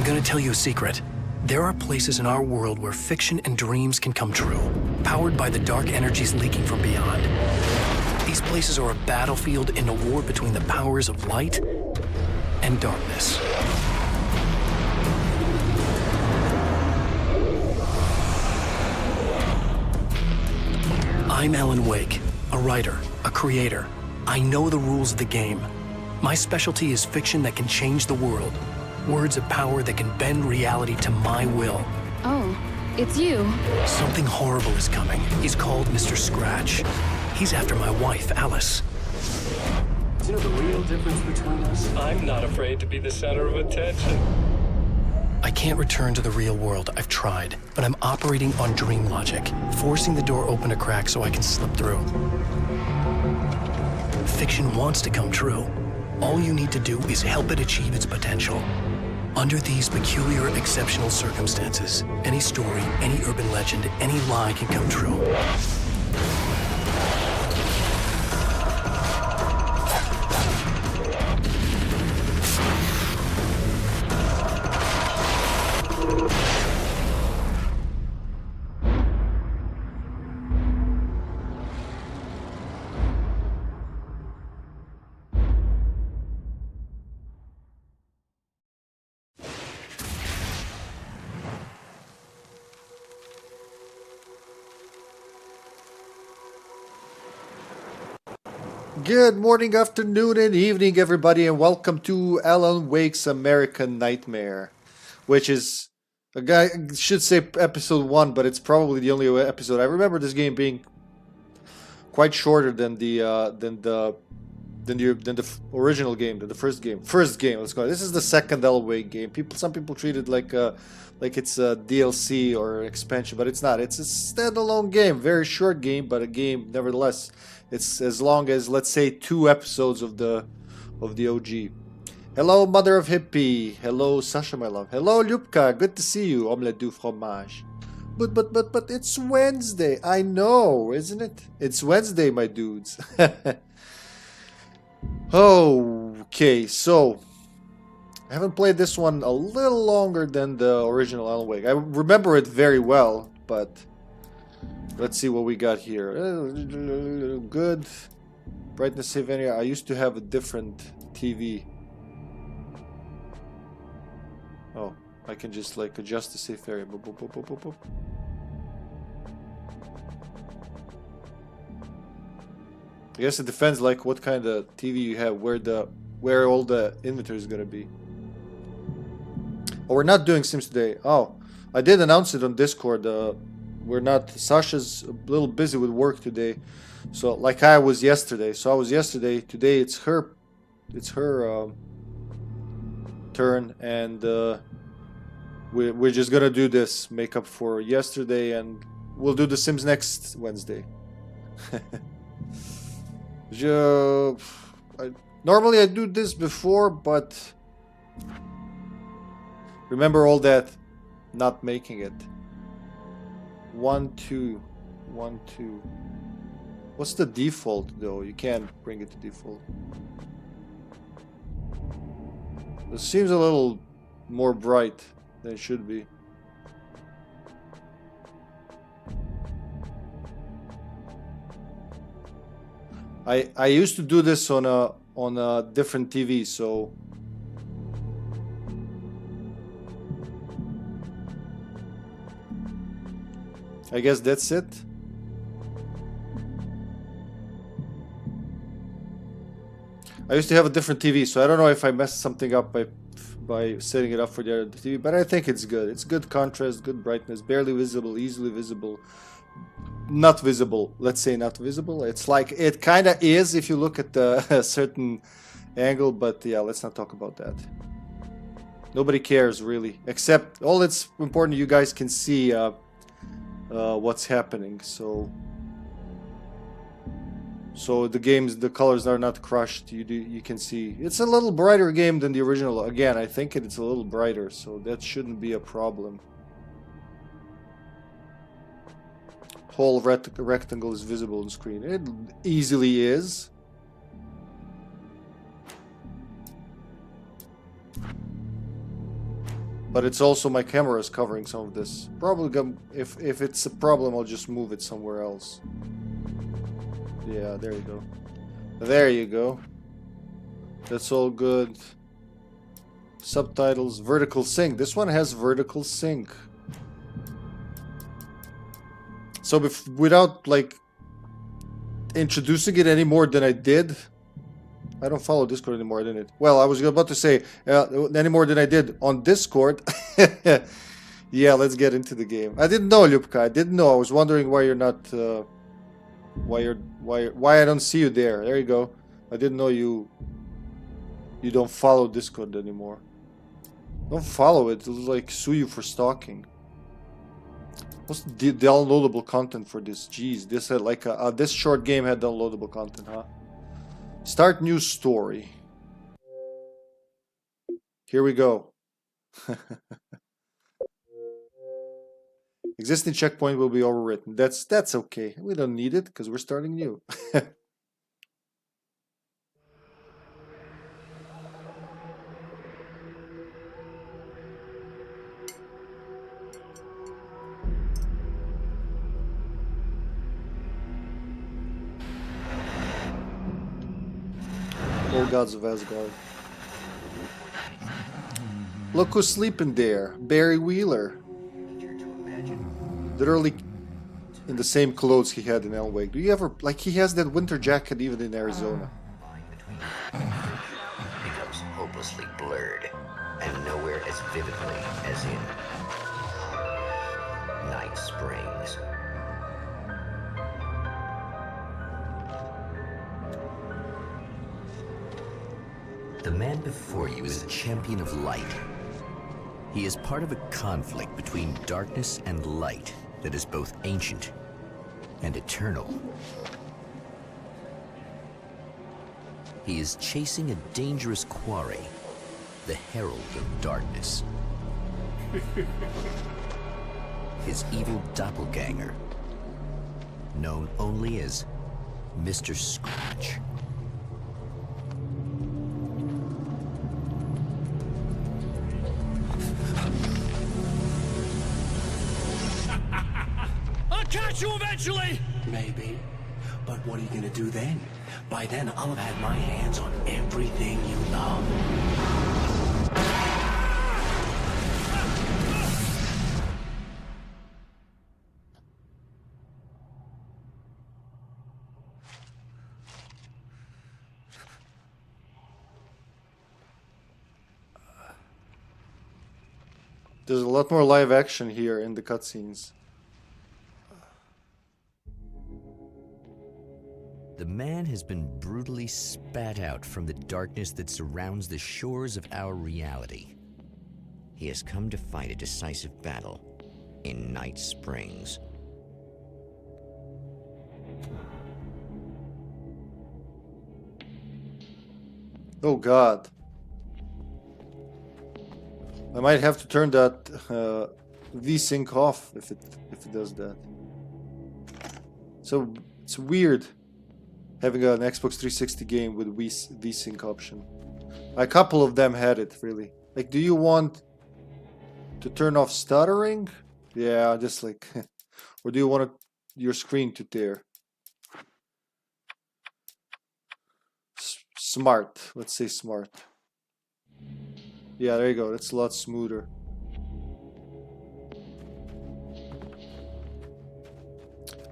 I'm gonna tell you a secret. There are places in our world where fiction and dreams can come true, powered by the dark energies leaking from beyond. These places are a battlefield in a war between the powers of light and darkness. I'm Alan Wake, a writer, a creator. I know the rules of the game. My specialty is fiction that can change the world. Words of power that can bend reality to my will. Oh, it's you. Something horrible is coming. He's called Mr. Scratch. He's after my wife, Alice. Do you know the real difference between us? I'm not afraid to be the center of attention. I can't return to the real world. I've tried, but I'm operating on dream logic, forcing the door open a crack so I can slip through. Fiction wants to come true. All you need to do is help it achieve its potential. Under these peculiar, exceptional circumstances, any story, any urban legend, any lie can come true. Good morning, afternoon, and evening, everybody, and welcome to Alan Wake's American Nightmare, which is a guy should say episode 1, but it's probably the only episode. I remember this game being quite shorter than the original game, than the first game. Let's go. This is the second Alan Wake game. Some people treat it like it's a DLC or expansion, but it's not. It's a standalone game, very short game, but a game nevertheless. It's as long as, let's say, 2 episodes of the OG. Hello, mother of Hippie. Hello, Sasha, my love. Hello, Ljubka. Good to see you. Omelette du fromage. But it's Wednesday. I know, isn't it? It's Wednesday, my dudes. Okay, so I haven't played this one a little longer than the original Alan Wake. I remember it very well, but let's see what we got here. Good. Brightness save area. I used to have a different TV. Oh, I can just like adjust the safe area. Boop, boop, boop, boop, boop, boop. I guess it depends like what kind of TV you have, where all the inventory is gonna be. Oh, we're not doing Sims today. Oh, I did announce it on Discord. We're not. Sasha's a little busy with work today, so like I was yesterday. So I was yesterday. Today it's her turn, and we're just gonna do this makeup for yesterday, and we'll do the Sims next Wednesday. Normally I do this before, but remember all that not making it. 1 2 1 2. What's the default though? You can't bring it to default. It seems a little more bright than it should be. I used to do this on a different TV, so I guess that's it. I used to have a different TV, so I don't know if I messed something up by setting it up for the other TV, but I think it's good. It's good contrast, good brightness, barely visible, easily visible. Not visible. Let's say not visible. It's like it kind of is if you look at a certain angle, but yeah, let's not talk about that. Nobody cares really, except all it's important you guys can see what's happening. So the colors are not crushed. You can see it's a little brighter game than the original. Again, I think it's a little brighter, so that shouldn't be a problem. Whole rectangle is visible on screen. It easily is. But it's also my camera is covering some of this. Probably, if it's a problem, I'll just move it somewhere else. Yeah, there you go. There you go. That's all good. Subtitles, vertical sync. This one has vertical sync. So without like introducing it any more than I did, I don't follow Discord anymore, didn't it? Well, I was about to say any more than I did on Discord. Yeah, let's get into the game. I didn't know, Lyubka. I didn't know. I was wondering why you're not. Why I don't see you there. There you go. I didn't know you. You don't follow Discord anymore. Don't follow it. It'll like sue you for stalking. What's the downloadable content for this? Jeez, this had like this short game had downloadable content, huh? Start new story. Here we go. Existing checkpoint will be overwritten. That's okay. We don't need it because we're starting new. All gods of Asgard. Look who's sleeping there. Barry Wheeler. Literally in the same clothes he had in Alan Wake. Do you ever... Like, he has that winter jacket even in Arizona. Becomes hopelessly blurred, and nowhere as vividly as in Night Springs. The man before you is a champion of light. He is part of a conflict between darkness and light that is both ancient and eternal. He is chasing a dangerous quarry, the Herald of Darkness. His evil doppelganger, known only as Mr. Scratch. Catch you eventually! Maybe. But what are you gonna do then? By then, I'll have had my hands on everything you love. There's a lot more live action here in the cutscenes. The man has been brutally spat out from the darkness that surrounds the shores of our reality. He has come to fight a decisive battle in Night Springs. Oh God. I might have to turn that V-Sync off if it does that. So it's weird having an Xbox 360 game with V-Sync option. A couple of them had it, really. Like, do you want to turn off stuttering? Yeah, just like... or do you want your screen to tear? Smart. Let's say smart. Yeah, there you go. That's a lot smoother.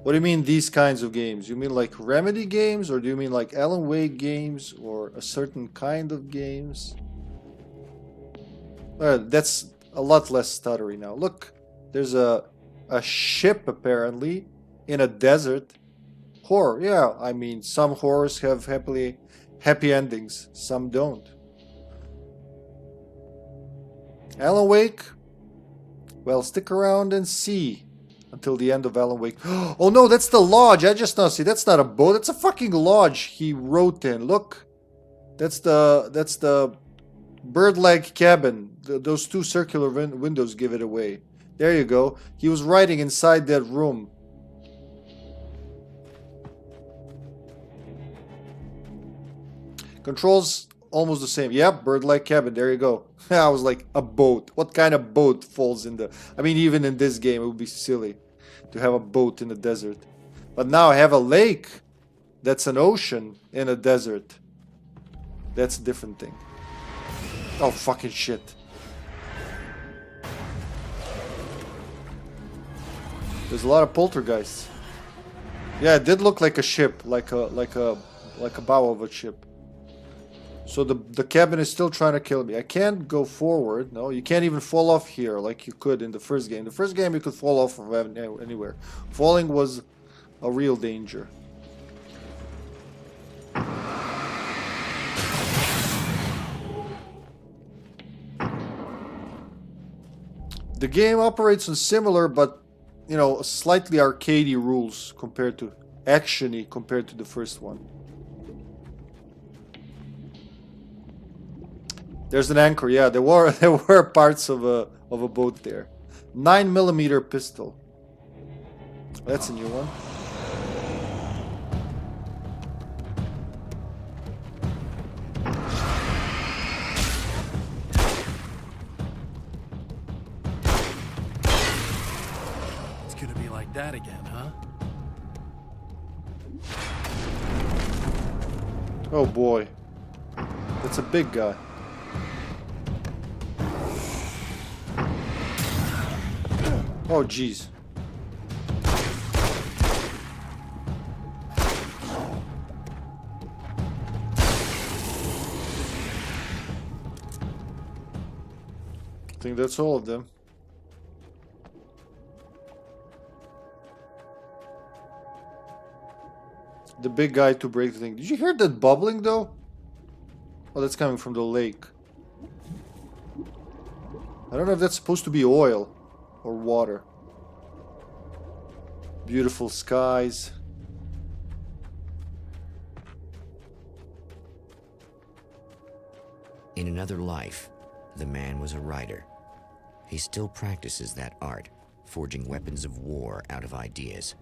What do you mean these kinds of games? You mean like Remedy games, or do you mean like Alan Wake games, or a certain kind of games? That's a lot less stuttery now. Look, there's a ship apparently in a desert. Horror, yeah. I mean, some horrors have happy endings, some don't. Alan Wake? Well, stick around and see. Until the end of Alan Wake. Oh no, that's the lodge. I just now see. That's not a boat. That's a fucking lodge he wrote in. Look. That's the bird-like cabin. Those two circular windows give it away. There you go. He was writing inside that room. Controls almost the same. Yep, bird-like cabin. There you go. I was like, a boat. What kind of boat falls in the... I mean, even in this game, it would be silly to have a boat in the desert. But now I have a lake. That's an ocean in a desert. That's a different thing. Oh, fucking shit. There's a lot of poltergeists. Yeah, it did look like a ship, like a bow of a ship. So the cabin is still trying to kill me. I can't go forward. No, you can't even fall off here like you could in the first game. The first game you could fall off from anywhere. Falling was a real danger. The game operates on similar but, you know, slightly arcadey rules compared to actiony compared to the first one. There's an anchor. Yeah, there were parts of a boat there. 9mm pistol. That's a new one. It's gonna be like that again, huh? Oh boy. That's a big guy. Oh jeez. I think that's all of them. The big guy to break the thing. Did you hear that bubbling though? Oh, that's coming from the lake. I don't know if that's supposed to be oil or water. Beautiful skies. In another life, the man was a writer. He still practices that art, forging weapons of war out of ideas.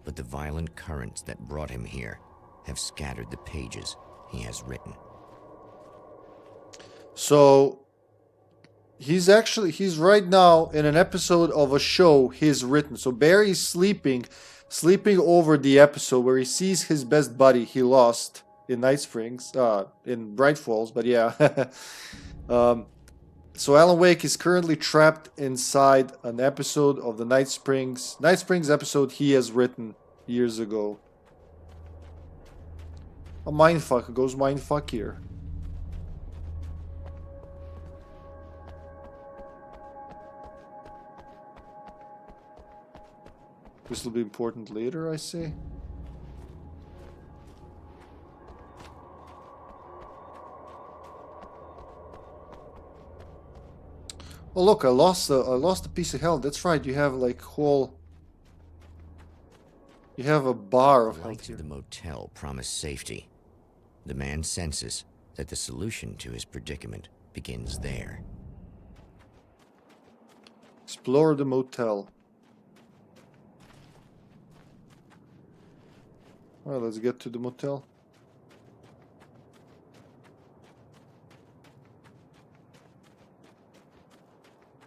But the violent currents that brought him here have scattered the pages he has written. So he's right now in an episode of a show he's written. So Barry's sleeping over the episode where he sees his best buddy he lost in Night Springs, in Bright Falls, but yeah. So Alan Wake is currently trapped inside an episode of the Night Springs episode he has written years ago. A mindfuck goes mindfuck here. This will be important later, I say. Oh look, I lost a piece of health. That's right. You have like you have a bar of health Lights here. of the motel promise safety. The man senses that the solution to his predicament begins there. Explore the motel. Well, let's get to the motel.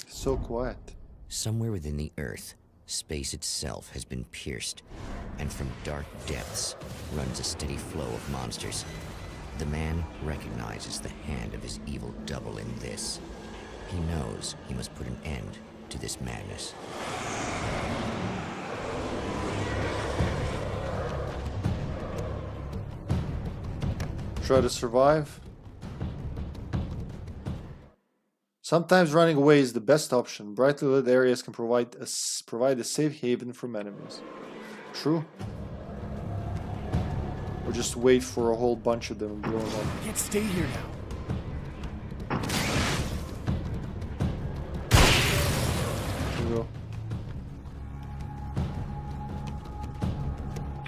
So quiet. Somewhere within the earth, space itself has been pierced, and from dark depths runs a steady flow of monsters. The man recognizes the hand of his evil double in this. He knows he must put an end to this madness. Try to survive. Sometimes running away is the best option. Brightly lit areas can provide a safe haven from enemies. True. Or just wait for a whole bunch of them and blow them up. I can't stay here now. Here we go.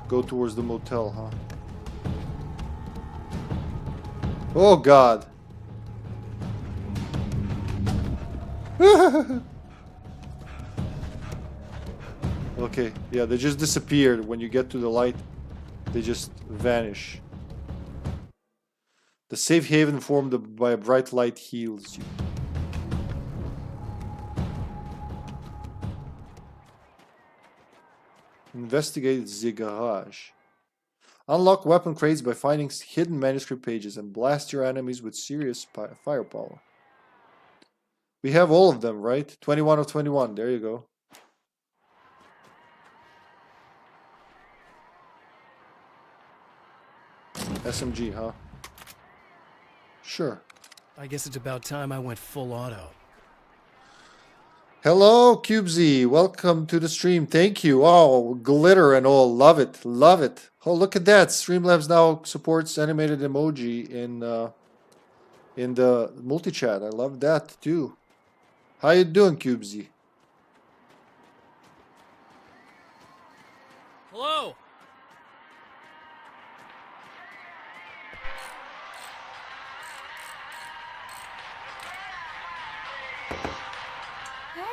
Go towards the motel, huh? Oh God. Okay, yeah, they just disappeared. When you get to the light, they just vanish. The safe haven formed by a bright light heals you. Investigate the garage. Unlock weapon crates by finding hidden manuscript pages and blast your enemies with serious firepower. We have all of them, right? 21 of 21. There you go. SMG, huh? Sure. I guess it's about time I went full auto. Hello, CubeZ. Welcome to the stream. Thank you. Oh, glitter and all. Love it. Love it. Oh, look at that. Streamlabs now supports animated emoji in the multi-chat. I love that too. How you doing, CubeZ? Hello.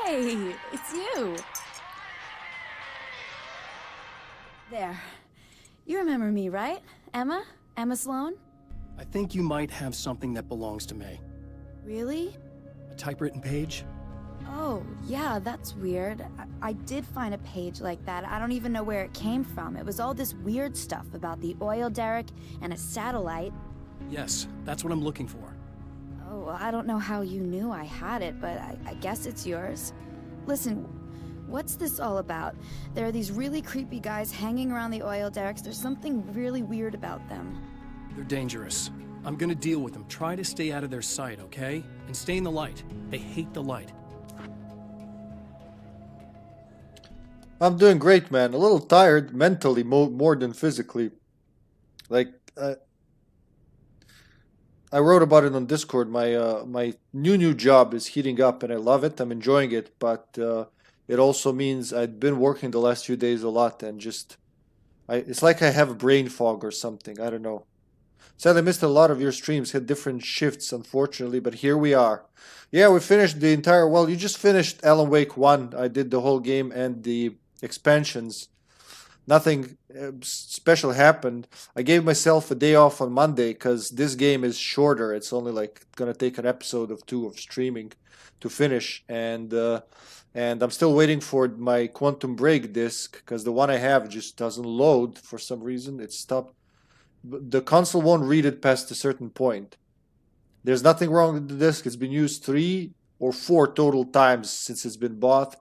Hey, it's you. There. You remember me, right? Emma? Emma Sloan? I think you might have something that belongs to me. Really? A typewritten page? Oh, yeah, that's weird. I did find a page like that. I don't even know where it came from. It was all this weird stuff about the oil derrick and a satellite. Yes, that's what I'm looking for. Oh, I don't know how you knew I had it, but I guess it's yours. Listen, what's this all about? There are these really creepy guys hanging around the oil derricks. There's something really weird about them. They're dangerous. I'm gonna deal with them. Try to stay out of their sight, okay? And stay in the light. They hate the light. I'm doing great, man. A little tired mentally more than physically. Like, I wrote about it on Discord. My new job is heating up, and I love it. I'm enjoying it, but it also means I've been working the last few days a lot, and just it's like I have a brain fog or something. I don't know. Sadly, I missed a lot of your streams. Had different shifts, unfortunately, but here we are. Yeah, we finished the entire. Well, you just finished Alan Wake 1. I did the whole game and the expansions. Nothing special happened. I gave myself a day off on Monday because this game is shorter. It's only like gonna take an episode of 2 of streaming to finish, and I'm still waiting for my Quantum Break disc because the one I have just doesn't load for some reason. It stopped. The console won't read it past a certain point. There's nothing wrong with the disc. It's been used 3 or 4 total times since it's been bought.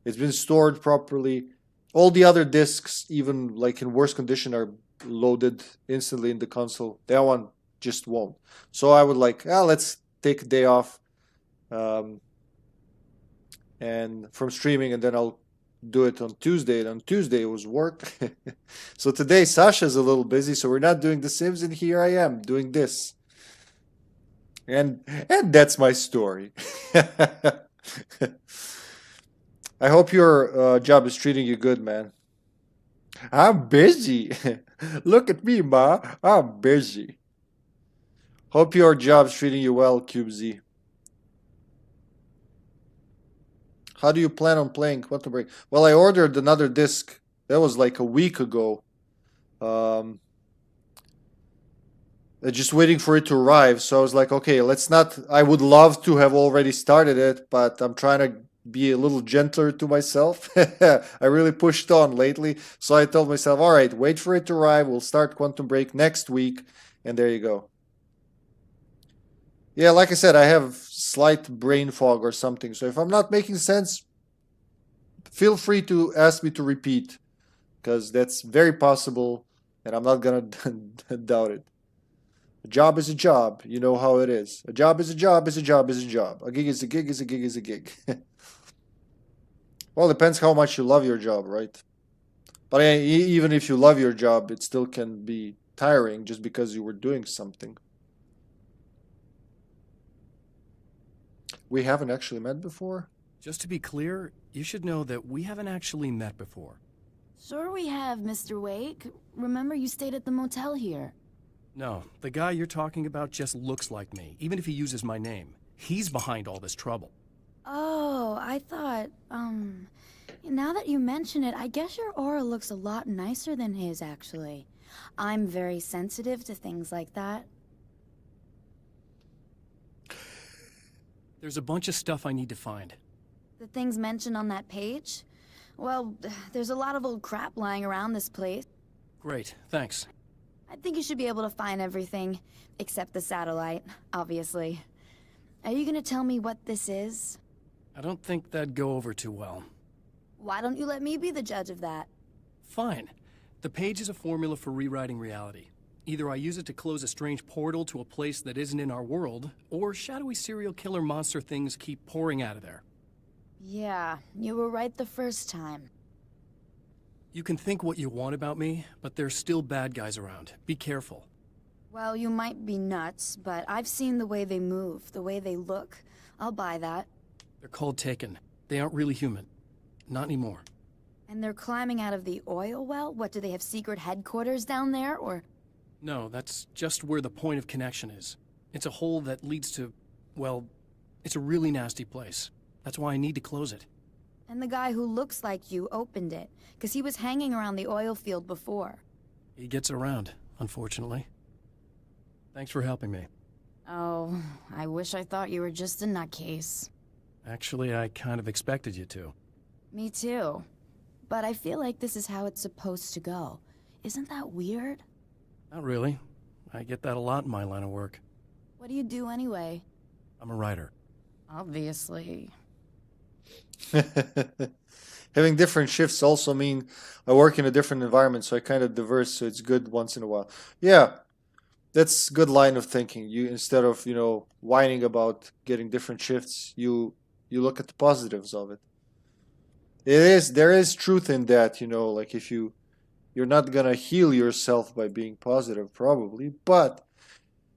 It's been stored properly. All the other discs, even like in worse condition, are loaded instantly in the console. That one just won't. So I would like, let's take a day off and from streaming, and then I'll do it on Tuesday. And on Tuesday it was work. So today Sasha's a little busy, so we're not doing The Sims, and here I am doing this. And that's my story. I hope your job is treating you good, man. I'm busy. Look at me, ma. I'm busy. Hope your job's treating you well, CubeZ. How do you plan on playing Quantum Break? Well, I ordered another disc. That was like a week ago. Just waiting for it to arrive. So I was like, okay, let's not... I would love to have already started it, but I'm trying to be a little gentler to myself. I really pushed on lately. So I told myself, all right, wait for it to arrive. We'll start Quantum Break next week. And there you go. Yeah, like I said, I have slight brain fog or something. So if I'm not making sense, feel free to ask me to repeat, because that's very possible, and I'm not going to doubt it. A job is a job. You know how it is. A job is a job is a job is a job. A gig is a gig is a gig is a gig. Well, it depends how much you love your job, right? But even if you love your job, it still can be tiring just because you were doing something. We haven't actually met before? Just to be clear, you should know that we haven't actually met before. Sure we have, Mr. Wake. Remember you stayed at the motel here. No, the guy you're talking about just looks like me, even if he uses my name. He's behind all this trouble. Oh, I thought, now that you mention it, I guess your aura looks a lot nicer than his, actually. I'm very sensitive to things like that. There's a bunch of stuff I need to find. The things mentioned on that page? Well, there's a lot of old crap lying around this place. Great, thanks. I think you should be able to find everything, except the satellite, obviously. Are you gonna tell me what this is? I don't think that'd go over too well. Why don't you let me be the judge of that? Fine. The page is a formula for rewriting reality. Either I use it to close a strange portal to a place that isn't in our world, or shadowy serial killer monster things keep pouring out of there. Yeah, you were right the first time. You can think what you want about me, but there's still bad guys around. Be careful. Well, you might be nuts, but I've seen the way they move, the way they look. I'll buy that. They're called Taken. They aren't really human. Not anymore. And they're climbing out of the oil well? What, do they have secret headquarters down there, or...? No, that's just where the point of connection is. It's a hole that leads to, well, it's a really nasty place. That's why I need to close it. And the guy who looks like you opened it, because he was hanging around the oil field before. He gets around, unfortunately. Thanks for helping me. Oh, I wish I thought you were just a nutcase. Actually, I kind of expected you to. Me too. But I feel like this is how it's supposed to go. Isn't that weird? Not really. I get that a lot in my line of work. What do you do anyway? I'm a writer. Obviously. Having different shifts also mean I work in a different environment, so I kind of diverse, so it's good once in a while. Yeah, that's a good line of thinking. You, instead of, whining about getting different shifts, you look at the positives of it. There is truth in that, like if you're not gonna heal yourself by being positive, probably, but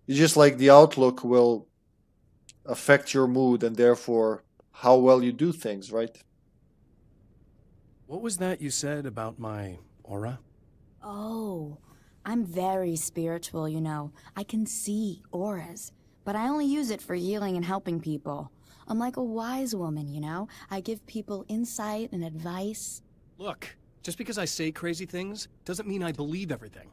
it's just like the outlook will affect your mood and therefore how well you do things, right? What was that you said about my aura? Oh, I'm very spiritual, I can see auras, but I only use it for healing and helping people. I'm like a wise woman, I give people insight and advice. Look, just because I say crazy things doesn't mean I believe everything.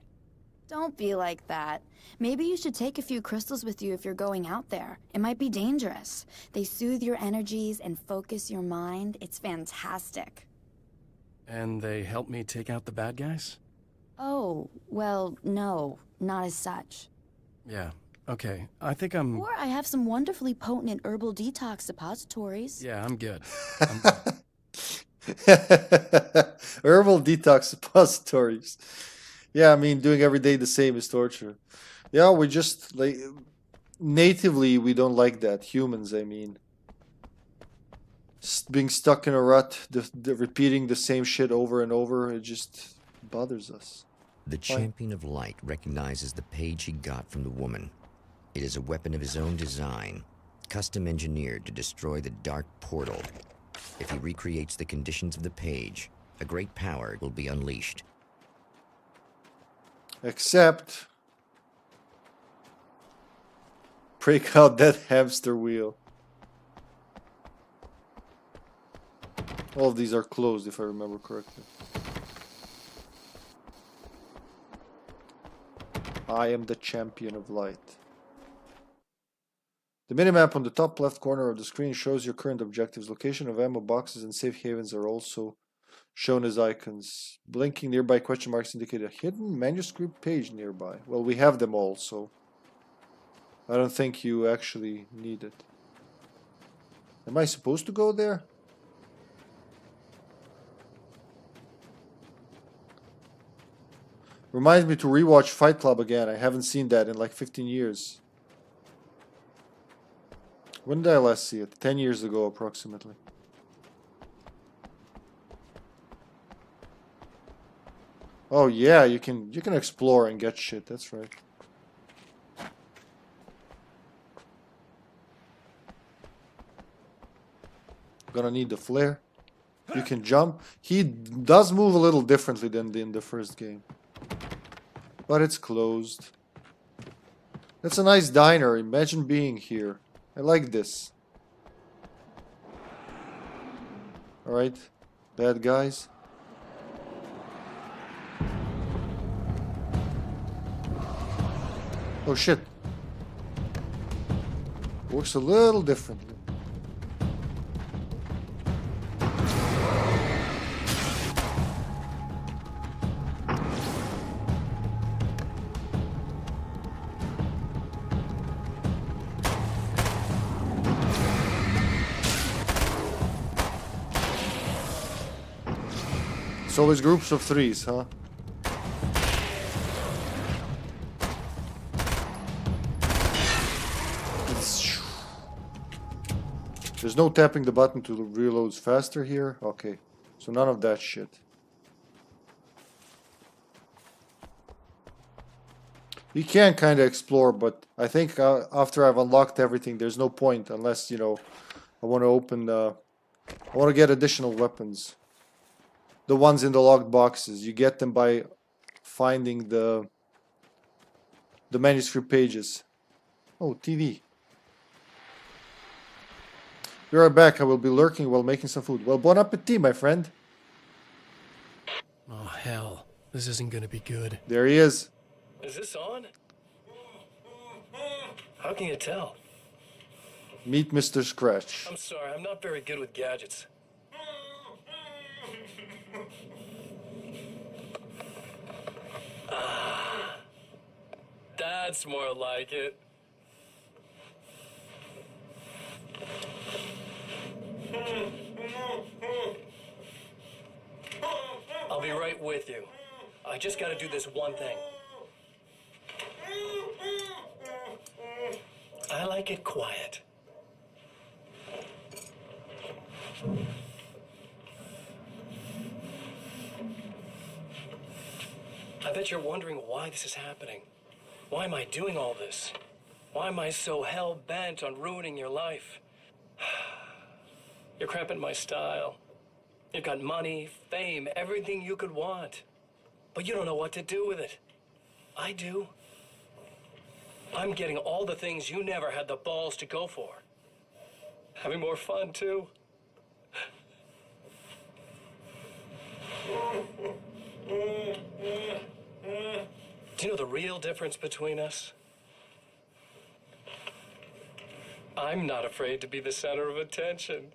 Don't be like that. Maybe you should take a few crystals with you if you're going out there. It might be dangerous. They soothe your energies and focus your mind. It's fantastic. And they help me take out the bad guys? Oh, well, no, not as such. Yeah, okay. I think I'm... Or I have some wonderfully potent herbal detox suppositories. Yeah, I'm good. Herbal detox suppositories. Yeah, I mean, doing every day the same is torture. Yeah, we just, natively, we don't like that. Humans, I mean. Being stuck in a rut, the repeating the same shit over and over, it just bothers us. The Champion of Light recognizes the page he got from the woman. It is a weapon of his own design, custom engineered to destroy the dark portal. If he recreates the conditions of the page, a great power will be unleashed. Except... break out that hamster wheel. All of these are closed, if I remember correctly. I am the Champion of Light. The minimap on the top left corner of the screen shows your current objectives. Location of ammo boxes and safe havens are also shown as icons. Blinking nearby question marks indicate a hidden manuscript page nearby. Well, we have them all, so I don't think you actually need it. Am I supposed to go there? Reminds me to rewatch Fight Club again. I haven't seen that in like 15 years. When did I last see it? 10 years ago, approximately. Oh yeah, you can explore and get shit. That's right. Gonna need the flare. You can jump. He does move a little differently than in the first game. But it's closed. That's a nice diner. Imagine being here. I like this. Alright. Bad guys. Oh shit. Works a little differently. It's always groups of threes, huh? There's no tapping the button to reload faster here. Okay, so none of that shit. You can kind of explore, but I think after I've unlocked everything, there's no point unless, you know, I want to open I want to get additional weapons. The ones in the locked boxes, you get them by finding the manuscript pages. Oh, TV. Be right back. I will be lurking while making some food. Well, bon appetit, my friend. Oh, hell. This isn't gonna be good. There he is. Is this on? How can you tell? Meet Mr. Scratch. I'm sorry, I'm not very good with gadgets. That's more like it. I'll be right with you. I just gotta do this one thing. I like it quiet. I bet you're wondering why this is happening. Why am I doing all this? Why am I so hell-bent on ruining your life? You're cramping my style. You've got money, fame, everything you could want. But you don't know what to do with it. I do. I'm getting all the things you never had the balls to go for. Having more fun, too. Do you know the real difference between us? I'm not afraid to be the center of attention.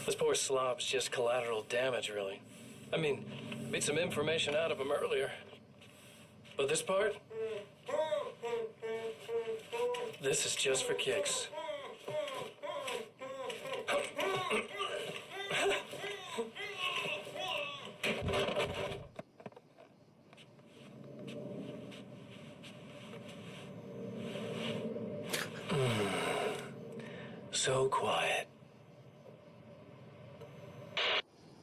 This poor slob's just collateral damage, really. I mean, beat some information out of him earlier. But this part? This is just for kicks. So quiet.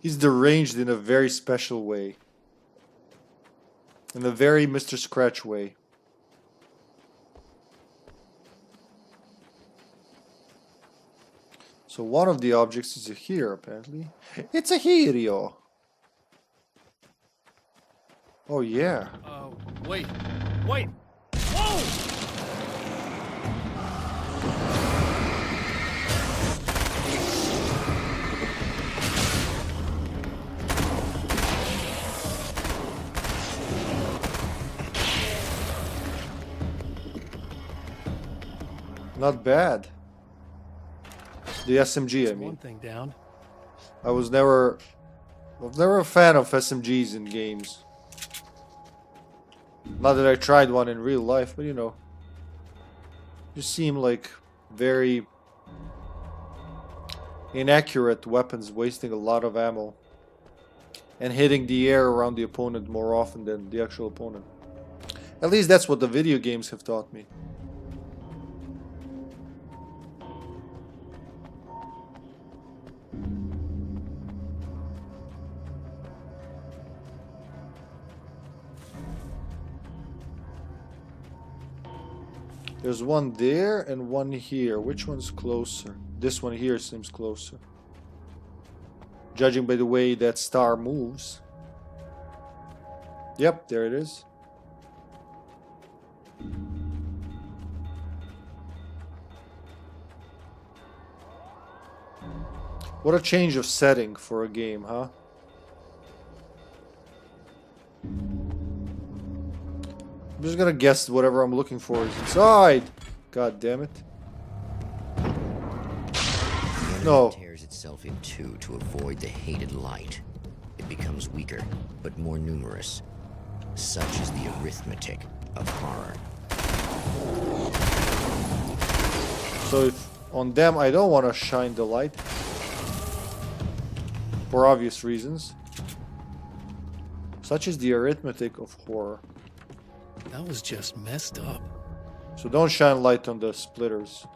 He's deranged in a very special way. In a very Mr. Scratch way. So one of the objects is here, apparently. It's a hero. Oh, yeah. Wait. Wait! Whoa! Not bad. The SMG, I One mean. thing down. I was never a fan of SMGs in games. Not that I tried one in real life, but you know. Just seem like very inaccurate weapons, wasting a lot of ammo. And hitting the air around the opponent more often than the actual opponent. At least that's what the video games have taught me. There's one there and one here. Which one's closer? This one here seems closer. Judging by the way that star moves. Yep, there it is. What a change of setting for a game, huh? I'm just gonna guess whatever I'm looking for is inside. God damn it. No. It tears itself in two to avoid the hated light. It becomes weaker, but more numerous. Such is the arithmetic of horror. So if on them I don't want to shine the light. For obvious reasons. Such is the arithmetic of horror. That was just messed up. So don't shine light on the splitters.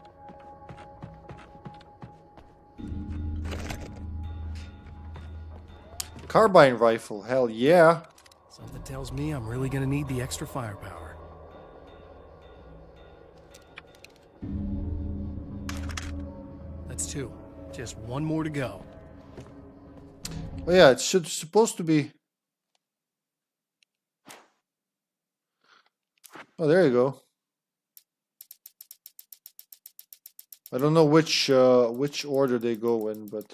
Carbine rifle, hell yeah. Something tells me I'm really gonna need the extra firepower. That's 2. Just 1 more to go. Oh yeah, it's supposed to be. Oh, there you go. I don't know which order they go in, but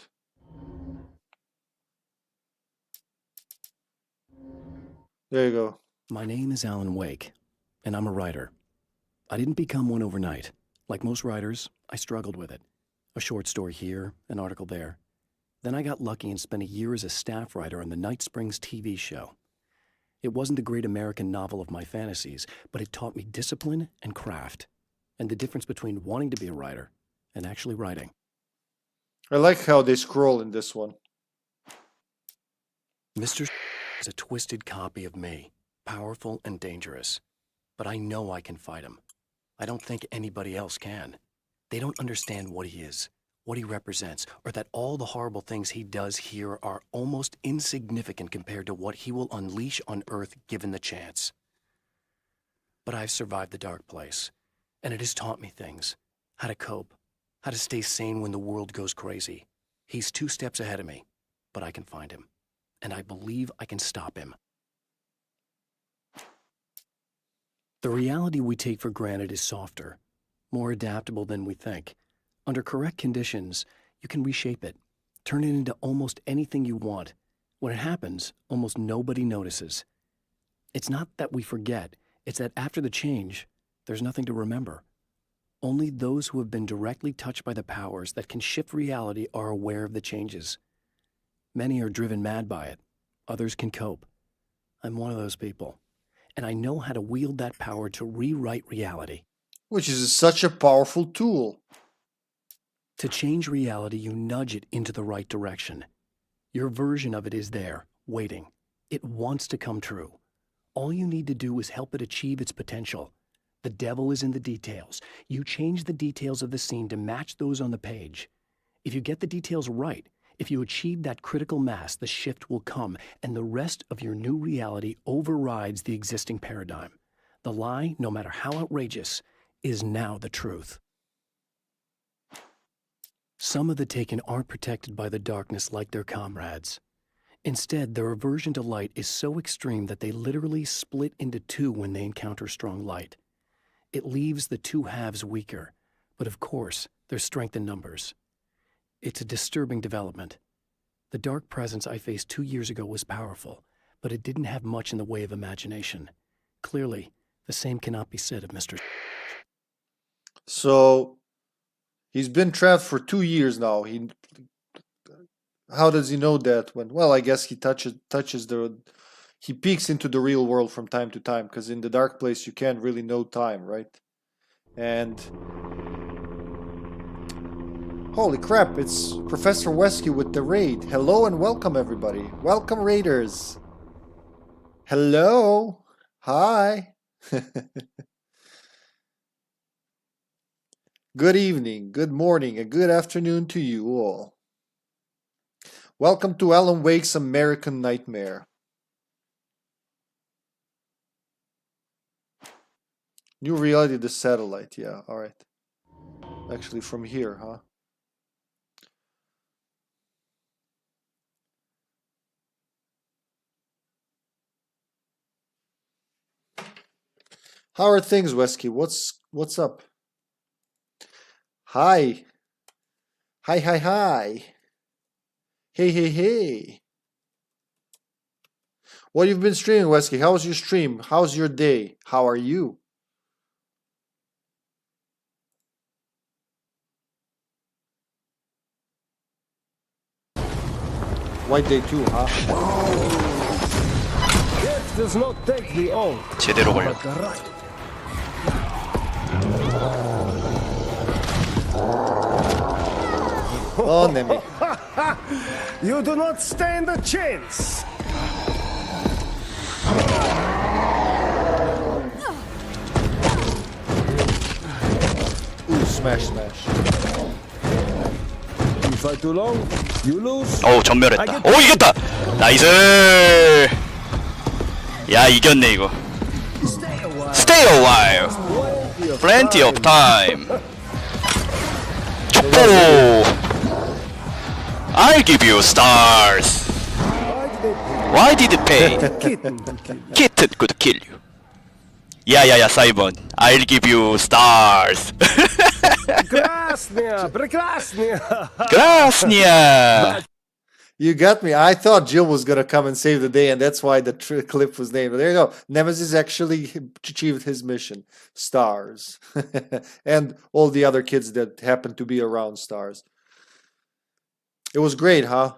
there you go. My name is Alan Wake, and I'm a writer. I didn't become one overnight. Like most writers, I struggled with it. A short story here, an article there. Then I got lucky and spent a year as a staff writer on the Night Springs TV show. It wasn't the great American novel of my fantasies, but it taught me discipline and craft, and the difference between wanting to be a writer and actually writing. I like how they scroll in this one. Mr. is a twisted copy of me, powerful and dangerous. But I know I can fight him. I don't think anybody else can. They don't understand what he is, what he represents, or that all the horrible things he does here are almost insignificant compared to what he will unleash on Earth given the chance. But I've survived the dark place, and it has taught me things. How to cope, how to stay sane when the world goes crazy. He's 2 steps ahead of me, but I can find him. And I believe I can stop him. The reality we take for granted is softer, more adaptable than we think. Under correct conditions, you can reshape it, turn it into almost anything you want. When it happens, almost nobody notices. It's not that we forget, it's that after the change, there's nothing to remember. Only those who have been directly touched by the powers that can shift reality are aware of the changes. Many are driven mad by it. Others can cope. I'm one of those people. And I know how to wield that power to rewrite reality. Which is such a powerful tool. To change reality, you nudge it into the right direction. Your version of it is there, waiting. It wants to come true. All you need to do is help it achieve its potential. The devil is in the details. You change the details of the scene to match those on the page. If you get the details right, if you achieve that critical mass, the shift will come, and the rest of your new reality overrides the existing paradigm. The lie, no matter how outrageous, is now the truth. Some of the Taken aren't protected by the darkness like their comrades. Instead, their aversion to light is so extreme that they literally split into 2 when they encounter strong light. It leaves the 2 halves weaker, but of course, there's strength in numbers. It's a disturbing development. The dark presence I faced 2 years ago was powerful, but it didn't have much in the way of imagination. Clearly, the same cannot be said of Mr. So, he's been trapped for 2 years now. How does he know that? Well, I guess he he peeks into the real world from time to time, because in the dark place you can't really know time, right? And holy crap, it's Professor Wesky with the raid. Hello and welcome, everybody. Welcome, raiders. Hello. Hi. Good evening, good morning, and good afternoon to you all. Welcome to Alan Wake's American Nightmare. New reality, the satellite. Yeah, alright. Actually, from here, huh? How are things, Wesky? What's up? Hi. Hi, hi, hi. Hey, hey, hey. What you've been streaming, Wesky? How's your stream? How's your day? How are you? White day too, huh? Death does not take the old. 제대로 걸려. But the right. Oh, Nemi. You do not stand a chance. Ooh, smash, smash. You fight too long, you lose. 전멸했다. 오, 이겼다. 나이스. 야, 이겼네 이거. Stay a while. Plenty of time. 족보. I'll give you stars. Why did it pay? Kitten could kill you. 야야야 사이먼. I'll give you stars. Прекрасная, прекрасная. Krasnia. You got me. I thought Jill was gonna come and save the day, and that's why the clip was named. But there you go. Nemesis actually achieved his mission. Stars. And all the other kids that happened to be around stars. It was great, huh?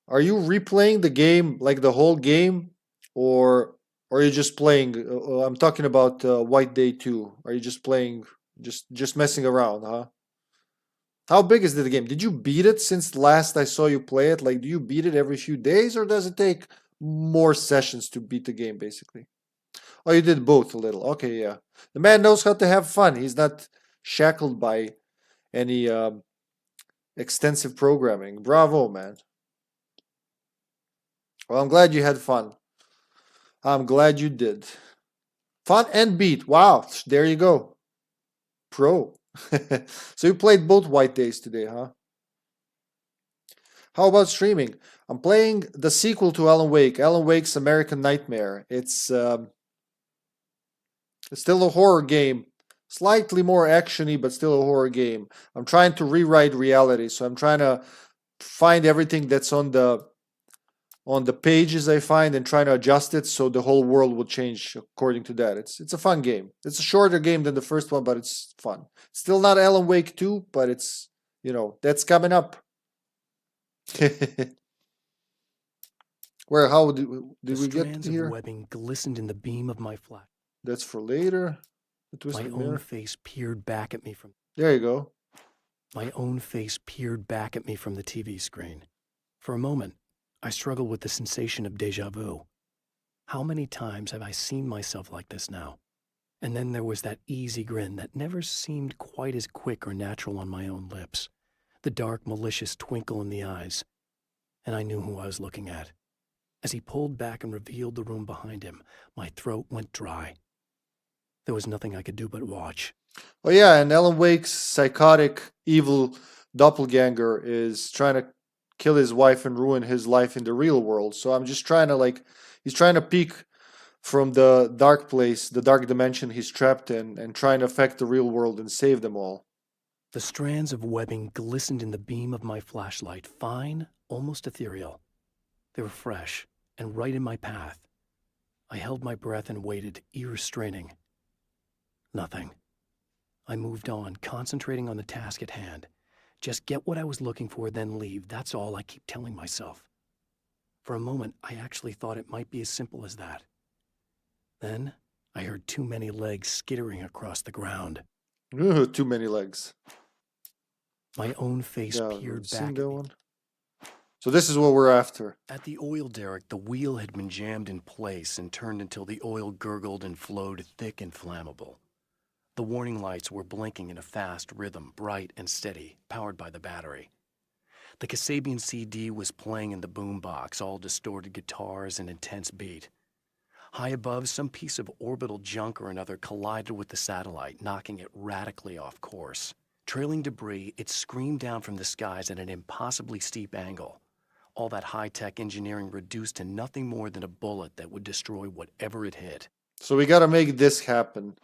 Are you replaying the game, like the whole game? Or are you just playing? I'm talking about White Day 2. Are you just playing, just messing around, huh? How big is the game? Did you beat it since last I saw you play it? Like, do you beat it every few days, or does it take more sessions to beat the game, basically? Oh, you did both a little. Okay, yeah. The man knows how to have fun. He's not shackled by any extensive programming. Bravo, man. Well, I'm glad you had fun. I'm glad you did. Fun and beat. Wow, there you go. Pro. So you played both White Days today, huh? How about streaming? I'm playing the sequel to Alan Wake, Alan Wake's American Nightmare. It's still a horror game, slightly more actiony, but still a horror game. I'm trying to rewrite reality, so I'm trying to find everything that's on the pages I find and trying to adjust it so the whole world will change according to that. It's a fun game. It's a shorter game than the first one, but it's fun. Still not Alan Wake 2, but it's, that's coming up. Where, how did we get strands here? of webbing glistened in the beam of my flash. That's for later. My own face peered back at me from... There you go. My own face peered back at me from the TV screen. For a moment, I struggled with the sensation of déjà vu. How many times have I seen myself like this now? And then there was that easy grin that never seemed quite as quick or natural on my own lips. The dark, malicious twinkle in the eyes. And I knew who I was looking at. As he pulled back and revealed the room behind him, my throat went dry. There was nothing I could do but watch. Oh yeah, and Alan Wake's psychotic, evil doppelganger is trying to kill his wife and ruin his life in the real world. So I'm just trying to he's trying to peek from the dark place, the dark dimension he's trapped in, and trying to affect the real world and save them all. The strands of webbing glistened in the beam of my flashlight, fine, almost ethereal. They were fresh and right in my path. I held my breath and waited, ears straining. Nothing. I moved on, concentrating on the task at hand. Just get what I was looking for, then leave. That's all I keep telling myself. For a moment, I actually thought it might be as simple as that. Then, I heard too many legs skittering across the ground. Ooh, too many legs. My own face peered back at me. So this is what we're after. At the oil derrick, the wheel had been jammed in place and turned until the oil gurgled and flowed thick and flammable. The warning lights were blinking in a fast rhythm, bright and steady, powered by the battery. The Kasabian CD was playing in the boombox, all distorted guitars and intense beat. High above, some piece of orbital junk or another collided with the satellite, knocking it radically off course. Trailing debris, it screamed down from the skies at an impossibly steep angle. All that high-tech engineering reduced to nothing more than a bullet that would destroy whatever it hit. So we gotta make this happen.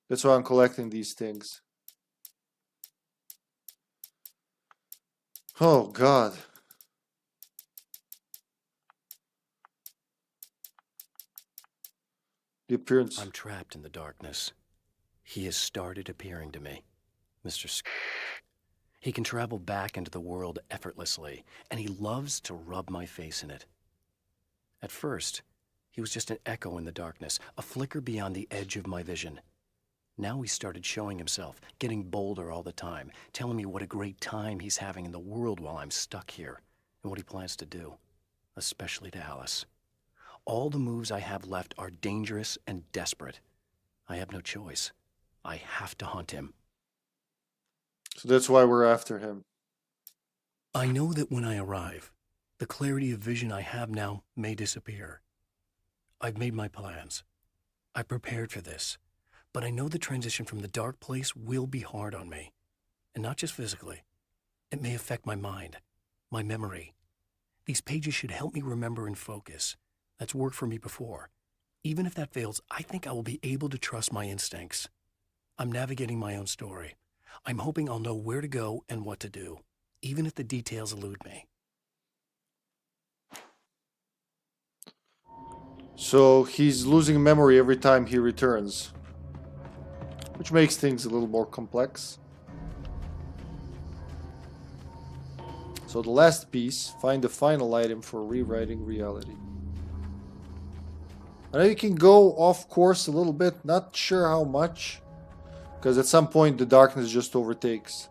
That's why I'm collecting these things. Oh, God. The appearance. I'm trapped in the darkness. He has started appearing to me. Mr. He can travel back into the world effortlessly, and he loves to rub my face in it. At first, he was just an echo in the darkness, a flicker beyond the edge of my vision. Now he started showing himself, getting bolder all the time, telling me what a great time he's having in the world while I'm stuck here, and what he plans to do, especially to Alice. All the moves I have left are dangerous and desperate. I have no choice. I have to hunt him. So that's why we're after him. I know that when I arrive, the clarity of vision I have now may disappear. I've made my plans. I prepared for this. But I know the transition from the dark place will be hard on me. And not just physically. It may affect my mind, my memory. These pages should help me remember and focus. That's worked for me before. Even if that fails, I think I will be able to trust my instincts. I'm navigating my own story. I'm hoping I'll know where to go and what to do, even if the details elude me. So he's losing memory every time he returns, which makes things a little more complex. So the last piece, find the final item for rewriting reality. I know you can go off course a little bit, not sure how much, because at some point the darkness just overtakes.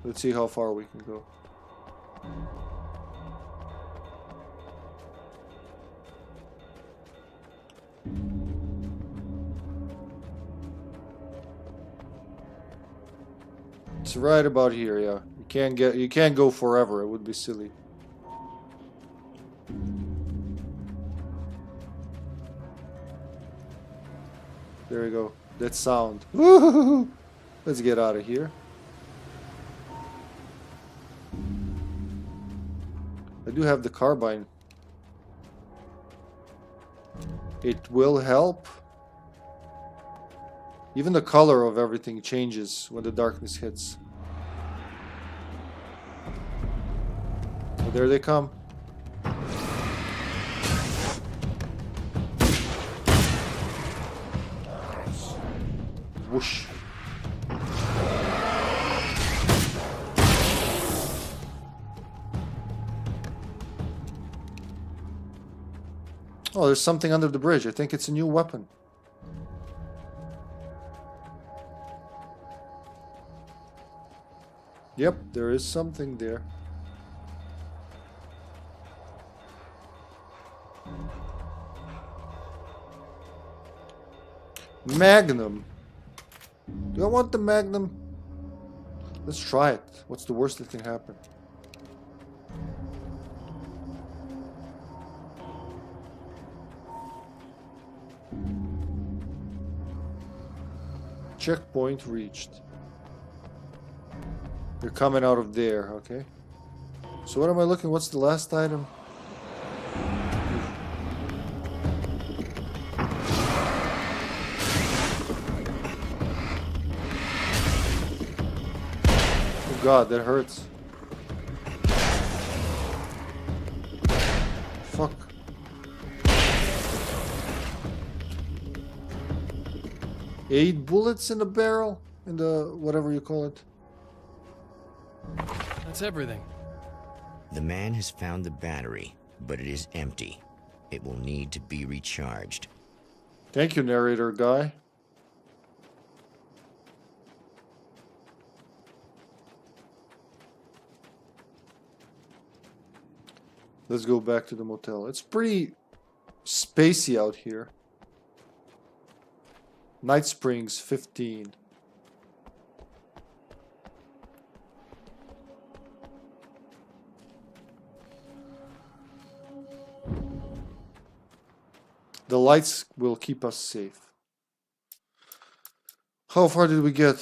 Let's see how far we can go. It's right about here, yeah. You can't go forever, it would be silly. There we go. That sound. Woo-hoo-hoo-hoo. Let's get out of here. I do have the carbine. It will help. Even the color of everything changes when the darkness hits. So there they come. Whoosh. Oh, there's something under the bridge. I think it's a new weapon. Yep, there is something there. Magnum. Do I want the Magnum? Let's try it. What's the worst that can happen? Checkpoint reached. They're coming out of there, okay. So what am I looking? What's the last item? Oh god, that hurts. Fuck. Eight bullets in the barrel? In the whatever you call it. That's everything. The man has found the battery, but it is empty. It will need to be recharged. Thank you, narrator guy. Let's go back to the motel. It's pretty spacey out here. Night Springs 15. The lights will keep us safe. How far did we get?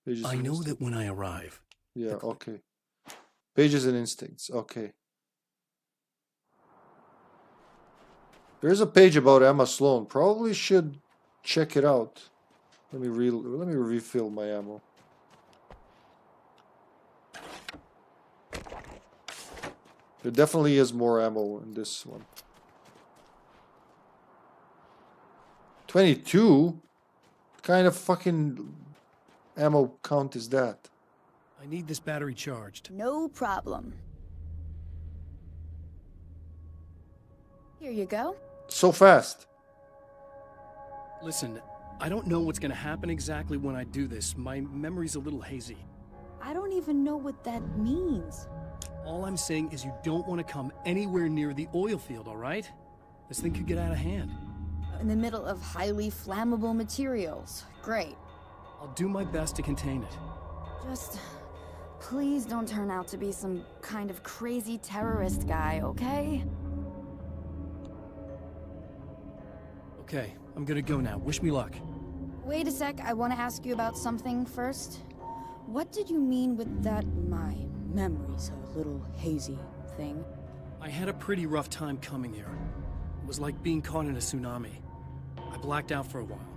Pages I and know instincts. that when I arrive. Yeah, okay. Pages and instincts, okay. There's a page about Emma Sloan. Probably should check it out. Let me refill my ammo. There definitely is more ammo in this one. 22? What kind of fucking ammo count is that? I need this battery charged. No problem. Here you go. So fast. Listen, I don't know what's gonna happen exactly when I do this. My memory's a little hazy. I don't even know what that means. All I'm saying is you don't want to come anywhere near the oil field, all right? This thing could get out of hand. In the middle of highly flammable materials. Great. I'll do my best to contain it. Just please don't turn out to be some kind of crazy terrorist guy, okay? Okay, I'm gonna go now. Wish me luck. Wait a sec, I want to ask you about something first. What did you mean with that my memory's a little hazy thing? I had a pretty rough time coming here. It was like being caught in a tsunami. I blacked out for a while.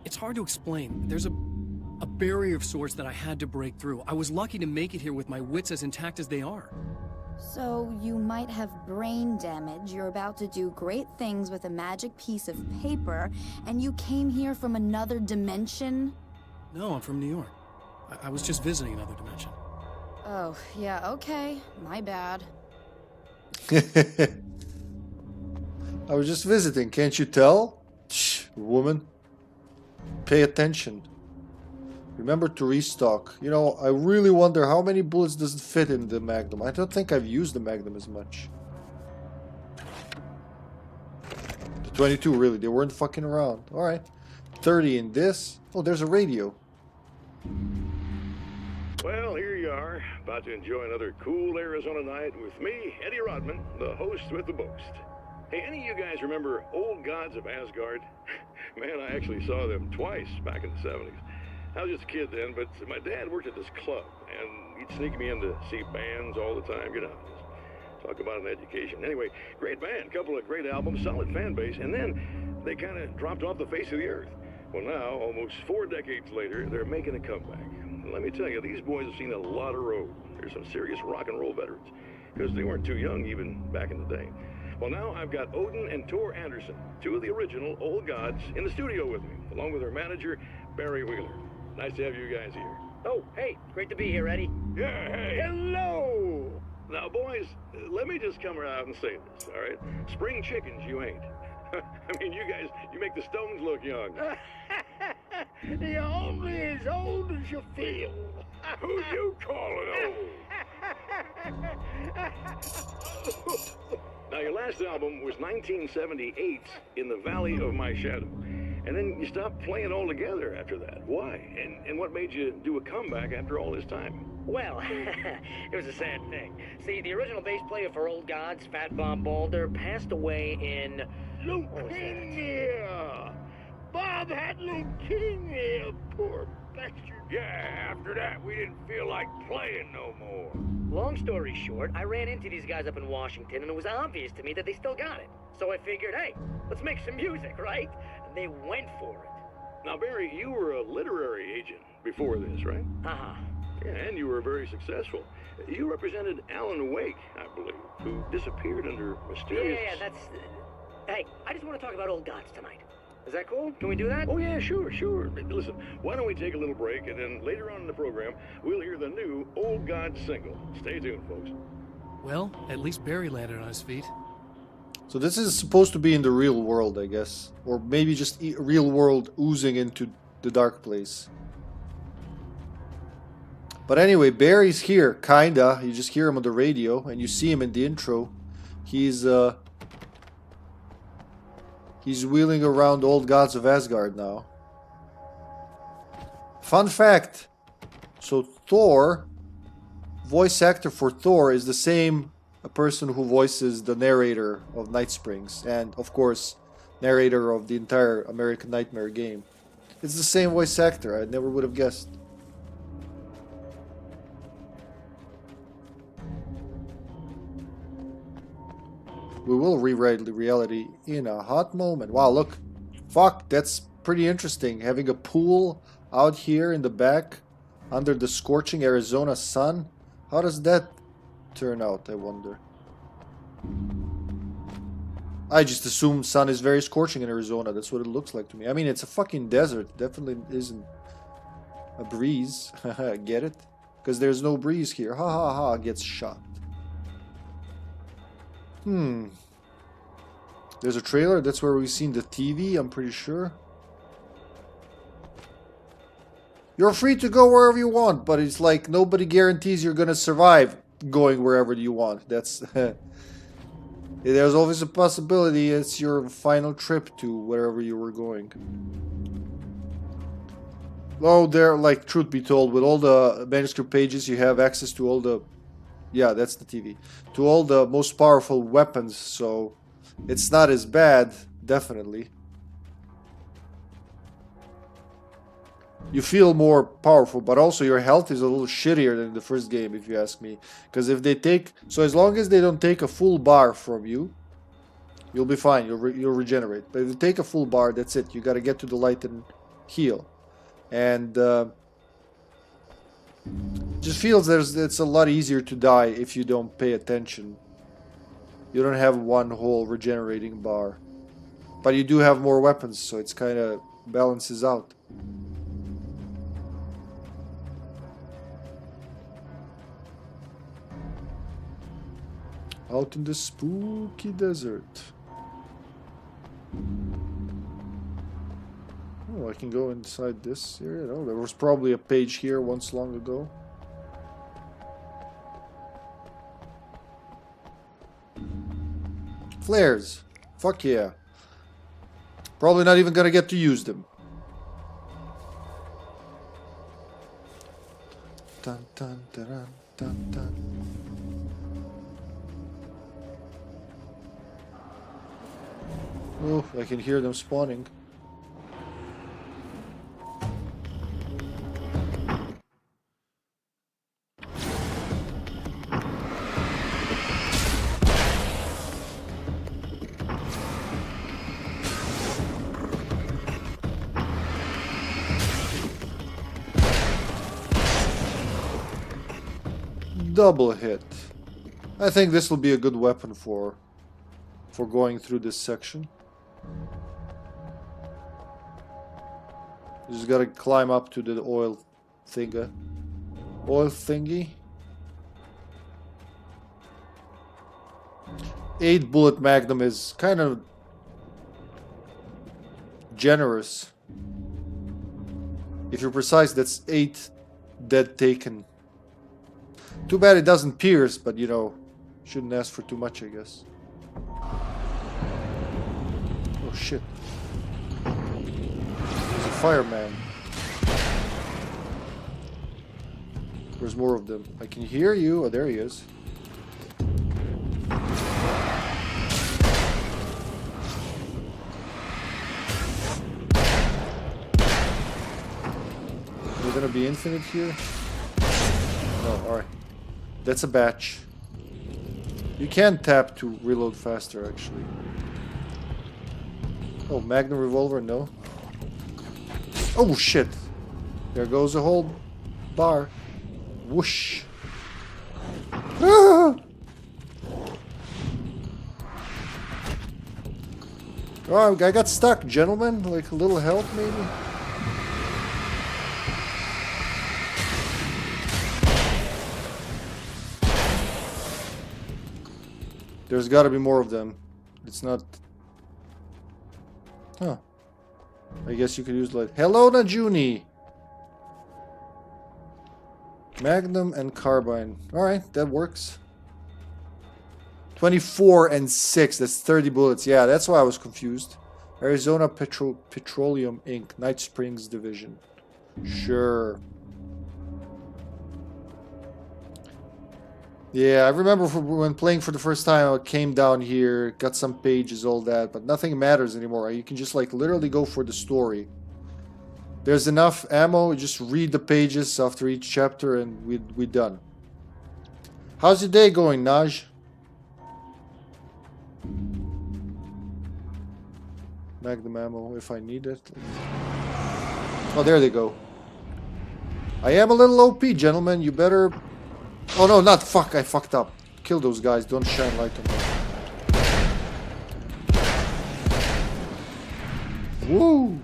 It's hard to explain. There's a barrier of sorts that I had to break through. I was lucky to make it here with my wits as intact as they are. So you might have brain damage, you're about to do great things with a magic piece of paper, and you came here from another dimension? No, I'm from New York. I was just visiting another dimension. Oh, yeah, okay. My bad. I was just visiting, can't you tell? Shh, woman. Pay attention. Remember to restock. You know, I really wonder how many bullets does it fit in the Magnum. I don't think I've used the Magnum as much. The 22, really. They weren't fucking around. Alright. 30 in this. Oh, there's a radio. Well, here you are, about to enjoy another cool Arizona night with me, Eddie Rodman, the host with the boast. Hey, any of you guys remember Old Gods of Asgard? Man, I actually saw them twice back in the 70s. I was just a kid then, but my dad worked at this club, and he'd sneak me in to see bands all the time, you know, just talk about an education. Anyway, great band, couple of great albums, solid fan base, and then they kind of dropped off the face of the earth. Well, now, almost 4 decades later, they're making a comeback. And let me tell you, these boys have seen a lot of road. There's some serious rock and roll veterans, because they weren't too young even back in the day. Well, now I've got Odin and Tor Anderson, 2 of the original Old Gods, in the studio with me, along with their manager, Barry Wheeler. Nice to have you guys here. Oh, hey, great to be here, Eddie. Yeah, hey. Hello! Now, boys, let me just come around and say this, all right? Spring chickens, you ain't. I mean, you guys, you make the Stones look young. You're only as old as you feel. Who you calling old? Now, your last album was 1978, In the Valley of My Shadow. And then you stopped playing altogether after that. Why? And what made you do a comeback after all this time? Well, it was a sad thing. See, the original bass player for Old Gods, Fat Bob Balder, passed away in... Leukemia! Bob had leukemia, poor bastard. Yeah, after that, we didn't feel like playing no more. Long story short, I ran into these guys up in Washington, and it was obvious to me that they still got it. So I figured, hey, let's make some music, right? And they went for it. Now, Barry, you were a literary agent before this, right? Uh-huh. Yeah, and you were very successful. You represented Alan Wake, I believe, who disappeared under mysterious... Yeah, that's... Hey, I just want to talk about Old Gods tonight. Is that cool? Can we do that? Oh, yeah, sure. Listen, why don't we take a little break, and then later on in the program, we'll hear the new Old Gods single. Stay tuned, folks. Well, at least Barry landed on his feet. So this is supposed to be in the real world, I guess. Or maybe just real world oozing into the dark place. But anyway, Barry's here, kinda. You just hear him on the radio, and you see him in the intro. He's wheeling around Old Gods of Asgard now. Fun fact. So Thor, voice actor for Thor is the same person who voices the narrator of Night Springs. And, of course, narrator of the entire American Nightmare game. It's the same voice actor. I never would have guessed. We will rewrite the reality in a hot moment. Wow, look. Fuck, that's pretty interesting. Having a pool out here in the back under the scorching Arizona sun. How does that turn out, I wonder? I just assume sun is very scorching in Arizona. That's what it looks like to me. I mean, it's a fucking desert. It definitely isn't a breeze. Get it? Because there's no breeze here. Ha ha ha, gets shot. There's a trailer. That's where we've seen the TV, I'm pretty sure. You're free to go wherever you want, but it's like nobody guarantees you're gonna survive going wherever you want. That's... There's always a possibility it's your final trip to wherever you were going. Oh, there, like, truth be told, with all the manuscript pages, you have access to all the... Yeah, that's the TV. To all the most powerful weapons, so... It's not as bad, definitely. You feel more powerful, but also your health is a little shittier than the first game, if you ask me. Because if they take... So as long as they don't take a full bar from you, you'll be fine. You'll regenerate. But if they take a full bar, that's it. You gotta get to the light and heal. And... just feels it's a lot easier to die if you don't pay attention. You don't have one whole regenerating bar. But you do have more weapons, so it's kind of balances out. Out in the spooky desert. Oh, I can go inside this area. Oh, there was probably a page here once long ago. Flares. Fuck yeah. Probably not even gonna get to use them. Dun dun dun dun dun. Oh, I can hear them spawning. Double hit. I think this will be a good weapon for going through this section. You just gotta climb up to the oil thingy. Oil thingy. 8 bullet magnum is kind of generous. If you're precise, that's 8 dead taken. Too bad it doesn't pierce, but you know, shouldn't ask for too much, I guess. Oh shit. There's a fireman. There's more of them. I can hear you. Oh, there he is. We're gonna be infinite here? No, alright. That's a batch. You can tap to reload faster, actually. Oh, Magnum revolver, no. Oh, shit. There goes a whole bar. Whoosh. Ah! Oh, I got stuck, gentlemen. Like a little help, maybe? There's got to be more of them. It's not... Huh. I guess you could use like... Hello, Najuni! Magnum and carbine. Alright, that works. 24 and 6. That's 30 bullets. Yeah, that's why I was confused. Arizona Petroleum Inc. Night Springs Division. Sure. Yeah, I remember when playing for the first time, I came down here, got some pages, all that, but nothing matters anymore. You can just like literally go for the story. There's enough ammo, just read the pages after each chapter and we're done. How's your day going, Naj? Magnum ammo if I need it. Oh, there they go. I am a little OP, gentlemen. You better... Oh no, not fuck, I fucked up. Kill those guys, don't shine light on them. Woo!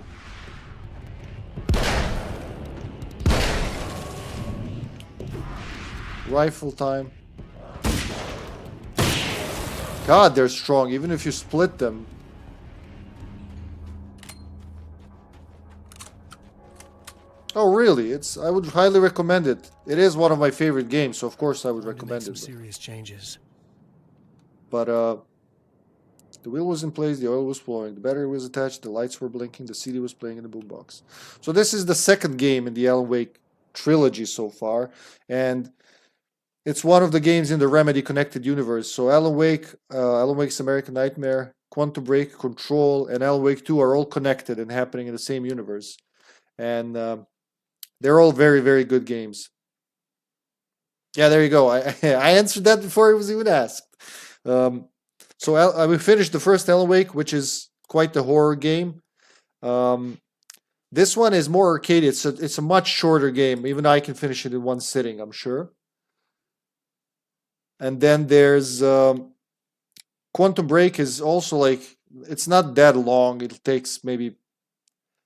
Rifle time. God, they're strong, even if you split them. Oh, really? I would highly recommend it. It is one of my favorite games, so of course I would recommend Some it. serious changes. But the wheel was in place, the oil was flowing, the battery was attached, the lights were blinking, the CD was playing in the boombox. So this is the second game in the Alan Wake trilogy so far, and it's one of the games in the Remedy Connected Universe. So Alan Wake, Alan Wake's American Nightmare, Quantum Break, Control, and Alan Wake 2 are all connected and happening in the same universe. And they're all very, very good games. Yeah, there you go. I answered that before it was even asked. So we finished the first Alan Wake, which is quite the horror game. This one is more arcade. It's a much shorter game. Even I can finish it in one sitting, I'm sure. And then there's Quantum Break is also like, it's not that long. It takes maybe,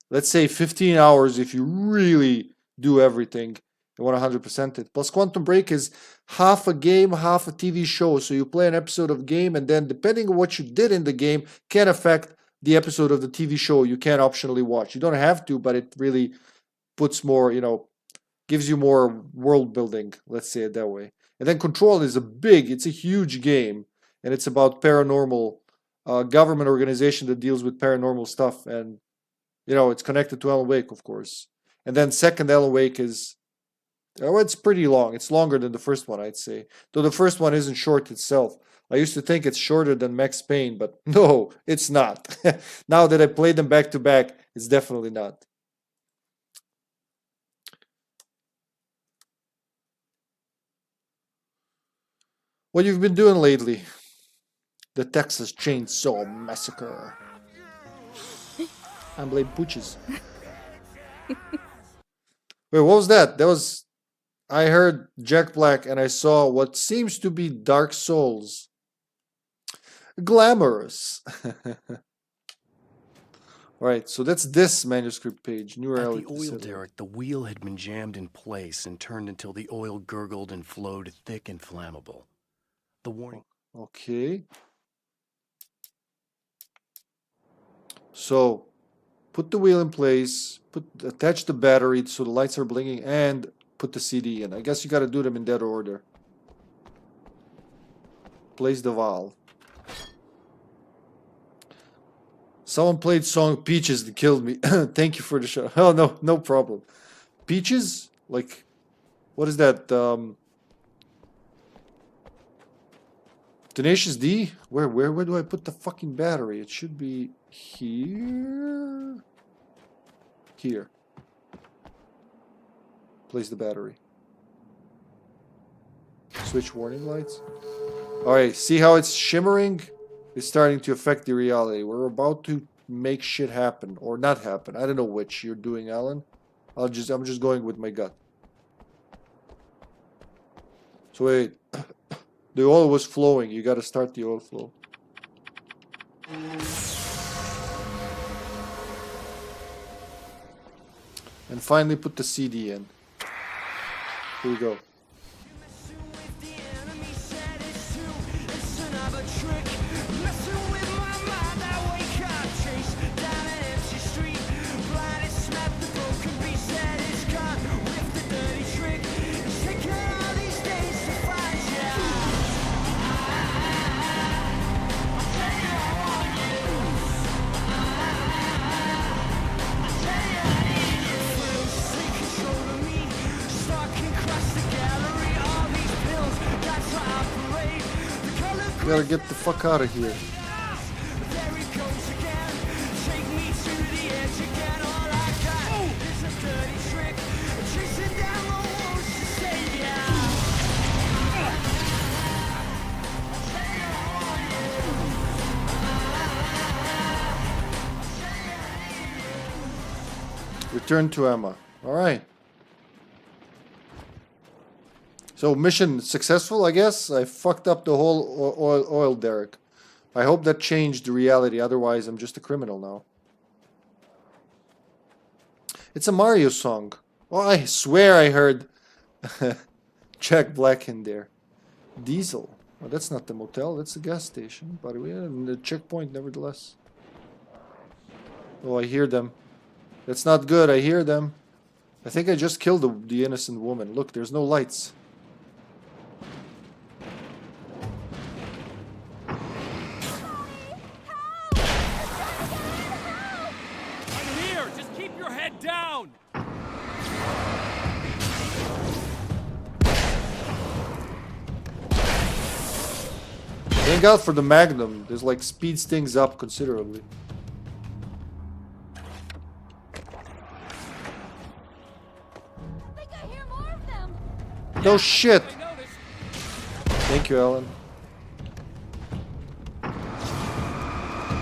let's say 15 hours if you really do everything and want 100% it. Plus Quantum Break is half a game, half a TV show. So you play an episode of game, and then depending on what you did in the game can affect the episode of the TV show you can optionally watch. You don't have to, but it really puts more, gives you more world building, let's say it that way. And then Control is it's a huge game, and it's about paranormal government organization that deals with paranormal stuff, and it's connected to Alan Wake, of course. And then second Alan Wake is, it's pretty long. It's longer than the first one, I'd say. Though the first one isn't short itself. I used to think it's shorter than Max Payne, but no, it's not. Now that I played them back to back, it's definitely not. What you've been doing lately? The Texas Chainsaw Massacre. I'm Blade Pooches. Wait, what was that? I heard Jack Black and I saw what seems to be Dark Souls. Glamorous. Alright, so that's this manuscript page. New At reality. the oil derrick, the wheel had been jammed in place and turned until the oil gurgled and flowed thick and flammable. The warning. Okay. So, put the wheel in place, attach the battery so the lights are blinking, and put the CD in. I guess you gotta do them in that order. Place the valve. Someone played song Peaches that killed me. Thank you for the show. Oh, no problem. Peaches? Like, what is that? Tenacious D? Where do I put the fucking battery? It should be here. Here. Place the battery. Switch warning lights. Alright, see how it's shimmering? It's starting to affect the reality. We're about to make shit happen. Or not happen. I don't know which you're doing, Alan. I'm just going with my gut. So wait. The oil was flowing. You gotta start the oil flow. And finally put the CD in. Here we go. Gotta get the fuck out of here. Return to Emma. Alright. So mission successful, I guess. I fucked up the whole oil derrick. I hope that changed the reality. Otherwise, I'm just a criminal now. It's a Mario song. Oh, I swear I heard Jack Black in there. Diesel. Oh, that's not the motel. That's the gas station. But we're in the checkpoint, nevertheless. Oh, I hear them. That's not good. I hear them. I think I just killed the innocent woman. Look, there's no lights. I'm here! Just keep your head down! Thank God for the Magnum. There's like speeds things up considerably. No shit! Thank you, Alan.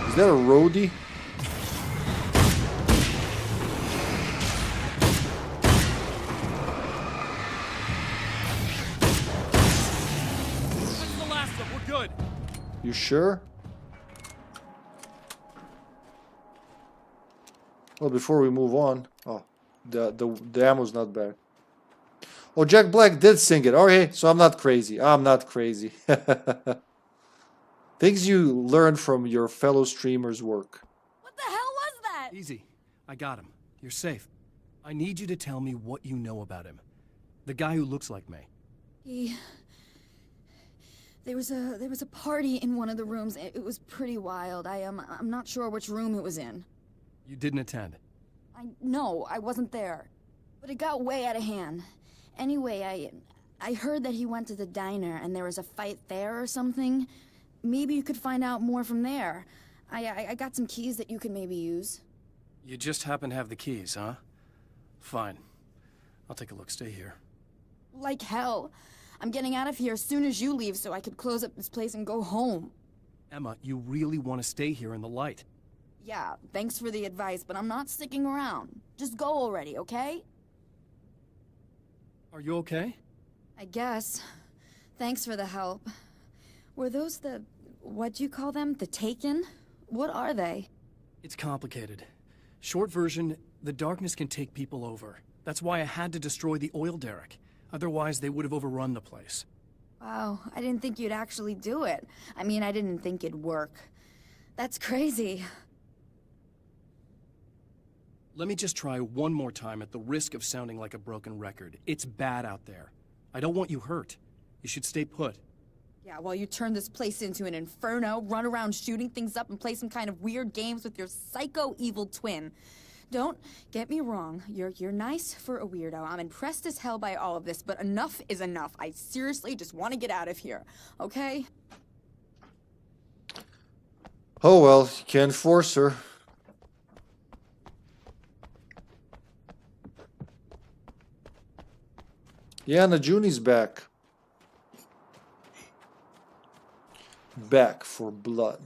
Is that a roadie? That's the last of them. We're good. You sure? Well, before we move on, oh, the ammo's not bad. Oh, Jack Black did sing it. Okay, so I'm not crazy. I'm not crazy. Things you learn from your fellow streamers' work. What the hell was that? Easy. I got him. You're safe. I need you to tell me what you know about him. The guy who looks like me. There was a party in one of the rooms. It was pretty wild. I'm not sure which room it was in. You didn't attend. No, I wasn't there. But it got way out of hand. Anyway, I heard that he went to the diner and there was a fight there or something. Maybe you could find out more from there. I got some keys that you could maybe use. You just happen to have the keys, huh? Fine. I'll take a look. Stay here. Like hell. I'm getting out of here as soon as you leave so I could close up this place and go home. Emma, you really want to stay here in the light. Yeah, thanks for the advice, but I'm not sticking around. Just go already, okay? Are you okay? I guess. Thanks for the help. Were those what'd you call them? The Taken? What are they? It's complicated. Short version, the darkness can take people over. That's why I had to destroy the oil derrick. Otherwise, they would have overrun the place. Wow, I didn't think you'd actually do it. I mean, I didn't think it'd work. That's crazy. Let me just try one more time at the risk of sounding like a broken record. It's bad out there. I don't want you hurt. You should stay put. Yeah, while you turn this place into an inferno, run around shooting things up and play some kind of weird games with your psycho evil twin. Don't get me wrong, you're nice for a weirdo. I'm impressed as hell by all of this, but enough is enough. I seriously just want to get out of here, okay? Oh well, you can't force her. Yeah, Najuni's back. Back for blood.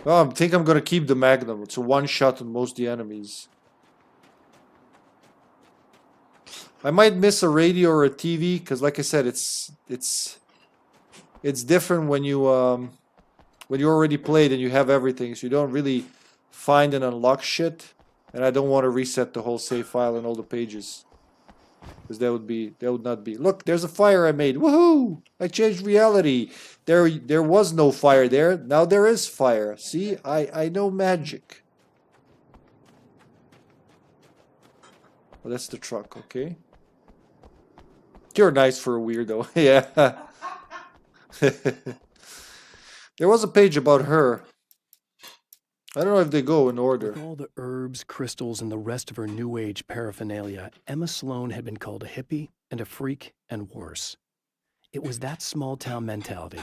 Oh, I think I'm gonna keep the Magnum. It's a one shot on most of the enemies. I might miss a radio or a TV because, like I said, it's different when you already played and you have everything, so you don't really find and unlock shit. And I don't want to reset the whole save file and all the pages. Because that would not be. Look, there's a fire I made. Woohoo! I changed reality. There was no fire there. Now there is fire. See? I know magic. Well, that's the truck, okay? You're nice for a weirdo. Yeah. There was a page about her. I don't know if they go in order. With all the herbs, crystals, and the rest of her New Age paraphernalia, Emma Sloan had been called a hippie and a freak and worse. It was that small-town mentality.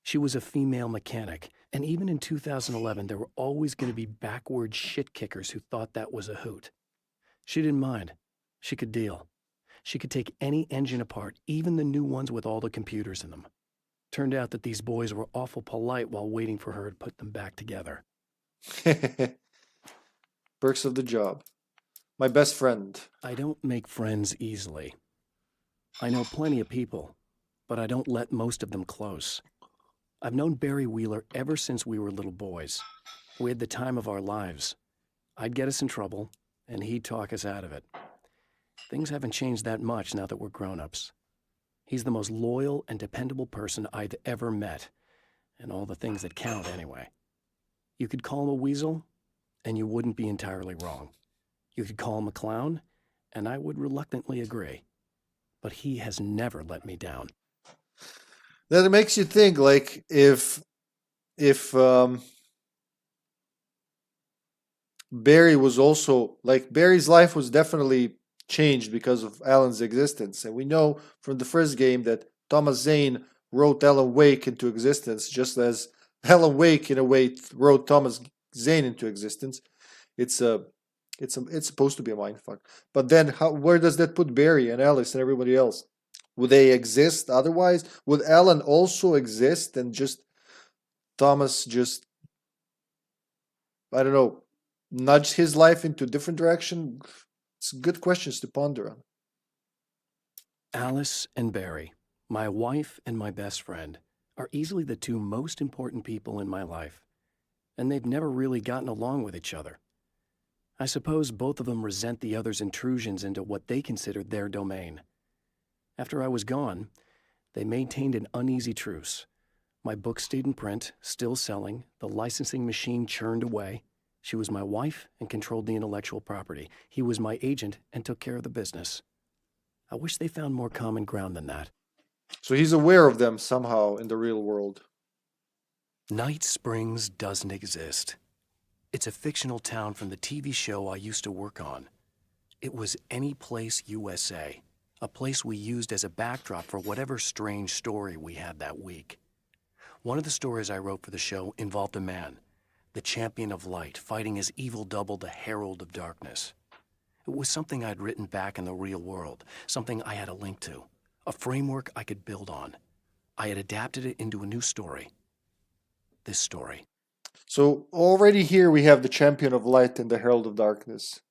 She was a female mechanic, and even in 2011, there were always going to be backward shit-kickers who thought that was a hoot. She didn't mind. She could deal. She could take any engine apart, even the new ones with all the computers in them. Turned out that these boys were awful polite while waiting for her to put them back together. Perks of the job. My best friend. I don't make friends easily. I know plenty of people, but I don't let most of them close. I've known Barry Wheeler ever since we were little boys. We had the time of our lives. I'd get us in trouble, and he'd talk us out of it. Things haven't changed that much now that we're grown-ups. He's the most loyal and dependable person I'd ever met, and all the things that count anyway. You could call him a weasel, and you wouldn't be entirely wrong. You could call him a clown, and I would reluctantly agree. But he has never let me down. Then it makes you think, like, if Barry was also, like, Barry's life was definitely changed because of Alan's existence. And we know from the first game that Thomas Zane wrote Alan Wake into existence, just as Alan Wake, in a way, wrote Thomas Zane into existence. It's supposed to be a mindfuck. But then, where does that put Barry and Alice and everybody else? Would they exist otherwise? Would Alan also exist and just Thomas just, I don't know, nudge his life into a different direction? It's good questions to ponder on. Alice and Barry, my wife and my best friend, are easily the two most important people in my life, and they've never really gotten along with each other. I suppose both of them resent the other's intrusions into what they considered their domain. After I was gone, they maintained an uneasy truce. My book stayed in print, still selling, the licensing machine churned away. She was my wife and controlled the intellectual property. He was my agent and took care of the business. I wish they found more common ground than that. So he's aware of them somehow in the real world. Night Springs doesn't exist. It's a fictional town from the TV show I used to work on. It was Any Place USA, a place we used as a backdrop for whatever strange story we had that week. One of the stories I wrote for the show involved a man, the champion of light, fighting his evil double, the herald of darkness. It was something I'd written back in the real world, something I had a link to, a framework I could build on. I had adapted it into a new story. This story. So already here we have the champion of light and the herald of darkness.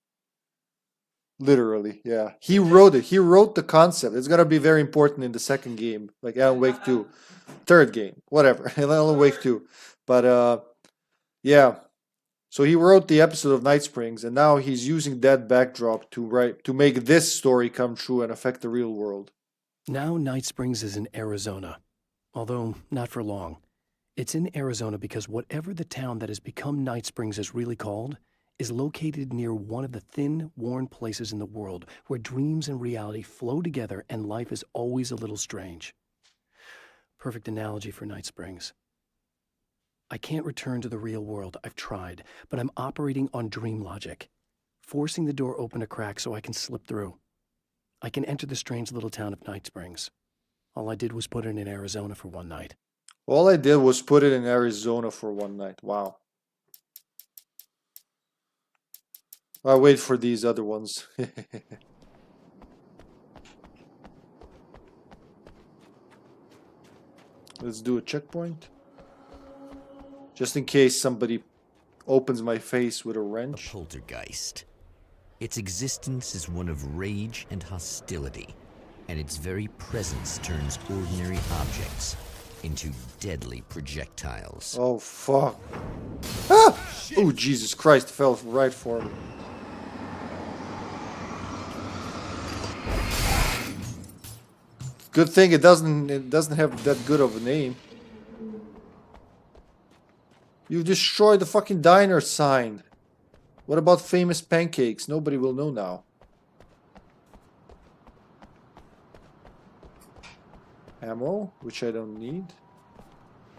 Literally, yeah. He wrote it. He wrote the concept. It's going to be very important in the second game, like Alan Wake 2. Third game, whatever. Alan Wake 2. But, yeah. So he wrote the episode of Night Springs, and now he's using that backdrop to make this story come true and affect the real world. Now Night Springs is in Arizona, although not for long. It's in Arizona because whatever the town that has become Night Springs is really called is located near one of the thin, worn places in the world where dreams and reality flow together and life is always a little strange. Perfect analogy for Night Springs. I can't return to the real world. I've tried, but I'm operating on dream logic, forcing the door open a crack so I can slip through. I can enter the strange little town of Night Springs. All I did was put it in Arizona for one night. All I did was put it in Arizona for one night. Wow. I'll wait for these other ones. Let's do a checkpoint. Just in case somebody opens my face with a wrench. A poltergeist. Its existence is one of rage and hostility, and its very presence turns ordinary objects into deadly projectiles. Oh, fuck. Ah! Oh, Jesus Christ, fell right for me. Good thing it doesn't have that good of a name. You destroyed the fucking diner sign. What about famous pancakes? Nobody will know now. Ammo, which I don't need.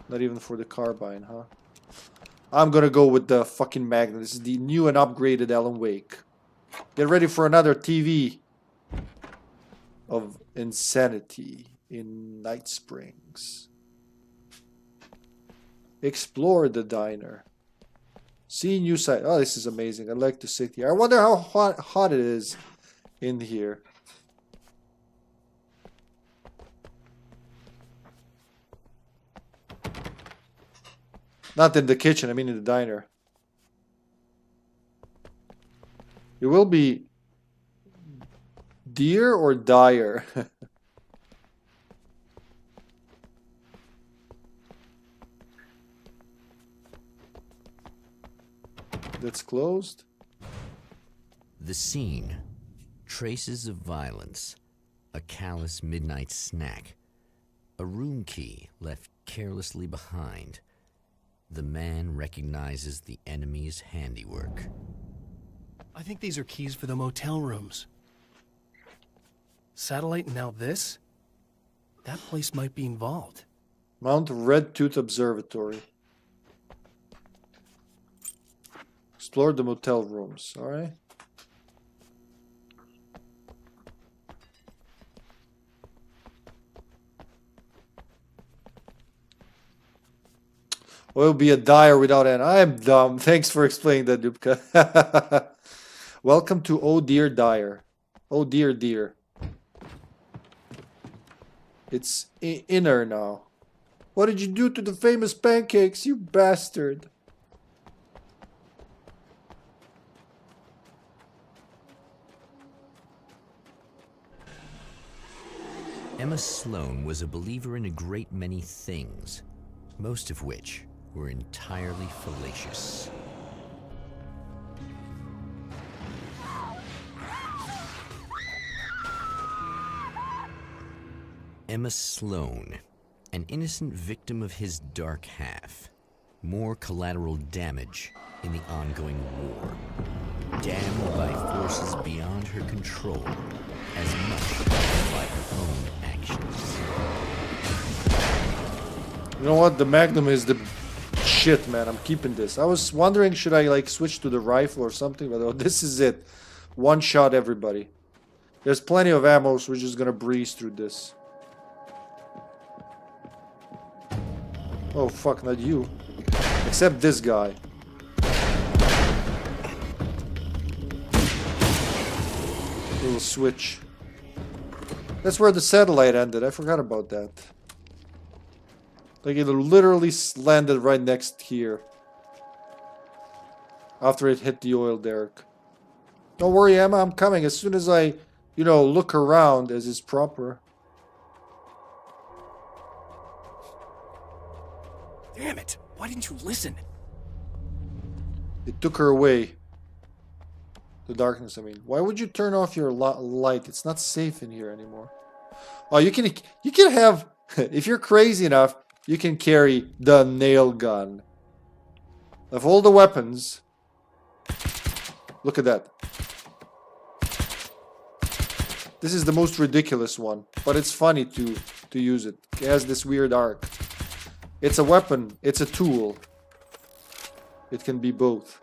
Not even for the carbine, huh? I'm gonna go with the fucking Magnum. This is the new and upgraded Alan Wake. Get ready for another TV of insanity in Night Springs. Explore the diner. See new site. Oh, this is amazing. I'd like to sit here. I wonder how hot it is in here. Not in the kitchen, I mean in the diner. It will be dear or dire. That's closed. The scene. Traces of violence. A callous midnight snack. A room key left carelessly behind. the man recognizes the enemy's handiwork. I think these are keys for the motel rooms. Satellite and now this? That place might be involved. Mount Red Tooth Observatory. Explore the motel rooms, alright? Will be a dyer without an. I am dumb. Thanks for explaining that, Dubka. Welcome to Oh Dear Dyer. Oh dear dear. It's inner now. What did you do to the famous pancakes, you bastard? Emma Sloan was a believer in a great many things, most of which were entirely fallacious. Emma Sloan, an innocent victim of his dark half. More collateral damage in the ongoing war. Damned by forces beyond her control, as much by her own actions. You know what? The Magnum is the shit, man. I'm keeping this. I was wondering, should I like switch to the rifle or something? But oh, this is it. One shot, everybody. There's plenty of ammo, so we're just gonna breeze through this. Oh, fuck, not you. Except this guy. Little switch. That's where the satellite ended. I forgot about that. Like, it literally landed right next here. After it hit the oil derrick. Don't worry, Emma, I'm coming. As soon as I, you know, look around as is proper. Damn it! Why didn't you listen? It took her away. The darkness, I mean. Why would you turn off your light? It's not safe in here anymore. Oh, you can have... If you're crazy enough, you can carry the nail gun. Of all the weapons... Look at that. This is the most ridiculous one. But it's funny to use it. It has this weird arc. It's a weapon. It's a tool. It can be both.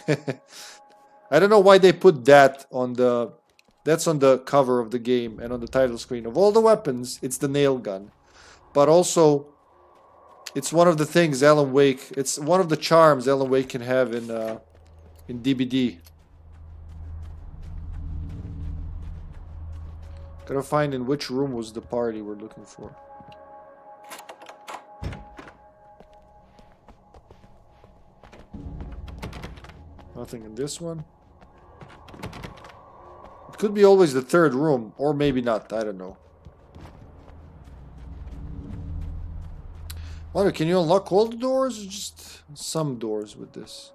I don't know why they put that on the... That's on the cover of the game and on the title screen. Of all the weapons, it's the nail gun. But also, it's one of the things Alan Wake... It's one of the charms Alan Wake can have in DBD. Gotta find in which room was the party we're looking for. Nothing in this one. It could be always the third room, or maybe not, I don't know. Wonder, can you unlock all the doors, or just some doors with this?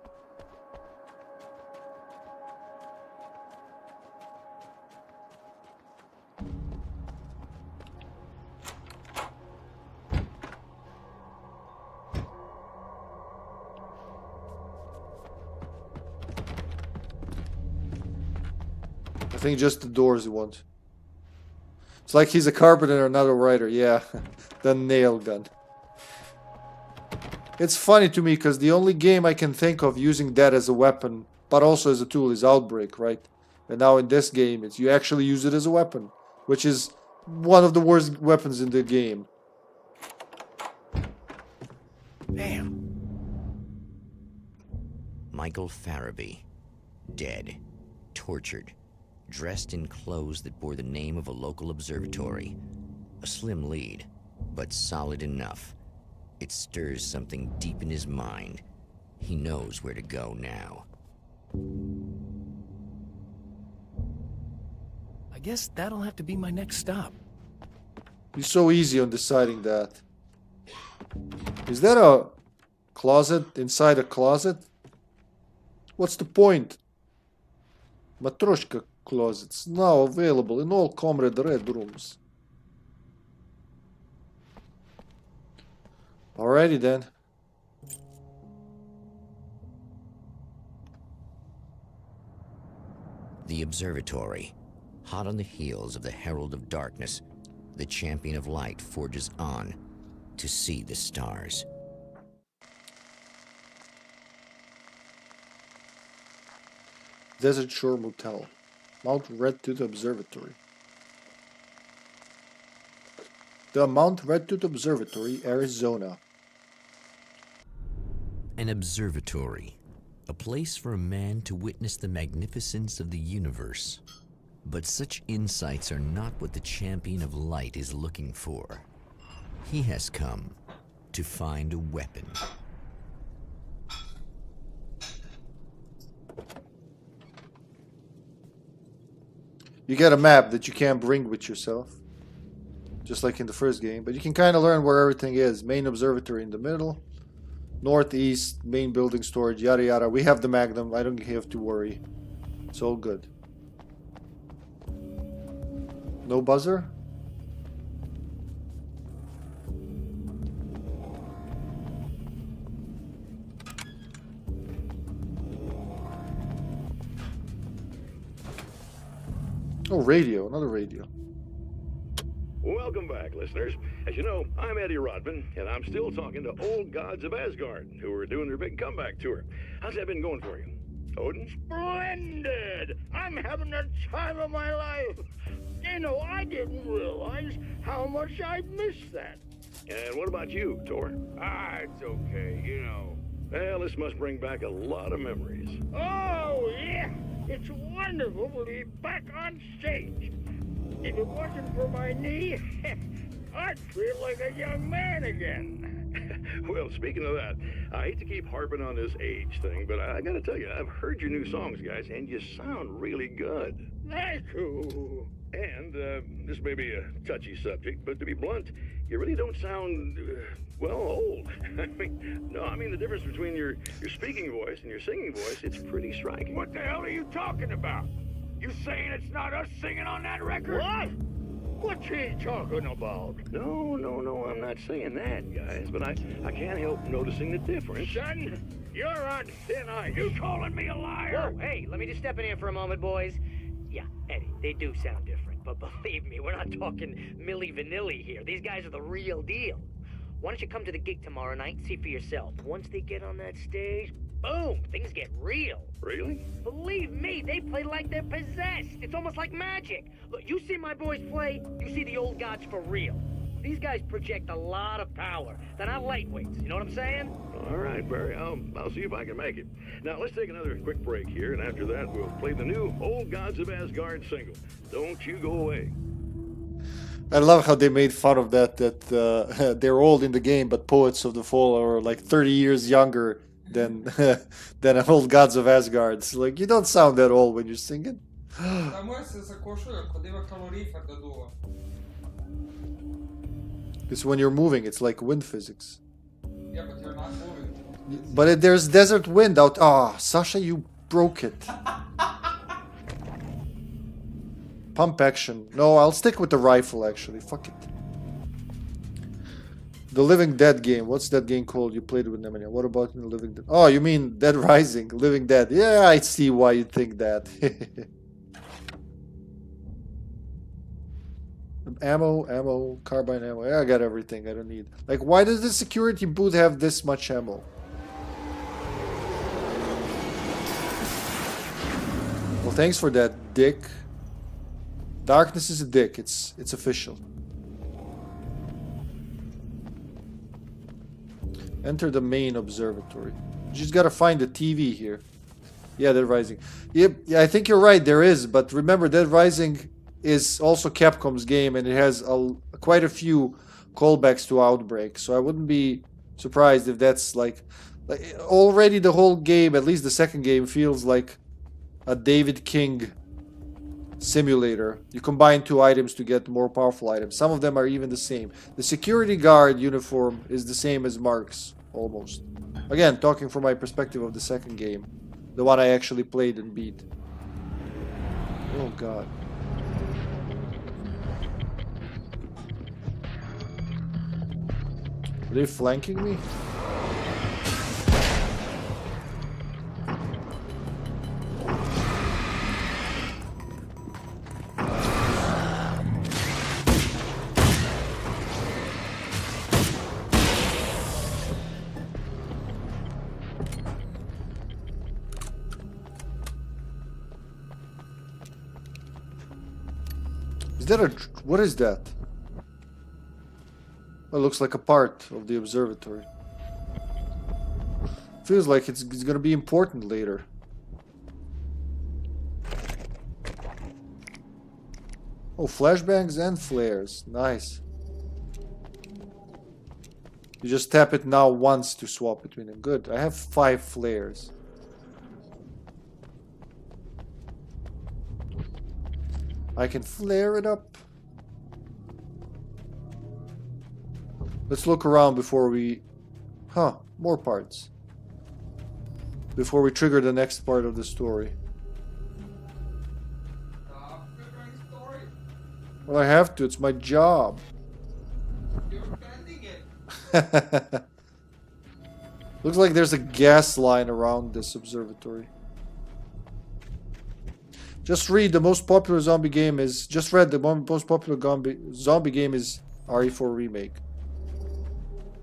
I think just the doors he wants. It's like he's a carpenter, not a writer. Yeah, the nail gun. It's funny to me because the only game I can think of using that as a weapon, but also as a tool, is Outbreak, right? And now in this game, it's you actually use it as a weapon, which is one of the worst weapons in the game. Damn. Michael Farabee, dead, tortured, dressed in clothes that bore the name of a local observatory. A slim lead, but solid enough. It stirs something deep in his mind. He knows where to go now. I guess that'll have to be my next stop. He's so easy on deciding that. Is that a closet inside a closet? What's the point? Matroshka closets now available in all Comrade Red rooms. Alrighty then. The observatory. Hot on the heels of the Herald of Darkness, the champion of light forges on to see the stars. Desert Shore Motel. Mount Redtooth Observatory. The Mount Redtooth Observatory, Arizona. An observatory. A place for a man to witness the magnificence of the universe. But such insights are not what the champion of light is looking for. He has come to find a weapon. You get a map that you can't bring with yourself, just like in the first game, but you can kind of learn where everything is. Main observatory in the middle, northeast, main building storage, yada yada. We have the Magnum, I don't have to worry. It's all good. No buzzer? Oh, radio, another radio. Welcome back, listeners. As you know, I'm Eddie Rodman, and I'm still talking to old gods of Asgard, who are doing their big comeback tour. How's that been going for you? Odin? Splendid! I'm having the time of my life. You know, I didn't realize how much I missed that. And what about you, Thor? It's okay, you know. Well, this must bring back a lot of memories. Oh, yeah. It's wonderful to be back on stage. If it wasn't for my knee, I'd feel like a young man again. Well, speaking of that, I hate to keep harping on this age thing, but I gotta tell you, I've heard your new songs, guys, and you sound really good. Thank you. And this may be a touchy subject, but to be blunt, you really don't sound, well, old. I mean the difference between your speaking voice and your singing voice, it's pretty striking. What the hell are you talking about? You saying it's not us singing on that record? What? What's he talking about? No, I'm not saying that, guys, but I can't help noticing the difference. Son, you're on thin ice. You calling me a liar? Whoa, hey, let me just step in here for a moment, boys. Yeah, Eddie, they do sound different, but believe me, we're not talking Milli Vanilli here. These guys are the real deal. Why don't you come to the gig tomorrow night and see for yourself? Once they get on that stage, boom, things get real. Really? Believe me, they play like they're possessed. It's almost like magic. Look, you see my boys play, you see the old gods for real. These guys project a lot of power. They're not lightweights, you know what I'm saying? All right, Barry, I'll see if I can make it. Now, let's take another quick break here, and after that, we'll play the new Old Gods of Asgard single. Don't you go away. I love how they made fun of that they're old in the game, but Poets of the Fall are like 30 years younger than Old Gods of Asgard. It's like, you don't sound that old when you're singing. It's when you're moving, it's like wind physics. Yeah, but you're not moving. But there's desert wind out. Ah, Sasha, you broke it. Pump action. No, I'll stick with the rifle, actually. Fuck it. The Living Dead game. What's that game called? You played it with Nemanja. What about the Living Dead? Oh, you mean Dead Rising. Living Dead. Yeah, I see why you think that. Ammo, carbine ammo. Yeah, I got everything I don't need. Like, why does the security booth have this much ammo? Well, thanks for that, dick. Darkness is a dick. It's official. Enter the main observatory. You just gotta find the TV here. Yeah, Dead Rising. Yep, yeah, I think you're right. There is, but remember, Dead Rising is also Capcom's game, and it has quite a few callbacks to Outbreak. So I wouldn't be surprised if that's like already the whole game, at least the second game, feels like a David King simulator. You combine two items to get more powerful items. Some of them are even the same. The security guard uniform is the same as Mark's, almost. Again, talking from my perspective of the second game. The one I actually played and beat. Oh god. Are they flanking me? Is that a... What is that? It looks like a part of the observatory. Feels like it's gonna be important later. Oh, flashbangs and flares. Nice. You just tap it now once to swap between them. Good. I have 5 flares. I can flare it up. Let's look around before we... Huh, more parts. Before we trigger the next part of the story. Well, I have to. It's my job. You're bending it. Looks like there's a gas line around this observatory. Just read the most popular zombie game is... Just read the most popular zombie game is RE4 Remake.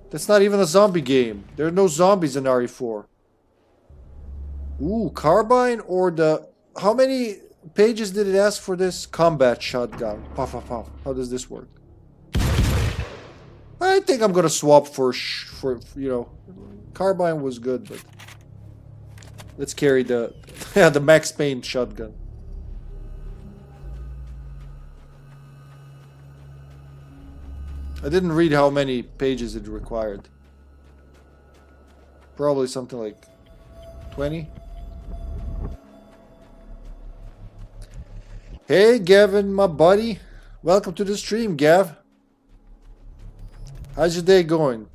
That's not even a zombie game. There are no zombies in RE4. Ooh, carbine or the... How many pages did it ask for this? Combat shotgun. Puff, puff, puff. How does this work? I think I'm gonna swap for you know... Carbine was good, but... Let's carry the... yeah, the Max Payne shotgun. I didn't read how many pages it required. Probably something like 20. Hey Gavin, my buddy. Welcome to the stream, Gav. How's your day going?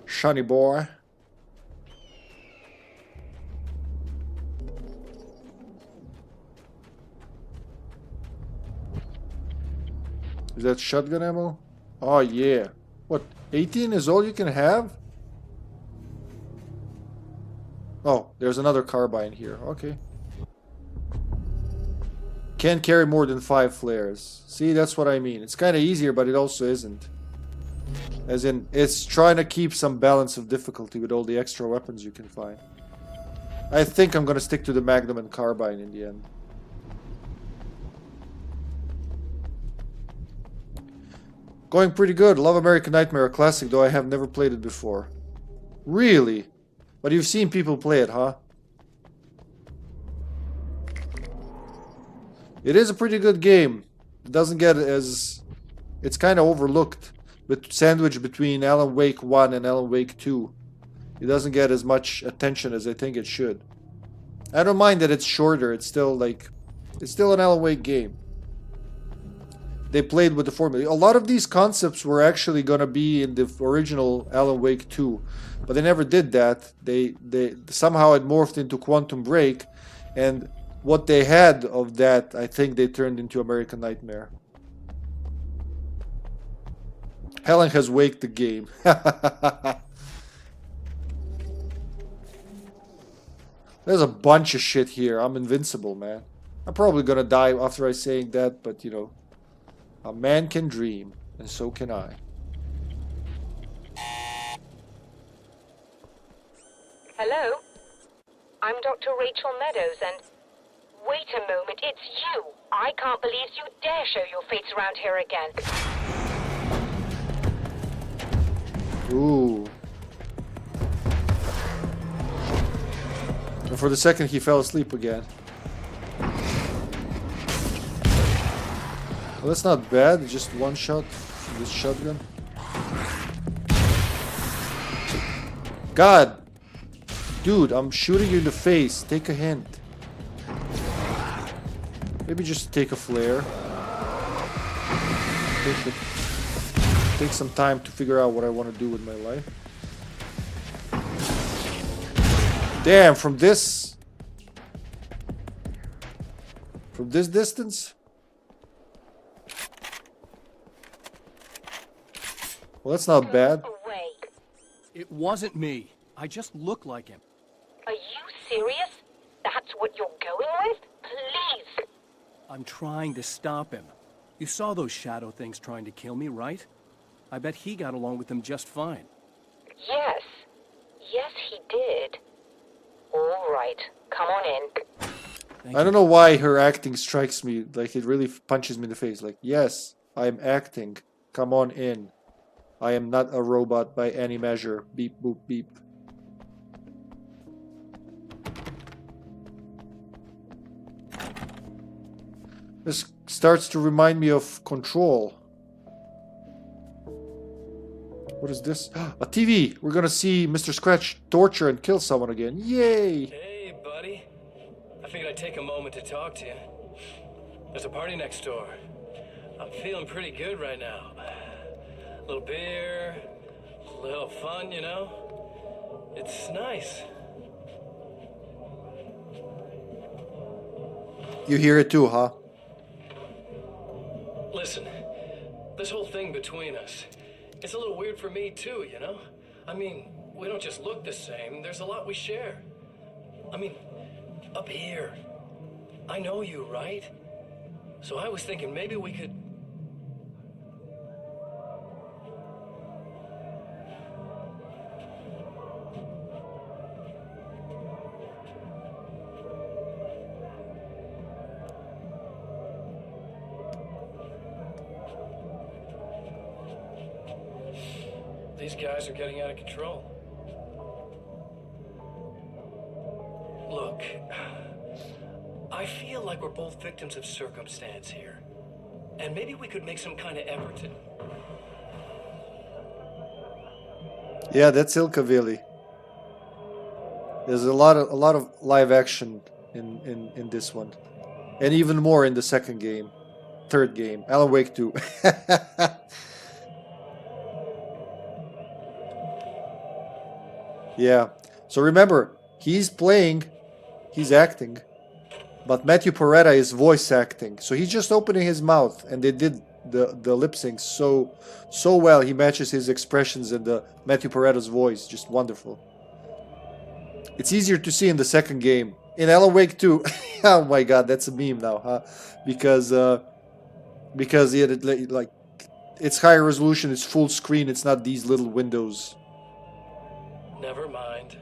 Shiny boy. Is that shotgun ammo? Oh yeah. What, 18 is all you can have? Oh, there's another carbine here. Okay. Can't carry more than 5 flares. See, that's what I mean. It's kind of easier, but it also isn't. As in, it's trying to keep some balance of difficulty with all the extra weapons you can find. I think I'm gonna stick to the Magnum and carbine in the end. Going pretty good. Love American Nightmare, a classic, though I have never played it before. Really? But you've seen people play it, huh? It is a pretty good game. It doesn't get as... It's kind of overlooked. But sandwiched between Alan Wake 1 and Alan Wake 2. It doesn't get as much attention as I think it should. I don't mind that it's shorter. It's still like... It's still an Alan Wake game. They played with the formula. A lot of these concepts were actually going to be in the original Alan Wake 2. But they never did that. They somehow it morphed into Quantum Break. And what they had of that, I think they turned into American Nightmare. Helen has waked the game. There's a bunch of shit here. I'm invincible, man. I'm probably going to die after I saying that, but you know. A man can dream, and so can I. Hello? I'm Dr. Rachel Meadows, and... Wait a moment, it's you! I can't believe you dare show your face around here again. Ooh. And for the second he fell asleep again. Well, that's not bad, just one shot from this shotgun. God! Dude, I'm shooting you in the face. Take a hint. Maybe just take a flare. Take some time to figure out what I want to do with my life. Damn, from this distance? Well, that's not bad. It wasn't me. I just look like him. Are you serious? That's what you're going with? Please! I'm trying to stop him. You saw those shadow things trying to kill me, right? I bet he got along with them just fine. Yes. Yes, he did. All right. Come on in. I don't know why her acting strikes me, like it really punches me in the face. Like, yes, I'm acting. Come on in. I am not a robot by any measure. Beep, boop, beep. This starts to remind me of Control. What is this? A TV! We're gonna see Mr. Scratch torture and kill someone again. Yay! Hey, buddy. I figured I'd take a moment to talk to you. There's a party next door. I'm feeling pretty good right now. A little beer, a little fun, you know? It's nice. You hear it too, huh? Listen, this whole thing between us, it's a little weird for me too, you know? I mean, we don't just look the same, there's a lot we share. I mean, up here, I know you, right? So I was thinking maybe we could... These guys are getting out of control. Look, I feel like we're both victims of circumstance here. And maybe we could make some kind of effort to... Yeah, that's Ilkavili. There's a lot of live action in this one. And even more in the second game. Third game. Alan Wake 2. Yeah. So remember, he's playing, he's acting, but Matthew Peretta is voice acting. So he's just opening his mouth, and they did the lip sync so well. He matches his expressions and the Matthew Peretta's voice. Just wonderful. It's easier to see in the second game. In Alan Wake 2, oh my god, that's a meme now, huh? Because like it's higher resolution, it's full screen, it's not these little windows. Never mind.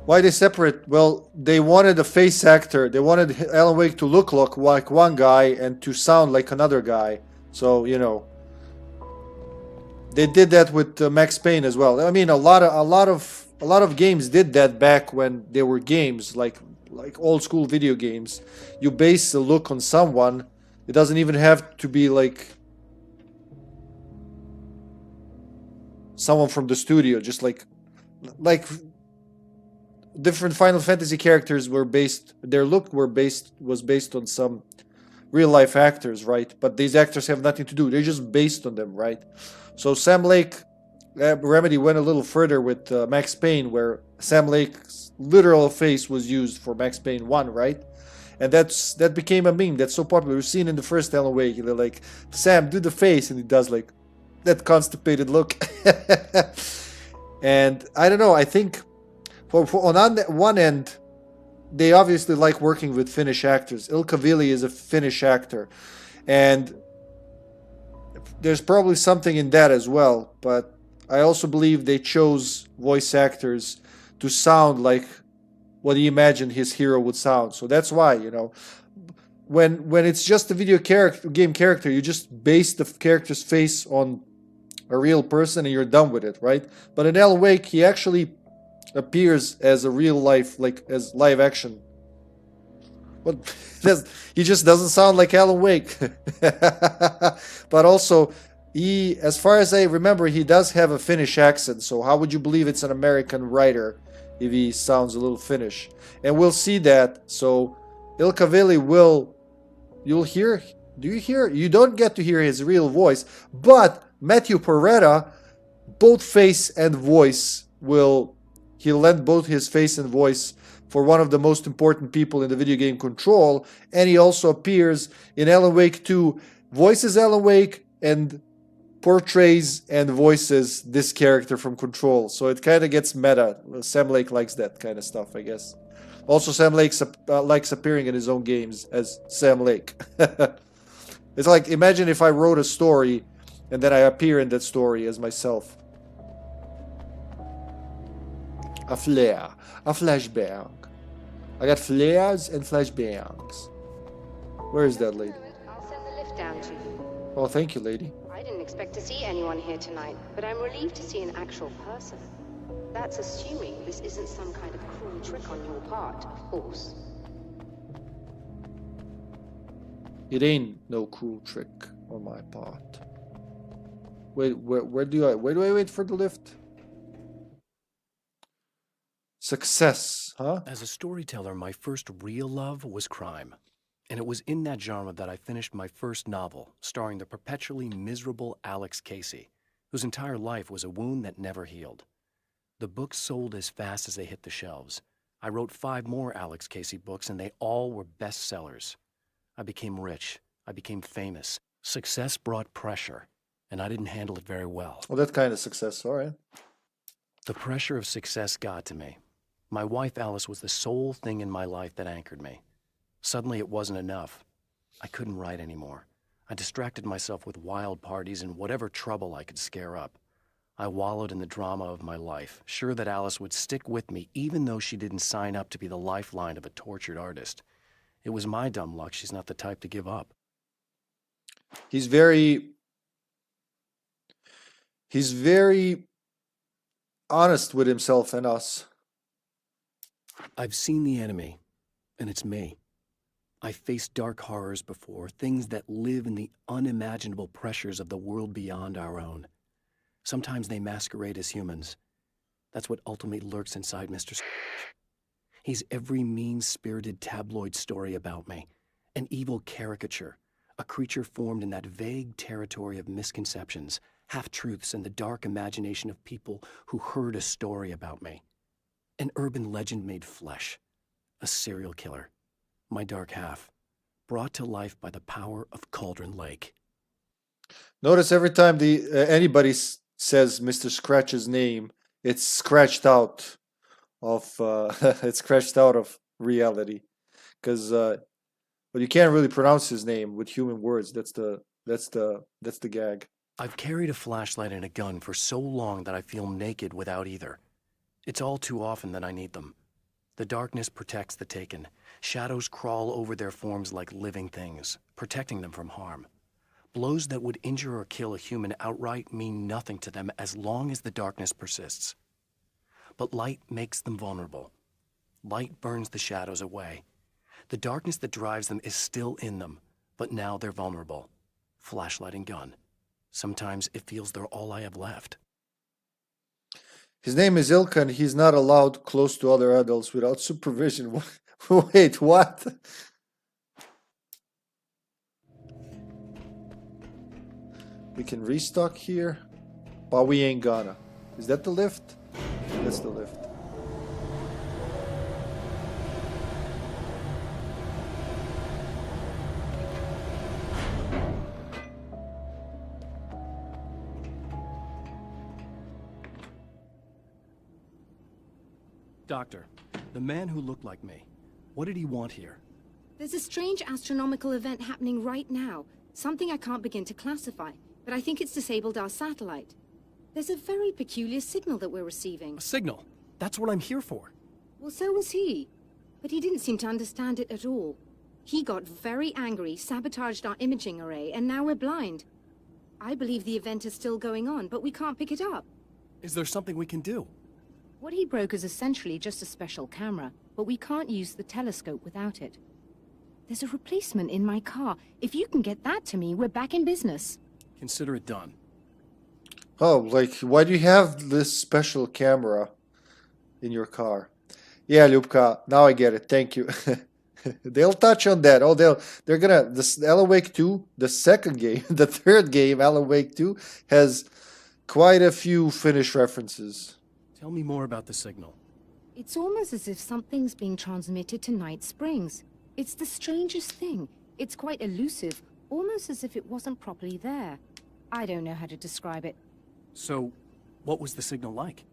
Why they separate? Well, they wanted a face actor. They wanted Alan Wake to look like one guy and to sound like another guy. So, you know, they did that with Max Payne as well. I mean, a lot of games did that back when they were games, like old school video games. You base the look on someone. It doesn't even have to be like someone from the studio. Just like different Final Fantasy characters were based, their look was based on some real life actors, right? But these actors have nothing to do. They're just based on them, right? So Sam Lake, Remedy went a little further with Max Payne, where Sam Lake's literal face was used for Max Payne 1, right? And that became a meme. That's so popular. We've seen in the first Alan Wake, they're like, Sam, do the face, and he does like that constipated look. And I don't know, I think on one end, they obviously like working with Finnish actors. Ilkavili is a Finnish actor, and there's probably something in that as well. But I also believe they chose voice actors to sound like what he imagined his hero would sound. So that's why, you know, when it's just a game character, you just base the character's face on a real person and you're done with it, right? But in Alan Wake, he actually appears as a real life, like as live action. But he just doesn't sound like Alan Wake. But also, as far as I remember, he does have a Finnish accent. So how would you believe it's an American writer if he sounds a little Finnish? And we'll see that. So Ilkavili you'll hear. Do you hear? You don't get to hear his real voice, but Matthew Peretta, both face and voice he'll lend both his face and voice for one of the most important people in the video game Control, and he also appears in Alan Wake 2 voices Alan Wake and portrays and voices this character from Control. So it kind of gets meta. Sam Lake likes that kind of stuff, I guess. Also, Sam Lake likes appearing in his own games as Sam Lake. It's like, imagine if I wrote a story and then I appear in that story as myself. A flare. A flashbang. I got flares and flashbangs. Where is that lady? I'll send the lift down to you. Oh, thank you, lady. I didn't expect to see anyone here tonight, but I'm relieved to see an actual person. That's assuming this isn't some kind of cruel trick on your part, of course. It ain't no cruel trick on my part. Wait, where do I wait for the lift? Success, huh? As a storyteller, my first real love was crime. And it was in that genre that I finished my first novel, starring the perpetually miserable Alex Casey, whose entire life was a wound that never healed. The books sold as fast as they hit the shelves. I wrote 5 more Alex Casey books, and they all were bestsellers. I became rich. I became famous. Success brought pressure, and I didn't handle it very well. Well, that kind of success, all right. The pressure of success got to me. My wife, Alice, was the sole thing in my life that anchored me. Suddenly, it wasn't enough. I couldn't write anymore. I distracted myself with wild parties and whatever trouble I could scare up. I wallowed in the drama of my life, sure that Alice would stick with me even though she didn't sign up to be the lifeline of a tortured artist. It was my dumb luck she's not the type to give up. He's very honest with himself and us. I've seen the enemy, and it's me. I've faced dark horrors before, things that live in the unimaginable pressures of the world beyond our own. Sometimes they masquerade as humans. That's what ultimately lurks inside Mr. He's every mean-spirited tabloid story about me, an evil caricature, a creature formed in that vague territory of misconceptions, half-truths, and the dark imagination of people who heard a story about me. An urban legend made flesh, a serial killer, my dark half, brought to life by the power of Cauldron Lake. Notice every time anybody says Mr. Scratch's name, it's scratched out of reality, because you can't really pronounce his name with human words. That's the gag. I've carried a flashlight and a gun for so long that I feel naked without either. It's all too often that I need them. The darkness protects the taken. Shadows crawl over their forms like living things, protecting them from harm. Blows that would injure or kill a human outright mean nothing to them as long as the darkness persists. But light makes them vulnerable. Light burns the shadows away. The darkness that drives them is still in them, but now they're vulnerable. Flashlight and gun. Sometimes it feels they're all I have left. His name is Ilka, and he's not allowed close to other adults without supervision. Wait, what? We can restock here, but we ain't gonna. Is that the lift? That's the lift. Doctor, the man who looked like me, what did he want here? There's a strange astronomical event happening right now. Something I can't begin to classify, but I think it's disabled our satellite. There's a very peculiar signal that we're receiving. A signal? That's what I'm here for. Well, so was he. But he didn't seem to understand it at all. He got very angry, sabotaged our imaging array, and now we're blind. I believe the event is still going on, but we can't pick it up. Is there something we can do? What he broke is essentially just a special camera, but we can't use the telescope without it. There's a replacement in my car. If you can get that to me, we're back in business. Consider it done. Oh, like, why do you have this special camera in your car? Yeah, Ljubka, now I get it. Thank you. They'll touch on that. Oh, they're gonna, this Alan Wake 2, the second game, the third game, Alan Wake 2, has quite a few Finnish references. Tell me more about the signal. It's almost as if something's being transmitted to Night Springs. It's the strangest thing. It's quite elusive, almost as if it wasn't properly there. I don't know how to describe it. So, what was the signal like?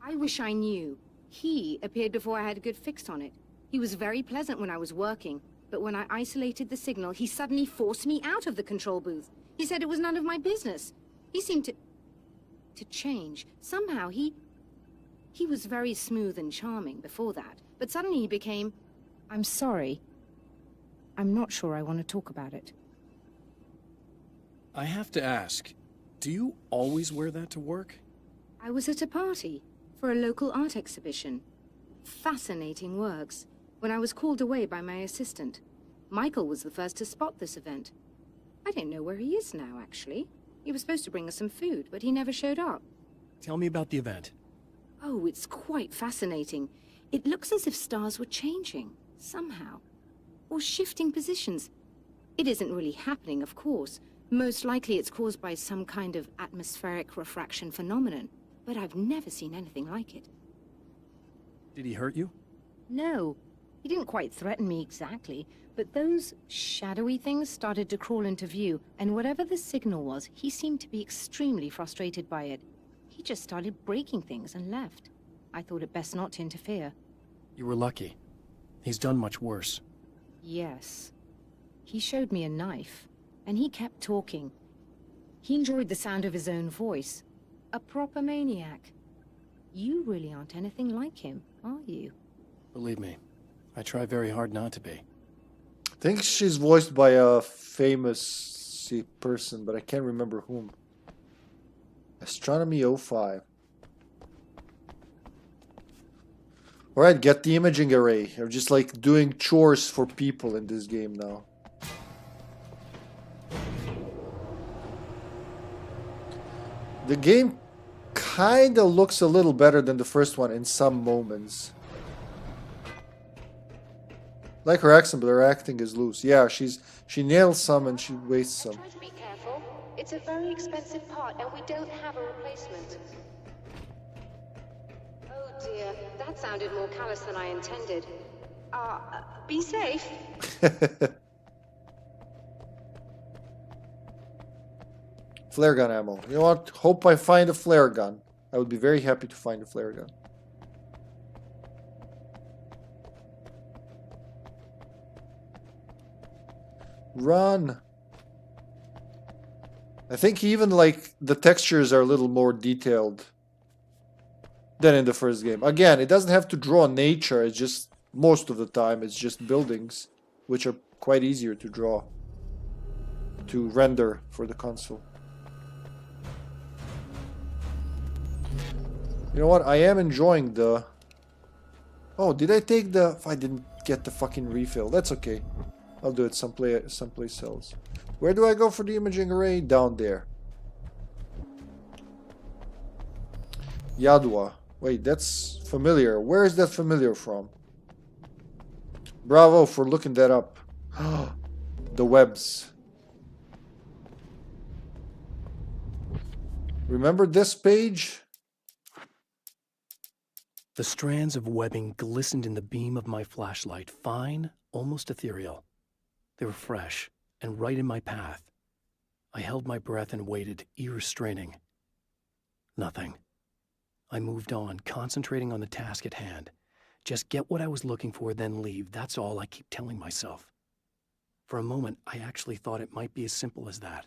I wish I knew. He appeared before I had a good fix on it. He was very pleasant when I was working, but when I isolated the signal, he suddenly forced me out of the control booth. He said it was none of my business. He seemed to change. Somehow he was very smooth and charming before that, but suddenly he became, I'm sorry. I'm not sure I want to talk about it. I have to ask, do you always wear that to work? I was at a party for a local art exhibition. Fascinating works. When I was called away by my assistant, Michael was the first to spot this event. I don't know where he is now, actually. He was supposed to bring us some food, but he never showed up. Tell me about the event. Oh, it's quite fascinating. It looks as if stars were changing, somehow. Or shifting positions. It isn't really happening, of course. Most likely it's caused by some kind of atmospheric refraction phenomenon. But I've never seen anything like it. Did he hurt you? No. He didn't quite threaten me exactly, but those shadowy things started to crawl into view, and whatever the signal was, he seemed to be extremely frustrated by it. He just started breaking things and left. I thought it best not to interfere. You were lucky. He's done much worse. Yes. He showed me a knife, and he kept talking. He enjoyed the sound of his own voice. A proper maniac. You really aren't anything like him, are you? Believe me, I try very hard not to be. I think she's voiced by a famous person, but I can't remember whom. Astronomy 05. Alright, get the imaging array. I'm just like doing chores for people in this game now. The game kinda looks a little better than the first one in some moments. Like her accent, but her acting is loose. Yeah, she nails some and she wastes some. Try to be careful. It's a very expensive part and we don't have a replacement. Oh dear, that sounded more callous than I intended. Be safe. Flare gun ammo. You know what? Hope I find a flare gun. I would be very happy to find a flare gun. Run. I think even like the textures are a little more detailed than in the first game. Again, it doesn't have to draw nature. It's just most of the time it's just buildings, which are quite easier to draw, to render for the console. You know what? I am enjoying the... Oh, did I take the... I didn't get the fucking refill. That's okay. I'll do it someplace else. Where do I go for the imaging array? Down there. Yadua. Wait, that's familiar. Where is that familiar from? Bravo for looking that up. The webs. Remember this page? The strands of webbing glistened in the beam of my flashlight, fine, almost ethereal. They were fresh and right in my path. I held my breath and waited, ears straining. Nothing. I moved on, concentrating on the task at hand. Just get what I was looking for, then leave. That's all I keep telling myself. For a moment, I actually thought it might be as simple as that.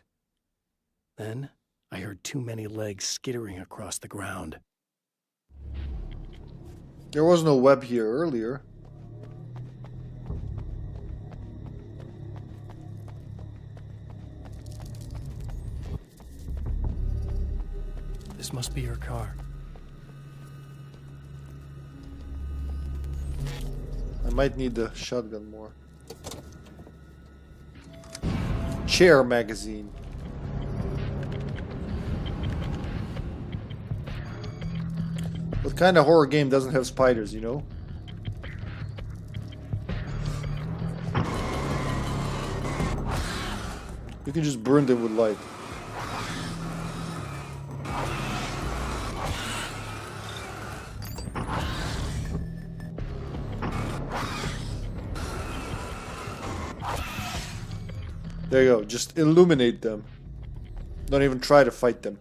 Then, I heard too many legs skittering across the ground. There was no web here earlier. This must be her car. I might need the shotgun more. Chair magazine. What kind of horror game doesn't have spiders, you know? You can just burn them with light. There you go. Just illuminate them. Don't even try to fight them.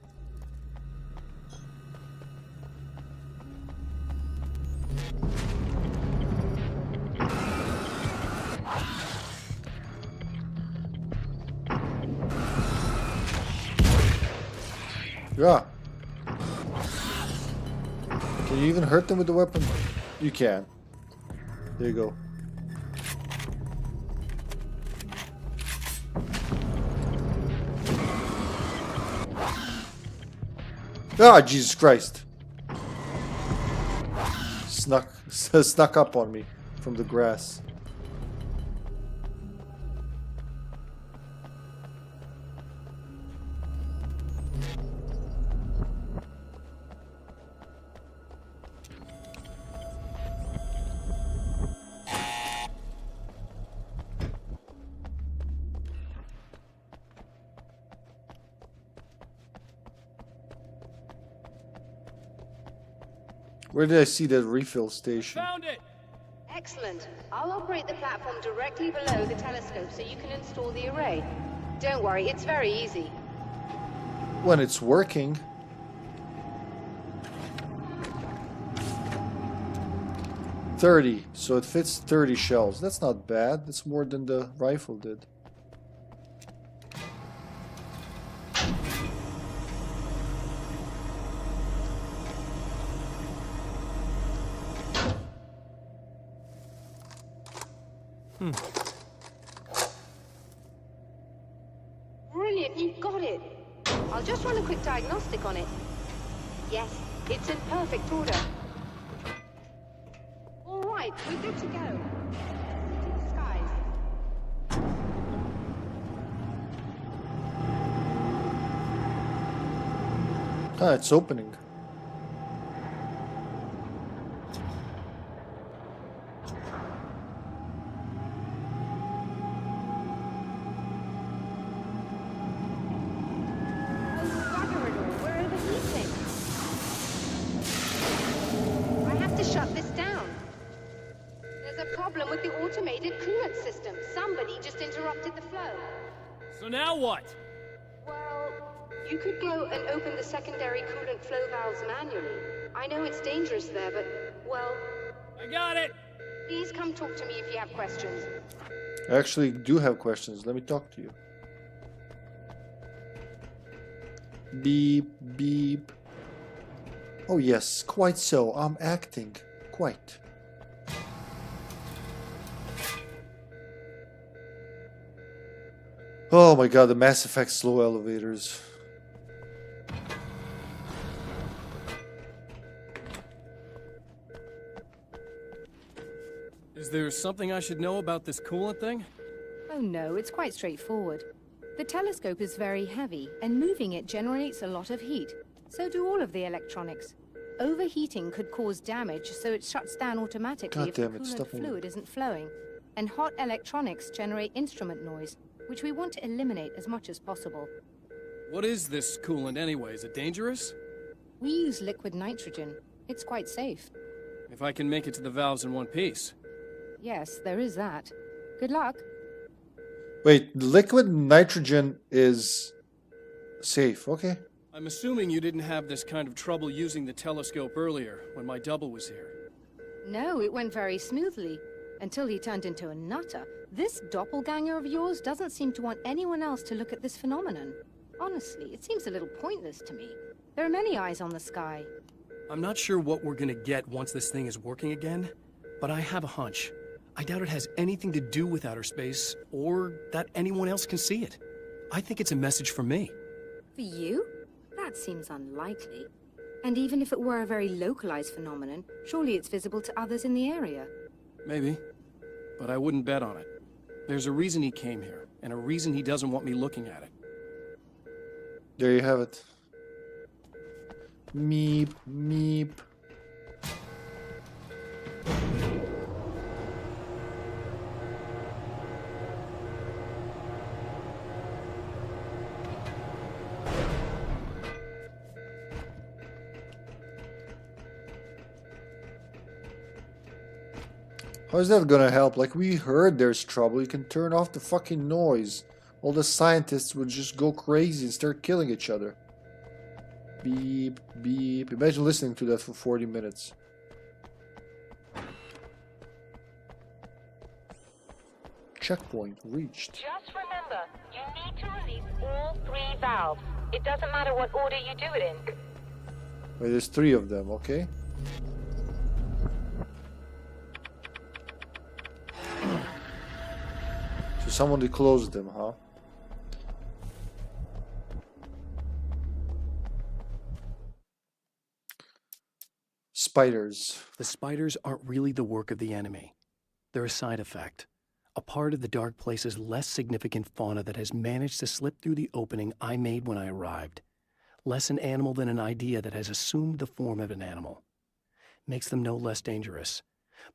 Yeah. Can you even hurt them with the weapon? You can. There you go. Ah, Jesus Christ. Snuck up on me from the grass. Where did I see that refill station? Found it! Excellent. I'll operate the platform directly below the telescope so you can install the array. Don't worry, it's very easy. When it's working. $30, so it fits 30 shells. That's not bad. That's more than the rifle did. Brilliant, you got it. I'll just run a quick diagnostic on it. Yes, it's in perfect order. All right, we're good to go. To the skies. Ah, it's opening. So now what? Well, you could go and open the secondary coolant flow valves manually. I know it's dangerous there, but, well... I got it! Please come talk to me if you have questions. I actually do have questions. Let me talk to you. Beep, beep. Oh yes, quite so. I'm acting. Quite. Oh my god, the Mass Effect slow elevators. Is there something I should know about this coolant thing? Oh no, it's quite straightforward. The telescope is very heavy, and moving it generates a lot of heat. So do all of the electronics. Overheating could cause damage, so it shuts down automatically if the coolant fluid isn't flowing. And hot electronics generate instrument noise, which we want to eliminate as much as possible. What is this coolant anyway? Is it dangerous? We use liquid nitrogen. It's quite safe. If I can make it to the valves in one piece. Yes, there is that. Good luck. Wait, liquid nitrogen is safe, okay. I'm assuming you didn't have this kind of trouble using the telescope earlier, when my double was here. No, it went very smoothly. Until he turned into a nutter. This doppelganger of yours doesn't seem to want anyone else to look at this phenomenon. Honestly, it seems a little pointless to me. There are many eyes on the sky. I'm not sure what we're gonna get once this thing is working again, but I have a hunch. I doubt it has anything to do with outer space, or that anyone else can see it. I think it's a message for me. For you? That seems unlikely. And even if it were a very localized phenomenon, surely it's visible to others in the area. Maybe. But I wouldn't bet on it. There's a reason he came here, and a reason he doesn't want me looking at it. There you have it. Meep, meep. How is that gonna help? Like, we heard there's trouble. You can turn off the fucking noise. all the scientists would just go crazy and start killing each other. Beep, beep. Imagine listening to that for 40 minutes. Checkpoint reached. Just remember, you need to release all 3 valves. It doesn't matter what order you do it in. Wait, there's 3 of them, okay? So someone closed them, huh? Spiders. The spiders aren't really the work of the enemy. They're a side effect. A part of the dark place's less significant fauna that has managed to slip through the opening I made when I arrived. Less an animal than an idea that has assumed the form of an animal. Makes them no less dangerous,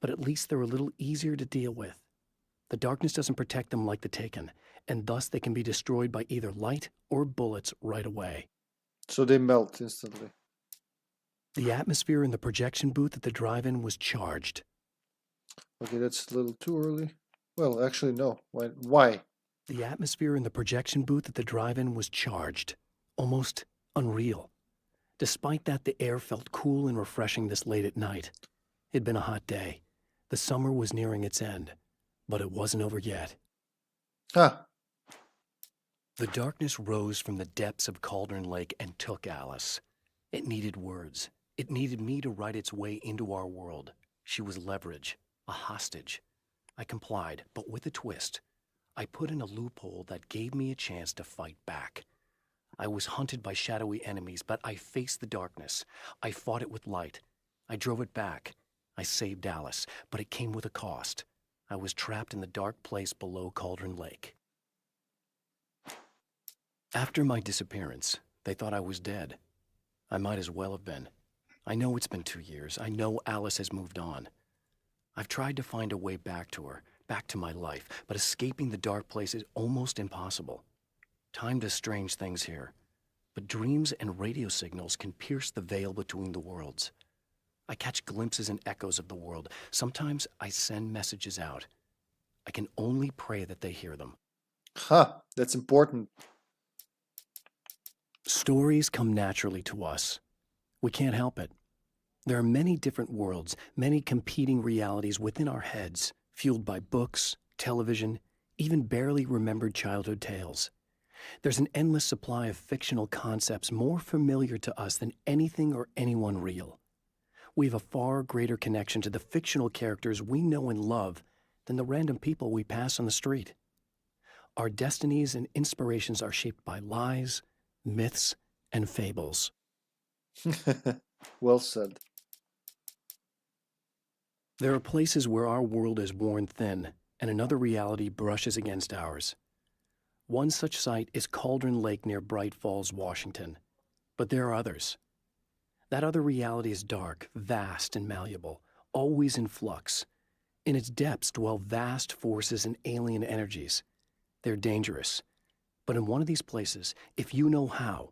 but at least they're a little easier to deal with. The darkness doesn't protect them like the Taken, and thus they can be destroyed by either light or bullets right away. So they melt instantly. The atmosphere in the projection booth at the drive-in was charged. Okay, that's a little too early. Well, actually, no. Why? The atmosphere in the projection booth at the drive-in was charged. Almost unreal. Despite that, the air felt cool and refreshing this late at night. It'd been a hot day. The summer was nearing its end. But it wasn't over yet. Huh. The darkness rose from the depths of Cauldron Lake and took Alice. It needed words. It needed me to write its way into our world. She was leverage, a hostage. I complied, but with a twist. I put in a loophole that gave me a chance to fight back. I was hunted by shadowy enemies, but I faced the darkness. I fought it with light. I drove it back. I saved Alice, but it came with a cost. I was trapped in the dark place below Cauldron Lake. After my disappearance, they thought I was dead. I might as well have been. I know it's been 2 years. I know Alice has moved on. I've tried to find a way back to her, back to my life, but escaping the dark place is almost impossible. Time does strange things here, but dreams and radio signals can pierce the veil between the worlds. I catch glimpses and echoes of the world. Sometimes I send messages out. I can only pray that they hear them. Huh, that's important. Stories come naturally to us. We can't help it. There are many different worlds, many competing realities within our heads, fueled by books, television, even barely remembered childhood tales. There's an endless supply of fictional concepts more familiar to us than anything or anyone real. We have a far greater connection to the fictional characters we know and love than the random people we pass on the street. Our destinies and inspirations are shaped by lies, myths, and fables. Well said. There are places where our world is worn thin and another reality brushes against ours. One such site is Cauldron Lake near Bright Falls, Washington. But there are others. That other reality is dark, vast, and malleable, always in flux. In its depths dwell vast forces and alien energies. They're dangerous. But in one of these places, if you know how,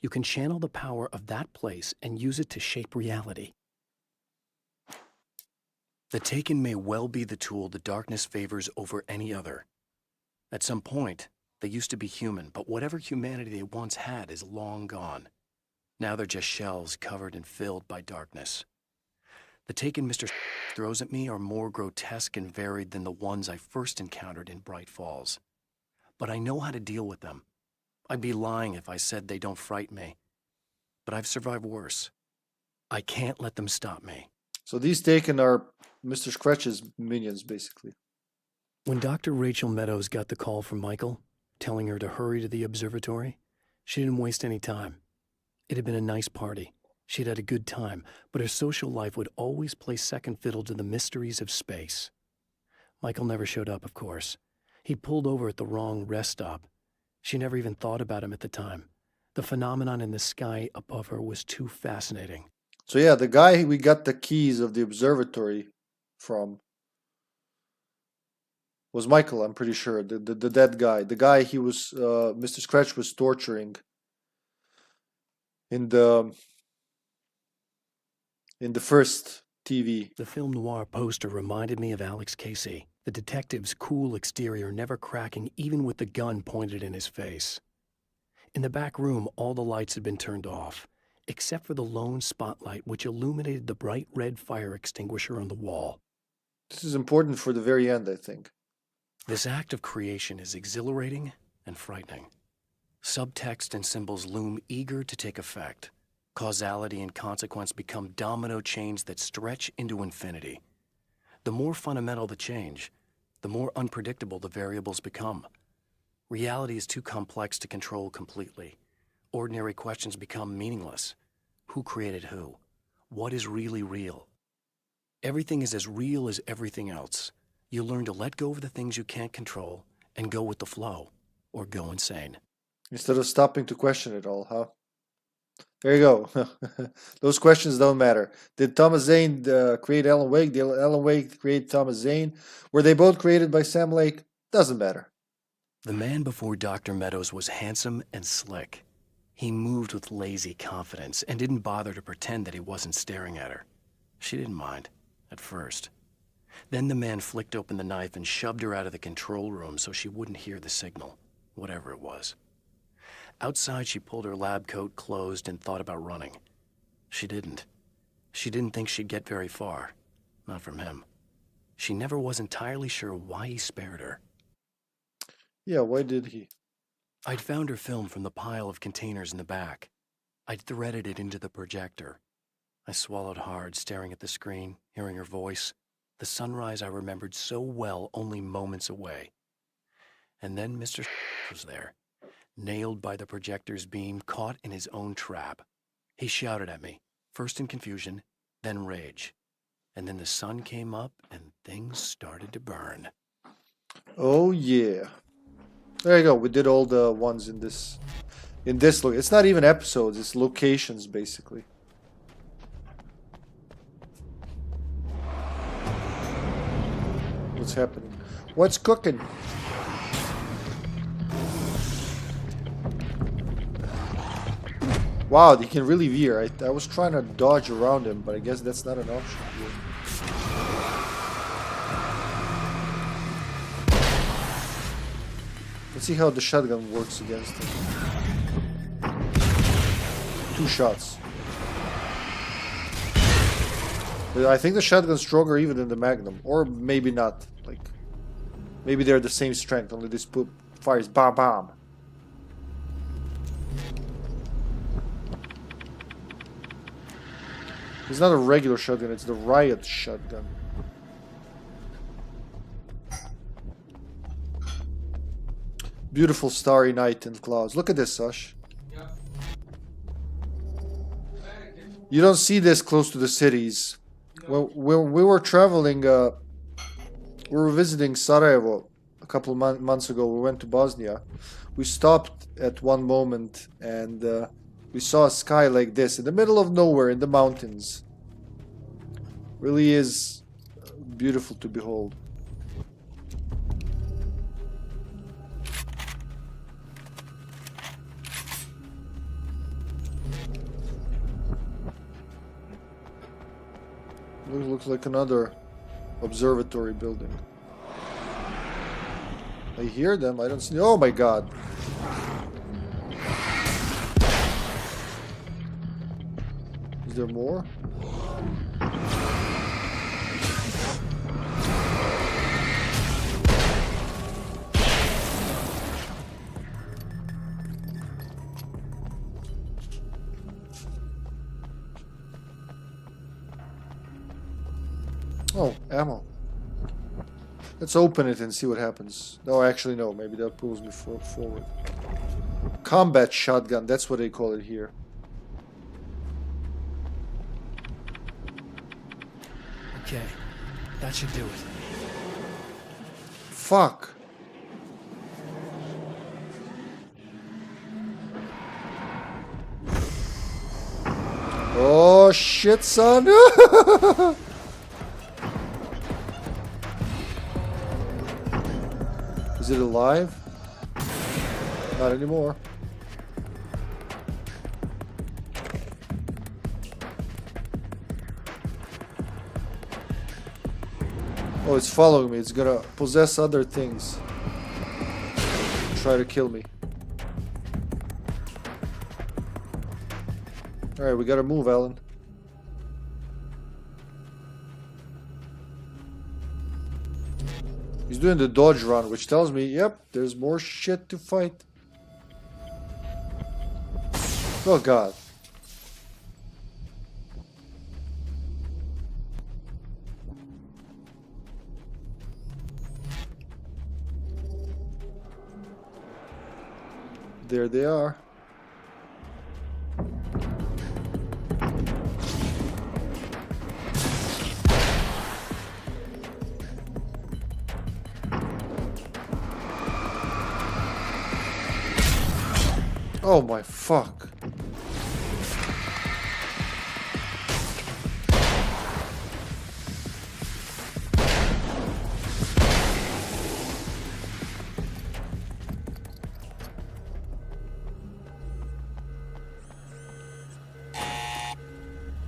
you can channel the power of that place and use it to shape reality. The Taken may well be the tool the darkness favors over any other. At some point, they used to be human, but whatever humanity they once had is long gone. Now they're just shells covered and filled by darkness. The Taken Mr. throws at me are more grotesque and varied than the ones I first encountered in Bright Falls. But I know how to deal with them. I'd be lying if I said they don't frighten me. But I've survived worse. I can't let them stop me. So these Taken are Mr. Scratch's minions, basically. When Dr. Rachel Meadows got the call from Michael, telling her to hurry to the observatory, she didn't waste any time. It had been a nice party. She'd had a good time, but her social life would always play second fiddle to the mysteries of space. Michael never showed up, of course. He pulled over at the wrong rest stop. She never even thought about him at the time. The phenomenon in the sky above her was too fascinating. So yeah, the guy we got the keys of the observatory from was Michael, I'm pretty sure. The dead guy. The guy he was, Mr. Scratch was torturing in the first TV. The film noir poster reminded me of Alex Casey, the detective's cool exterior never cracking even with the gun pointed in his face. In the back room, all the lights had been turned off, except for the lone spotlight which illuminated the bright red fire extinguisher on the wall. This is important for the very end, I think. This act of creation is exhilarating and frightening. Subtext and symbols loom eager to take effect. Causality and consequence become domino chains that stretch into infinity. The more fundamental the change, the more unpredictable the variables become. Reality is too complex to control completely. Ordinary questions become meaningless. Who created who? What is really real? Everything is as real as everything else. You learn to let go of the things you can't control and go with the flow, or go insane. Instead of stopping to question it all, huh? There you go. Those questions don't matter. Did Thomas Zane create Alan Wake? Did Alan Wake create Thomas Zane? Were they both created by Sam Lake? Doesn't matter. The man before Dr. Meadows was handsome and slick. He moved with lazy confidence and didn't bother to pretend that he wasn't staring at her. She didn't mind, at first. Then the man flicked open the knife and shoved her out of the control room so she wouldn't hear the signal, whatever it was. Outside, she pulled her lab coat closed and thought about running. She didn't. She didn't think she'd get very far. Not from him. She never was entirely sure why he spared her. Yeah, why did he? I'd found her film from the pile of containers in the back. I'd threaded it into the projector. I swallowed hard, staring at the screen, hearing her voice. The sunrise I remembered so well only moments away. And then Mr. was there, nailed by the projector's beam, caught in his own trap. He shouted at me, first in confusion, then rage. And then the sun came up and things started to burn. Oh yeah. There you go. We did all the ones in this look. It's not even episodes, it's locations basically. What's happening? What's cooking? Wow, he can really veer. I was trying to dodge around him, but I guess that's not an option here. Let's see how the shotgun works against him. 2 shots. But I think the shotgun's stronger even than the Magnum. Or maybe not. Like, maybe they're the same strength, only this fires bomb bomb. It's not a regular shotgun, it's the riot shotgun. Beautiful starry night and clouds. Look at this, Sash. You don't see this close to the cities. When we were traveling, we were visiting Sarajevo a couple of months ago. We went to Bosnia. We stopped at one moment and we saw a sky like this in the middle of nowhere in the mountains. Really is beautiful to behold. Looks like another observatory building. I hear them, I don't see. Oh my god. Is there more? Oh, ammo. Let's open it and see what happens. No, actually no, maybe that pulls me forward. Combat shotgun, that's what they call it here. Okay, that should do it. Fuck. Oh shit, son. Is it alive? Not anymore. Oh, it's following me. It's gonna possess other things. Try to kill me. Alright, we gotta move, Alan. He's doing the dodge run, which tells me, yep, there's more shit to fight. Oh god. There they are. Oh my fuck.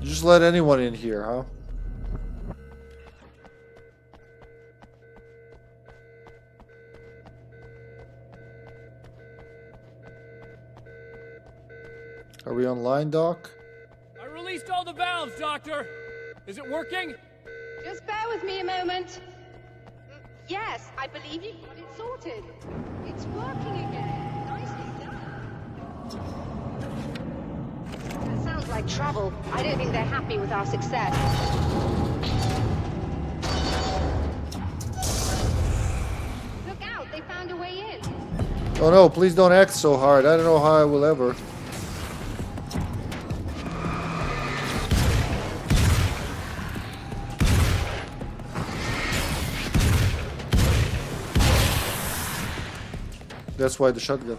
Just let anyone in here, huh? Are we online, Doc? I released all the valves, Doctor. Is it working? Just bear with me a moment. Yes, I believe you've got it sorted. It's working again. Nicely done. That sounds like trouble. I don't think they're happy with our success. Look out, they found a way in. Oh no, please don't act so hard. I don't know how I will ever. That's why the shotgun.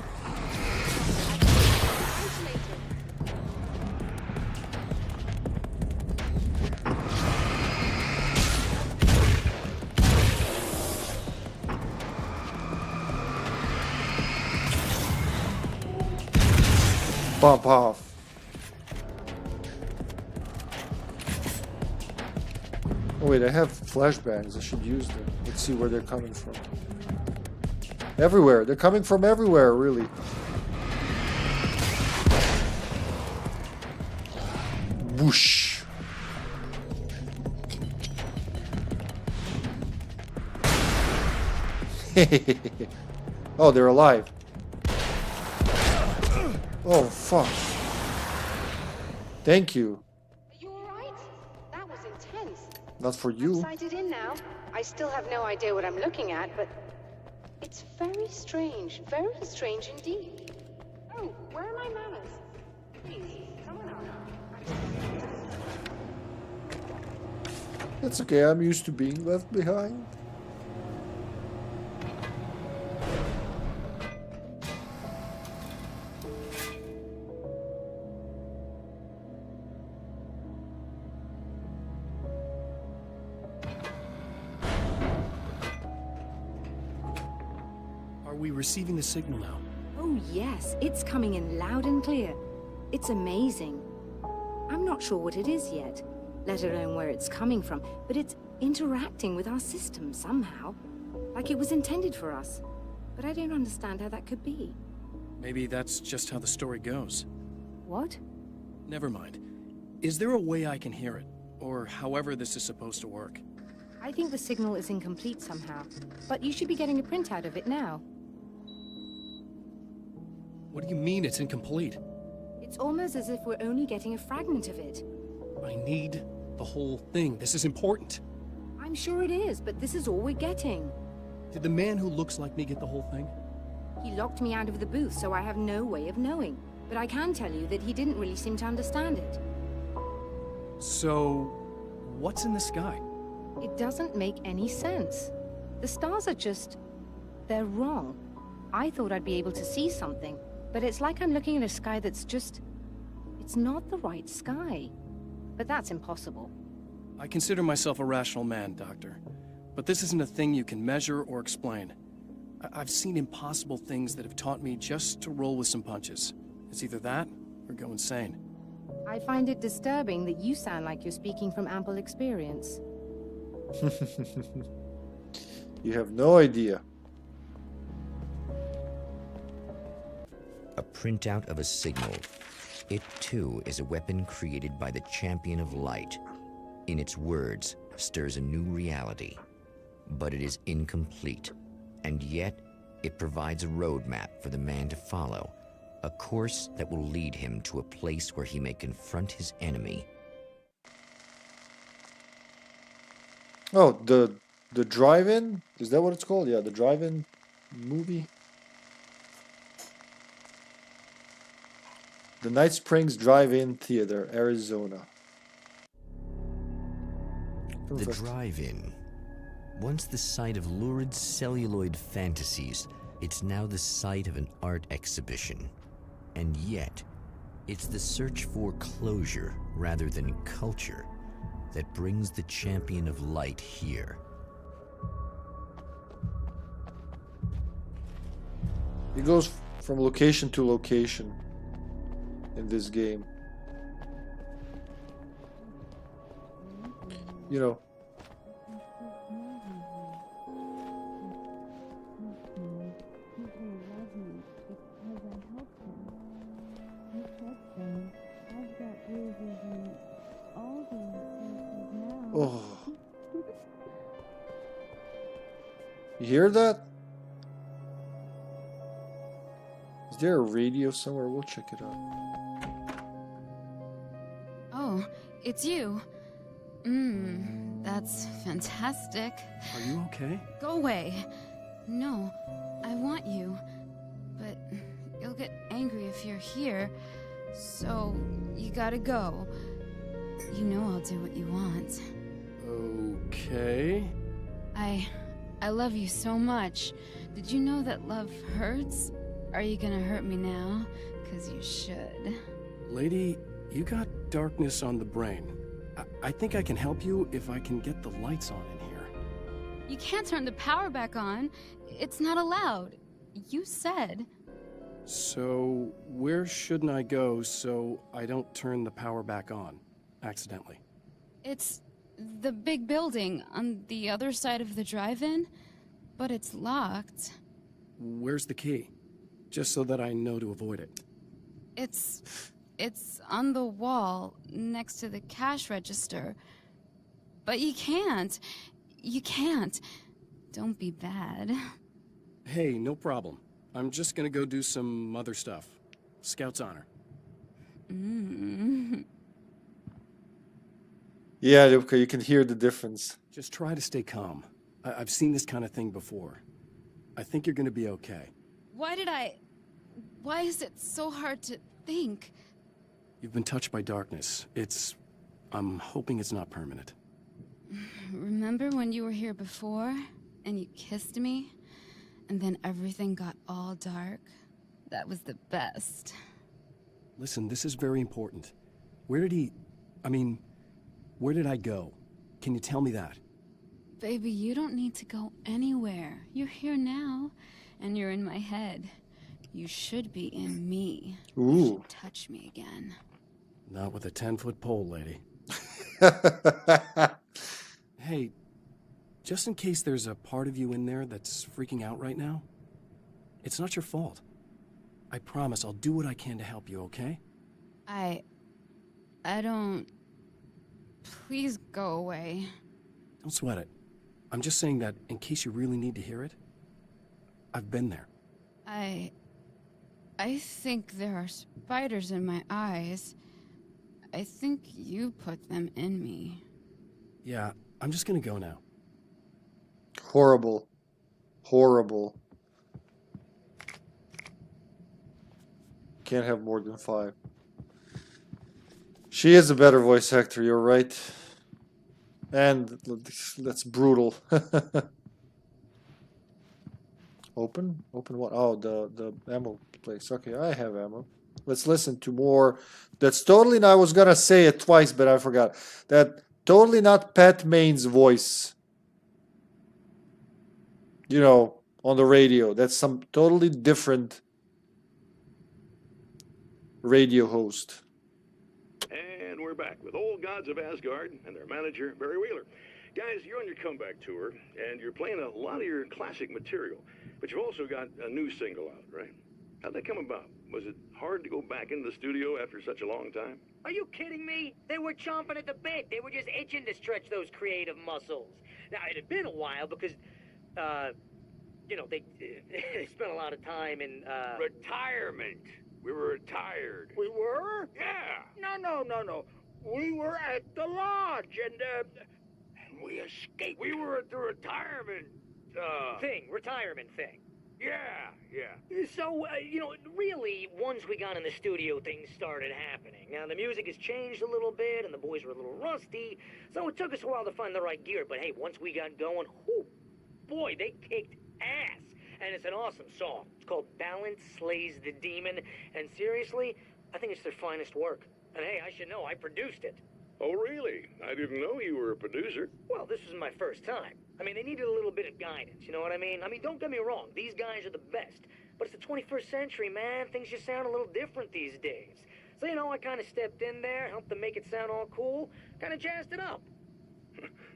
Bump off. Oh wait, I have flashbangs. I should use them. Let's see where they're coming from. Everywhere. They're coming from everywhere, really. Whoosh. Oh, they're alive. Oh, fuck. Thank you. Are you alright? That was intense. Not for you. I'm sighted in now. I still have no idea what I'm looking at, but it's very strange indeed. Oh, where are my manners? Please, someone else. That's okay, I'm used to being left behind. Are we receiving the signal now? Oh yes, it's coming in loud and clear. It's amazing. I'm not sure what it is yet, let alone where it's coming from, but it's interacting with our system somehow. Like it was intended for us. But I don't understand how that could be. Maybe that's just how the story goes. What? Never mind. Is there a way I can hear it? Or however this is supposed to work? I think the signal is incomplete somehow, but you should be getting a printout of it now. What do you mean it's incomplete? It's almost as if we're only getting a fragment of it. I need the whole thing. This is important. I'm sure it is, but this is all we're getting. Did the man who looks like me get the whole thing? He locked me out of the booth, so I have no way of knowing. But I can tell you that he didn't really seem to understand it. So, what's in the sky? It doesn't make any sense. The stars are just... they're wrong. I thought I'd be able to see something, but it's like I'm looking at a sky that's just... it's not the right sky. But that's impossible. I consider myself a rational man, Doctor. But this isn't a thing you can measure or explain. I've seen impossible things that have taught me just to roll with some punches. It's either that, or go insane. I find it disturbing that you sound like you're speaking from ample experience. You have no idea. A printout of a signal. It too is a weapon created by the Champion of Light. In its words, stirs a new reality. But it is incomplete, and yet it provides a roadmap for the man to follow, a course that will lead him to a place where he may confront his enemy. Oh, the drive-in? Is that what it's called? Yeah, the drive-in movie. The Night Springs Drive-In Theater, Arizona. The drive-in. Once the site of lurid celluloid fantasies, it's now the site of an art exhibition. And yet, it's the search for closure rather than culture that brings the Champion of Light here. He goes from location to location in this game. You know. Oh. You hear that? Is there a radio somewhere? We'll check it out. Oh, it's you. That's fantastic. Are you okay? Go away. No, I want you. But you'll get angry if you're here. So, you gotta go. You know I'll do what you want. Okay. I love you so much. Did you know that love hurts? Are you gonna hurt me now? 'Cause you should. Lady, you got darkness on the brain. I think I can help you if I can get the lights on in here. You can't turn the power back on. It's not allowed. You said. So, where shouldn't I go so I don't turn the power back on accidentally? It's the big building on the other side of the drive-in, but it's locked. Where's the key? Just so that I know to avoid it. It's on the wall next to the cash register. But you can't. You can't. Don't be bad. Hey, no problem. I'm just gonna go do some other stuff. Scout's honor. Yeah, okay, you can hear the difference. Just try to stay calm. I've seen this kind of thing before. I think you're gonna be okay. Why is it so hard to think? You've been touched by darkness. I'm hoping it's not permanent. Remember when you were here before, and you kissed me? And then everything got all dark? That was the best. Listen, this is very important. Where did I go? Can you tell me that? Baby, you don't need to go anywhere. You're here now, and you're in my head. You should be in me. Ooh. You should touch me again. Not with a 10-foot pole, lady. Hey, just in case there's a part of you in there that's freaking out right now, it's not your fault. I promise I'll do what I can to help you, okay? I don't... Please go away. Don't sweat it. I'm just saying that in case you really need to hear it, I've been there. I think there are spiders in my eyes. I think you put them in me. Yeah, I'm just gonna go now. Horrible. Horrible. Can't have more than 5. She is a better voice actor, you're right. And that's brutal. Open? Open what? Oh, the ammo place. Okay, I have ammo. Let's listen to more. That's totally not, I was gonna say it twice, but I forgot. That totally not Pat Main's voice. You know, on the radio. That's some totally different radio host. And we're back with old gods of Asgard and their manager, Barry Wheeler. Guys, you're on your comeback tour, and you're playing a lot of your classic material, but you've also got a new single out, right? How'd that come about? Was it hard to go back into the studio after such a long time? Are you kidding me? They were chomping at the bit. They were just itching to stretch those creative muscles. Now, it had been a while because, you know, they spent a lot of time in, Retirement. We were retired. We were? Yeah. No. We were at the lodge, and we escaped. We were at the retirement, retirement thing. Yeah. So, you know, really, once we got in the studio, things started happening. Now, the music has changed a little bit, and the boys were a little rusty, so it took us a while to find the right gear. But hey, once we got going, whoo, boy, they kicked ass. And it's an awesome song. It's called Balance Slays the Demon, and seriously, I think it's their finest work. And hey, I should know, I produced it. Oh, really? I didn't know you were a producer. Well, this was my first time. I mean, they needed a little bit of guidance, you know what I mean? I mean, don't get me wrong, these guys are the best. But it's the 21st century, man. Things just sound a little different these days. So, you know, I kind of stepped in there, helped them make it sound all cool, kind of jazzed it up.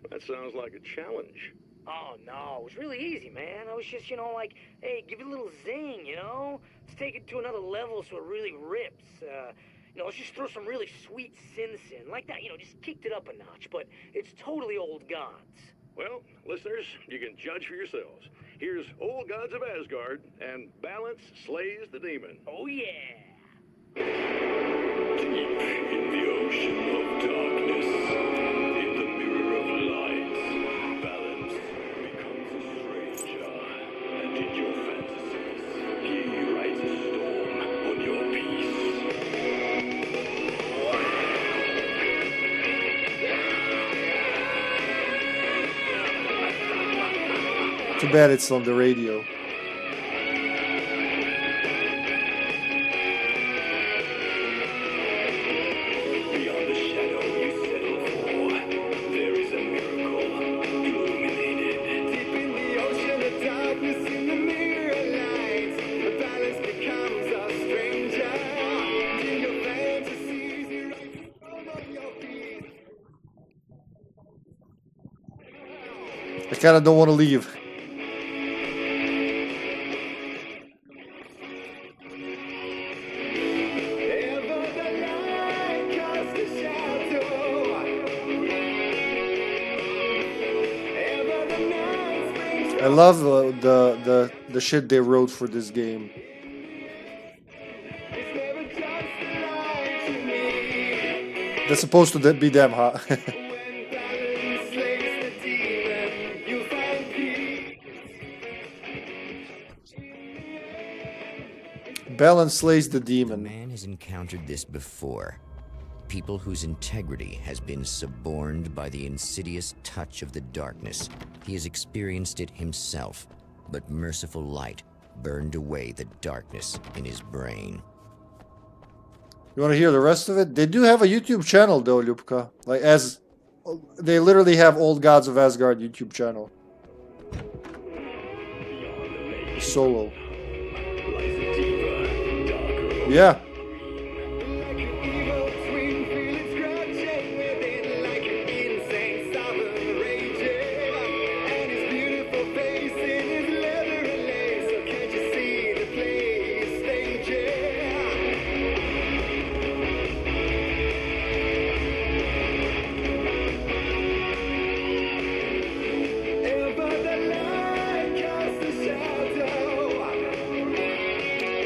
That sounds like a challenge. Oh, no, it was really easy, man. I was just, you know, like, hey, give it a little zing, you know? Let's take it to another level so it really rips. You know, let's just throw some really sweet synths in. Like that, you know, just kicked it up a notch. But it's totally old gods. Well, listeners, you can judge for yourselves. Here's Old Gods of Asgard and Balance Slays the Demon. Oh, yeah. Deep in the ocean of darkness, in the mirror of light, balance becomes a stranger, and in your fantasies, he rides a storm on your peace. Too bad it's on the radio. I kinda don't want to leave. I love the shit they wrote for this game. That's supposed to be them, huh? Balance slays the demon. Man has encountered this before. People whose integrity has been suborned by the insidious touch of the darkness. He has experienced it himself, but merciful light burned away the darkness in his brain. You want to hear the rest of it? They do have a YouTube channel though, Ljubka. Like, as they literally have Old Gods of Asgard YouTube channel. Solo. Yeah.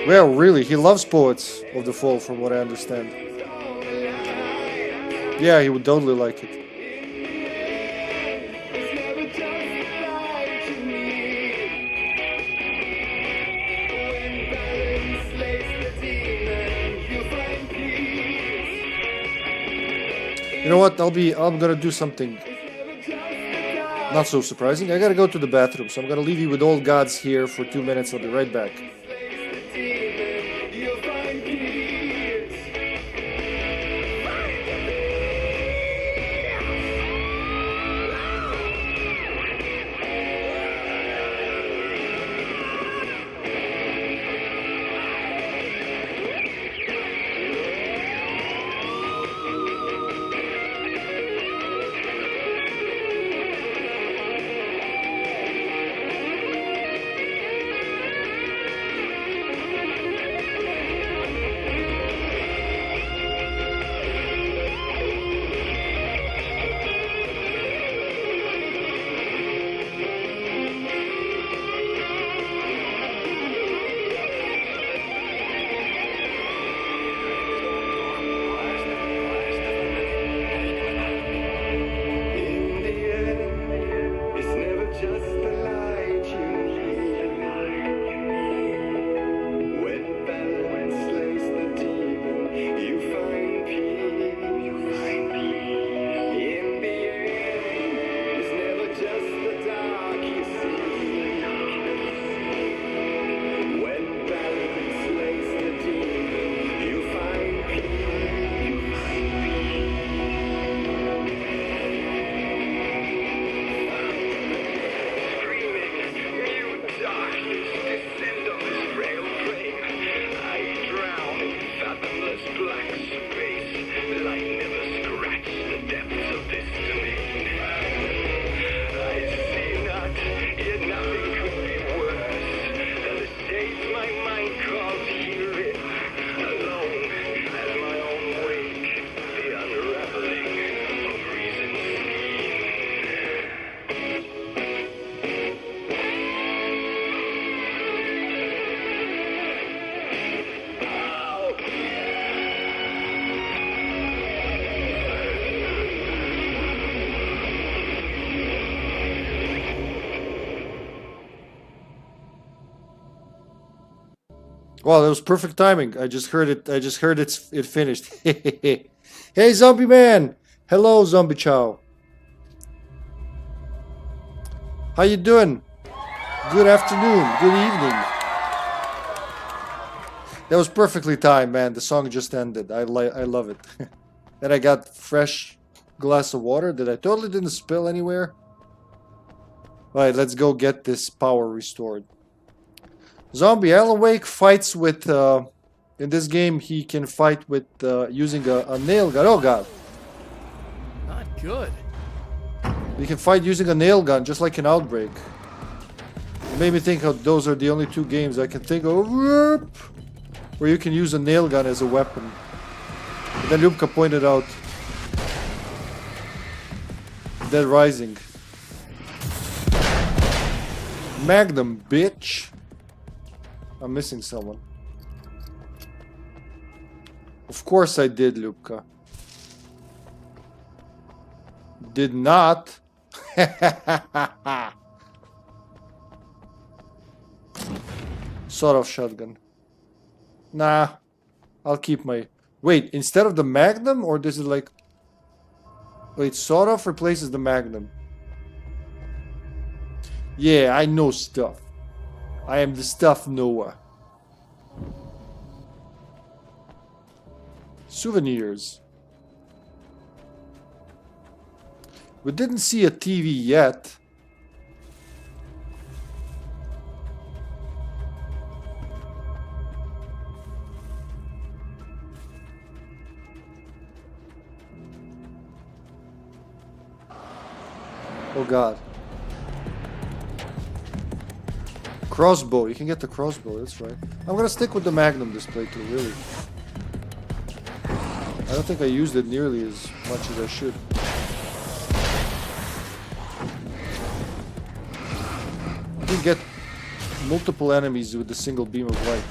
Well, really, he loves Poets of the Fall, from what I understand. Yeah, he would totally like it. You know what? I'm gonna do something not so surprising. I gotta go to the bathroom, so I'm gonna leave you with Old Gods here for 2 minutes. I'll be right back. black space, light never scratched the depths of this domain. I see not, yet nothing could be worse than the state my mind calls here, alone at my own wake, the unraveling of reason's Wow, that was perfect timing. I just heard it. It finished. Hey, Zombie Man. Hello, Zombie Chow. How you doing? Good afternoon. Good evening. That was perfectly timed, man. The song just ended. I love it. Then I got fresh glass of water that I totally didn't spill anywhere. All right, let's go get this power restored. Zombie Alan Wake fights with, in this game he can fight with using a nail gun. Oh god. Not good. You can fight using a nail gun just like in Outbreak. It made me think how those are the only two games I can think of where you can use a nail gun as a weapon. And then Ljubka pointed out Dead Rising. Magnum, bitch. I'm missing someone. Of course I did, Ljubka. Did not. Sort of shotgun. Nah. I'll keep my... Wait, instead of the Magnum? Or does it like... Wait, sort of replaces the Magnum. Yeah, I know stuff. I am the stuff knower. Souvenirs. We didn't see a TV yet. Oh god. Crossbow. You can get the crossbow, that's right. I'm gonna stick with the Magnum display too, really. I don't think I used it nearly as much as I should. You can get multiple enemies with a single beam of light.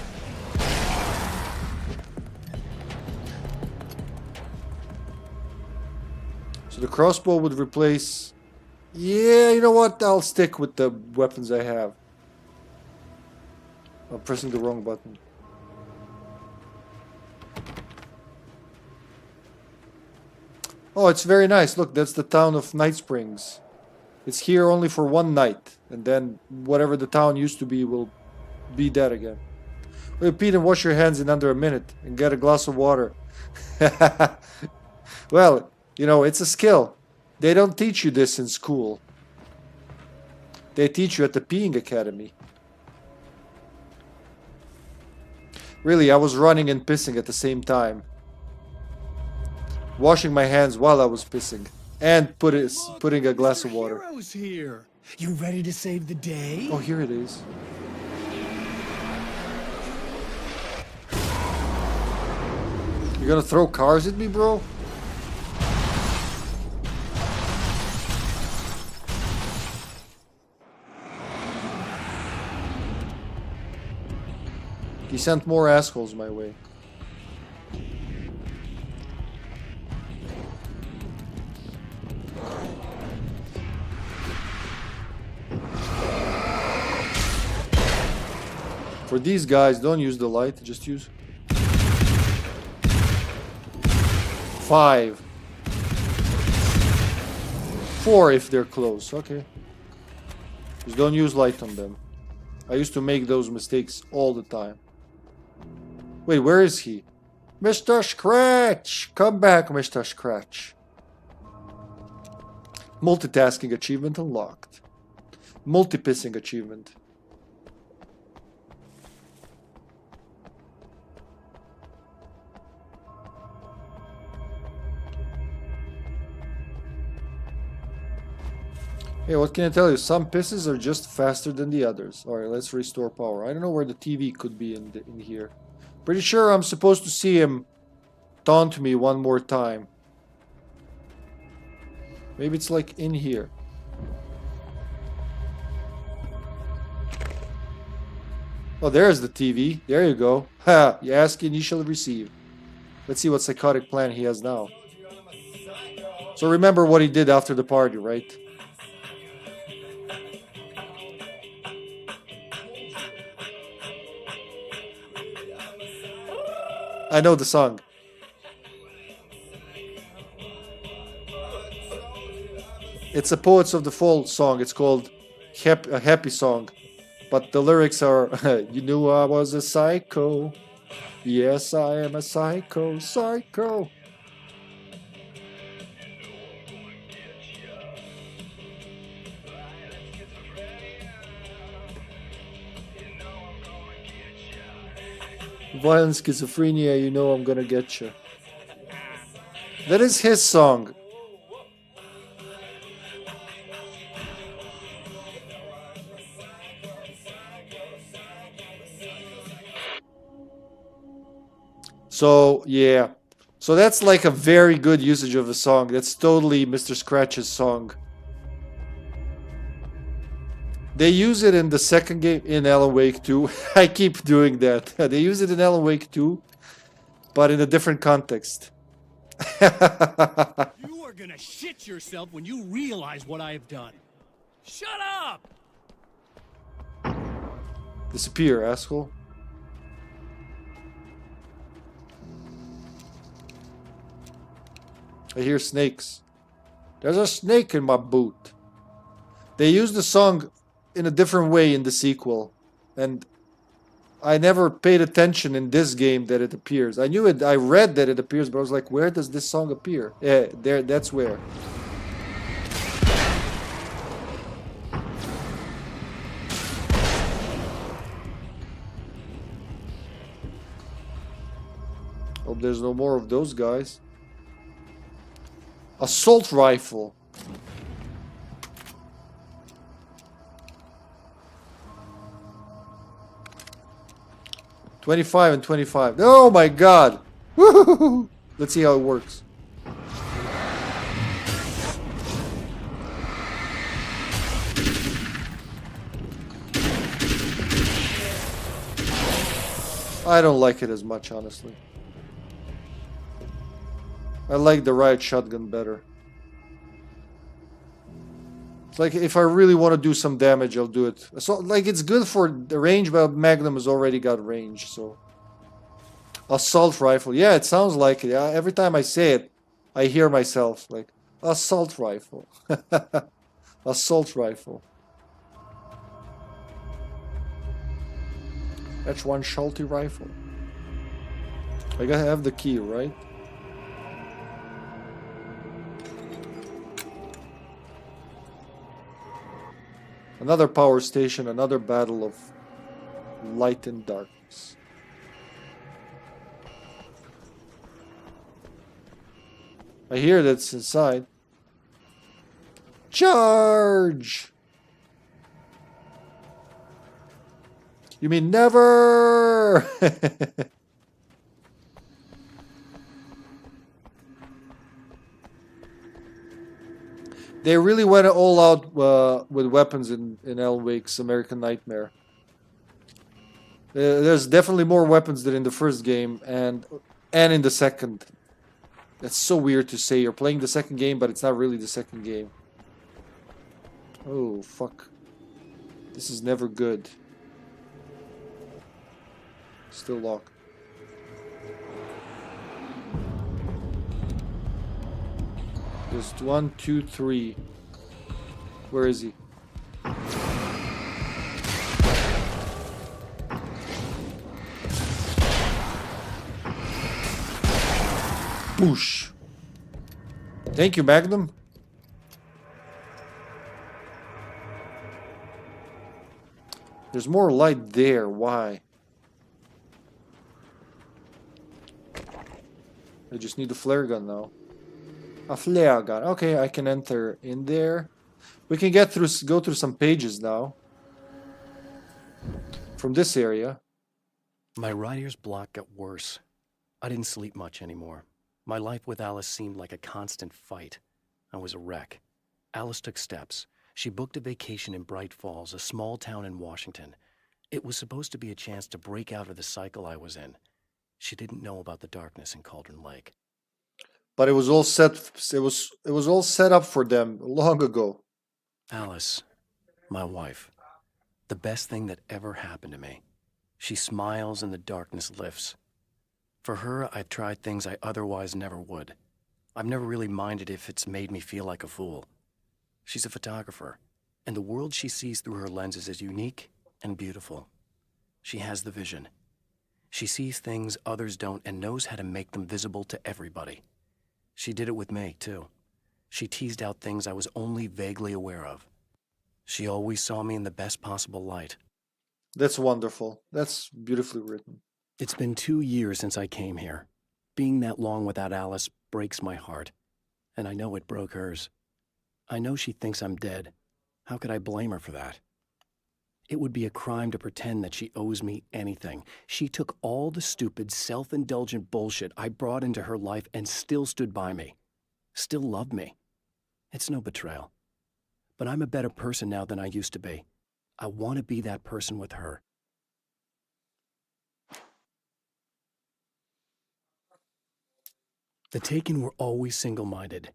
So the crossbow would replace... Yeah, you know what? I'll stick with the weapons I have. I'm pressing the wrong button. Oh, it's very nice. Look, that's the town of Night Springs. It's here only for one night. And then whatever the town used to be will be dead again. Repeat and wash your hands in under a minute. And get a glass of water. Well, you know, it's a skill. They don't teach you this in school. They teach you at the peeing academy. Really, I was running and pissing at the same time. Washing my hands while I was pissing. And putting a glass of water. Heroes here. You ready to save the day? Oh, here it is. You gonna throw cars at me, bro? He sent more assholes my way. For these guys, don't use the light, just use 5. 4 if they're close, okay. Just don't use light on them. I used to make those mistakes all the time. Wait, where is he? Mr. Scratch! Come back, Mr. Scratch. Multitasking achievement unlocked. Multi-pissing achievement. Hey, what can I tell you? Some pisses are just faster than the others. Alright, let's restore power. I don't know where the TV could be in here. Pretty sure I'm supposed to see him taunt me one more time. Maybe it's like in here. Oh, there's the TV. There you go. Ha! You ask and you shall receive. Let's see what psychotic plan he has now. So remember what he did after the party, right? I know the song. It's a Poets of the Fall song. It's called a happy song. But the lyrics are, you knew I was a psycho. Yes, I am a psycho, psycho. Violent schizophrenia, you know I'm gonna get you. That is his song. So, yeah. So that's like a very good usage of a song. That's totally Mr. Scratch's song. They use it in the second game in Alan Wake 2. I keep doing that. They use it in Alan Wake 2, but in a different context. You are gonna shit yourself when you realize what I have done. Shut up! Disappear, asshole. I hear snakes. There's a snake in my boot. They use the song in a different way in the sequel, and I never paid attention in this game that it appears. I knew it, I read that it appears, but I was like, where does this song appear? Yeah, there, that's where. Hope there's no more of those guys. Assault rifle. $25 and $25. Oh my god! Woo-hoo-hoo-hoo. Let's see how it works. I don't like it as much, honestly. I like the riot shotgun better. It's like if I really want to do some damage, I'll do it. So like it's good for the range, but Magnum has already got range, so. Assault rifle. Yeah, it sounds like it. Every time I say it, I hear myself like assault rifle. Assault rifle. That's one Schulte rifle. I gotta have the key, right? Another power station, another battle of light and darkness. I hear that's inside. Charge! You mean never? They really went all out with weapons in Alan Wake's American Nightmare. There's definitely more weapons than in the first game and in the second. That's so weird to say. You're playing the second game, but it's not really the second game. Oh, fuck. This is never good. Still locked. There's 1, 2, 3. Where is he? Boosh. Thank you, Magnum. There's more light there. Why? I just need a flare gun now. A flare gun. Okay, I can enter in there. We can go through some pages now. From this area. My writer's block got worse. I didn't sleep much anymore. My life with Alice seemed like a constant fight. I was a wreck. Alice took steps. She booked a vacation in Bright Falls, a small town in Washington. It was supposed to be a chance to break out of the cycle I was in. She didn't know about the darkness in Cauldron Lake. But it was all set. It was all set up for them long ago. Alice, my wife, the best thing that ever happened to me. She smiles and the darkness lifts. For her, I've tried things I otherwise never would. I've never really minded if it's made me feel like a fool. She's a photographer, and the world she sees through her lenses is unique and beautiful. She has the vision. She sees things others don't and knows how to make them visible to everybody. She did it with me, too. She teased out things I was only vaguely aware of. She always saw me in the best possible light. That's wonderful. That's beautifully written. It's been 2 years since I came here. Being that long without Alice breaks my heart, and I know it broke hers. I know she thinks I'm dead. How could I blame her for that? It would be a crime to pretend that she owes me anything. She took all the stupid, self-indulgent bullshit I brought into her life and still stood by me. Still loved me. It's no betrayal. But I'm a better person now than I used to be. I want to be that person with her. The Taken were always single-minded.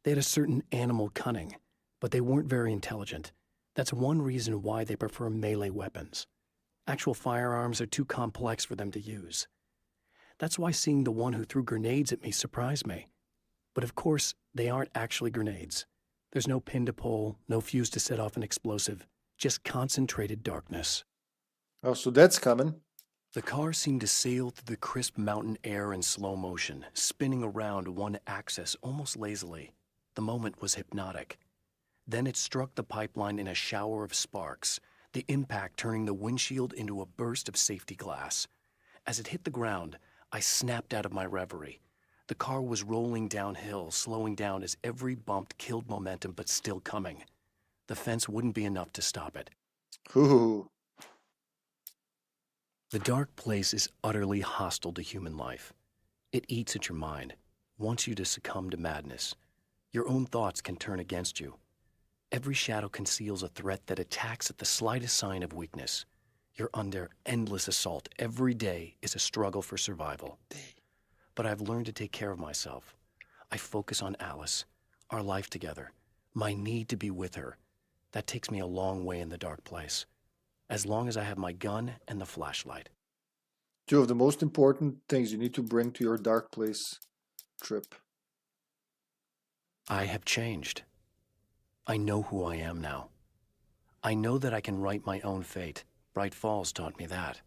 They had a certain animal cunning, but they weren't very intelligent. That's one reason why they prefer melee weapons. Actual firearms are too complex for them to use. That's why seeing the one who threw grenades at me surprised me. But of course, they aren't actually grenades. There's no pin to pull, no fuse to set off an explosive, just concentrated darkness. Oh, so that's coming. The car seemed to sail through the crisp mountain air in slow motion, spinning around one axis almost lazily. The moment was hypnotic. Then it struck the pipeline in a shower of sparks, the impact turning the windshield into a burst of safety glass. As it hit the ground, I snapped out of my reverie. The car was rolling downhill, slowing down as every bump killed momentum, but still coming. The fence wouldn't be enough to stop it. Ooh. The dark place is utterly hostile to human life. It eats at your mind, wants you to succumb to madness. Your own thoughts can turn against you. Every shadow conceals a threat that attacks at the slightest sign of weakness. You're under endless assault. Every day is a struggle for survival. But I've learned to take care of myself. I focus on Alice, our life together, my need to be with her. That takes me a long way in the dark place, as long as I have my gun and the flashlight. Two of the most important things you need to bring to your dark place trip. I have changed. I know who I am now. I know that I can write my own fate. Bright Falls taught me that.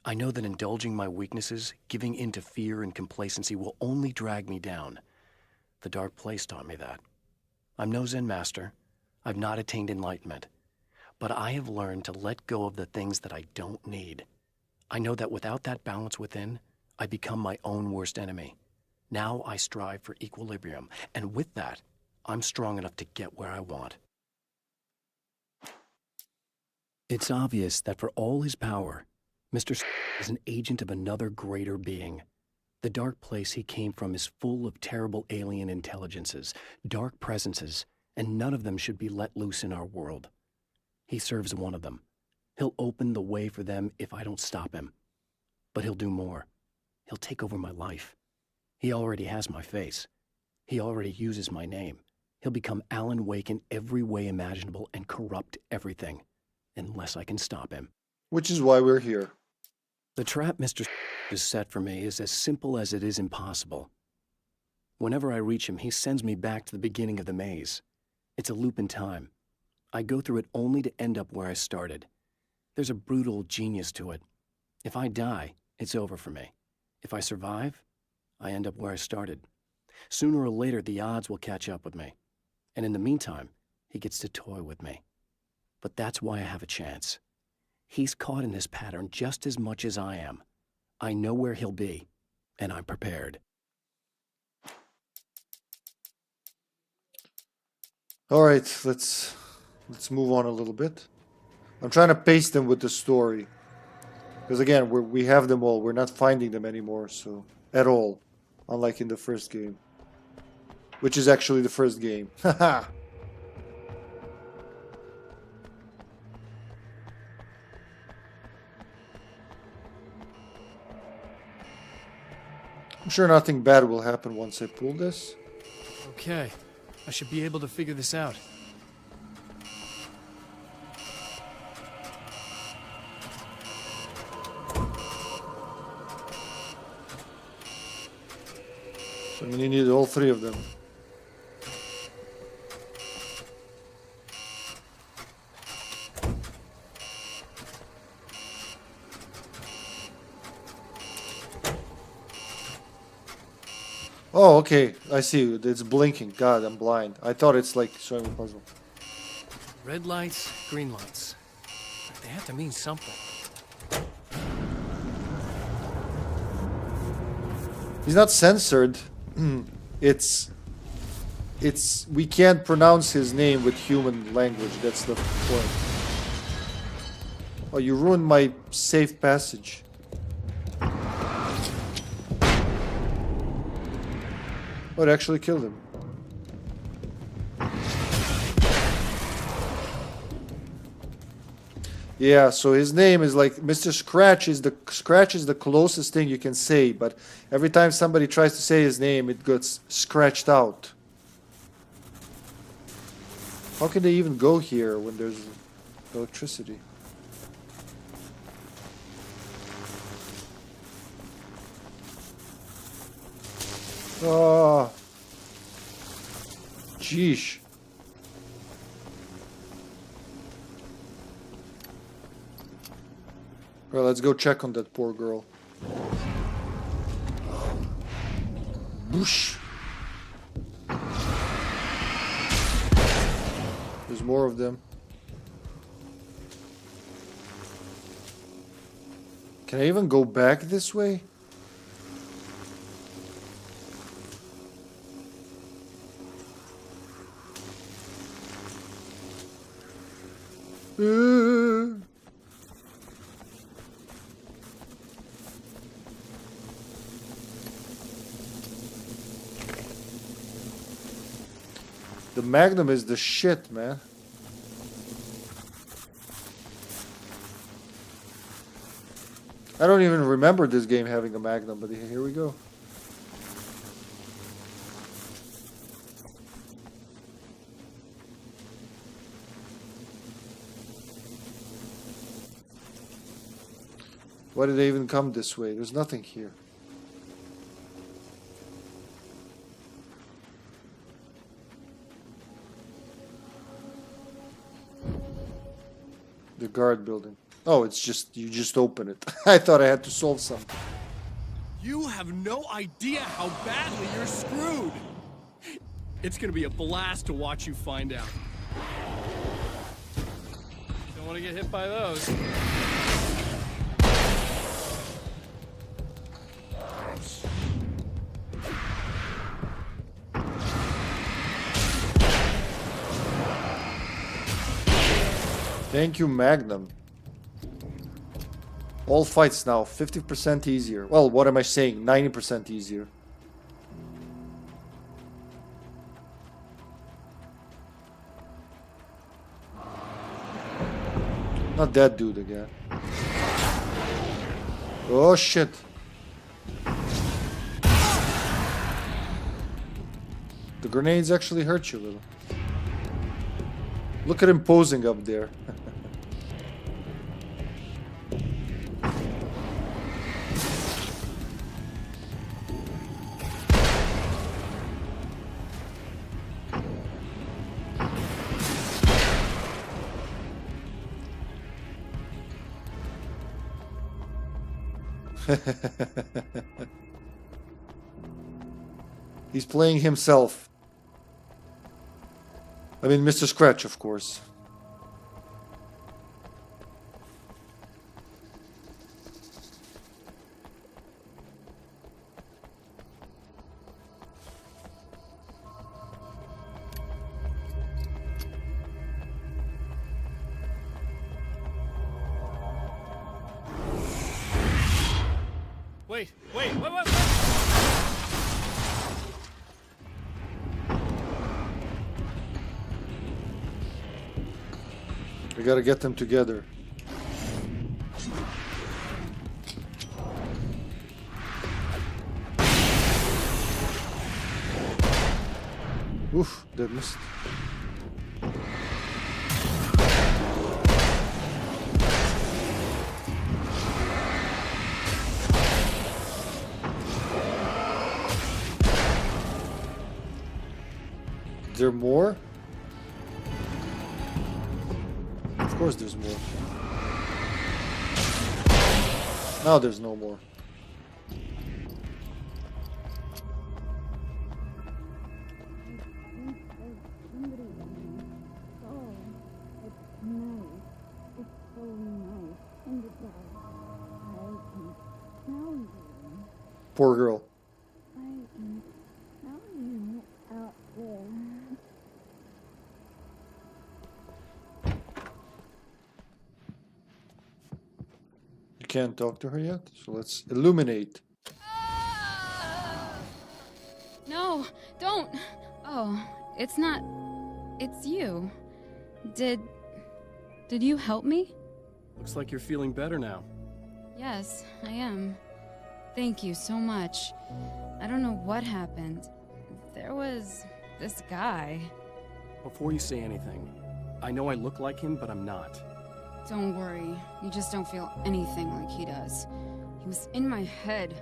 I know that indulging my weaknesses, giving in to fear and complacency will only drag me down. The dark place taught me that. I'm no Zen master. I've not attained enlightenment. But I have learned to let go of the things that I don't need. I know that without that balance within, I become my own worst enemy. Now I strive for equilibrium, and with that, I'm strong enough to get where I want. It's obvious that for all his power, Mr. is an agent of another greater being. The dark place he came from is full of terrible alien intelligences, dark presences, and none of them should be let loose in our world. He serves one of them. He'll open the way for them if I don't stop him. But he'll do more. He'll take over my life. He already has my face. He already uses my name. He'll become Alan Wake in every way imaginable and corrupt everything, unless I can stop him. Which is why we're here. The trap Mr. has set for me is as simple as it is impossible. Whenever I reach him, he sends me back to the beginning of the maze. It's a loop in time. I go through it only to end up where I started. There's a brutal genius to it. If I die, it's over for me. If I survive, I end up where I started. Sooner or later, the odds will catch up with me. And in the meantime, he gets to toy with me. But that's why I have a chance. He's caught in this pattern just as much as I am. I know where he'll be, and I'm prepared. All right, let's move on a little bit. I'm trying to pace them with the story. Because again, we have them all. We're not finding them anymore, so at all. Unlike in the first game. Which is actually the first game. Haha. I'm sure nothing bad will happen once I pull this. Okay, I should be able to figure this out. So I mean, you need all three of them. Oh, okay. I see. It's blinking. God, I'm blind. I thought it's like showing a puzzle. Red lights, green lights. They have to mean something. He's not censored. It's we can't pronounce his name with human language. That's the point. Oh, you ruined my safe passage. Oh, it actually killed him. Yeah, so his name is like Mr. Scratch is the closest thing you can say, but every time somebody tries to say his name, it gets scratched out. How can they even go here when there's electricity? Oh, jeesh. Well, let's go check on that poor girl. Boosh. There's more of them. Can I even go back this way? The Magnum is the shit, man. I don't even remember this game having a Magnum, but here we go. Why did they even come this way? There's nothing here. The guard building. Oh, it's just, you just open it. I thought I had to solve something. You have no idea how badly you're screwed. It's gonna be a blast to watch you find out. Don't want to get hit by those. Thank you, Magnum. All fights now 50% easier. Well, what am I saying? 90% easier. Not that dude again. Oh shit. The grenades actually hurt you a little. Look at him posing up there. He's playing himself. I mean, Mr. Scratch, of course. Wait. We gotta get them together. Oof, that missed. Is there more? Of course there's more. Now there's no more. Poor girl. You can't talk to her yet, so let's illuminate. No, don't. Oh, it's not. It's you. Did you help me? Looks like you're feeling better now. Yes, I am. Thank you so much. I don't know what happened. There was this guy. Before you say anything, I know I look like him, but I'm not. Don't worry. You just don't feel anything like he does. He was in my head.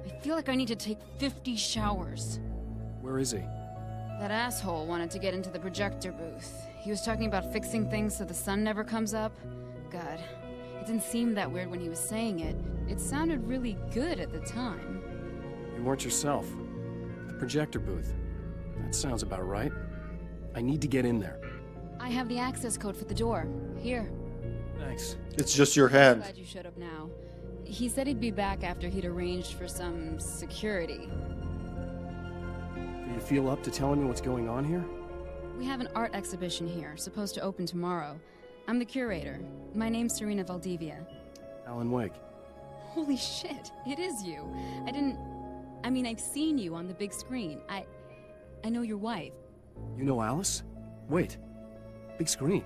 I feel like I need to take 50 showers. Where is he? That asshole wanted to get into the projector booth. He was talking about fixing things so the sun never comes up. God, it didn't seem that weird when he was saying it. It sounded really good at the time. You weren't yourself. The projector booth. That sounds about right. I need to get in there. I have the access code for the door. Here. Thanks. It's just your hand. Glad you showed up now. He said he'd be back after he'd arranged for some security. Do you feel up to telling me what's going on here? We have an art exhibition here, supposed to open tomorrow. I'm the curator. My name's Serena Valdivia. Alan Wake. Holy shit, it is you. I mean, I've seen you on the big screen. I know your wife. You know Alice? Wait. Big screen.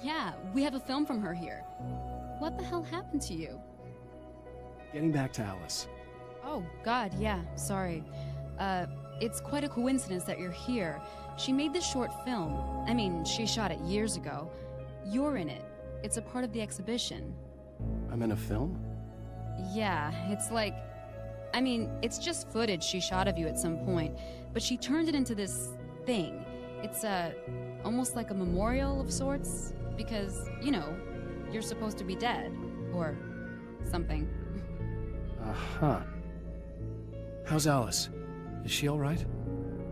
Yeah, we have a film from her here. What the hell happened to you? Getting back to Alice. Oh, God, yeah, sorry. It's quite a coincidence that you're here. She made this short film. I mean, she shot it years ago. You're in it. It's a part of the exhibition. I'm in a film? Yeah, it's like... I mean, it's just footage she shot of you at some point, but she turned it into this thing. It's almost like a memorial of sorts, because, you know, you're supposed to be dead, or something. Uh-huh. How's Alice? Is she all right?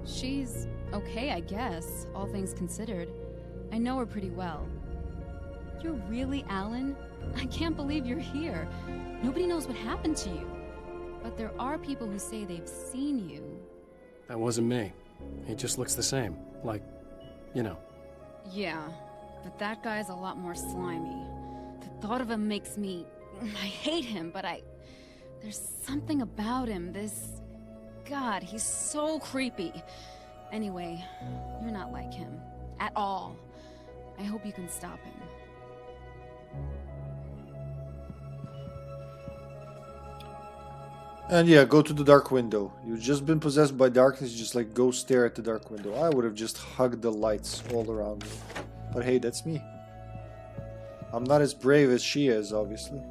She's okay, I guess, all things considered. I know her pretty well. You're really Alan? I can't believe you're here. Nobody knows what happened to you. But there are people who say they've seen you. That wasn't me. He just looks the same. Like, you know. Yeah, but that guy's a lot more slimy. The thought of him makes me... I hate him, but there's something about him, this... God, he's so creepy. Anyway, you're not like him. At all. I hope you can stop him. And yeah, go to the dark window. You've just been possessed by darkness, just like go stare at the dark window. I would have just hugged the lights all around me. But hey, that's me. I'm not as brave as she is, obviously.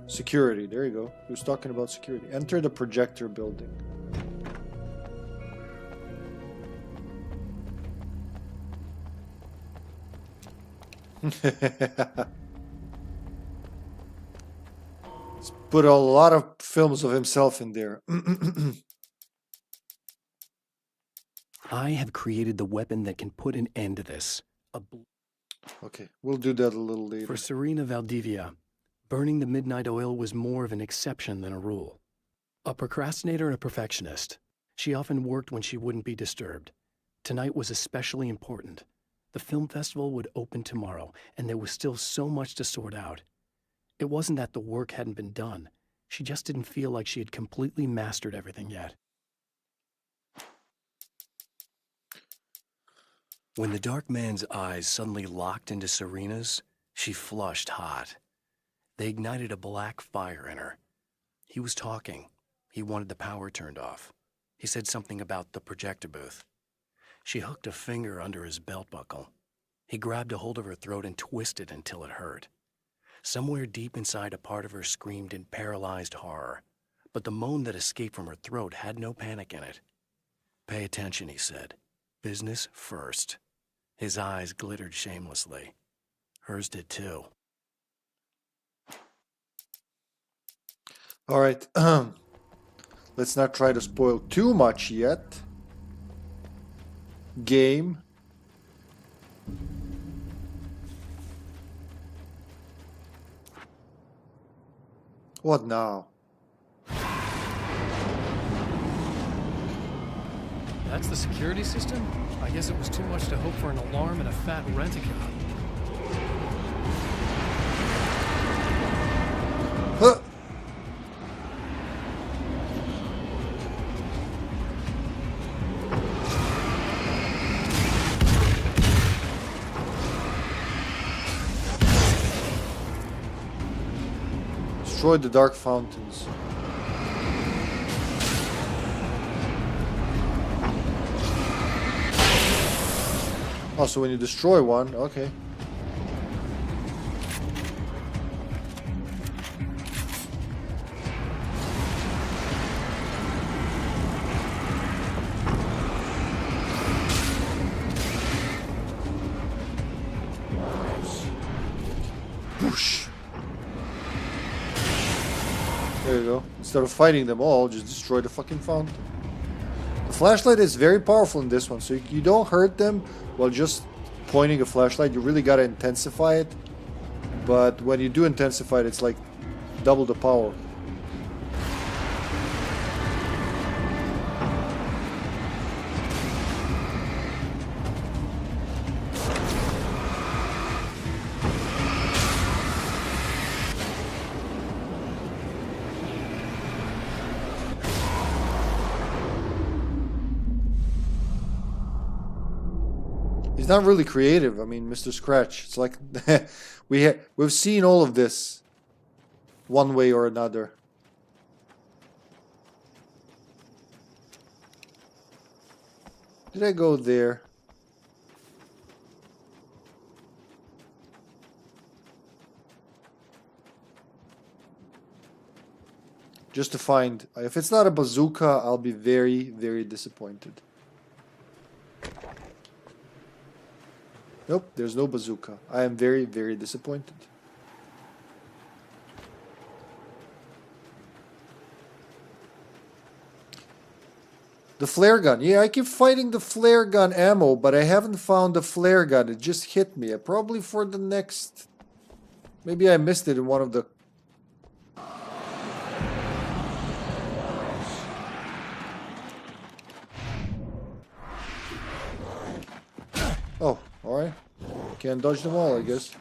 Security, there you go. He was talking about security. Enter the projector building. He's put a lot of films of himself in there. I have created the weapon that can put an end to this. Okay, we'll do that a little later. For Serena Valdivia, burning the midnight oil was more of an exception than a rule. A procrastinator and a perfectionist, she often worked when she wouldn't be disturbed. Tonight was especially important. The film festival would open tomorrow, and there was still so much to sort out. It wasn't that the work hadn't been done. She just didn't feel like she had completely mastered everything yet. When the dark man's eyes suddenly locked into Serena's, she flushed hot. They ignited a black fire in her. He was talking. He wanted the power turned off. He said something about the projector booth. She hooked a finger under his belt buckle. He grabbed a hold of her throat and twisted until it hurt. Somewhere deep inside, a part of her screamed in paralyzed horror, but the moan that escaped from her throat had no panic in it. "Pay attention," he said. "Business first." His eyes glittered shamelessly. Hers did too. All right. Let's not try to spoil too much yet. Game. What now? That's the security system? I guess it was too much to hope for an alarm and a fat rent-a-car. Huh. Destroy the dark fountains. Oh, so when you destroy one, okay. Whoosh. There you go. Instead of fighting them all, just destroy the fucking fountain. The flashlight is very powerful in this one, so you don't hurt them while just pointing a flashlight. You really gotta intensify it. But when you do intensify it, it's like double the power. He's not really creative. I mean, Mr. Scratch. It's like we've seen all of this one way or another. Did I go there? Just to find. If it's not a bazooka, I'll be very, very disappointed. Nope, there's no bazooka. I am very, very disappointed. The flare gun. Yeah, I keep fighting the flare gun ammo, but I haven't found the flare gun. It just hit me. Probably for the next... Maybe I missed it in one of the... Oh, alright. Can't dodge them all, I guess.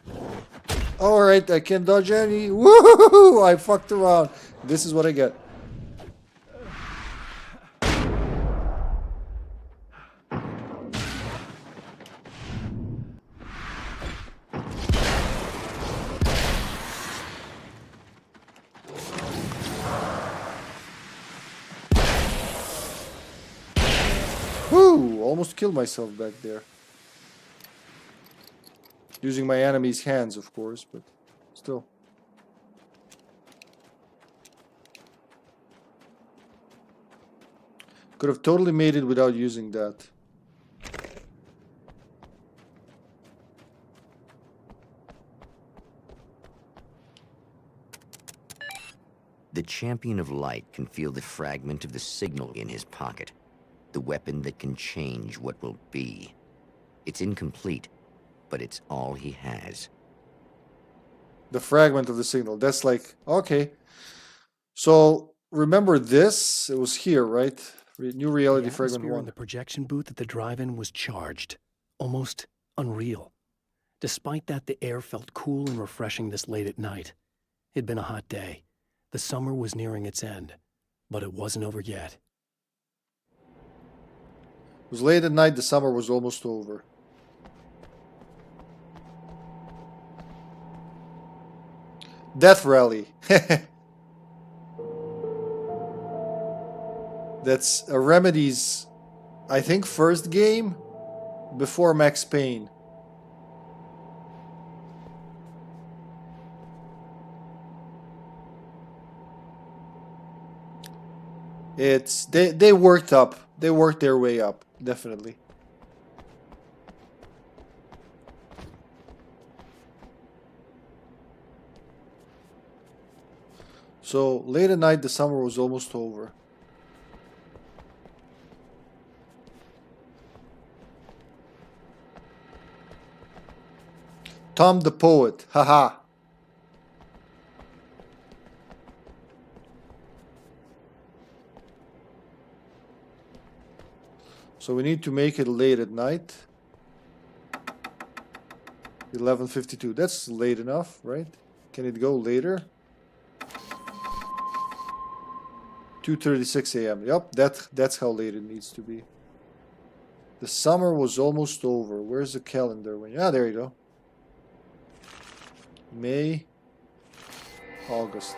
Alright, I can't dodge any. Woohoo! I fucked around. This is what I get. Woo! Almost killed myself back there. Using my enemy's hands, of course, but still. Could have totally made it without using that. The champion of light can feel the fragment of the signal in his pocket. The weapon that can change what will be. It's incomplete, but it's all he has. The fragment of the signal. That's like, okay. So, remember this? It was here, right? New reality fragment 1. The projection booth at the drive-in was charged. Almost unreal. Despite that, the air felt cool and refreshing this late at night. It'd been a hot day. The summer was nearing its end, but it wasn't over yet. It was late at night, the summer was almost over. Death Rally. That's a Remedy's, I think, first game before Max Payne. It's they worked up. They worked their way up, definitely. So late at night, the summer was almost over. Tom the Poet, haha. So we need to make it late at night. 11:52. That's late enough, right? Can it go later? 2:36 a.m. Yep, that's how late it needs to be. The summer was almost over. Where's the calendar? Ah, there you go. May, August.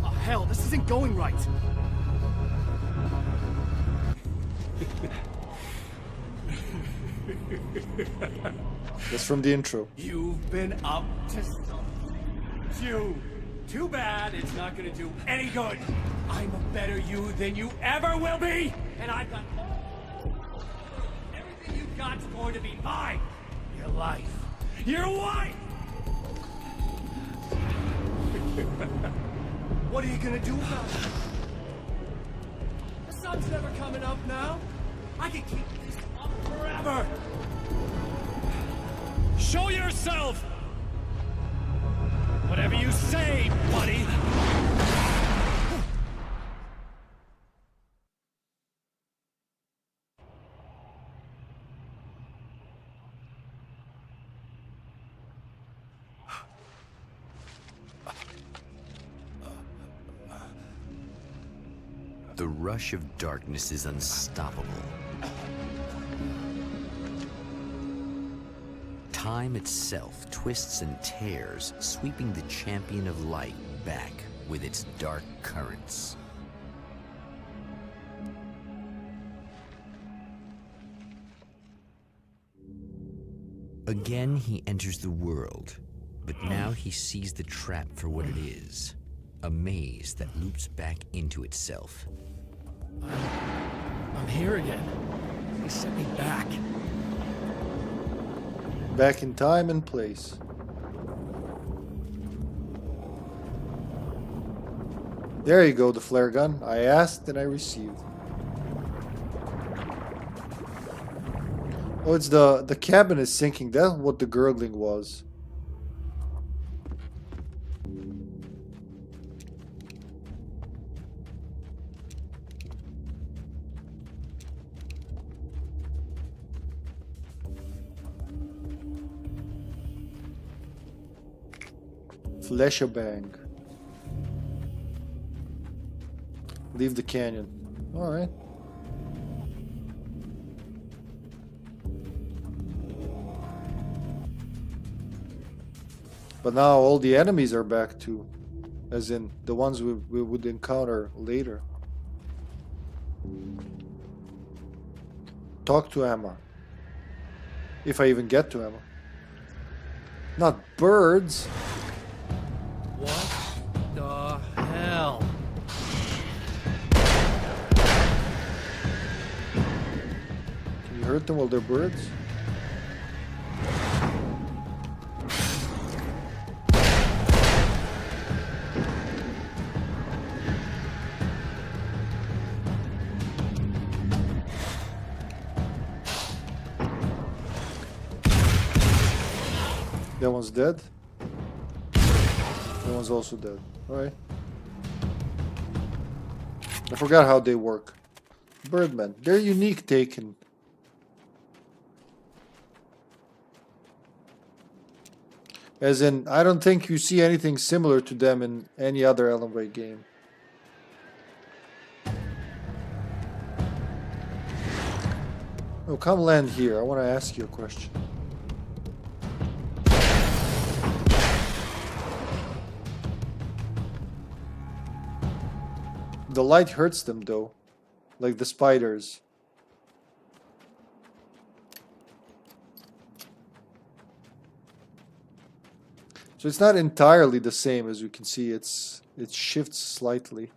Oh, hell, this isn't going right. That's from the intro. You've been up to something. Too bad it's not gonna do any good. I'm a better you than you ever will be, and I've got everything you've got's going to be mine. Your life, your wife. What are you gonna do about it? The sun's never coming up now. I can keep this up forever. Show yourself! Whatever you say, buddy! The rush of darkness is unstoppable. Time itself twists and tears, sweeping the champion of light back with its dark currents. Again, he enters the world, but now he sees the trap for what it is, a maze that loops back into itself. I'm here again. He sent me back. Back in time and place. There you go, the flare gun. I asked and I received. Oh, it's the cabin is sinking. That's what the gurgling was. Fleshabang. Leave the canyon. Alright. But now all the enemies are back too. As in the ones we would encounter later. Talk to Emma. If I even get to Emma. Not birds. What the hell? Can you hurt them while they're birds? That one's dead. That one's also dead. Alright. I forgot how they work. Birdmen. They're unique taken. As in, I don't think you see anything similar to them in any other Alan Wake game. Oh, come land here. I want to ask you a question. The light hurts them though, like the spiders. So it's not entirely the same, as you can see. It shifts slightly.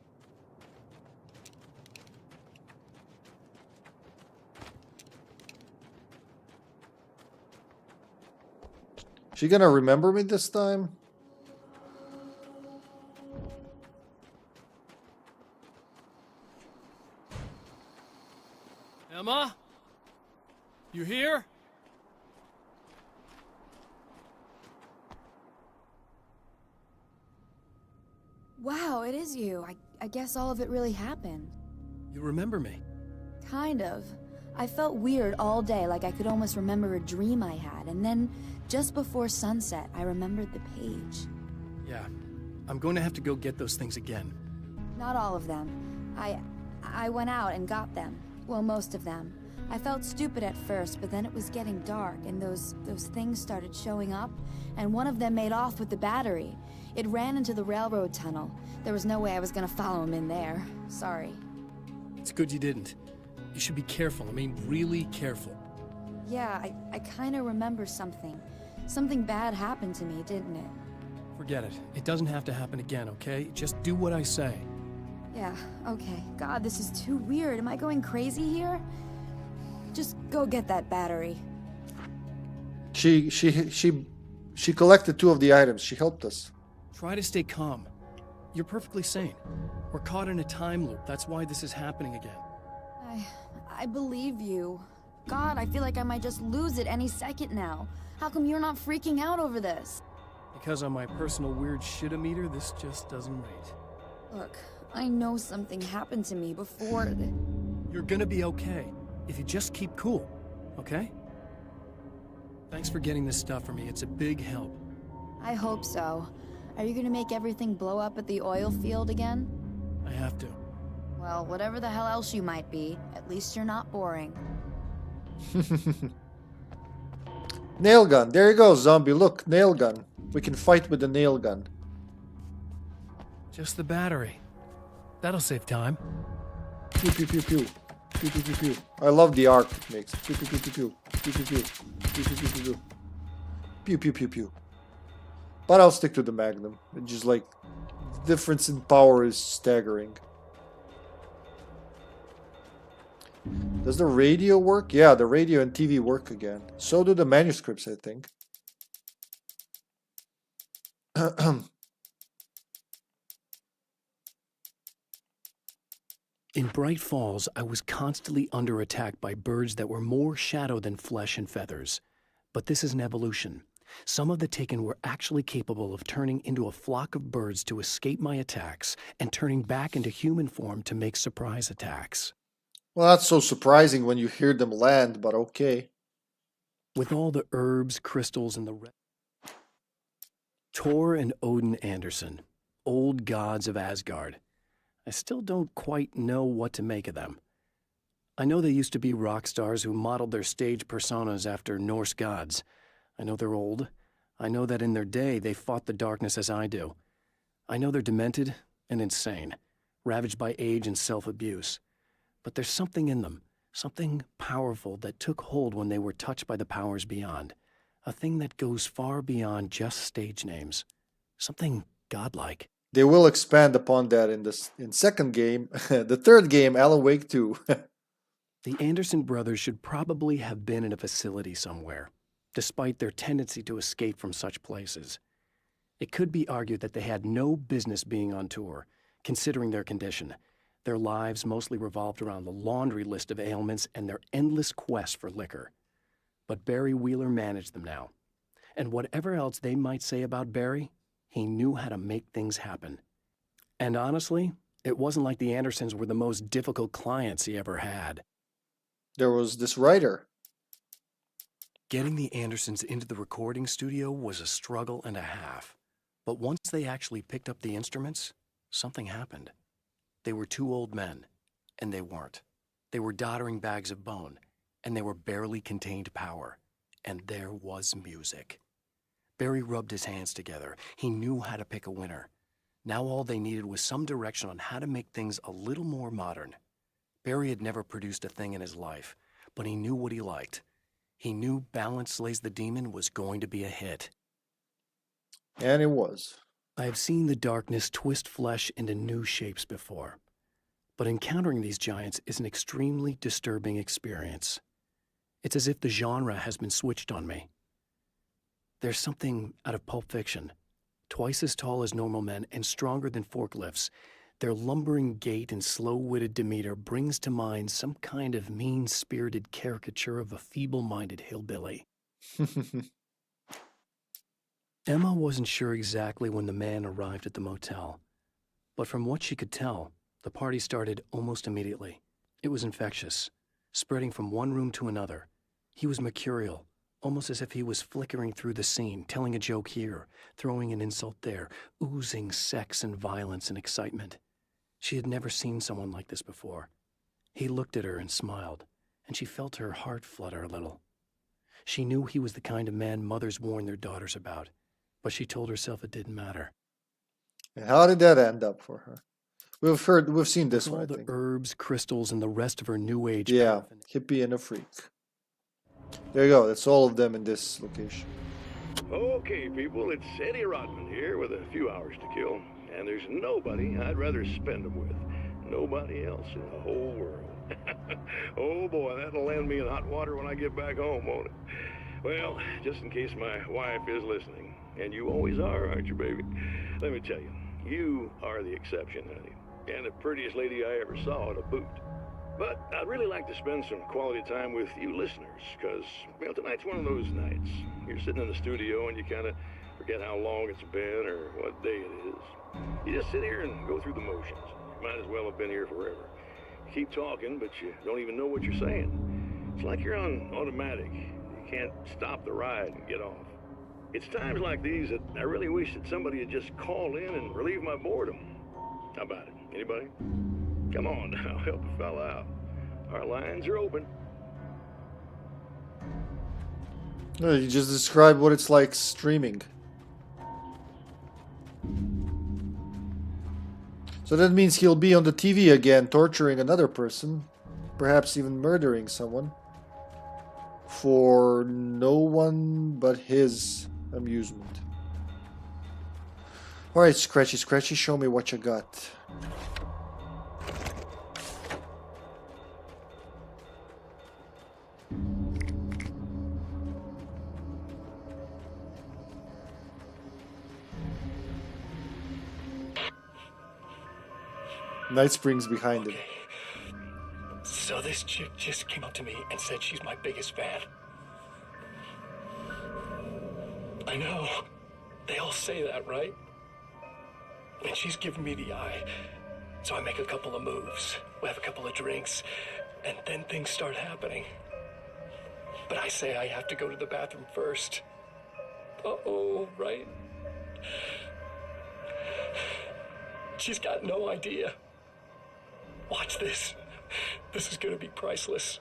She gonna remember me this time? Emma? You here? Wow, it is you. I guess all of it really happened. You remember me? Kind of. I felt weird all day, like I could almost remember a dream I had, and then, just before sunset, I remembered the page. Yeah. I'm going to have to go get those things again. Not all of them. I went out and got them. Well, most of them. I felt stupid at first, but then it was getting dark, and those things started showing up, and one of them made off with the battery. It ran into the railroad tunnel. There was no way I was gonna follow him in there. Sorry. It's good you didn't. You should be careful. I mean, really careful. Yeah, I kinda remember something. Something bad happened to me, didn't it? Forget it. It doesn't have to happen again, okay? Just do what I say. Yeah, okay. God, this is too weird. Am I going crazy here? Just go get that battery. She collected 2 of the items. She helped us. Try to stay calm. You're perfectly sane. We're caught in a time loop. That's why this is happening again. I believe you. God, I feel like I might just lose it any second now. How come you're not freaking out over this? Because on my personal weird shit-o-meter, this just doesn't rate. Look, I know something happened to me before. You're gonna be okay, if you just keep cool, okay? Thanks for getting this stuff for me. It's a big help. I hope so. Are you gonna make everything blow up at the oil field again? I have to. Well, whatever the hell else you might be, at least you're not boring. Nail gun. There you go, zombie. Look, nail gun. We can fight with the nail gun. Just the battery. That'll save time. Pew pew pew pew. Pew pew pew pew. I love the arc it makes. Pew pew pew pew pew. Pew pew pew. Pew pew pew pew pew. Pew pew pew pew. But I'll stick to the Magnum. It just like the difference in power is staggering. Does the radio work? Yeah, the radio and TV work again. So do the manuscripts, I think. In Bright Falls, I was constantly under attack by birds that were more shadow than flesh and feathers. But this is an evolution. Some of the Taken were actually capable of turning into a flock of birds to escape my attacks and turning back into human form to make surprise attacks. Well, not so surprising when you hear them land, but okay. With all the herbs, crystals, and the Thor and Odin Anderson, old gods of Asgard. I still don't quite know what to make of them. I know they used to be rock stars who modeled their stage personas after Norse gods. I know they're old. I know that in their day they fought the darkness as I do. I know they're demented and insane, ravaged by age and self-abuse. But there's something in them, something powerful that took hold when they were touched by the powers beyond. A thing that goes far beyond just stage names. Something godlike. They will expand upon that in second game. The third game, Alan Wake 2. The Anderson brothers should probably have been in a facility somewhere, despite their tendency to escape from such places. It could be argued that they had no business being on tour, considering their condition. Their lives mostly revolved around the laundry list of ailments and their endless quest for liquor. But Barry Wheeler managed them now. And whatever else they might say about Barry, he knew how to make things happen. And honestly, it wasn't like the Andersons were the most difficult clients he ever had. There was this writer. Getting the Andersons into the recording studio was a struggle and a half. But once they actually picked up the instruments, something happened. They were two old men, and they weren't. They were doddering bags of bone, and they were barely contained power. And there was music. Barry rubbed his hands together. He knew how to pick a winner. Now all they needed was some direction on how to make things a little more modern. Barry had never produced a thing in his life, but he knew what he liked. He knew Balance Slays the Demon was going to be a hit. And it was. I have seen the darkness twist flesh into new shapes before, but encountering these giants is an extremely disturbing experience. It's as if the genre has been switched on me. There's something out of Pulp Fiction. Twice as tall as normal men and stronger than forklifts, their lumbering gait and slow-witted demeanor brings to mind some kind of mean-spirited caricature of a feeble-minded hillbilly. Emma wasn't sure exactly when the man arrived at the motel, but from what she could tell, the party started almost immediately. It was infectious, spreading from one room to another. He was mercurial, almost as if he was flickering through the scene, telling a joke here, throwing an insult there, oozing sex and violence and excitement. She had never seen someone like this before. He looked at her and smiled, and she felt her heart flutter a little. She knew he was the kind of man mothers warn their daughters about, but she told herself it didn't matter. And how did that end up for her? We've seen this one, I all the think. Herbs, crystals, and the rest of her new age. Yeah, hippie and a freak. There you go. That's all of them in this location. Okay, people, it's Eddie Rodman here with a few hours to kill. And there's nobody I'd rather spend them with. Nobody else in the whole world. Oh boy, that'll land me in hot water when I get back home, won't it? Well, just in case my wife is listening, and you always are, aren't you, baby? Let me tell you, you are the exception, honey. And the prettiest lady I ever saw to boot. But I'd really like to spend some quality time with you listeners, because, well, tonight's one of those nights. You're sitting in the studio and you kind of forget how long it's been or what day it is. You just sit here and go through the motions. You might as well have been here forever. You keep talking, but you don't even know what you're saying. It's like you're on automatic. You can't stop the ride and get off. It's times like these that I really wish that somebody would just call in and relieve my boredom. How about it? Anybody? Come on now, help a fella out. Our lines are open. No, you just described what it's like streaming. So that means he'll be on the TV again, torturing another person, perhaps even murdering someone, for no one but his amusement. Alright, Scratchy Scratchy, show me what you got. Night Springs behind him. So this chick just came up to me and said she's my biggest fan. I know. They all say that, right? And she's giving me the eye. So I make a couple of moves. We have a couple of drinks. And then things start happening. But I say I have to go to the bathroom first. Uh-oh, right? She's got no idea. Watch this. This is gonna be priceless.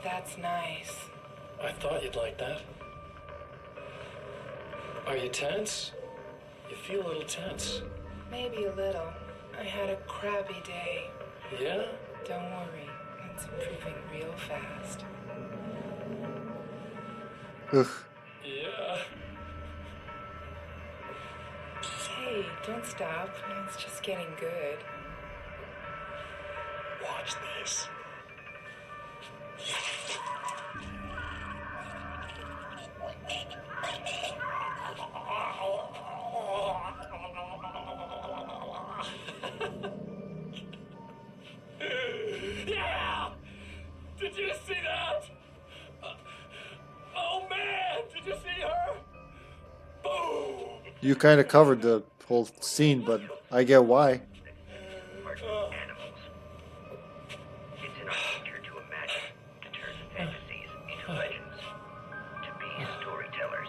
That's nice. I thought you'd like that. Are you tense? You feel a little tense. Maybe a little. I had a crappy day. Yeah? Don't worry. It's improving real fast. Ugh. Yeah. Hey, don't stop. It's just getting good. Watch this. Yeah! Did you You kind of covered the whole scene, but I get why. It's in our nature to imagine, to turn fantasies into legends, to be storytellers.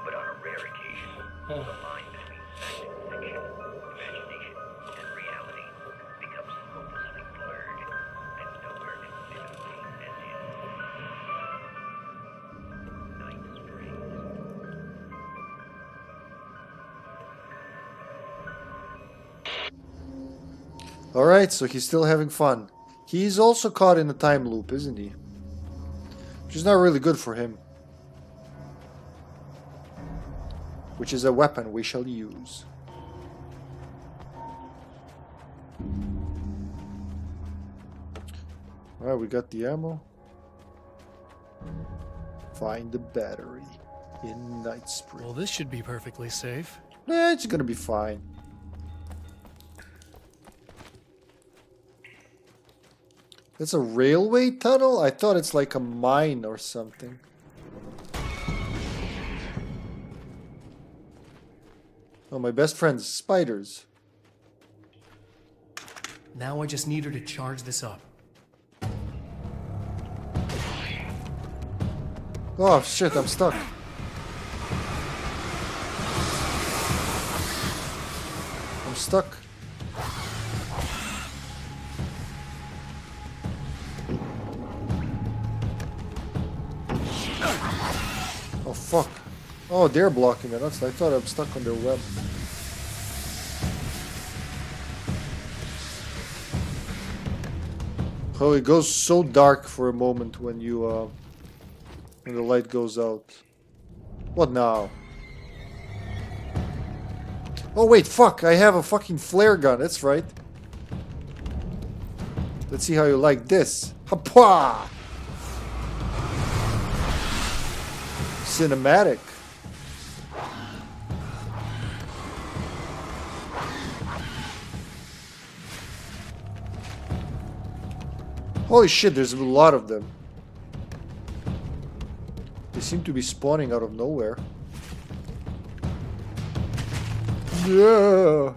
But on a rare occasion, the line between fact and fiction, imagination and reality becomes hopelessly blurred, and nowhere conceivably as in Night Springs. Alright, so he's still having fun. He's also caught in a time loop, isn't he? Which is not really good for him. Which is a weapon we shall use. Alright, we got the ammo. Find the battery in Night Springs. Well, this should be perfectly safe. Yeah, it's gonna be fine. That's a railway tunnel? I thought it's like a mine or something. Oh, my best friend's spiders. Now I just need her to charge this up. Oh shit, I'm stuck. I'm stuck. Oh fuck. Oh, they're blocking it. That's, I thought I'm stuck on their web. Oh, it goes so dark for a moment when you when the light goes out. What now? Oh wait, fuck! I have a fucking flare gun. That's right. Let's see how you like this. Hapa! Cinematic. Holy shit, there's a lot of them. They seem to be spawning out of nowhere. Yeah.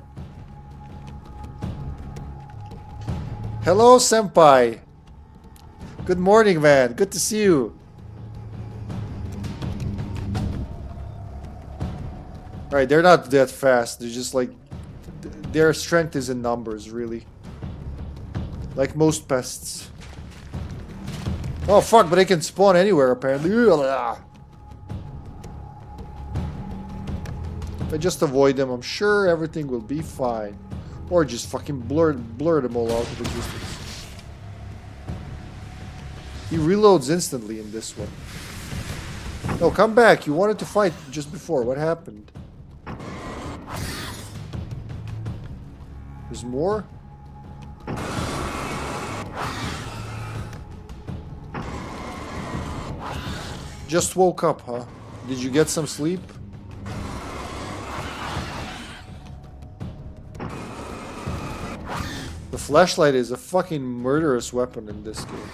Hello, senpai. Good morning, man. Good to see you. Alright, they're not that fast. They're just like... Their strength is in numbers, really. Like most pests. Oh fuck, but they can spawn anywhere apparently. If I just avoid them, I'm sure everything will be fine. Or just fucking blur them all out of existence. He reloads instantly in this one. No, come back. You wanted to fight just before. What happened? There's more? Just woke up, huh? Did you get some sleep? The flashlight is a fucking murderous weapon in this game.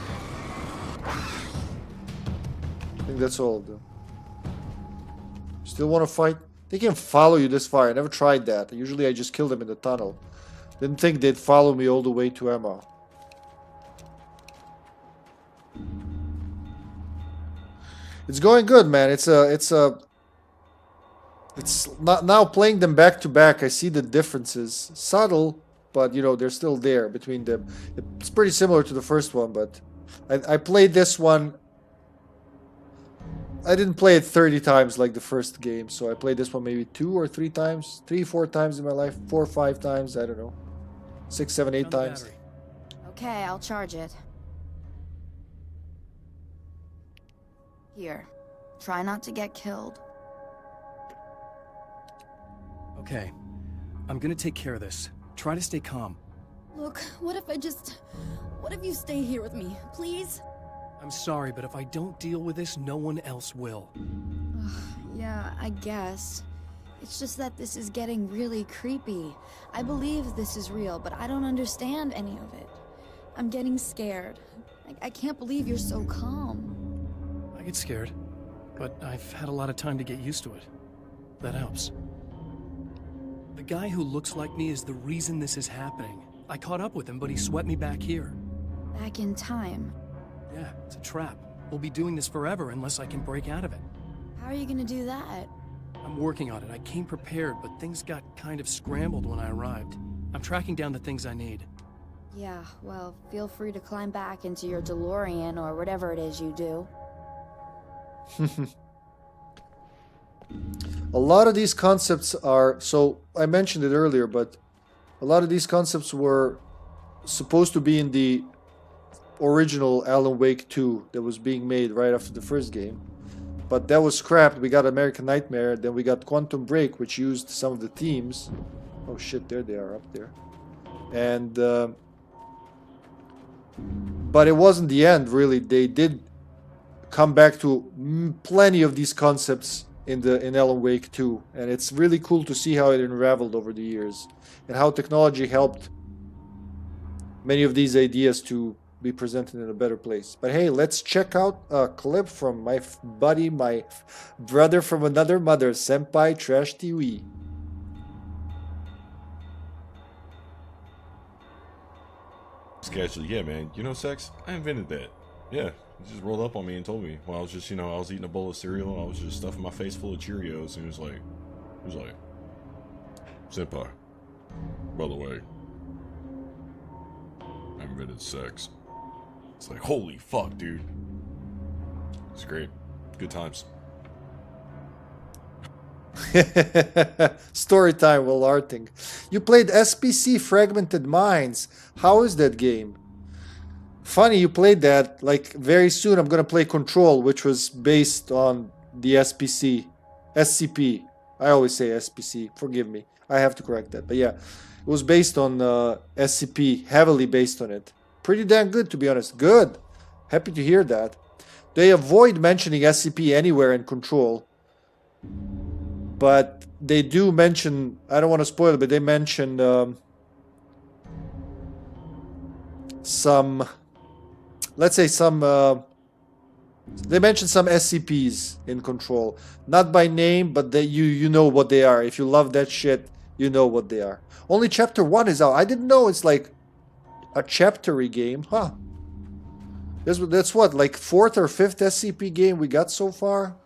I think that's all of them. Still want to fight? They can follow you this far. I never tried that. Usually I just kill them in the tunnel. Didn't think they'd follow me all the way to Emma. It's going good, man. It's not now playing them back to back. I see the differences, subtle, but you know they're still there between them. It's pretty similar to the first one, but I played this one. I didn't play it 30 times like the first game, so I played this one maybe 2 or 3 times, 3, 4 times in my life, 4 or 5 times. I don't know, 6, 7, 8 times. Okay, I'll charge it. Here. Try not to get killed. Okay. I'm gonna take care of this. Try to stay calm. Look, what if you stay here with me, please? I'm sorry, but if I don't deal with this, no one else will. Yeah, I guess. It's just that this is getting really creepy. I believe this is real, but I don't understand any of it. I'm getting scared. I can't believe you're so calm. I get scared, but I've had a lot of time to get used to it. That helps. The guy who looks like me is the reason this is happening. I caught up with him, but he swept me back here. Back in time. Yeah, it's a trap. We'll be doing this forever unless I can break out of it. How are you gonna do that? I'm working on it. I came prepared, but things got kind of scrambled when I arrived. I'm tracking down the things I need. Yeah, well, feel free to climb back into your DeLorean or whatever it is you do. A lot of these concepts are, so I mentioned it earlier, but a lot of these concepts were supposed to be in the original Alan Wake 2 that was being made right after the first game. But that was scrapped. We got American Nightmare, then we got Quantum Break, which used some of the themes. Oh shit, there they are up there. And but it wasn't the end, really. They did come back to plenty of these concepts in Alan Wake 2, and it's really cool to see how it unraveled over the years and how technology helped many of these ideas to be presented in a better place. But hey, let's check out a clip from my buddy, my brother from another mother, Senpai Trash TV. Casually, yeah, man. You know, sex? I invented that. Yeah, he just rolled up on me and told me while I was just, I was eating a bowl of cereal. I was just stuffing my face full of Cheerios, and he was like, Senpai, by the way, I invented sex. It's like, holy fuck, dude. It's great. Good times. Story time while arting. You played SPC Fragmented Minds. How is that game? Funny you played that. Like, very soon I'm gonna play Control, which was based on the SCP. I always say SPC, forgive me. I have to correct that. But yeah, it was based on SCP, heavily based on it. Pretty damn good, to be honest. Good. Happy to hear that. They avoid mentioning SCP anywhere in Control. But they do mention, I don't want to spoil it, but they mention some, let's say some, they mention some SCPs in Control. Not by name, but they, you know what they are. If you love that shit, you know what they are. Only Chapter 1 is out. I didn't know it's like a chapter-y game. Huh. That's what, like 4th or 5th SCP game we got so far?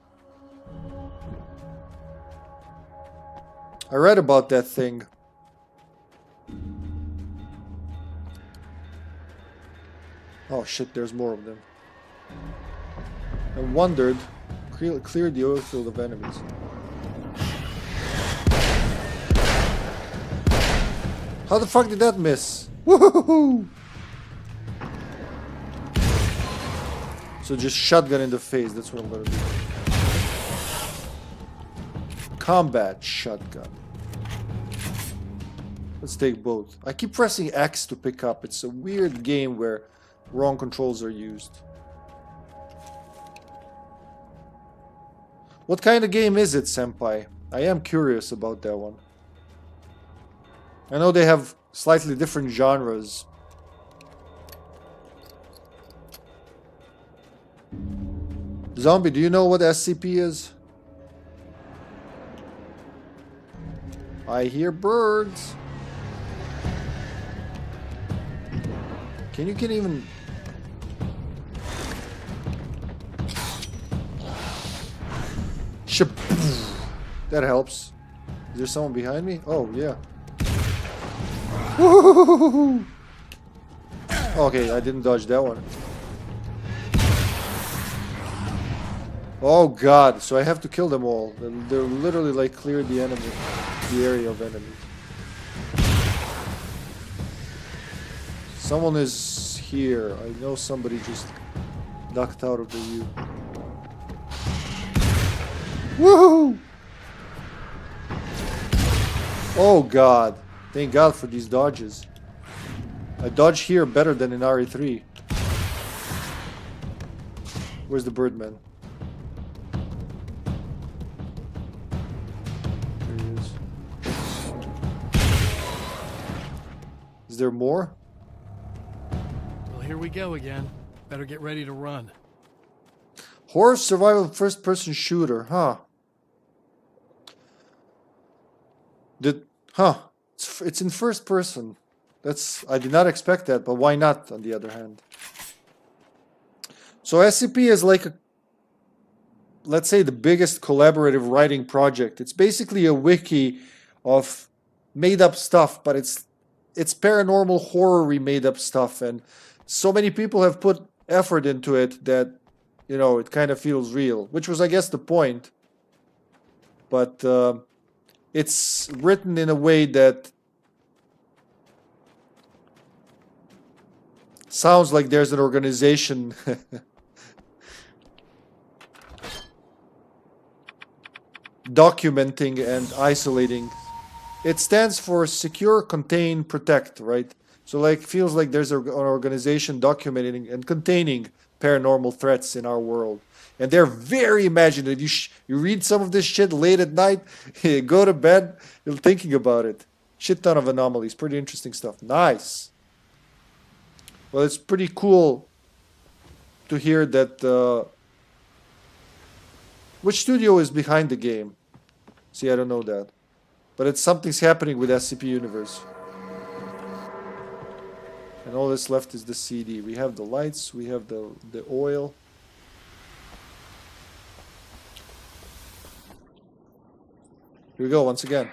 I read about that thing. Oh shit, there's more of them. I wondered, clear the oil field of enemies. How the fuck did that miss? Woohoo! So just shotgun in the face, that's what I'm gonna do. Combat shotgun. Let's take both. I keep pressing X to pick up. It's a weird game where wrong controls are used. What kind of game is it, Senpai? I am curious about that one. I know they have slightly different genres. Zombie, do you know what SCP is? I hear birds. Can you get even... That helps. Is there someone behind me? Oh, yeah. Okay, I didn't dodge that one. Oh god, so I have to kill them all. They're literally like clear the enemy, the area of enemies. Someone is here. I know somebody just ducked out of the view. Woohoo! Oh god. Thank god for these dodges. I dodge here better than in RE3. Where's the Birdman? There he is. Is there more? Well, here we go again. Better get ready to run. Horror survival first-person shooter, huh? It's in first person. I did not expect that, but why not, on the other hand? So SCP is like let's say the biggest collaborative writing project. It's basically a wiki of made up stuff, but it's paranormal horror-y made up stuff, and so many people have put effort into it that, you know, it kind of feels real, which was, I guess, the point. But it's written in a way that sounds like there's an organization documenting and isolating. It stands for Secure, Contain, Protect, right? So like feels like there's an organization documenting and containing paranormal threats in our world. And they're very imaginative. You read some of this shit late at night, you go to bed, you're thinking about it. Shit ton of anomalies. Pretty interesting stuff. Nice. Well, it's pretty cool to hear that... which studio is behind the game? See, I don't know that. But something's happening with SCP Universe. And all that's left is the CD. We have the lights, we have the oil. Here we go, once again.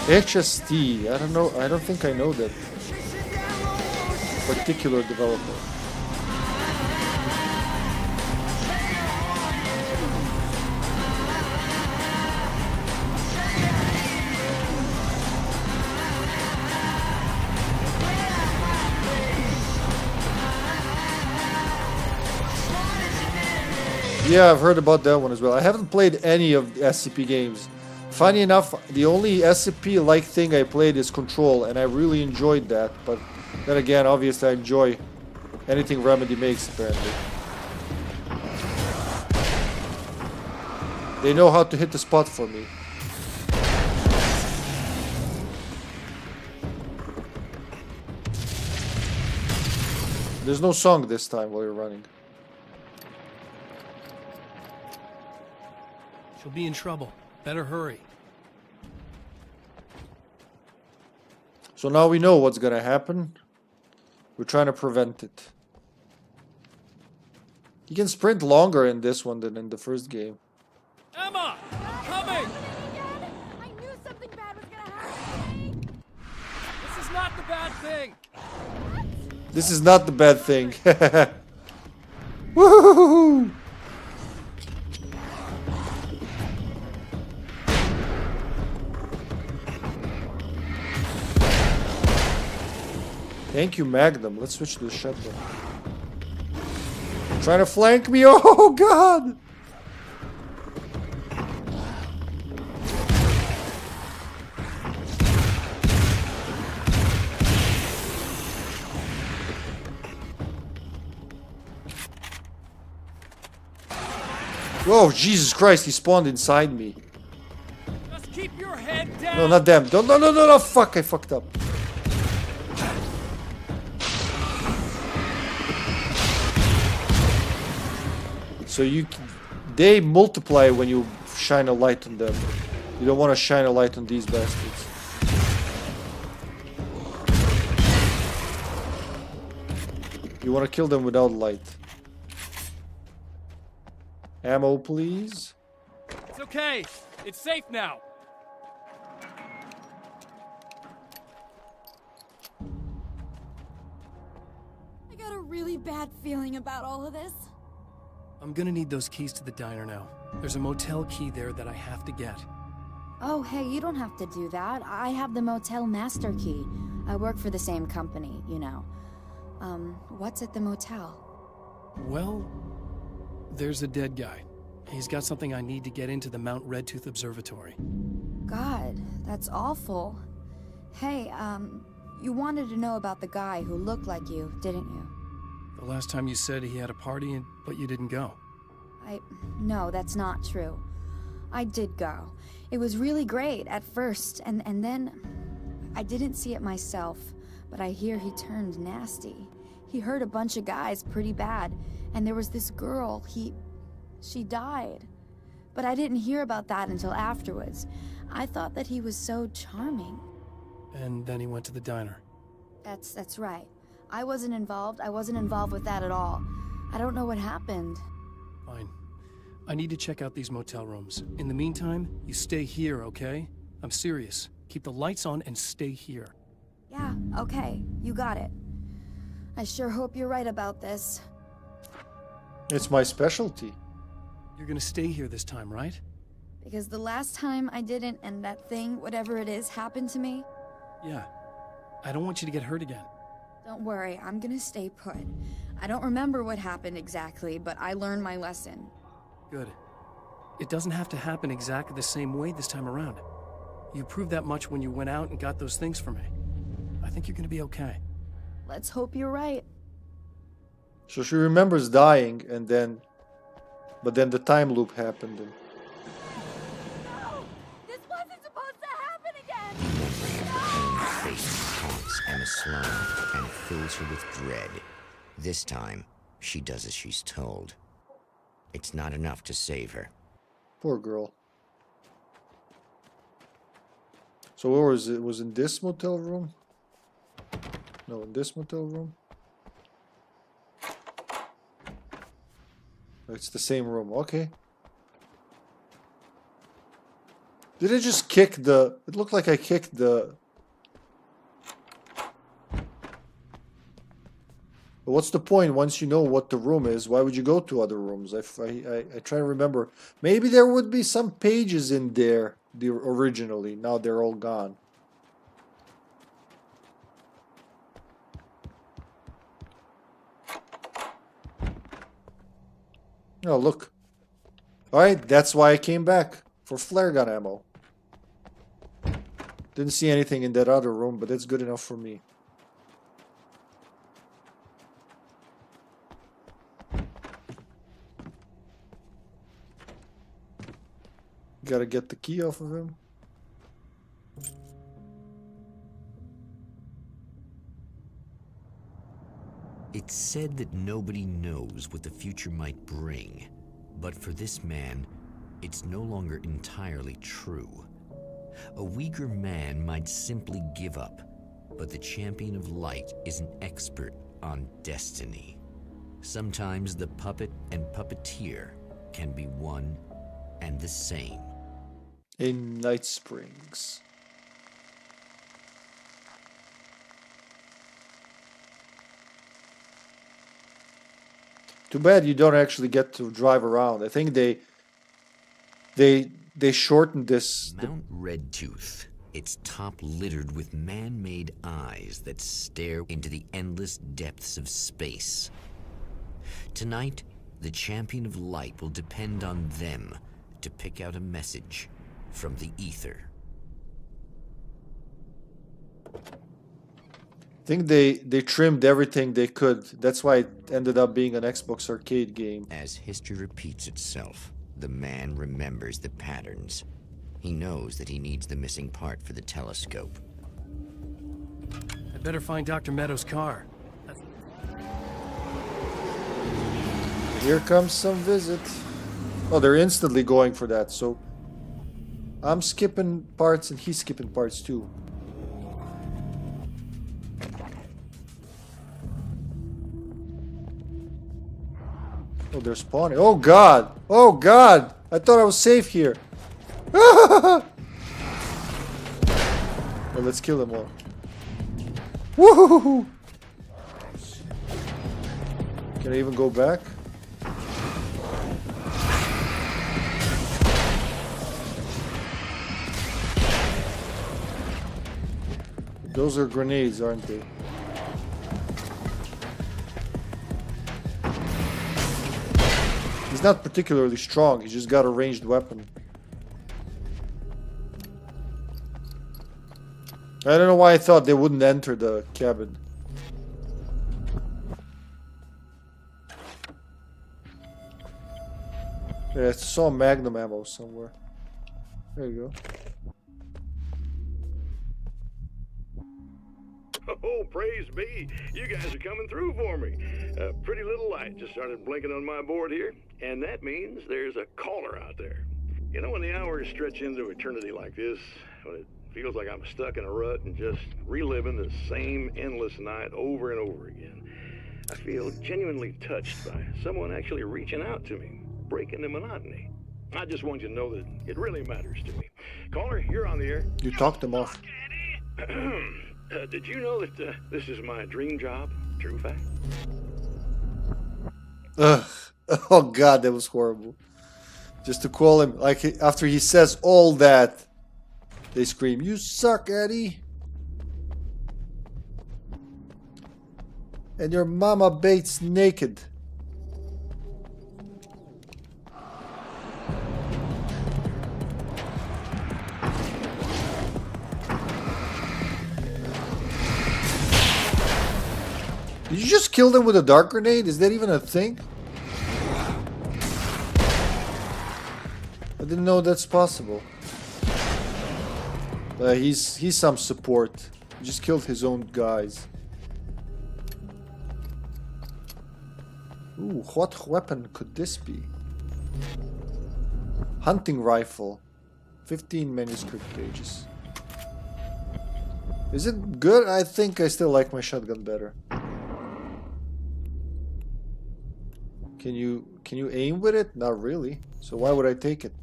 HST, I don't know, I don't think I know that particular developer. Yeah, I've heard about that one as well. I haven't played any of the SCP games. Funny enough, the only SCP-like thing I played is Control, and I really enjoyed that. But then again, obviously I enjoy anything Remedy makes, apparently. They know how to hit the spot for me. There's no song this time while you're running. She'll be in trouble. Better hurry. So now we know what's gonna happen. We're trying to prevent it. You can sprint longer in this one than in the first game. Emma! Coming! I knew something bad was gonna happen. This is not the bad thing! This is not the bad thing. Woohoo! Thank you, Magnum. Let's switch to the shotgun. Trying to flank me. Oh, God! Oh, Jesus Christ, he spawned inside me. Just keep your head down. No, not them. No, fuck, I fucked up. So they multiply when you shine a light on them. You don't want to shine a light on these bastards. You want to kill them without light. Ammo, please. It's okay. It's safe now. I got a really bad feeling about all of this. I'm gonna need those keys to the diner now. There's a motel key there that I have to get. Oh, hey, you don't have to do that. I have the motel master key. I work for the same company, you know. What's at the motel? Well, there's a dead guy. He's got something I need to get into the Mount Redtooth Observatory. God, that's awful. Hey, you wanted to know about the guy who looked like you, didn't you? The last time you said he had a party, but you didn't go. No, that's not true. I did go. It was really great at first, and then I didn't see it myself, but I hear he turned nasty. He hurt a bunch of guys pretty bad, and there was this girl, she died. But I didn't hear about that until afterwards. I thought that he was so charming. And then he went to the diner. That's right. I wasn't involved. I wasn't involved with that at all. I don't know what happened. Fine. I need to check out these motel rooms. In the meantime, you stay here, okay? I'm serious. Keep the lights on and stay here. Yeah, okay. You got it. I sure hope you're right about this. It's my specialty. You're gonna stay here this time, right? Because the last time I didn't, and that thing, whatever it is, happened to me. Yeah. I don't want you to get hurt again. Don't worry, I'm gonna stay put. I don't remember what happened exactly, but I learned my lesson. Good. It doesn't have to happen exactly the same way this time around. You proved that much when you went out and got those things for me. I think you're gonna be okay. Let's hope you're right. So she remembers dying, and then... But then the time loop happened. And... No! This wasn't supposed to happen again! Her face haunts Emma Sloan and fills her with dread. This time, she does as she's told. It's not enough to save her. Poor girl. So where was it? Was in this motel room? No, in this motel room? It's the same room. Okay. Did I just kick the... It looked like I kicked the... But what's the point once you know what the room is? Why would you go to other rooms? I try to remember. Maybe there would be some pages in there originally. Now they're all gone. Oh, look. Alright, that's why I came back. For flare gun ammo. Didn't see anything in that other room, but that's good enough for me. Gotta get the key off of him. It's said that nobody knows what the future might bring, but for this man, it's no longer entirely true. A weaker man might simply give up, but the champion of light is an expert on destiny. Sometimes the puppet and puppeteer can be one and the same. In Night Springs. Too bad you don't actually get to drive around. I think they shortened this. Mount Redtooth, its top littered with man-made eyes that stare into the endless depths of space. Tonight, the champion of light will depend on them to pick out a message from the ether. I think they trimmed everything they could. That's why it ended up being an Xbox arcade game. As history repeats itself, the man remembers the patterns. He knows that he needs the missing part for the telescope. I'd better find Dr. Meadows' car. Here comes some visit. Oh, they're instantly going for that, so... I'm skipping parts and he's skipping parts too. Oh, they're spawning. Oh, God! Oh, God! I thought I was safe here. Well, let's kill them all. Woohoo! Can I even go back? Those are grenades, aren't they? He's not particularly strong, he's just got a ranged weapon. I don't know why I thought they wouldn't enter the cabin. Yeah, I saw magnum ammo somewhere. There you go. Oh, praise be. You guys are coming through for me. A pretty little light just started blinking on my board here, and that means there's a caller out there. You know, when the hours stretch into eternity like this, when it feels like I'm stuck in a rut and just reliving the same endless night over and over again, I feel genuinely touched by someone actually reaching out to me, breaking the monotony. I just want you to know that it really matters to me. Caller, you're on the air. You talked them off. Did you know that this is my dream job? True fact. Ugh. Oh god, that was horrible. Just to call him, like, after he says all that, they scream, "You suck, Eddie!" And your mama baits naked. Did you just kill them with a dark grenade? Is that even a thing? I didn't know that's possible. He's some support. He just killed his own guys. Ooh, what weapon could this be? Hunting rifle. 15 manuscript pages. Is it good? I think I still like my shotgun better. Can you aim with it? Not really. So why would I take it?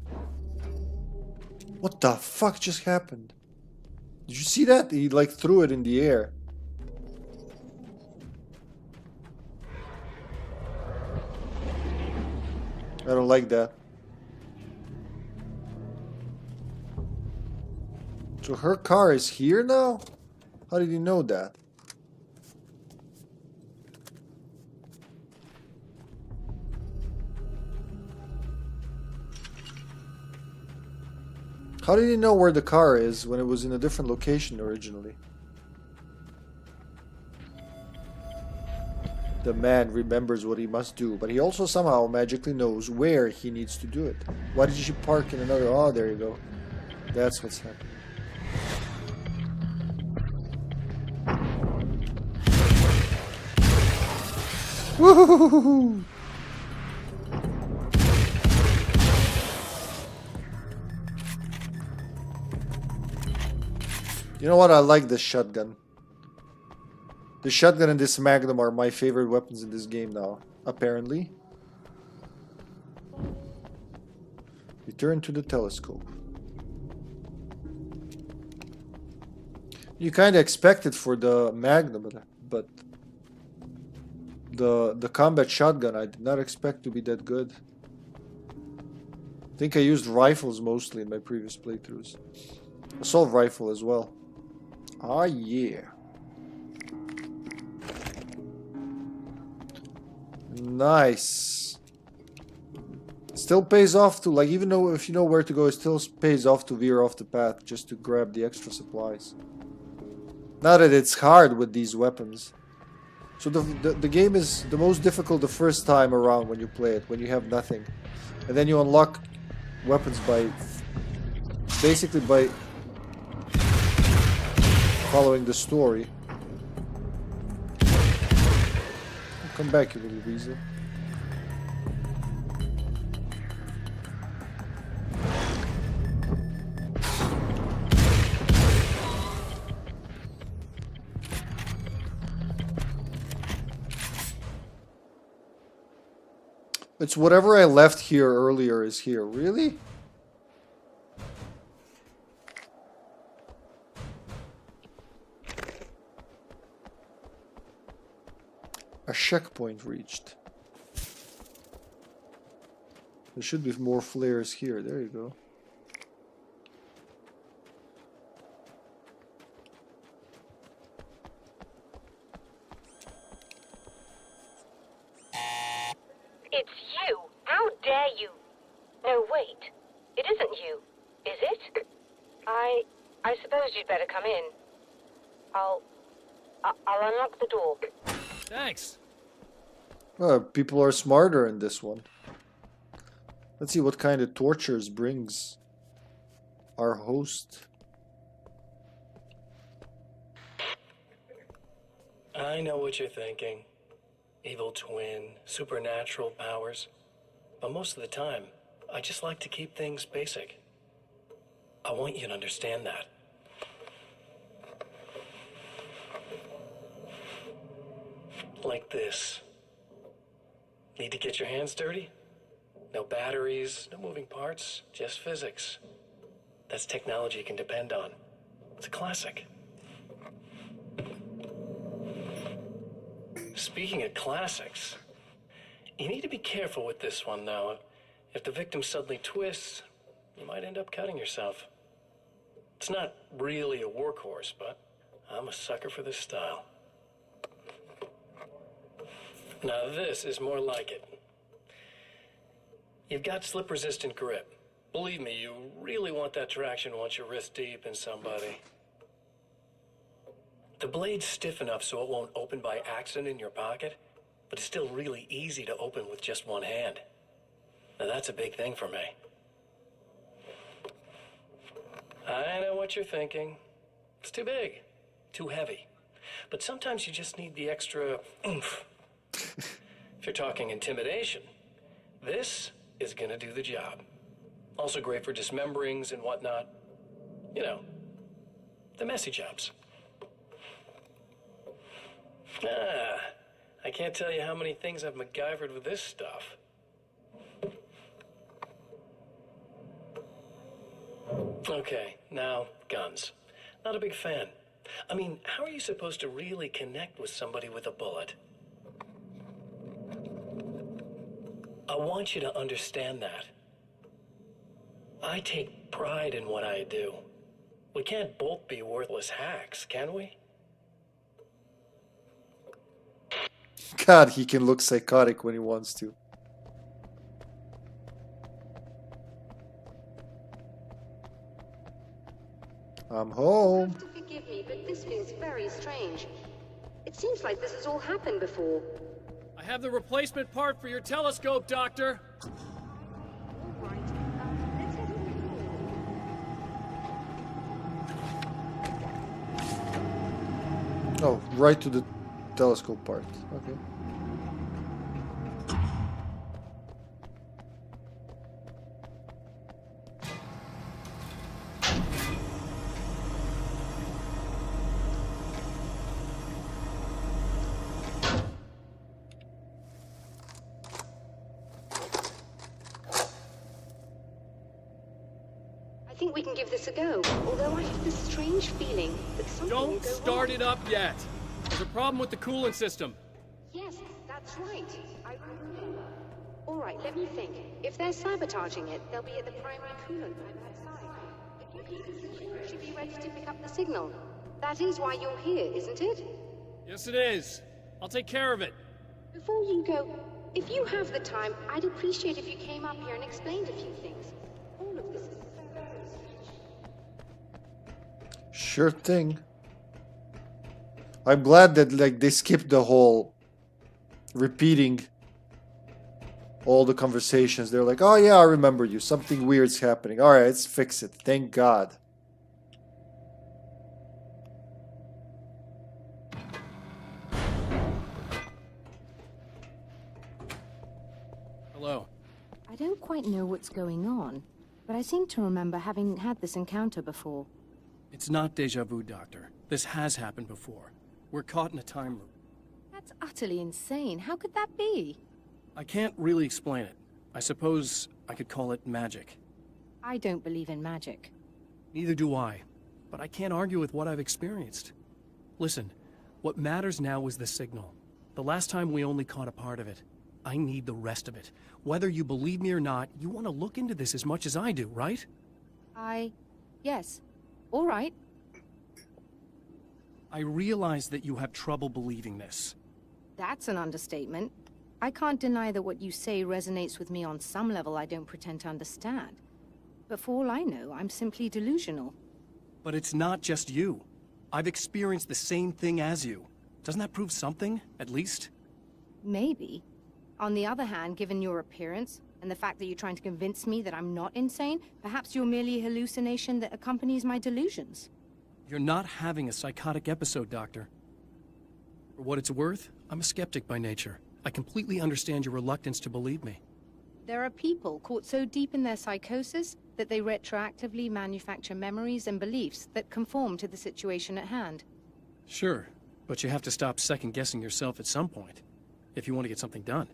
What the fuck just happened? Did you see that? He like threw it in the air. I don't like that. So her car is here now? How did you know that? How did he know where the car is when it was in a different location originally? The man remembers what he must do, but he also somehow magically knows where he needs to do it. Why did she park in another... Oh, there you go. That's what's happening. Woohoo! You know what? I like this shotgun. The shotgun and this magnum are my favorite weapons in this game now, apparently. Return to the telescope. You kind of expect it for the magnum, but the combat shotgun I did not expect to be that good. I think I used rifles mostly in my previous playthroughs. Assault rifle as well. Ah, yeah. Nice. Still pays off to, like, even though if you know where to go, it still pays off to veer off the path just to grab the extra supplies. Not that it's hard with these weapons. So the game is the most difficult the first time around when you play it, when you have nothing. And then you unlock weapons by... basically by... following the story. Come back, you little weasel. It's whatever I left here earlier is here. Really? A checkpoint reached. There should be more flares here. There you go. It's you! How dare you! No, wait. It isn't you, is it? I suppose you'd better come in. I'll unlock the door. Thanks. People are smarter in this one. Let's see what kind of tortures brings our host. I know what you're thinking. Evil twin, supernatural powers. But most of the time, I just like to keep things basic. I want you to understand that. Like this. Need to get your hands dirty? No batteries, no moving parts, just physics. That's technology you can depend on. It's a classic. Speaking of classics, you need to be careful with this one, though. If the victim suddenly twists, you might end up cutting yourself. It's not really a workhorse, but I'm a sucker for this style. Now this is more like it. You've got slip-resistant grip. Believe me, you really want that traction once you're wrist deep in somebody. The blade's stiff enough so it won't open by accident in your pocket, but it's still really easy to open with just one hand. Now that's a big thing for me. I know what you're thinking. It's too big, too heavy. But sometimes you just need the extra oomph. If you're talking intimidation, this is gonna do the job. Also great for dismemberings and whatnot. You know, the messy jobs. I can't tell you how many things I've MacGyvered with this stuff. Okay, now, guns. Not a big fan. I mean, how are you supposed to really connect with somebody with a bullet? I want you to understand that. I take pride in what I do. We can't both be worthless hacks, can we? God, he can look psychotic when he wants to. I'm home. You have to forgive me, but this feels very strange. It seems like this has all happened before. I have the replacement part for your telescope, Doctor. Oh, right to the telescope part. Okay. I think we can give this a go, although I have this strange feeling that something will Don't go start wrong. it up yet. There's a problem with the coolant system. Yes, that's right. I remember. All right, let me think. If they're sabotaging it, they'll be at the primary coolant pipe outside. If you keep the switch, it should be ready to pick up the signal. That is why you're here, isn't it? Yes, it is. I'll take care of it. Before you go, if you have the time, I'd appreciate if you came up here and explained a few things. All of this is very strange. Sure thing. I'm glad that like they skipped the whole repeating all the conversations. They're like, oh yeah, I remember you. Something weird's happening. All right, let's fix it. Thank God. Hello. I don't quite know what's going on, but I seem to remember having had this encounter before. It's not deja vu, Doctor. This has happened before. We're caught in a time loop. That's utterly insane. How could that be? I can't really explain it. I suppose I could call it magic. I don't believe in magic. Neither do I, but I can't argue with what I've experienced. Listen, what matters now is the signal. The last time we only caught a part of it. I need the rest of it. Whether you believe me or not, you want to look into this as much as I do, right? Yes. All right. I realize that you have trouble believing this. That's an understatement. I can't deny that what you say resonates with me on some level I don't pretend to understand. But for all I know, I'm simply delusional. But it's not just you. I've experienced the same thing as you. Doesn't that prove something, at least? Maybe. On the other hand, given your appearance, and the fact that you're trying to convince me that I'm not insane, perhaps you're merely a hallucination that accompanies my delusions. You're not having a psychotic episode, Doctor. For what it's worth, I'm a skeptic by nature. I completely understand your reluctance to believe me. There are people caught so deep in their psychosis that they retroactively manufacture memories and beliefs that conform to the situation at hand. Sure, but you have to stop second-guessing yourself at some point, if you want to get something done.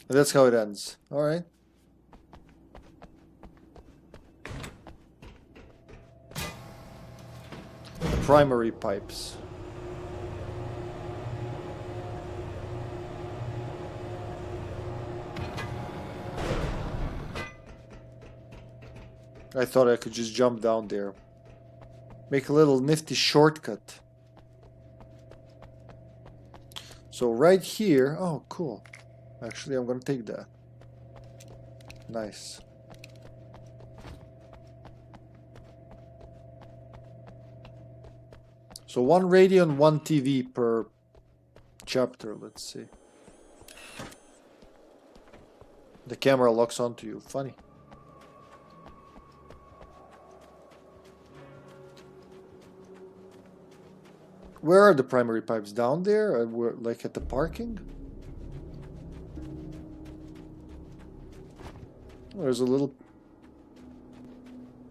That's how it ends. Alright. The primary pipes. I thought I could just jump down there. Make a little nifty shortcut. So right here... Oh, cool. Actually, I'm gonna take that. Nice. So 1 radio and 1 TV per chapter, let's see. The camera locks onto you. Funny. Where are the primary pipes? Down there? Like at the parking? There's a little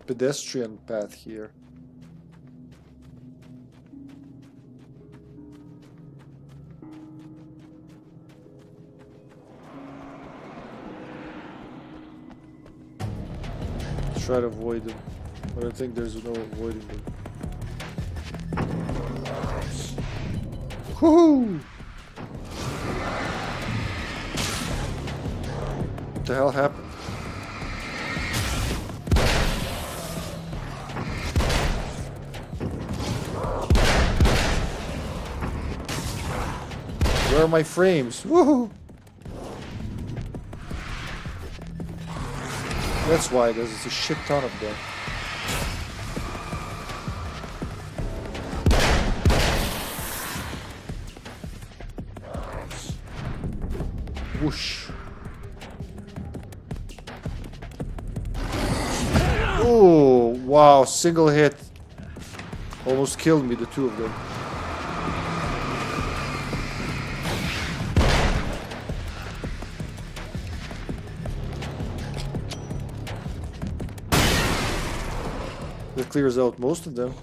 pedestrian path here. Let's try to avoid them. But I think there's no avoiding them. Woohoo! What the hell happened? Where are my frames? Woohoo! That's why there's a shit ton of them. Whoosh. Oh, wow, single hit. Almost killed me, the two of them. That clears out most of them.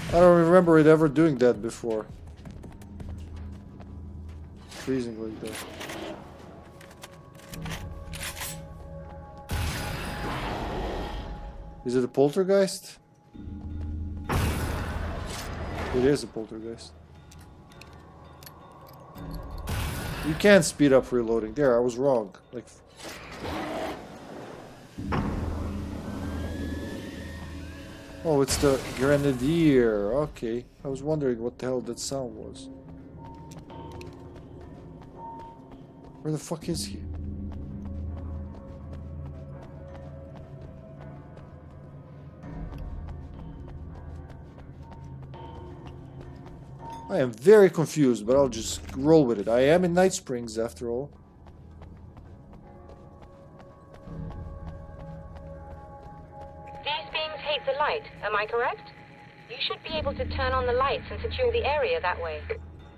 I don't remember it ever doing that before. Freezing like that. Is it a poltergeist? It is a poltergeist. You can't speed up reloading. There, I was wrong. Like... Oh, it's the Grenadier. Okay. I was wondering what the hell that sound was. Where the fuck is he? I am very confused, but I'll just roll with it. I am in Night Springs, after all. These beams hate the light, am I correct? You should be able to turn on the lights and secure the area that way.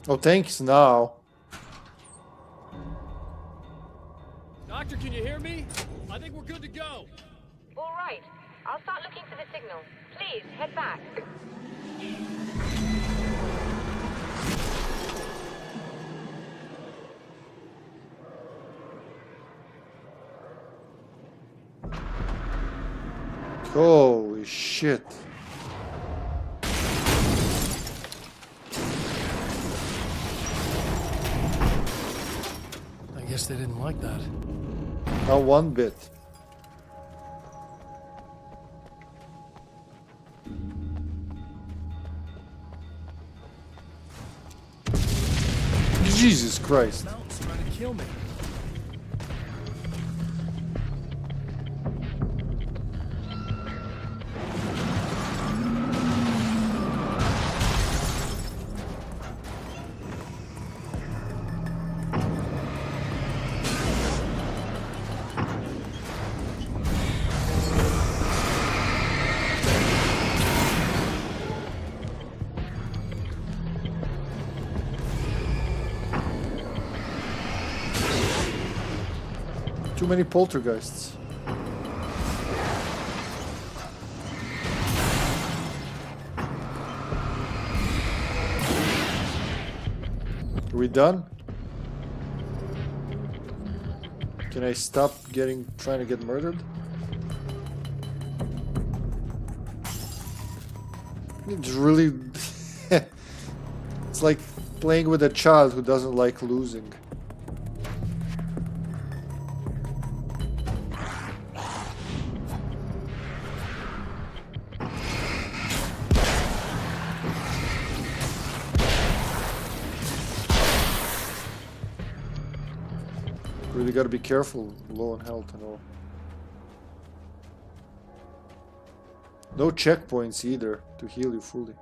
Oh, thanks now. Doctor, can you hear me? I think we're good to go. All right. I'll start looking for the signal. Please, head back. Holy shit. I guess they didn't like that. Not one bit. Jesus Christ. It's trying to kill me. Too many poltergeists. Are we done? Can I stop trying to get murdered? It's really... It's like playing with a child who doesn't like losing. Really gotta be careful, low on health and all. No checkpoints either to heal you fully.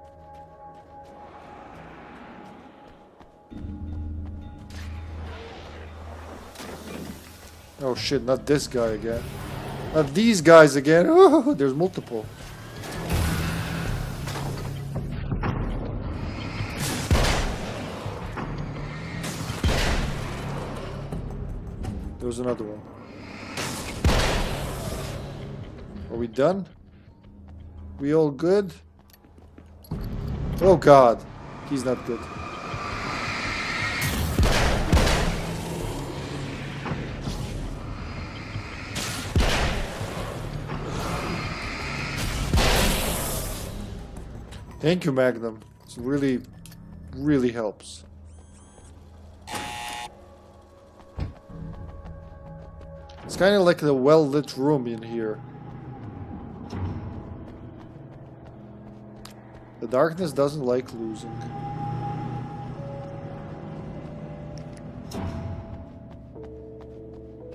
Oh shit, not this guy again. Not these guys again. Oh, there's multiple. There's another one. Are we done? We all good? Oh god, he's not good. Thank you, Magnum. It really helps. It's kind of like a well-lit room in here. The darkness doesn't like losing.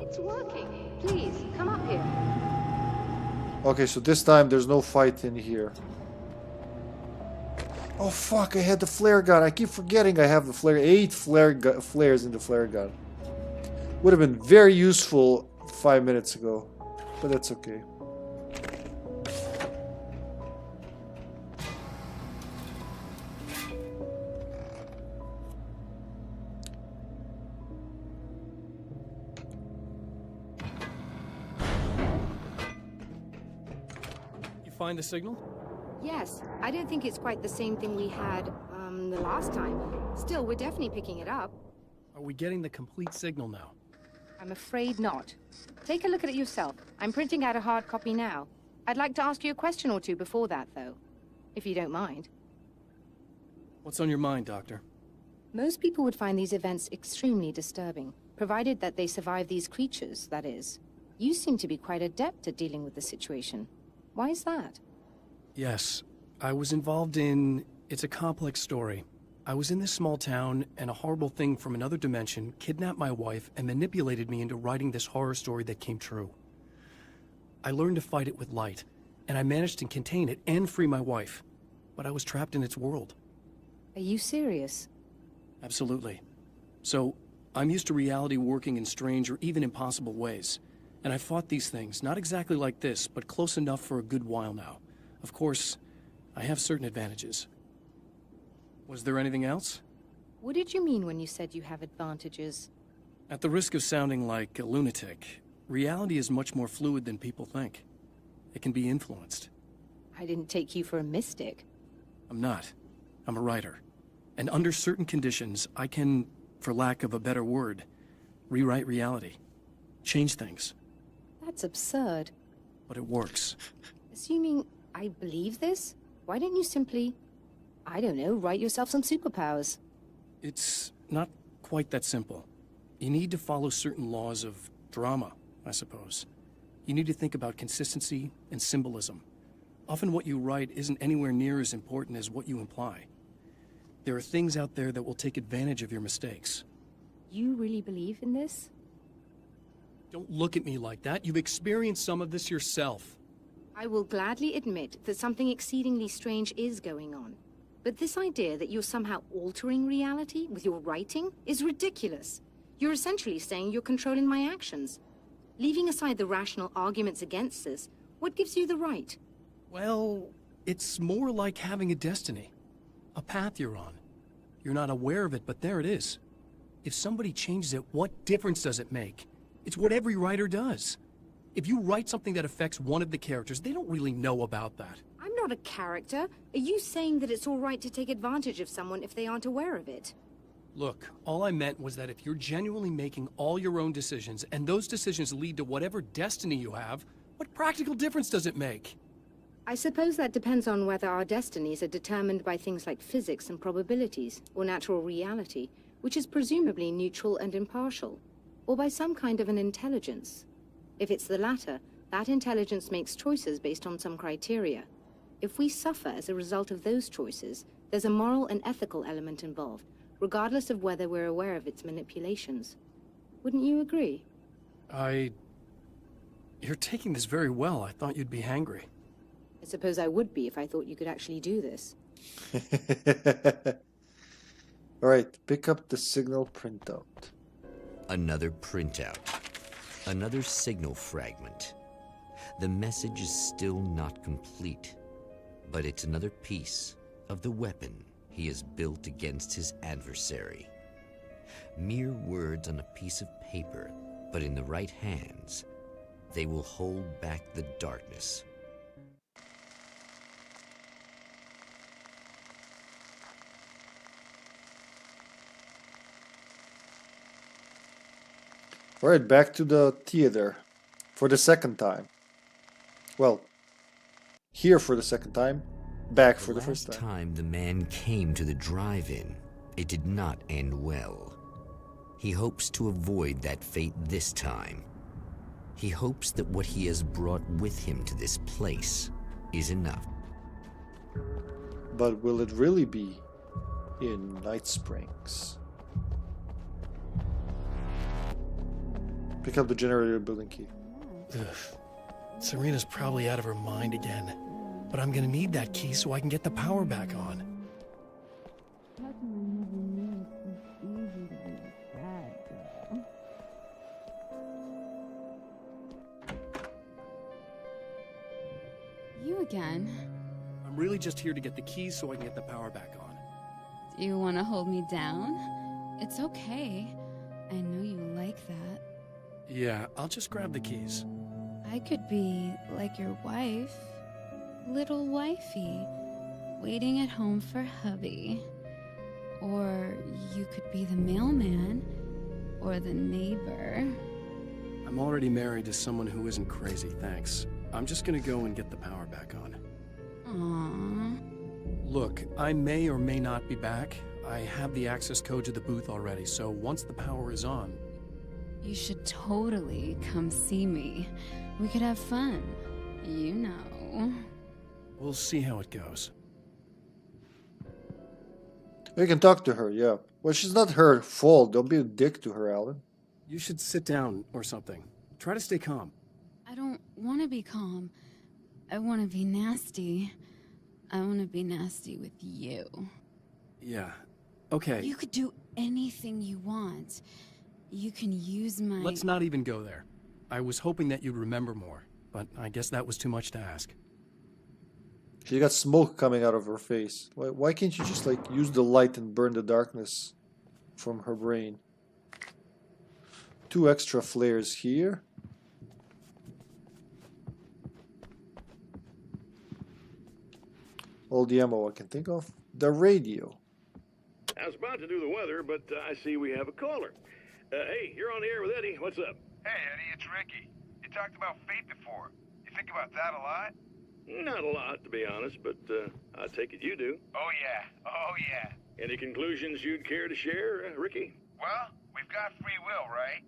It's working. Please, come up here. Okay, so this time there's no fight in here. Oh fuck, I had the flare gun. I keep forgetting I have the flare. 8 flares in the flare gun. Would have been very useful 5 minutes ago, but that's okay. You find the signal? Yes, I don't think it's quite the same thing we had, the last time. Still, we're definitely picking it up. Are we getting the complete signal now? I'm afraid not. Take a look at it yourself. I'm printing out a hard copy now. I'd like to ask you a question or two before that, though. If you don't mind. What's on your mind, Doctor? Most people would find these events extremely disturbing, provided that they survive these creatures, that is. You seem to be quite adept at dealing with the situation. Why is that? Yes, I was involved in... It's a complex story. I was in this small town, and a horrible thing from another dimension kidnapped my wife and manipulated me into writing this horror story that came true. I learned to fight it with light, and I managed to contain it and free my wife. But I was trapped in its world. Are you serious? Absolutely. So, I'm used to reality working in strange or even impossible ways. And I fought these things, not exactly like this, but close enough for a good while now. Of course, I have certain advantages. Was there anything else? What did you mean when you said you have advantages? At the risk of sounding like a lunatic, reality is much more fluid than people think. It can be influenced. I didn't take you for a mystic. I'm not. I'm a writer. And under certain conditions, I can, for lack of a better word, rewrite reality. Change things. That's absurd. But it works. Assuming I believe this, why don't you simply, I don't know, write yourself some superpowers? It's not quite that simple. You need to follow certain laws of drama, I suppose. You need to think about consistency and symbolism. Often what you write isn't anywhere near as important as what you imply. There are things out there that will take advantage of your mistakes. You really believe in this? Don't look at me like that. You've experienced some of this yourself. I will gladly admit that something exceedingly strange is going on. But this idea that you're somehow altering reality with your writing is ridiculous. You're essentially saying you're controlling my actions. Leaving aside the rational arguments against this, what gives you the right? Well, it's more like having a destiny. A path you're on. You're not aware of it, but there it is. If somebody changes it, what difference does it make? It's what every writer does. If you write something that affects one of the characters, they don't really know about that. I'm not a character. Are you saying that it's all right to take advantage of someone if they aren't aware of it? Look, all I meant was that if you're genuinely making all your own decisions, and those decisions lead to whatever destiny you have, what practical difference does it make? I suppose that depends on whether our destinies are determined by things like physics and probabilities, or natural reality, which is presumably neutral and impartial, or by some kind of an intelligence. If it's the latter, that intelligence makes choices based on some criteria. If we suffer as a result of those choices, there's a moral and ethical element involved, regardless of whether we're aware of its manipulations. Wouldn't you agree? You're taking this very well. I thought you'd be hangry. I suppose I would be if I thought you could actually do this. Alright, pick up the signal printout. Another printout. Another signal fragment. The message is still not complete, but it's another piece of the weapon he has built against his adversary. Mere words on a piece of paper, but in the right hands, they will hold back the darkness. Alright, back to the theater for the second time. Well, here for the second time, back for the first time. Last time the man came to the drive-in, it did not end well. He hopes to avoid that fate this time. He hopes that what he has brought with him to this place is enough. But will it really be in Night Springs? Pick up the generator building key. Ugh. Serena's probably out of her mind again. But I'm gonna need that key so I can get the power back on. You again? I'm really just here to get the keys so I can get the power back on. Do you want to hold me down? It's okay. I know you like that. Yeah, I'll just grab the keys. I could be like your wife. Little wifey. Waiting at home for hubby. Or you could be the mailman. Or the neighbor. I'm already married to someone who isn't crazy, thanks. I'm just gonna go and get the power back on. Aww. Look, I may or may not be back. I have the access code to the booth already, so once the power is on... You should totally come see me. We could have fun. You know. We'll see how it goes. We can talk to her, yeah. Well, she's not her fault. Don't be a dick to her, Alan. You should sit down or something. Try to stay calm. I don't want to be calm. I want to be nasty. I want to be nasty with you. Yeah. Okay. You could do anything you want. You can use my... Let's not even go there. I was hoping that you'd remember more, but I guess that was too much to ask. She got smoke coming out of her face. Why can't you just, like, use the light and burn the darkness from her brain? 2 extra flares here. All the ammo I can think of. The radio. I was about to do the weather, but I see we have a caller. Hey, you're on the air with Eddie. What's up? Hey, Eddie, it's Ricky. You talked about fate before. You think about that a lot? Not a lot, to be honest, but I take it you do. Oh, yeah. Oh, yeah. Any conclusions you'd care to share, Ricky? Well, we've got free will, right?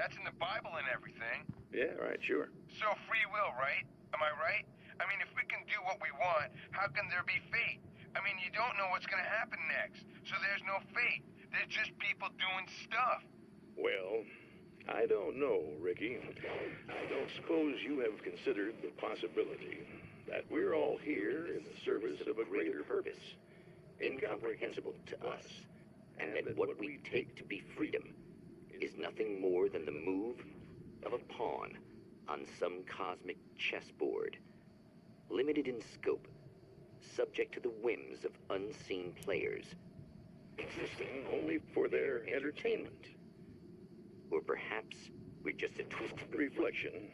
That's in the Bible and everything. Yeah, right, sure. So free will, right? Am I right? I mean, if we can do what we want, how can there be fate? I mean, you don't know what's going to happen next, so there's no fate. There's just people doing stuff. Well, I don't know, Ricky. I don't suppose you have considered the possibility that we're all here in the service of a greater purpose, incomprehensible to us, and that what we take to be freedom is nothing more than the move of a pawn on some cosmic chessboard, limited in scope, subject to the whims of unseen players, existing only for their entertainment. Or perhaps We're just a twisted reflection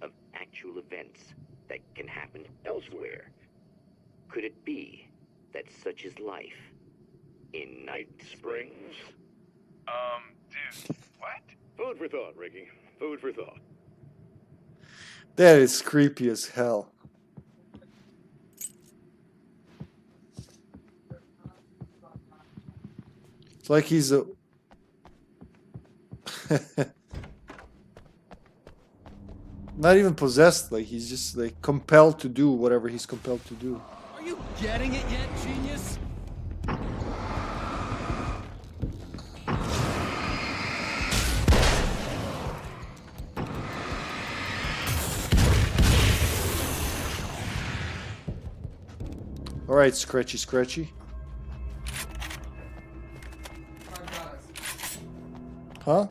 of actual events that can happen elsewhere. Could it be that such is life in Night Springs? Dude, what? Food for thought, Ricky. Food for thought. That is creepy as hell. It's like he's a... Not even possessed, like he's just like compelled to do whatever he's compelled to do. Are you getting it yet, genius? Alright, Scratchy Scratchy. Huh?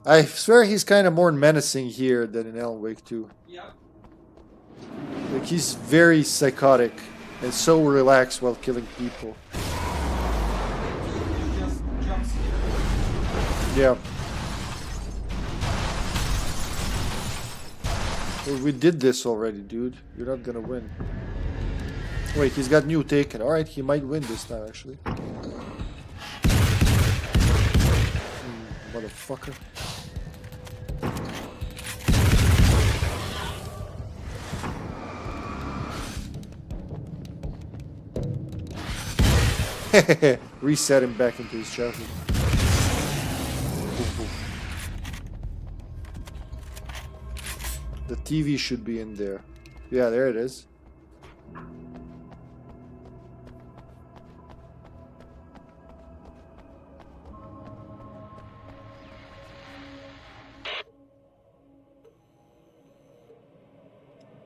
I swear he's kind of more menacing here than in Alan Wake 2. Yep. Like he's very psychotic and so relaxed while killing people. Just jumps here. Yeah. Well, we did this already, dude. You're not gonna win. Wait, he's got new taken. Alright, he might win this time, actually. Motherfucker. Reset him back into his childhood. The TV should be in there. Yeah, there it is.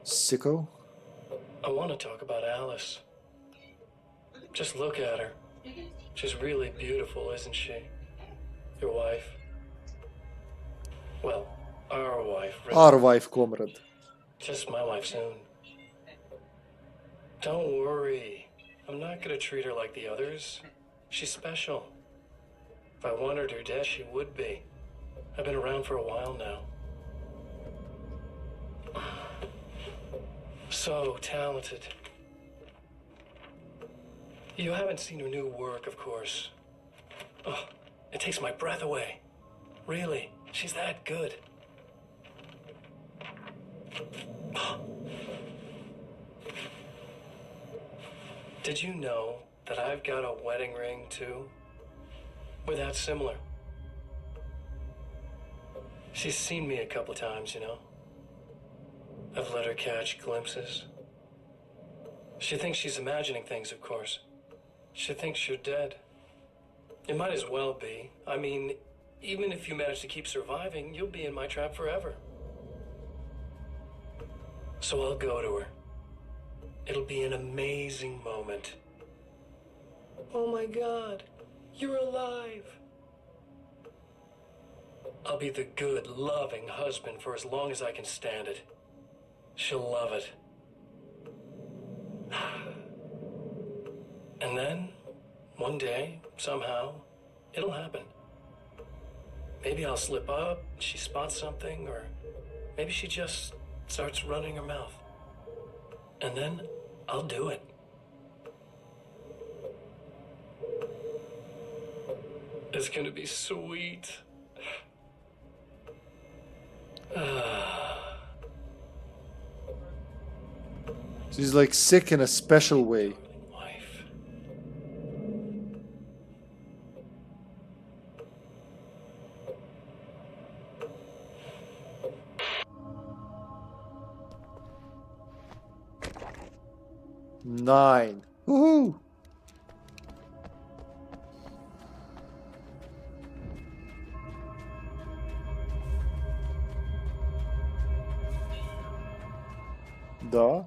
Sicko? I want to talk about Alice. Just look at her. She's really beautiful, isn't she? Your wife. Well, our wife. Really. Our wife, comrade. Just my wife soon. Don't worry. I'm not gonna treat her like the others. She's special. If I wanted her dead, she would be. I've been around for a while now. So talented. You haven't seen her new work, of course. Oh, it takes my breath away. Really, she's that good. Did you know that I've got a wedding ring, too? We're that similar. She's seen me a couple times, you know. I've let her catch glimpses. She thinks she's imagining things, of course. She thinks you're dead. It might as well be. I mean, even if you manage to keep surviving, you'll be in my trap forever. So I'll go to her. It'll be an amazing moment. Oh my God, you're alive. I'll be the good, loving husband for as long as I can stand it. She'll love it. And then, one day, somehow, it'll happen. Maybe I'll slip up, she spots something, or maybe she just starts running her mouth. And then, I'll do it. It's gonna be sweet. She's like sick in a special way. Wife. Nine. Woohoo! Da.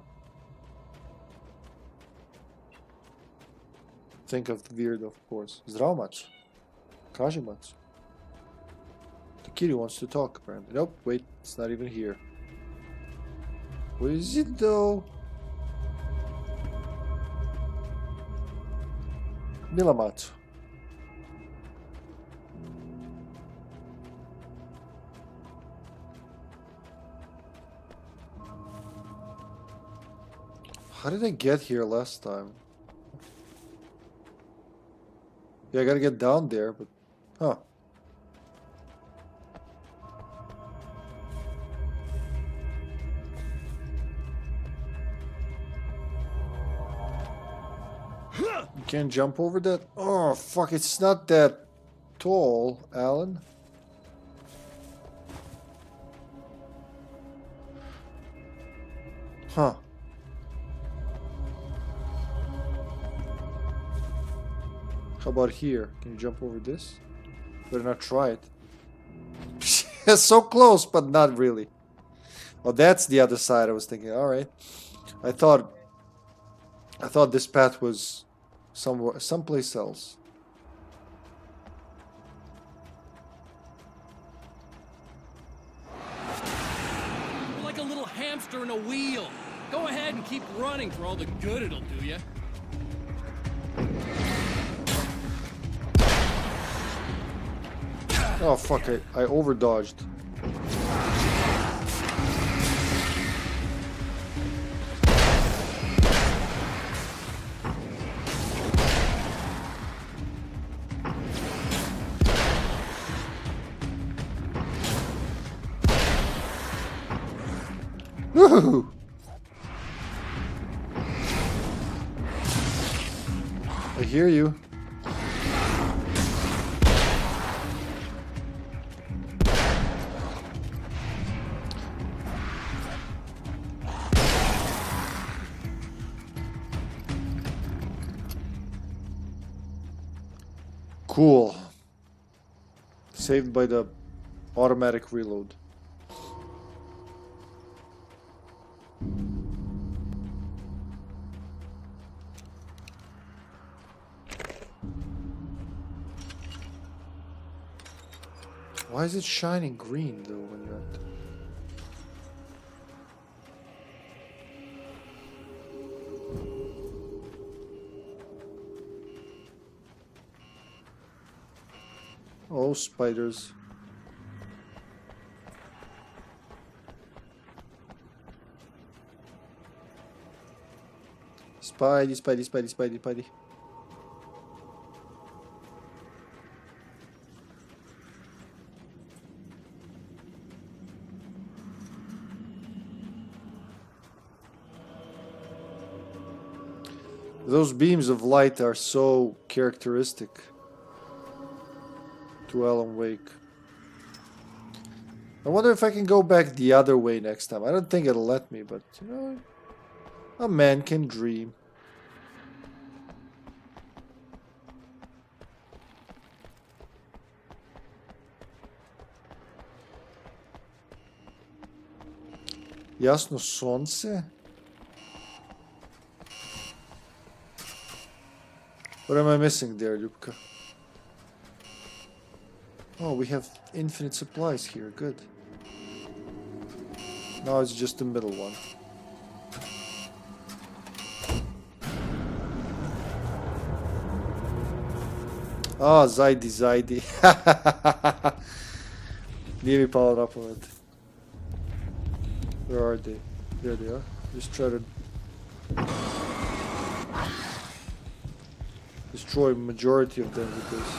Think of the weird, of course. Zdravo, Mats. Kaži, Mats. The kitty wants to talk, apparently. Nope, wait, it's not even here. Where is it, though? Mila, Mats. How did I get here last time? Yeah, I gotta get down there, but... Huh. You can't jump over that? Oh, fuck, it's not that tall, Alan. Huh. How about here? Can you jump over this? Better not try it. It's so close, but not really. Oh, that's the other side I was thinking. Alright. I thought this path was someplace else. You're like a little hamster in a wheel. Go ahead and keep running for all the good it'll do you. Oh fuck, I overdodged. Woohoo! I hear you. Cool. Saved by the automatic reload. Why is it shining green though when you're at... Oh, spiders. Spidey, Spidey, Spidey, Spidey, Spidey. Those beams of light are so characteristic to Alan Wake. I wonder if I can go back the other way next time. I don't think it'll let me, but you know, a man can dream. Jasno sonce? What am I missing there, Ljubka? Oh, we have infinite supplies here. Good. Now it's just the middle one. Ah, Zaidi, Zaidi. Nije mi palo na pamet. Where are they? There they are. Just try to destroy majority of them because...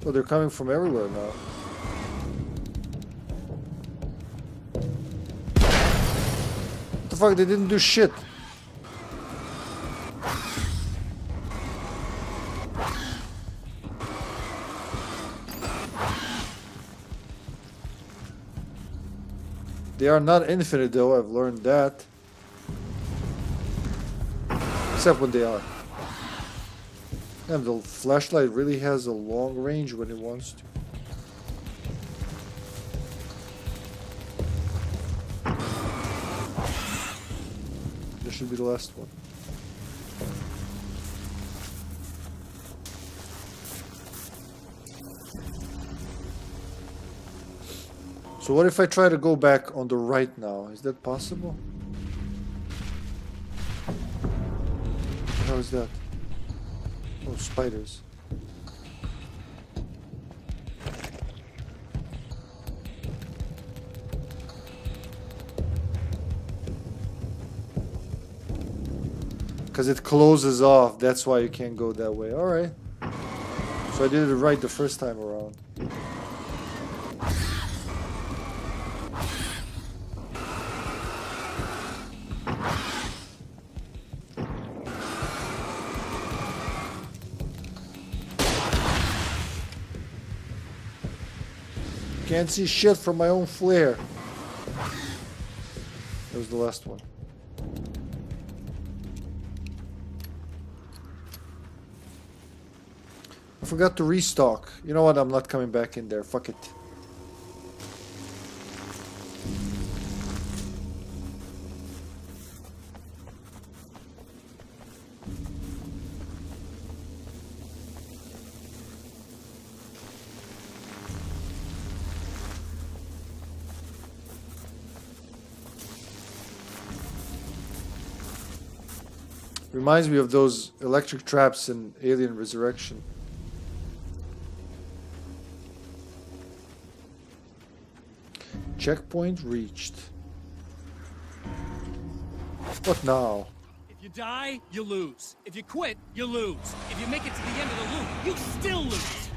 Oh, they're coming from everywhere now. What the fuck? They didn't do shit. They are not infinite though, I've learned that. Except when they are. And the flashlight really has a long range when it wants to. This should be the last one. So what if I try to go back on the right now? Is that possible? How is that? Oh, spiders. Because it closes off. That's why you can't go that way. Alright. So I did it right the first time around. Can't see shit from my own flare. That was the last one. I forgot to restock. You know what? I'm not coming back in there. Fuck it. Reminds me of those electric traps in Alien Resurrection. Checkpoint reached. What now? If you die, you lose. If you quit, you lose. If you make it to the end of the loop, you still lose.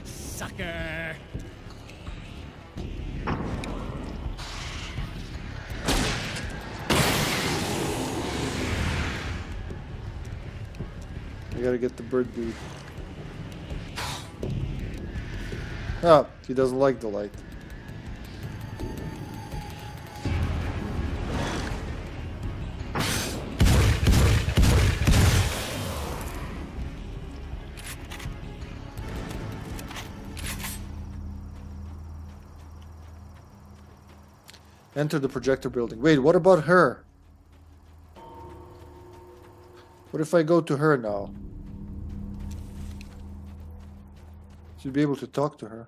Sucker. I gotta get the bird dude. Ah, he doesn't like the light. Enter the projector building. Wait, what about her? What if I go to her now? Should be able to talk to her.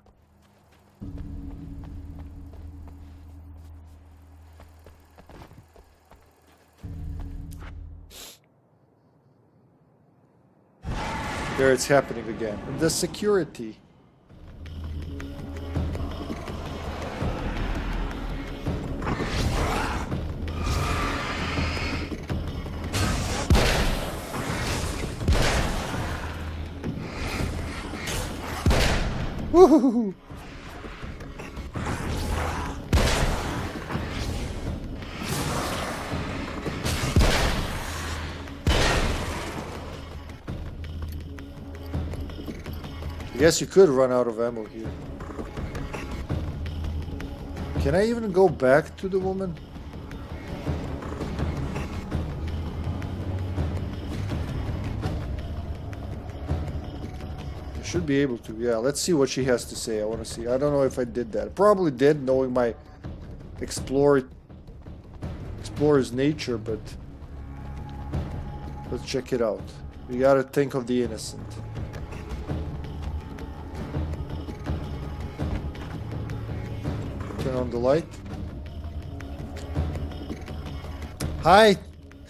There it's happening again. The security. Woohoo! I guess you could run out of ammo here. Can I even go back to the woman? Should be able to. Yeah, let's see what she has to say. I want to see. I don't know if I did that. Probably did, knowing my explorer's nature, but let's check it out. We gotta think of the innocent. Turn on the light. Hi!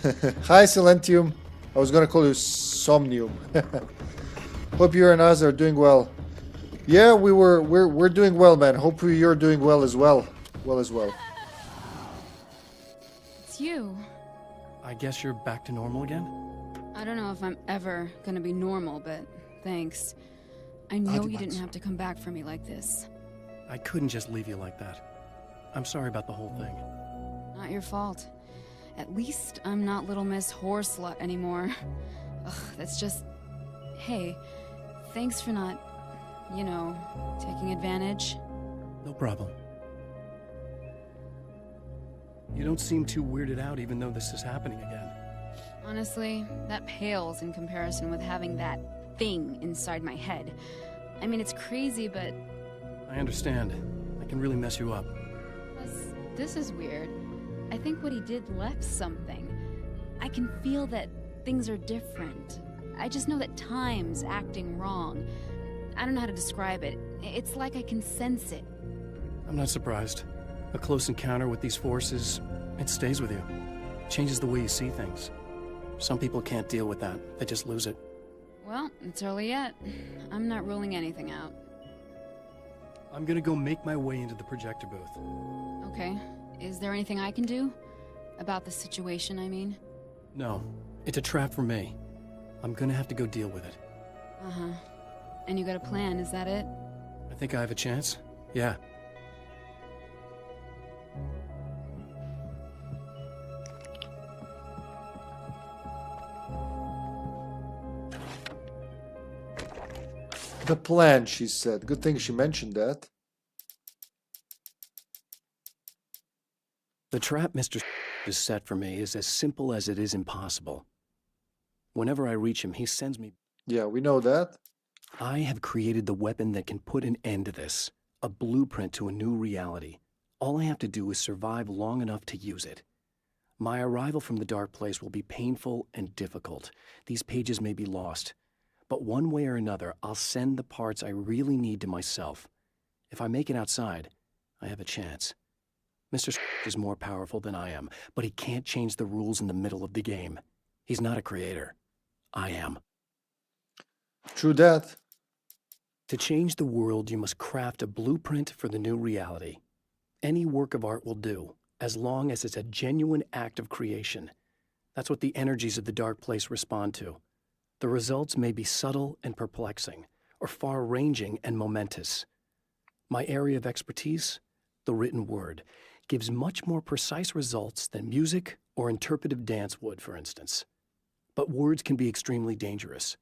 Hi, Silentium. I was gonna call you Somnium. Hope you and us are doing well. Yeah, we're doing well, man. Hope you're doing well as well. It's you. I guess you're back to normal again? I don't know if I'm ever gonna be normal, but thanks. I know you didn't have to come back for me like this. I couldn't just leave you like that. I'm sorry about the whole thing. Not your fault. At least I'm not Little Miss Whoreslut anymore. Ugh, that's just... Hey, thanks for not, you know, taking advantage. No problem. You don't seem too weirded out even though this is happening again. Honestly, that pales in comparison with having that thing inside my head. I mean, it's crazy, but... I understand. I can really mess you up. This is weird. I think what he did left something. I can feel that things are different. I just know that time's acting wrong. I don't know how to describe it. It's like I can sense it. I'm not surprised. A close encounter with these forces, it stays with you. Changes the way you see things. Some people can't deal with that. They just lose it. Well, it's early yet. I'm not ruling anything out. I'm gonna go make my way into the projector booth. Okay. Is there anything I can do? About the situation, I mean? No, it's a trap for me. I'm gonna have to go deal with it. Uh-huh. And you got a plan, is that it? I think I have a chance. Yeah. The plan, she said. Good thing she mentioned that. The trap Mr. is set for me is as simple as it is impossible. Whenever I reach him, he sends me... Yeah, we know that. I have created the weapon that can put an end to this. A blueprint to a new reality. All I have to do is survive long enough to use it. My arrival from the dark place will be painful and difficult. These pages may be lost. But one way or another, I'll send the parts I really need to myself. If I make it outside, I have a chance. Mr. is more powerful than I am, but he can't change the rules in the middle of the game. He's not a creator. I am. True that. To change the world, you must craft a blueprint for the new reality. Any work of art will do, as long as it's a genuine act of creation. That's what the energies of the dark place respond to. The results may be subtle and perplexing, or far-ranging and momentous. My area of expertise, the written word, gives much more precise results than music or interpretive dance would, for instance. But words can be extremely dangerous.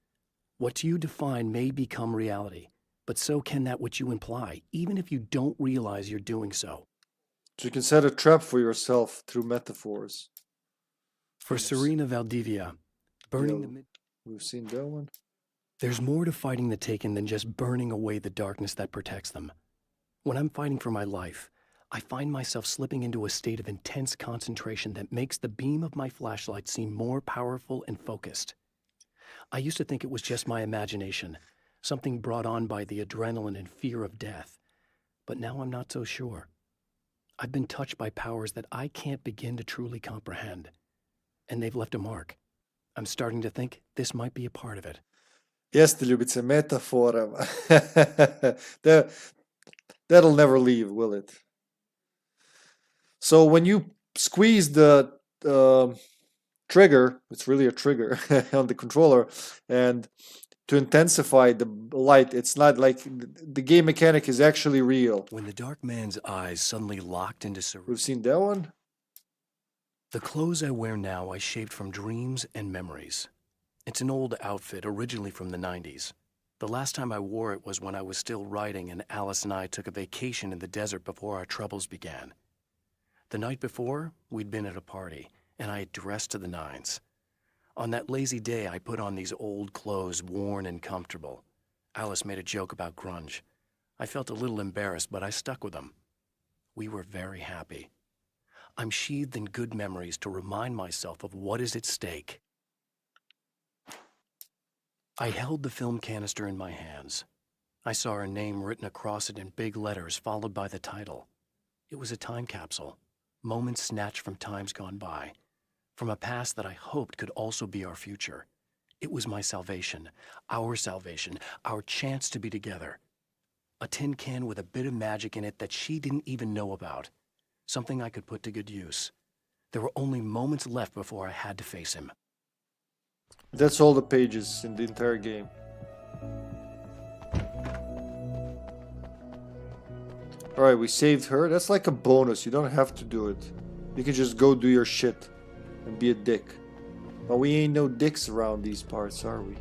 What you define may become reality, but so can that which you imply, even if you don't realize you're doing so. So you can set a trap for yourself through metaphors. For Serena Valdivia, burning the mid... We've seen that one. There's more to fighting the Taken than just burning away the darkness that protects them. When I'm fighting for my life, I find myself slipping into a state of intense concentration that makes the beam of my flashlight seem more powerful and focused. I used to think it was just my imagination, something brought on by the adrenaline and fear of death. But now I'm not so sure. I've been touched by powers that I can't begin to truly comprehend. And they've left a mark. I'm starting to think this might be a part of it. Jeste, ljubice, metafora. That'll never leave, will it? So when you squeeze the trigger, it's really a trigger on the controller, and to intensify the light, it's not like the game mechanic is actually real. When the dark man's eyes suddenly locked into Serena. We've seen that one. The clothes I wear now I shaped from dreams and memories. It's an old outfit, originally from the 90s. The last time I wore it was when I was still writing and Alice and I took a vacation in the desert before our troubles began. The night before, we'd been at a party, and I had dressed to the nines. On that lazy day, I put on these old clothes, worn and comfortable. Alice made a joke about grunge. I felt a little embarrassed, but I stuck with them. We were very happy. I'm sheathed in good memories to remind myself of what is at stake. I held the film canister in my hands. I saw her name written across it in big letters, followed by the title. It was a time capsule, moments snatched from times gone by, from a past that I hoped could also be our future. It was my salvation, our chance to be together. A tin can with a bit of magic in it that she didn't even know about. Something I could put to good use. There were only moments left before I had to face him. That's all the pages in the entire game. Alright, we saved her. That's like a bonus. You don't have to do it. You can just go do your shit and be a dick. But we ain't no dicks around these parts, are we?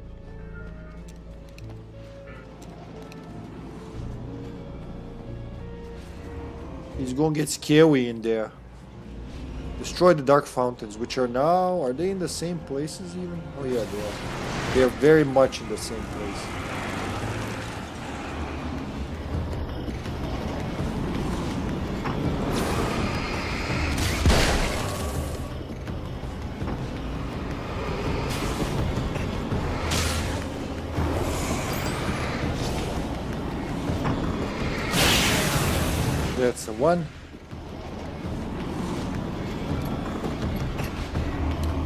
He's gonna get scary in there. Destroy the dark fountains, which are now... Are they in the same places even? Oh yeah, they are. They are very much in the same place. That's a one.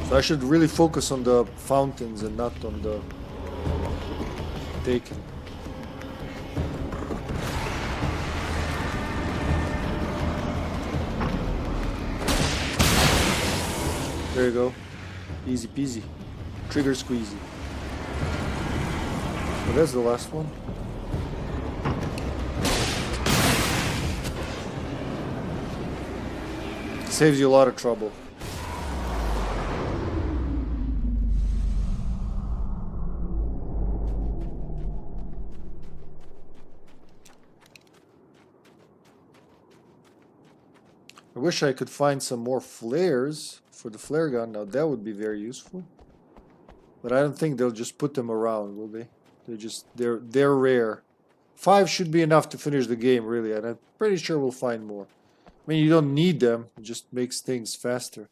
So I should really focus on the fountains and not on the Taken. There you go. Easy peasy. Trigger squeezy. Well, that's the last one. Saves you a lot of trouble. I wish I could find some more flares for the flare gun. Now that would be very useful. But I don't think they'll just put them around, will they? They're rare. 5 should be enough to finish the game, really, and I'm pretty sure we'll find more. I mean, you don't need them, it just makes things faster.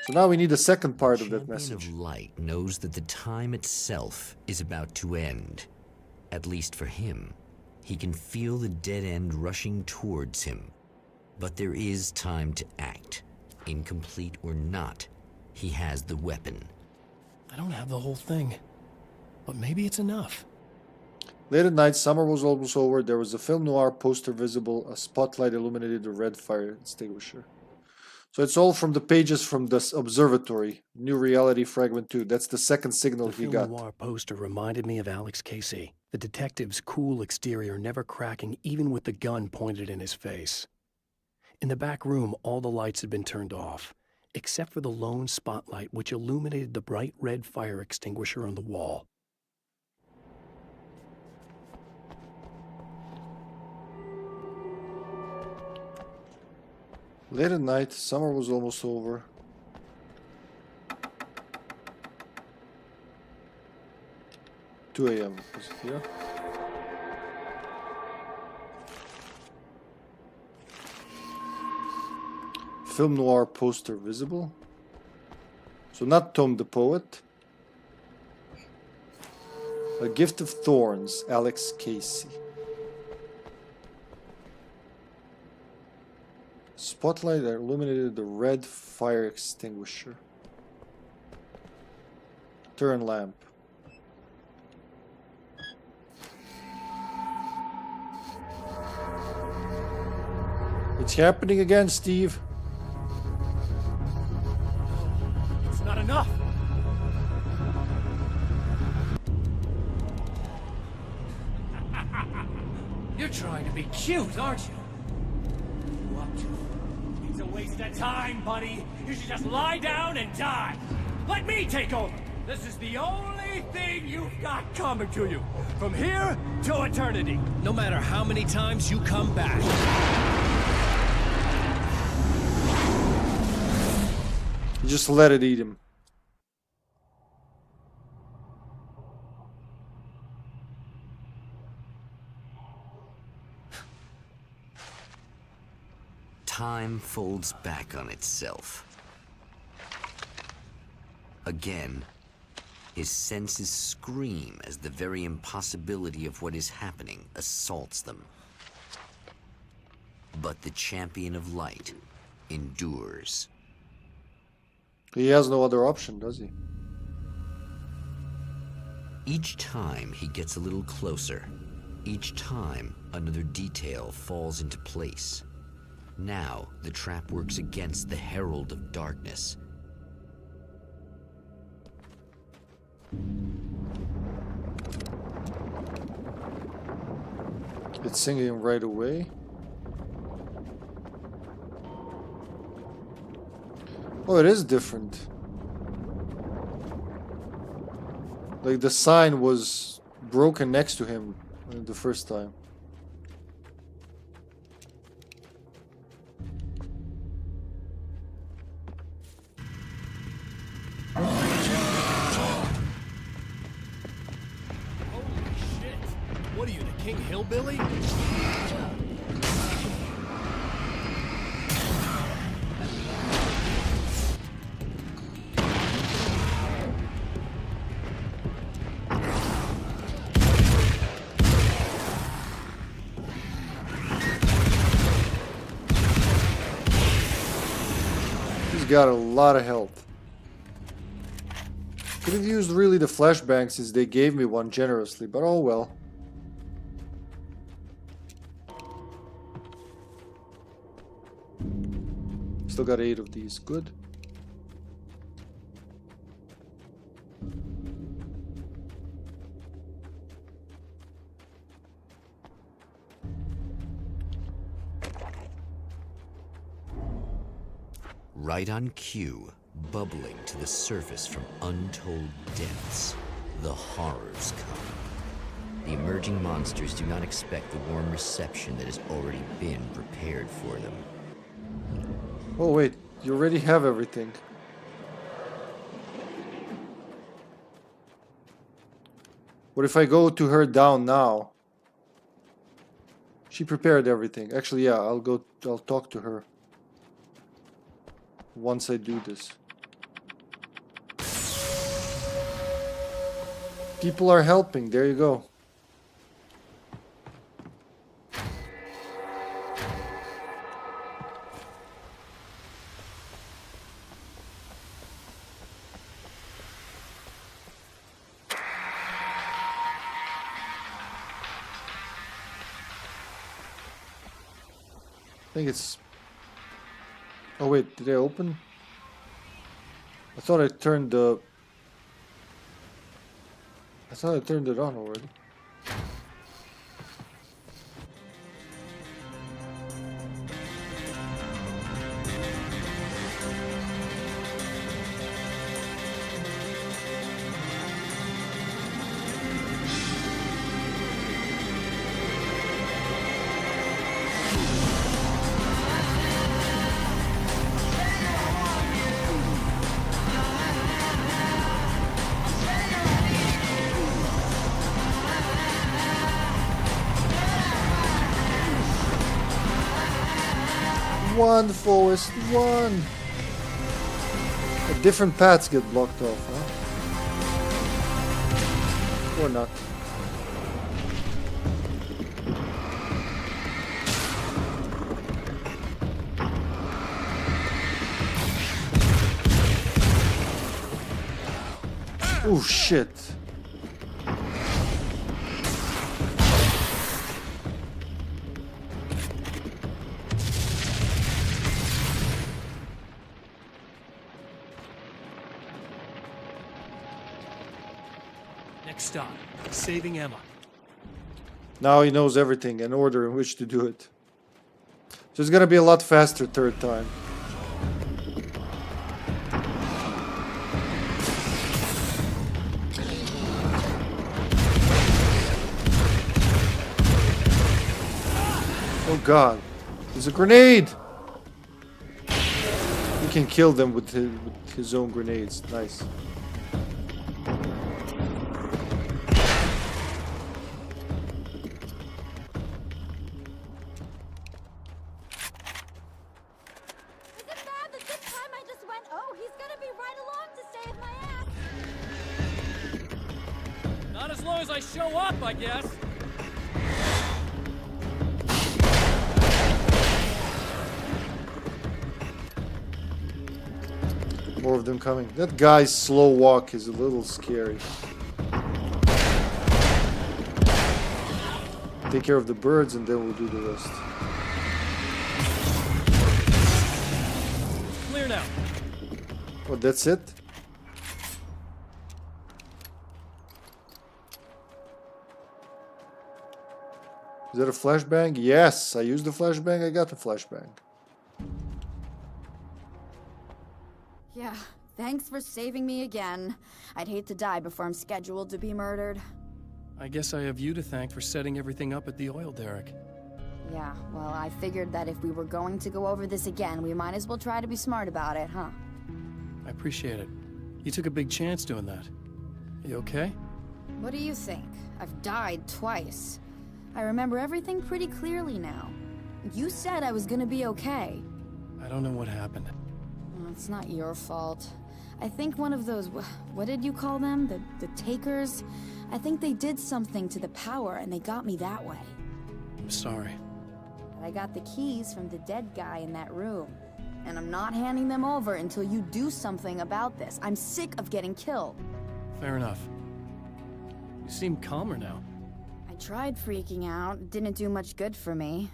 So now we need the second part of that message. Champion of Light knows that the time itself is about to end. At least for him. He can feel the dead end rushing towards him. But there is time to act. Incomplete or not, he has the weapon. I don't have the whole thing, but maybe it's enough. Late at night, summer was almost over. There was a film noir poster visible. A spotlight illuminated the red fire extinguisher. So it's all from the pages from this observatory. New reality fragment 2. That's the second signal he got. The film noir poster reminded me of Alex Casey. The detective's cool exterior never cracking even with the gun pointed in his face. In the back room, all the lights had been turned off, except for the lone spotlight which illuminated the bright red fire extinguisher on the wall. Late at night, summer was almost over. $2 a.m. Was it here? Film noir poster visible. So not Tom the Poet. A Gift of Thorns, Alex Casey. Spotlight that illuminated the red fire extinguisher. Turn lamp. It's happening again, Steve. It's not enough. You're trying to be cute, aren't you? It's a waste of time, buddy. You should just lie down and die. Let me take over. This is the only thing you've got coming to you. From here to eternity. No matter how many times you come back. Just let it eat him. Time folds back on itself. Again, his senses scream as the very impossibility of what is happening assaults them. But the champion of light endures. He has no other option, does he? Each time he gets a little closer. Each time another detail falls into place. Now the trap works against the Herald of Darkness. It's singing right away. Oh, it is different. Like the sign was broken next to him the first time. What are you, the King Hillbilly? He's got a lot of health. Could have used really the flashbang since they gave me one generously, but oh well. Still got 8 of these. Good. Right on cue, bubbling to the surface from untold depths, the horrors come. The emerging monsters do not expect the warm reception that has already been prepared for them. Oh wait, you already have everything. What if I go to her down now? She prepared everything. Actually, yeah, I'll talk to her. Once I do this. People are helping, there you go. I think it's... Oh wait, did I open? I thought I turned the... I thought I turned it on already. One, Forest, one! Different paths get blocked off, huh? Or not. Oh shit! Next stop, saving Emma. Now he knows everything and order in which to do it. So it's gonna be a lot faster third time. Oh god, there's a grenade! He can kill them with his own grenades. Nice. Not as long as I show up, I guess. More of them coming. That guy's slow walk is a little scary. Take care of the birds and then we'll do the rest. Clear now. What, that's it? Is that a flashbang? Yes, I used the flashbang. I got the flashbang. Yeah, thanks for saving me again. I'd hate to die before I'm scheduled to be murdered. I guess I have you to thank for setting everything up at the oil derrick. Yeah, well, I figured that if we were going to go over this again, we might as well try to be smart about it, huh? I appreciate it. You took a big chance doing that. You okay? What do you think? I've died twice. I remember everything pretty clearly now. You said I was gonna be okay. I don't know what happened. Well, it's not your fault. I think one of those, what did you call them? The takers? I think they did something to the power and they got me that way. I'm sorry. But I got the keys from the dead guy in that room. And I'm not handing them over until you do something about this. I'm sick of getting killed. Fair enough. You seem calmer now. I tried freaking out. It didn't do much good for me.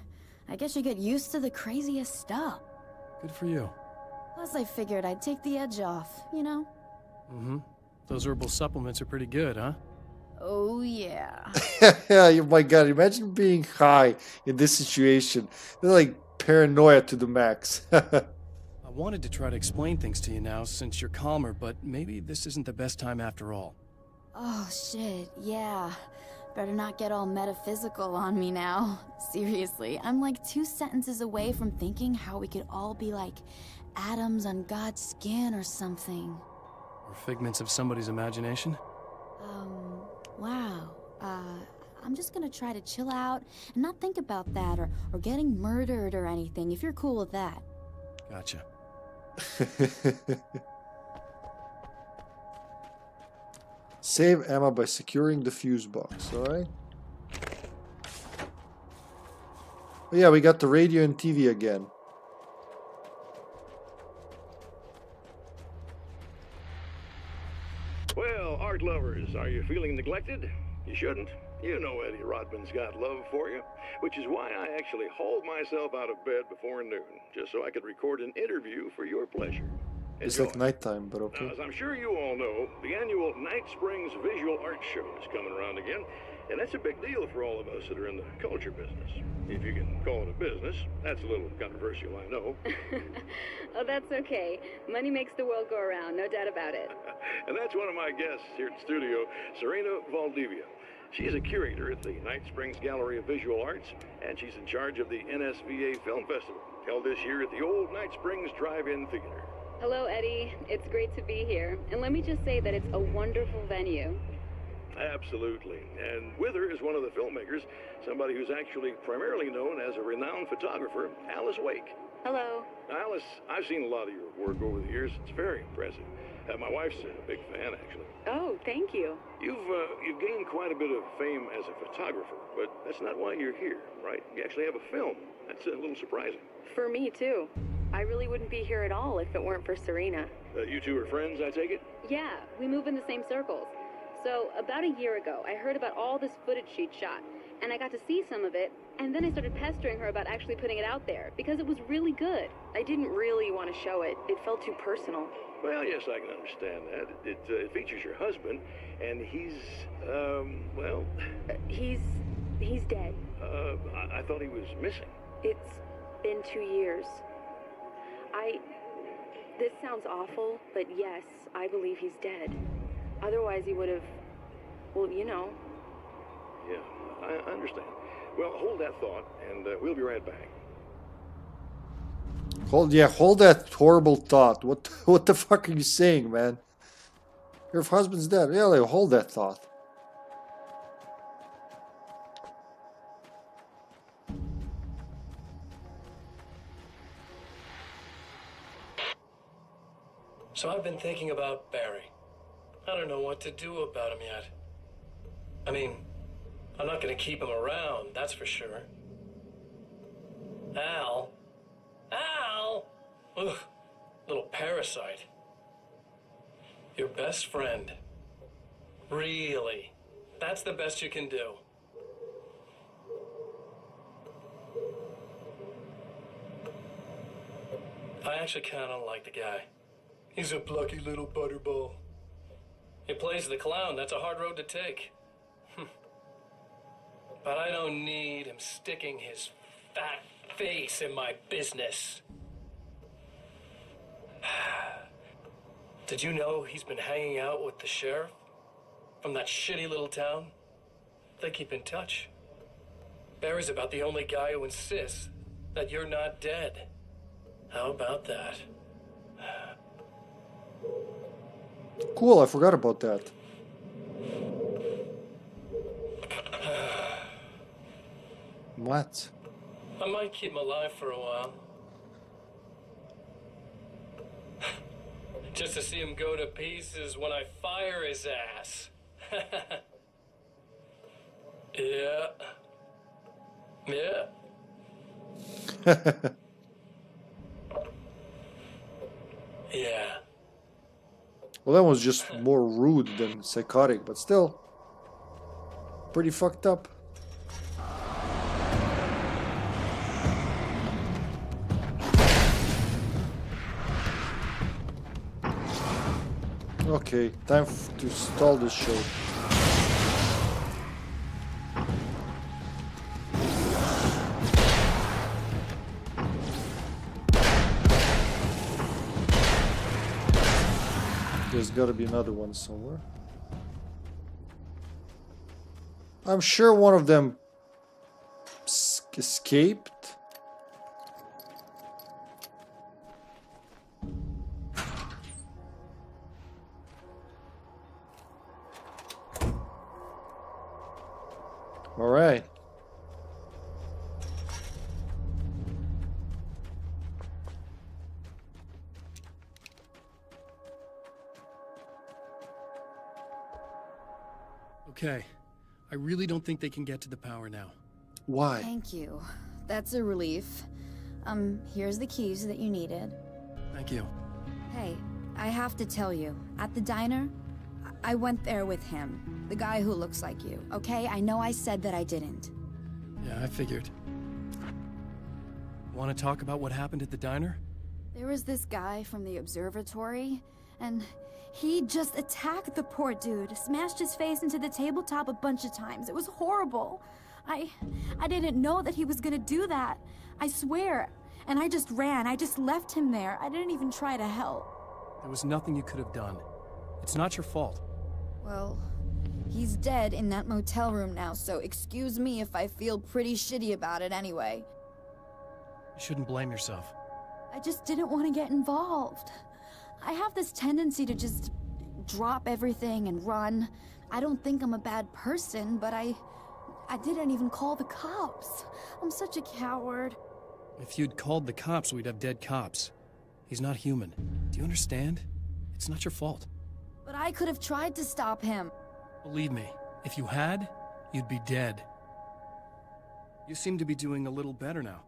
I guess you get used to the craziest stuff. Good for you. Plus I figured I'd take the edge off, you know? Mm-hmm. Those herbal supplements are pretty good, huh? Oh, yeah. Yeah, my god, imagine being high in this situation. They're like paranoia to the max. I'll wanted to try to explain things to you now since you're calmer, but maybe this isn't the best time after all. Oh shit, yeah. Better not get all metaphysical on me now. Seriously, I'm like 2 sentences away from thinking how we could all be like atoms on God's skin or something. Or figments of somebody's imagination? Wow. I'm just gonna try to chill out and not think about that or getting murdered or anything, if you're cool with that. Gotcha. Save ammo by securing the fuse box, alright? Oh yeah, we got the radio and TV again. Well, art lovers, are you feeling neglected? You shouldn't. You know Eddie Rodman's got love for you, which is why I actually hauled myself out of bed before noon, just so I could record an interview for your pleasure. It's like nighttime, but okay. Now, as I'm sure you all know, the annual Night Springs Visual Art Show is coming around again, and that's a big deal for all of us that are in the culture business. If you can call it a business. That's a little controversial, I know. Oh, that's okay. Money makes the world go around, no doubt about it. And that's one of my guests here at the studio, Serena Valdivia. She's a curator at the Night Springs Gallery of Visual Arts, and she's in charge of the NSVA Film Festival, held this year at the old Night Springs Drive-In Theater. Hello, Eddie. It's great to be here. And let me just say that it's a wonderful venue. Absolutely. And with her is one of the filmmakers, somebody who's actually primarily known as a renowned photographer, Alice Wake. Hello. Alice, I've seen a lot of your work over the years. It's very impressive. My wife's a big fan, actually. Oh, thank you. You've gained quite a bit of fame as a photographer, but that's not why you're here, right? You actually have a film. That's a little surprising. For me, too. I really wouldn't be here at all if it weren't for Serena. You two are friends, I take it? Yeah, we move in the same circles. So, about a year ago, I heard about all this footage she'd shot, and I got to see some of it, and then I started pestering her about actually putting it out there, because it was really good. I didn't really want to show it. It felt too personal. Well, yes, I can understand that. It features your husband, and he's, well... He's dead. I thought he was missing. It's been 2 years. This sounds awful, but yes, I believe he's dead. Otherwise he would have, well, you know. Yeah, I understand. Well, hold that thought, and we'll be right back. Hold that horrible thought. What the fuck are you saying, man? Your husband's dead. Really, hold that thought. So I've been thinking about Barry. I don't know what to do about him yet. I mean, I'm not gonna keep him around, that's for sure. Al? Ugh, little parasite. Your best friend. Really? That's the best you can do. I actually kinda like the guy. He's a plucky little butterball. He plays the clown. That's a hard road to take. But I don't need him sticking his fat face in my business. Did you know he's been hanging out with the sheriff from that shitty little town? They keep in touch. Barry's about the only guy who insists that you're not dead. How about that? Cool, I forgot about that. What? I might keep him alive for a while. Just to see him go to pieces when I fire his ass. Yeah. Yeah. Well, that was just more rude than psychotic, but still pretty fucked up. Okay, time to stall this show. there's got to be another one somewhere. I'm sure one of them escaped. All right. Okay. I really don't think they can get to the power now. Why? Thank you. That's a relief. Here's the keys that you needed. Thank you. Hey, I have to tell you, at the diner, I went there with him. The guy who looks like you, okay? I know I said that I didn't. Yeah, I figured. Want to talk about what happened at the diner? There was this guy from the observatory, and he just attacked the poor dude, smashed his face into the tabletop a bunch of times. It was horrible. I didn't know that he was gonna do that. I swear. And I just ran. I just left him there. I didn't even try to help. There was nothing you could have done. It's not your fault. Well, he's dead in that motel room now, so excuse me if I feel pretty shitty about it anyway. You shouldn't blame yourself. I just didn't want to get involved. I have this tendency to just drop everything and run. I don't think I'm a bad person, but I didn't even call the cops. I'm such a coward. If you'd called the cops, we'd have dead cops. He's not human. Do you understand? It's not your fault. But I could have tried to stop him. Believe me, if you had, you'd be dead. You seem to be doing a little better now.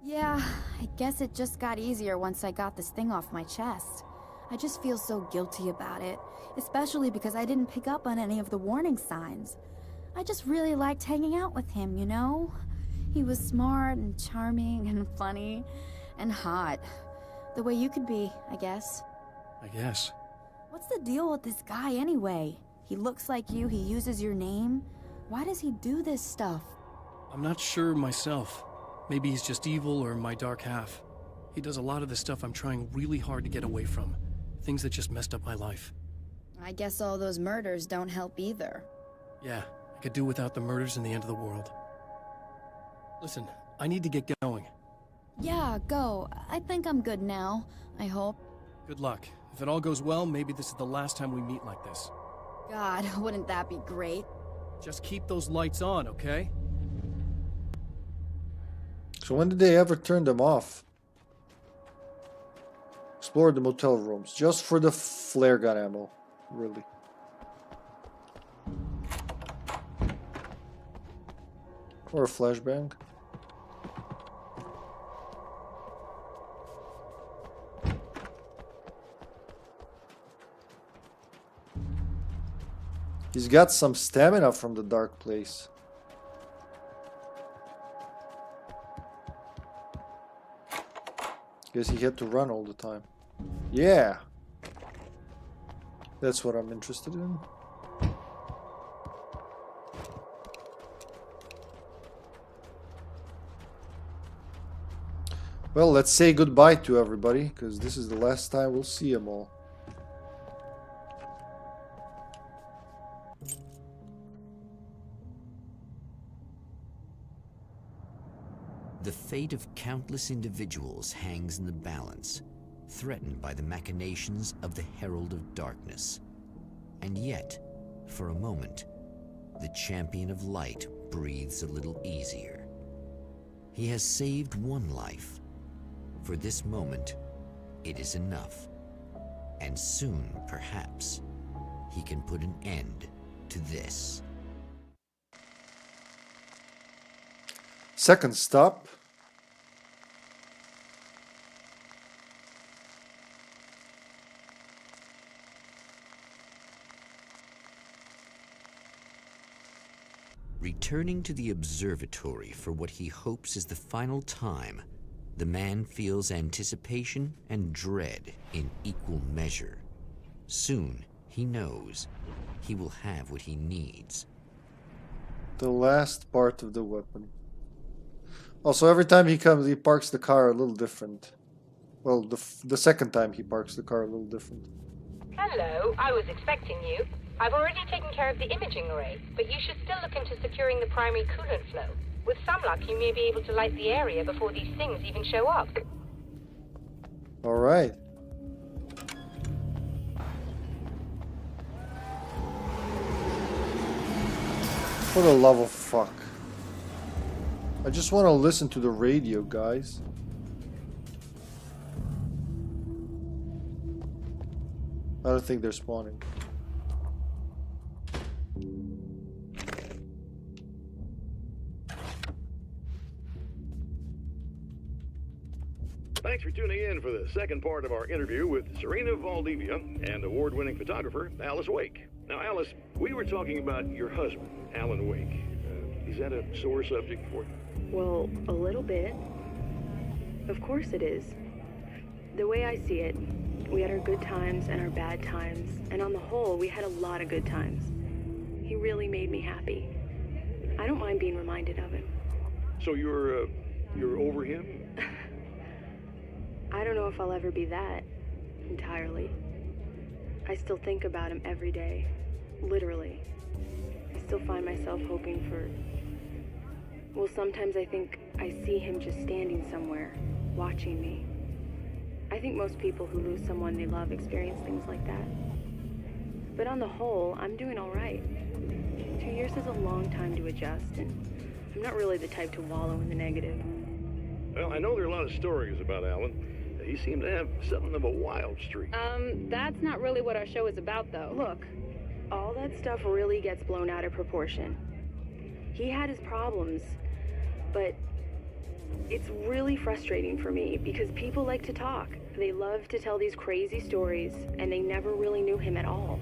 Yeah, I guess it just got easier once I got this thing off my chest. I just feel so guilty about it, especially because I didn't pick up on any of the warning signs. I just really liked hanging out with him, you know? He was smart and charming and funny and hot. The way you could be, I guess. I guess. What's the deal with this guy anyway? He looks like you, he uses your name. Why does he do this stuff? I'm not sure myself. Maybe he's just evil or my dark half. He does a lot of the stuff I'm trying really hard to get away from. Things that just messed up my life. I guess all those murders don't help either. Yeah, I could do without the murders and the end of the world. Listen, I need to get going. Yeah, go. I think I'm good now. I hope. Good luck. If it all goes well, maybe this is the last time we meet like this. God, wouldn't that be great? Just keep those lights on, okay? So when did they ever turn them off? Explore the motel rooms just for the flare gun ammo. Really. Or a flashbang. He's got some stamina from the dark place. Guess he had to run all the time. Yeah. That's what I'm interested in. Well, let's say goodbye to everybody, because this is the last time we'll see them all. The fate of countless individuals hangs in the balance, threatened by the machinations of the Herald of Darkness. And yet, for a moment, the Champion of Light breathes a little easier. He has saved one life. For this moment, it is enough. And soon, perhaps, he can put an end to this. Second stop. Returning to the observatory for what he hopes is the final time, the man feels anticipation and dread in equal measure. Soon, he knows, he will have what he needs. The last part of the weapon. Also, every time he comes, he parks the car a little different. Well, the second time he parks the car a little different. Hello, I was expecting you. I've already taken care of the imaging array, but you should still look into securing the primary coolant flow. With some luck, you may be able to light the area before these things even show up. Alright. For the love of fuck. I just want to listen to the radio, guys. I don't think they're spawning. Thanks for tuning in for the second part of our interview with Serena Valdivia and award-winning photographer Alice Wake. Now, Alice, we were talking about your husband, Alan Wake. Is that a sore subject for you? Well, a little bit. Of course it is. The way I see it, we had our good times and our bad times, and on the whole, we had a lot of good times. He really made me happy. I don't mind being reminded of him. So you're over him? I don't know if I'll ever be that, entirely. I still think about him every day, literally. I still find myself hoping for... Well, sometimes I think I see him just standing somewhere, watching me. I think most people who lose someone they love experience things like that. But on the whole, I'm doing all right. 2 years is a long time to adjust, and I'm not really the type to wallow in the negative. Well, I know there are a lot of stories about Alan. He seemed to have something of a wild streak. That's not really what our show is about, though. Look, all that stuff really gets blown out of proportion. He had his problems, but it's really frustrating for me because people like to talk. They love to tell these crazy stories, and they never really knew him at all.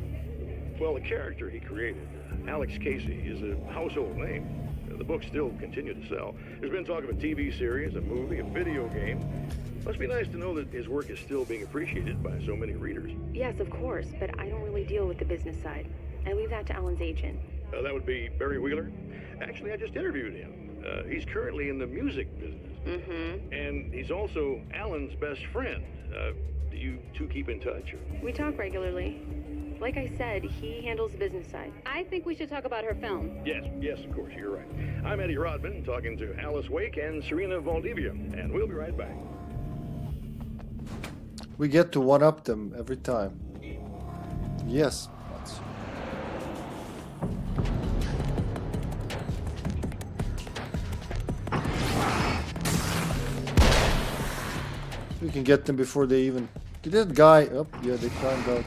Well, the character he created, Alex Casey, is a household name. The books still continue to sell. There's been talk of a TV series, a movie, a video game. Must be nice to know that his work is still being appreciated by so many readers. Yes, of course, but I don't really deal with the business side. I leave that to Alan's agent. That would be Barry Wheeler. Actually, I just interviewed him. He's currently in the music business. Mm-hmm. And he's also Alan's best friend. Do you two keep in touch? Or? We talk regularly. Like I said, he handles the business side. I think we should talk about her film. Yes, of course, you're right. I'm Eddie Rodman, talking to Alice Wake and Serena Valdivia, and we'll be right back. We get to one-up them every time. Yes. We can get them before they even... Did that guy... Oh, yeah, they climbed out.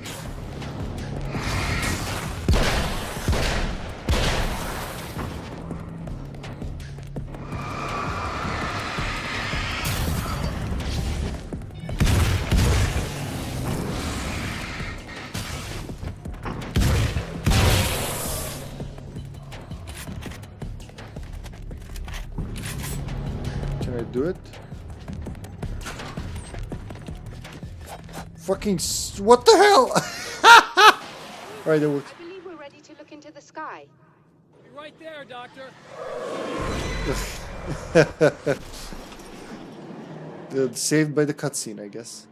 Can I do it? Fucking what the hell? Alright, that works. I believe we're ready to look into the sky. Be right there, Doctor. Saved by the cutscene, I guess.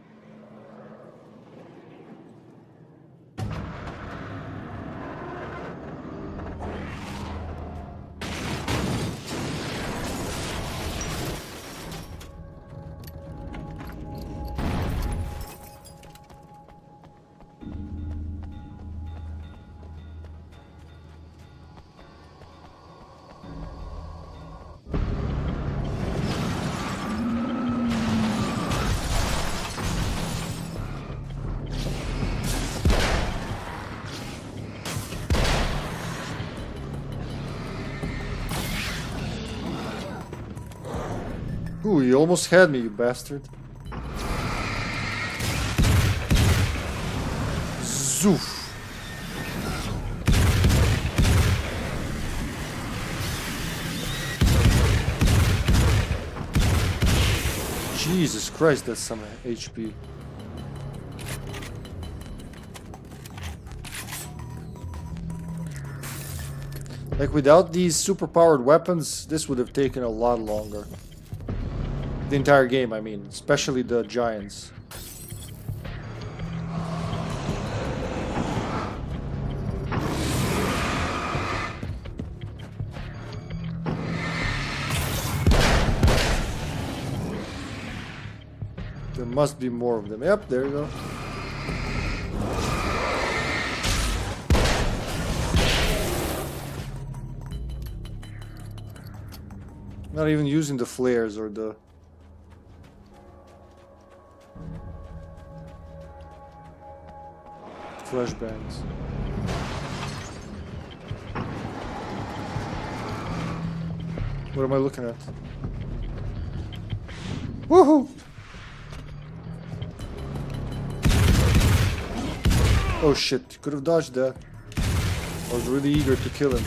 Ooh, you almost had me, you bastard. Zoof. Jesus Christ, that's some HP. Like, without these super-powered weapons, this would have taken a lot longer. The entire game, I mean, especially the giants. There must be more of them. Yep, there you go. Not even using the flares or the... flashbangs. What am I looking at? Woohoo! Oh shit, could have dodged that. I was really eager to kill him.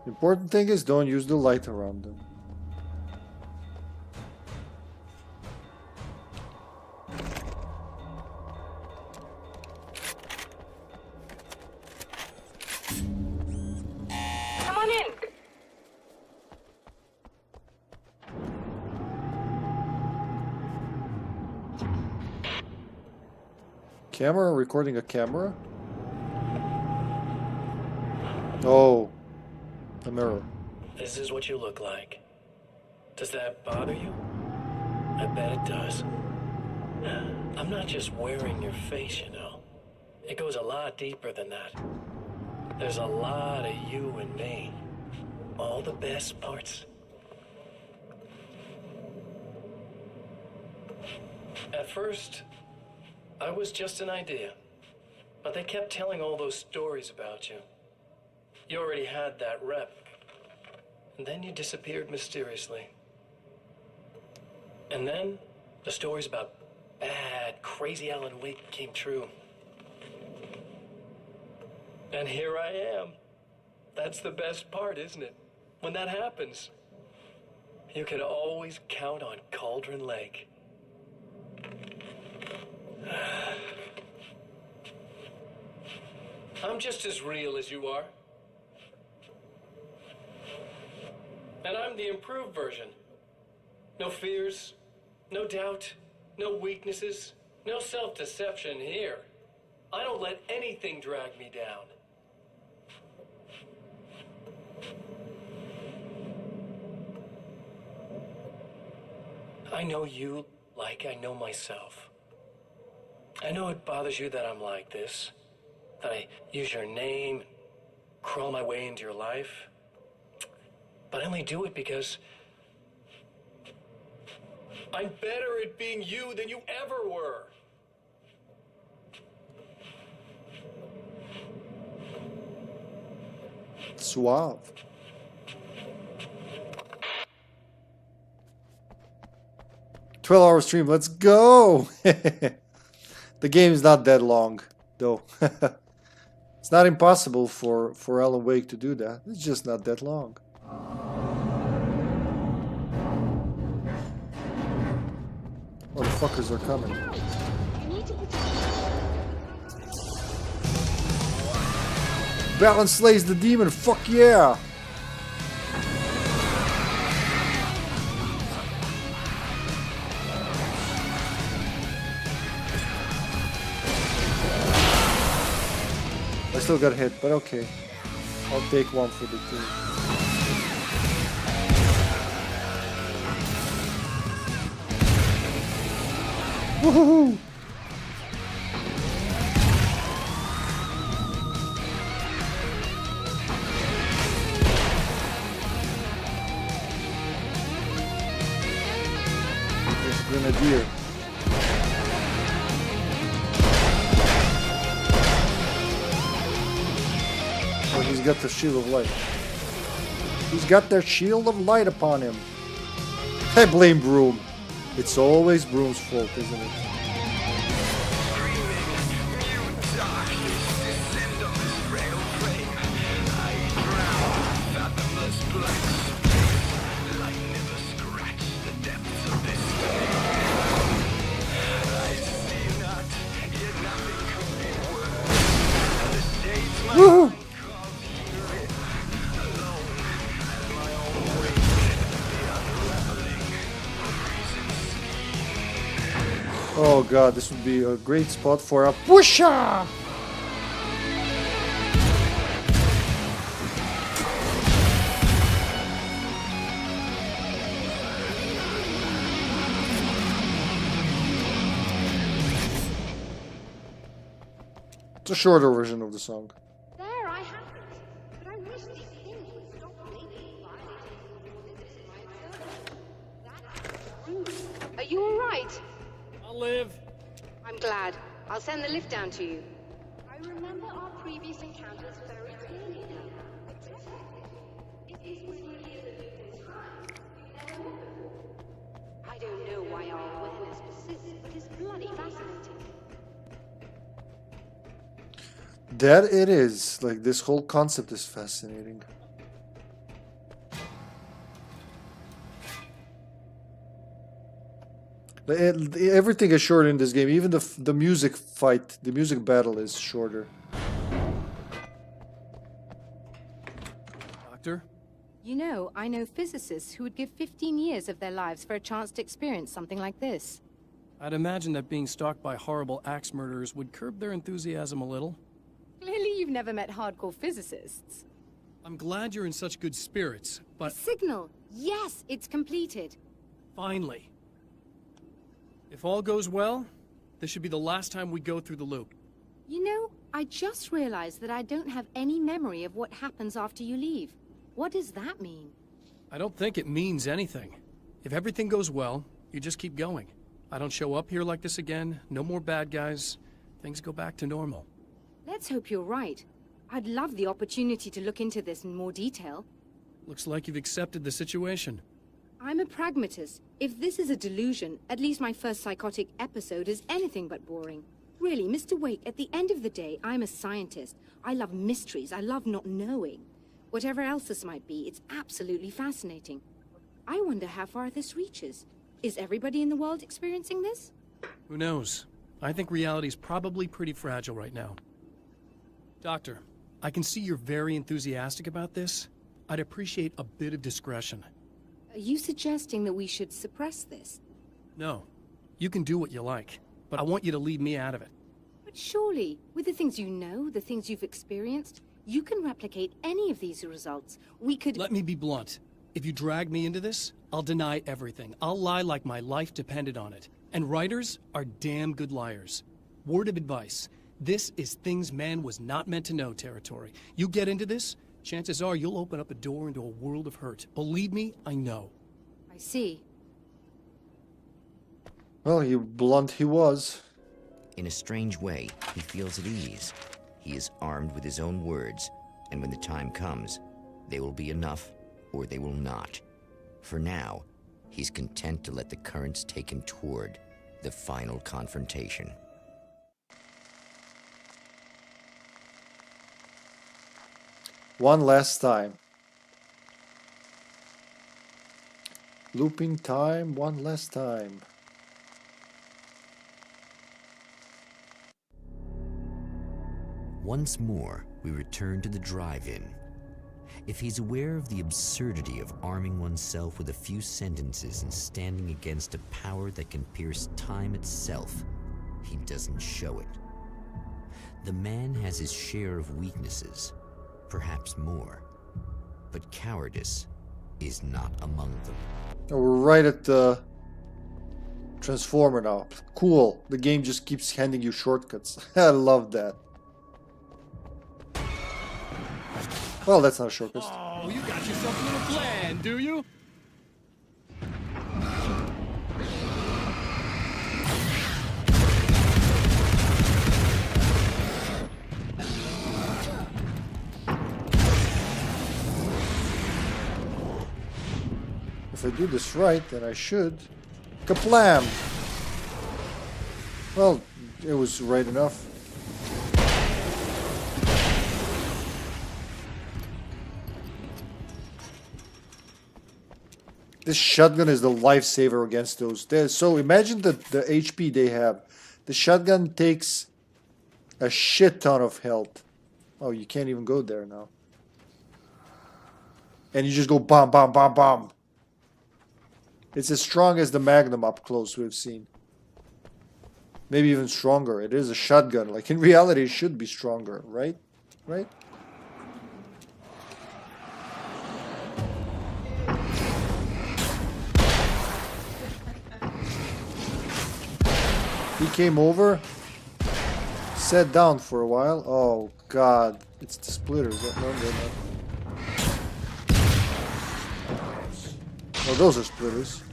The important thing is don't use the light around them. Come on in. Camera? Recording a camera? Oh. The mirror. This is what you look like. Does that bother you? I bet it does. I'm not just wearing your face, you know. It goes a lot deeper than that. There's a lot of you and me. All the best parts. At first, I was just an idea. But they kept telling all those stories about you. You already had that rep. And then you disappeared mysteriously. And then the stories about bad, crazy Alan Wake came true. And here I am. That's the best part, isn't it? When that happens, you can always count on Cauldron Lake. I'm just as real as you are. And I'm the improved version. No fears, no doubt, no weaknesses, no self-deception here. I don't let anything drag me down. I know you like I know myself. I know it bothers you that I'm like this, that I use your name, crawl my way into your life. But I only do it because I'm better at being you than you ever were. Suave. "12-hour stream, let's go!" The game is not that long, though. It's not impossible for Alan Wake to do that. It's just not that long. Motherfuckers are coming. Balance slays the demon, fuck yeah! I still got hit, but okay. I'll take one for the team. Woohoo! Grenadier. Oh, he's got the shield of light. He's got their shield of light upon him. I blame Broom. It's always Broom's fault, isn't it? Woohoo! Oh god, this would be a great spot for a pusher! It's a shorter version of the song. There, I have it. But I wish these things would stop making violent. Are you all right? I'll live. I'm glad. I'll send the lift down to you. I remember our previous encounters very clearly now. If this was really a living time, you never would before. I don't know why our awareness persists, but it's bloody fascinating. That it is. Like, this whole concept is fascinating. Everything is short in this game. Even the music fight, the music battle is shorter. Doctor? You know, I know physicists who would give 15 years of their lives for a chance to experience something like this. I'd imagine that being stalked by horrible axe murderers would curb their enthusiasm a little. Clearly you've never met hardcore physicists. I'm glad you're in such good spirits, but... Signal! Yes, it's completed. Finally. If all goes well, this should be the last time we go through the loop. You know, I just realized that I don't have any memory of what happens after you leave. What does that mean? I don't think it means anything. If everything goes well, you just keep going. I don't show up here like this again, no more bad guys. Things go back to normal. Let's hope you're right. I'd love the opportunity to look into this in more detail. Looks like you've accepted the situation. I'm a pragmatist. If this is a delusion, at least my first psychotic episode is anything but boring. Really, Mr. Wake, at the end of the day, I'm a scientist. I love mysteries. I love not knowing. Whatever else this might be, it's absolutely fascinating. I wonder how far this reaches. Is everybody in the world experiencing this? Who knows? I think reality's probably pretty fragile right now. Doctor, I can see you're very enthusiastic about this. I'd appreciate a bit of discretion. Are you suggesting that we should suppress this? No. You can do what you like, but I want you to leave me out of it. But surely, with the things you know, the things you've experienced, you can replicate any of these results. We could... Let me be blunt. If you drag me into this, I'll deny everything. I'll lie like my life depended on it. And writers are damn good liars. Word of advice. This is things man was not meant to know territory. You get into this, chances are you'll open up a door into a world of hurt. Believe me, I know. I see. Well, you blunt he was. In a strange way, he feels at ease. He is armed with his own words, and when the time comes, they will be enough or they will not. For now, he's content to let the currents take him toward the final confrontation. One last time. Looping time, one last time. Once more, we return to the drive-in. If he's aware of the absurdity of arming oneself with a few sentences and standing against a power that can pierce time itself, he doesn't show it. The man has his share of weaknesses, perhaps more, but cowardice is not among them. Oh, we're right at the Transformer now. Cool. The game just keeps handing you shortcuts. I love that. Well, that's not a shortcut. Oh, you got yourself a little plan, do you? If I do this right, then I should. Kaplam! Well, it was right enough. This shotgun is the lifesaver against those. So imagine the HP they have. The shotgun takes a shit ton of health. Oh, you can't even go there now. And you just go bomb, bomb, bomb, bomb. It's as strong as the Magnum up close we've seen. Maybe even stronger. It is a shotgun. Like, in reality, it should be stronger, right? Right? He came over, sat down for a while. Oh, God. It's the splitters. No, they're not. Oh, those are splitters.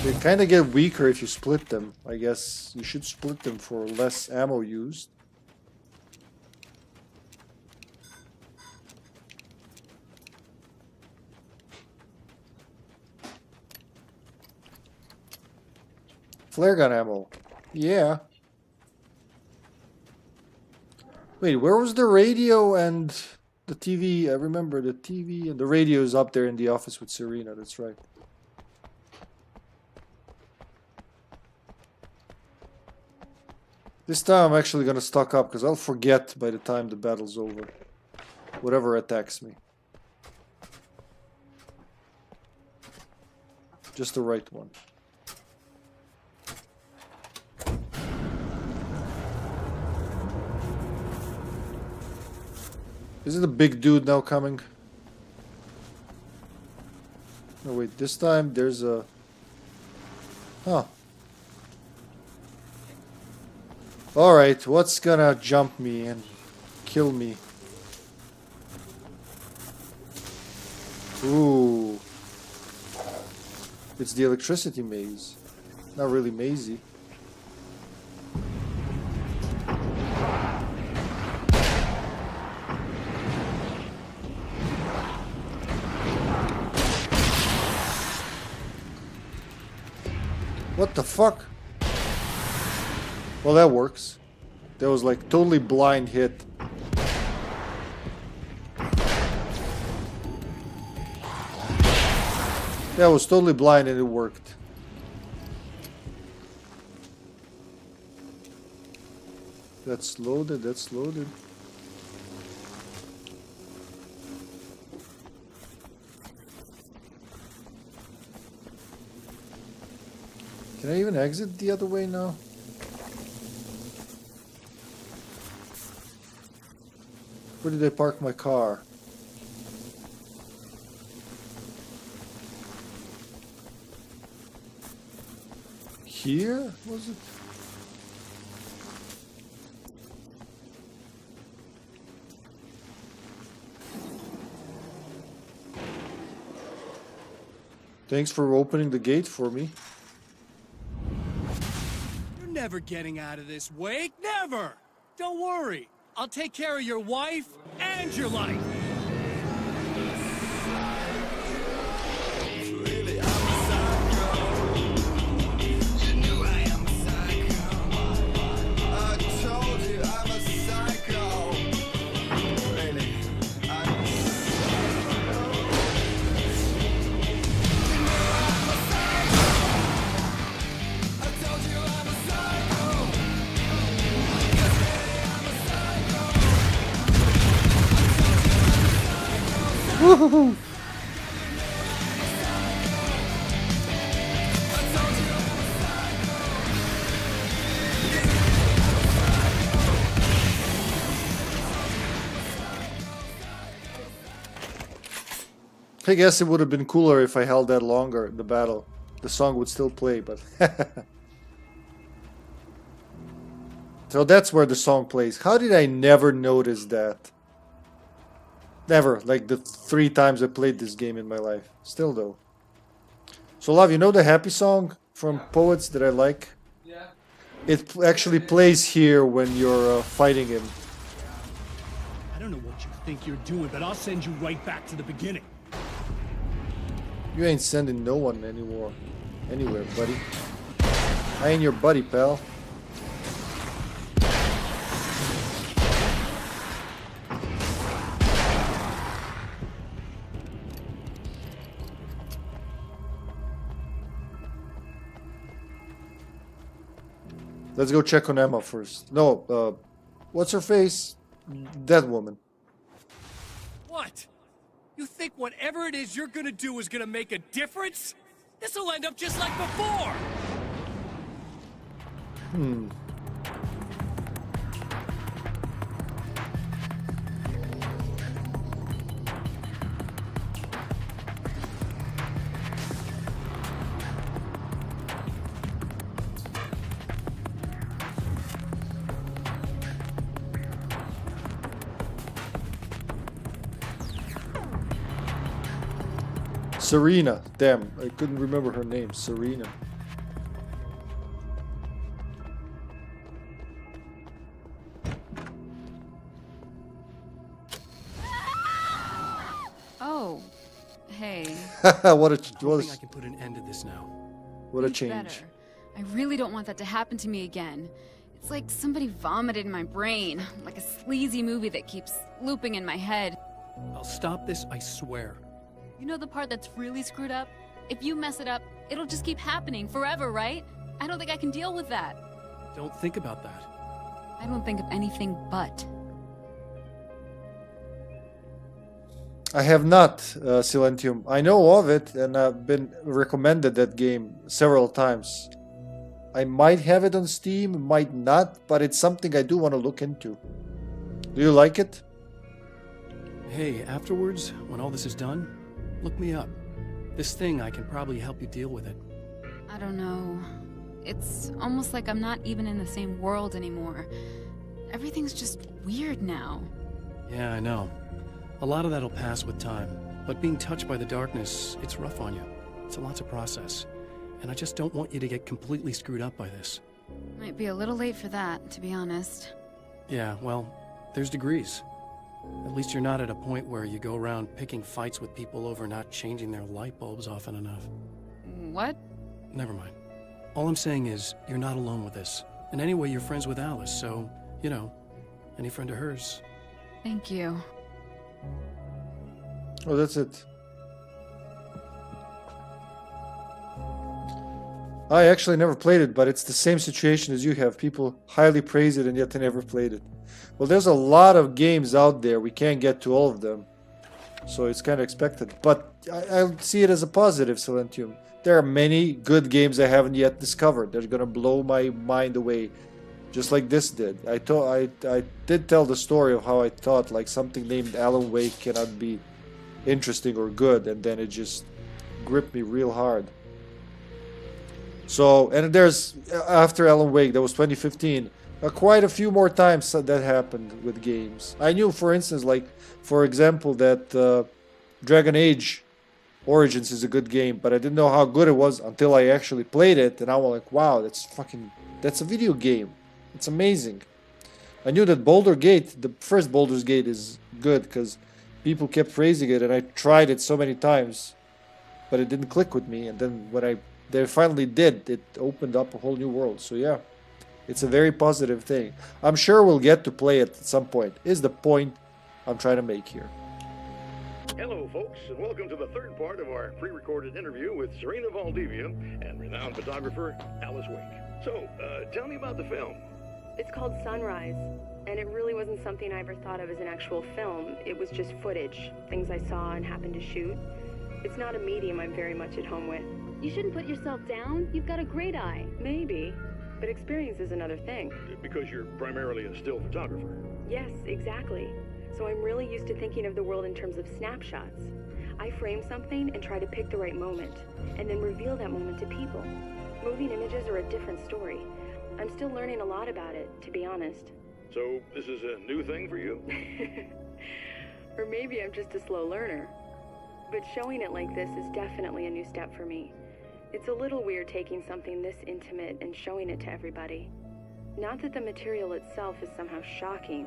They kind of get weaker if you split them. I guess you should split them for less ammo used. Flare gun ammo. Yeah. Wait, where was the radio and the TV? I remember the TV and the radio is up there in the office with Serena. That's right. This time I'm actually gonna stock up because I'll forget by the time the battle's over. Whatever attacks me. Just the right one. Is it a big dude now coming? No, wait, this time there's a... Huh. Alright, what's gonna jump me and kill me? Ooh. It's the electricity maze. Not really mazy. What the fuck? Well, that works. That was like totally blind hit. That was totally blind and it worked. That's loaded, that's loaded. Can I even exit the other way now? Where did I park my car? Here? Was it? Thanks for opening the gate for me. You're never getting out of this, Wake. Never! Don't worry. I'll take care of your wife and your life. Woohoo! I guess it would have been cooler if I held that longer in the battle. The song would still play, but... So that's where the song plays. How did I never notice that? Never, like the 3 times I played this game in my life. Still though. So Love, you know the happy song from Poets that I like? Yeah. It actually plays here when you're fighting him. I don't know what you think you're doing, but I'll send you right back to the beginning. You ain't sending no one anywhere, buddy. I ain't your buddy, pal. Let's go check on Emma first. No, what's her face? That woman. What? You think whatever it is you're gonna do is gonna make a difference? This'll end up just like before! Serena. Damn, I couldn't remember her name. Serena. Oh, hey. What a I can put an end to this now. what a Think change. better. I really don't want that to happen to me again. It's like somebody vomited in my brain, like a sleazy movie that keeps looping in my head. I'll stop this, I swear. You know the part that's really screwed up? If you mess it up, it'll just keep happening forever, right? I don't think I can deal with that. Don't think about that. I don't think of anything but. I have not, Silentium. I know of it, and I've been recommended that game several times. I might have it on Steam, might not, but it's something I do want to look into. Do you like it? Hey, afterwards, when all this is done, look me up. This thing, I can probably help you deal with it. I don't know. It's almost like I'm not even in the same world anymore. Everything's just weird now. Yeah, I know. A lot of that'll pass with time, but being touched by the darkness, it's rough on you. It's a lot to process, and I just don't want you to get completely screwed up by this. Might be a little late for that, to be honest. Yeah, well, there's degrees. At least you're not at a point where you go around picking fights with people over not changing their light bulbs often enough. What? Never mind. All I'm saying is, you're not alone with this. And anyway, you're friends with Alice, so, you know, any friend of hers. Thank you. Oh, that's it. I actually never played it, but it's the same situation as you have. People highly praise it, and yet they never played it. Well, there's a lot of games out there. We can't get to all of them. So it's kind of expected. But I see it as a positive, Silentium. There are many good games I haven't yet discovered. They're going to blow my mind away. Just like this did. I did tell the story of how I thought like something named Alan Wake cannot be interesting or good. And then it just gripped me real hard. So, and there's, after Alan Wake, that was 2015, quite a few more times that happened with games. I knew, for instance, like, for example, that Dragon Age Origins is a good game, but I didn't know how good it was until I actually played it, and I was like, wow, that's a video game. It's amazing. I knew that Baldur's Gate, the first Baldur's Gate, is good, because people kept praising it, and I tried it so many times, but it didn't click with me, and then when they finally did, it opened up a whole new world. So yeah, it's a very positive thing. I'm sure we'll get to play it at some point, is the point I'm trying to make here. Hello, folks, and welcome to the third part of our pre-recorded interview with Serena Valdivia and renowned photographer Alice Wake. So, tell me about the film. It's called Sunrise, and it really wasn't something I ever thought of as an actual film. It was just footage, things I saw and happened to shoot. It's not a medium I'm very much at home with. You shouldn't put yourself down. You've got a great eye. Maybe, but experience is another thing. Because you're primarily a still photographer. Yes, exactly. So I'm really used to thinking of the world in terms of snapshots. I frame something and try to pick the right moment, and then reveal that moment to people. Moving images are a different story. I'm still learning a lot about it, to be honest. So, this is a new thing for you? Or maybe I'm just a slow learner. But showing it like this is definitely a new step for me. It's a little weird taking something this intimate and showing it to everybody. Not that the material itself is somehow shocking.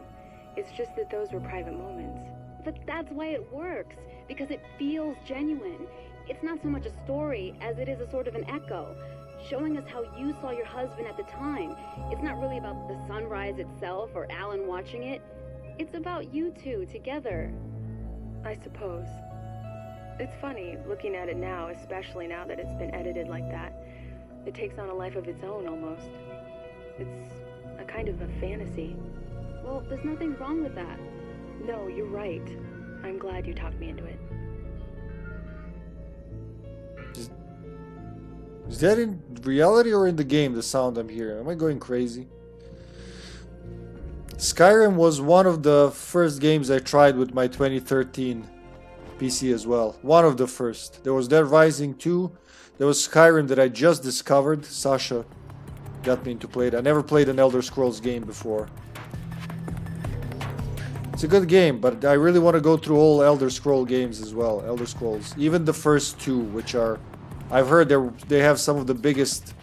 It's just that those were private moments. But that's why it works, because it feels genuine. It's not so much a story as it is a sort of an echo, showing us how you saw your husband at the time. It's not really about the sunrise itself or Alan watching it. It's about you two together. I suppose. It's funny, looking at it now, especially now that it's been edited like that. It takes on a life of its own, almost. It's a kind of a fantasy. Well, there's nothing wrong with that. No, you're right. I'm glad you talked me into it. Is that in reality or in the game, the sound I'm hearing? Am I going crazy? Skyrim was one of the first games I tried with my 2013 PC as well. One of the first. There was Dead Rising 2. There was Skyrim that I just discovered. Sasha got me into play it. I never played an Elder Scrolls game before. It's a good game, but I really want to go through all Elder Scroll games as well. Elder Scrolls. Even the first two, which are... I've heard they have some of the biggest,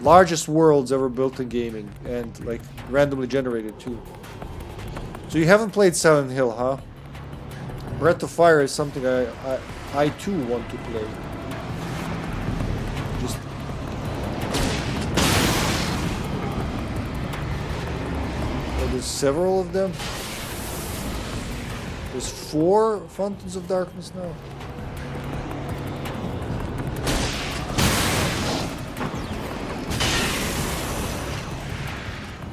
largest worlds ever built in gaming. And, like, randomly generated, too. So you haven't played Silent Hill, huh? Breath of Fire is something I too want to play. Just... Oh, there's several of them. There's 4 Fountains of Darkness now.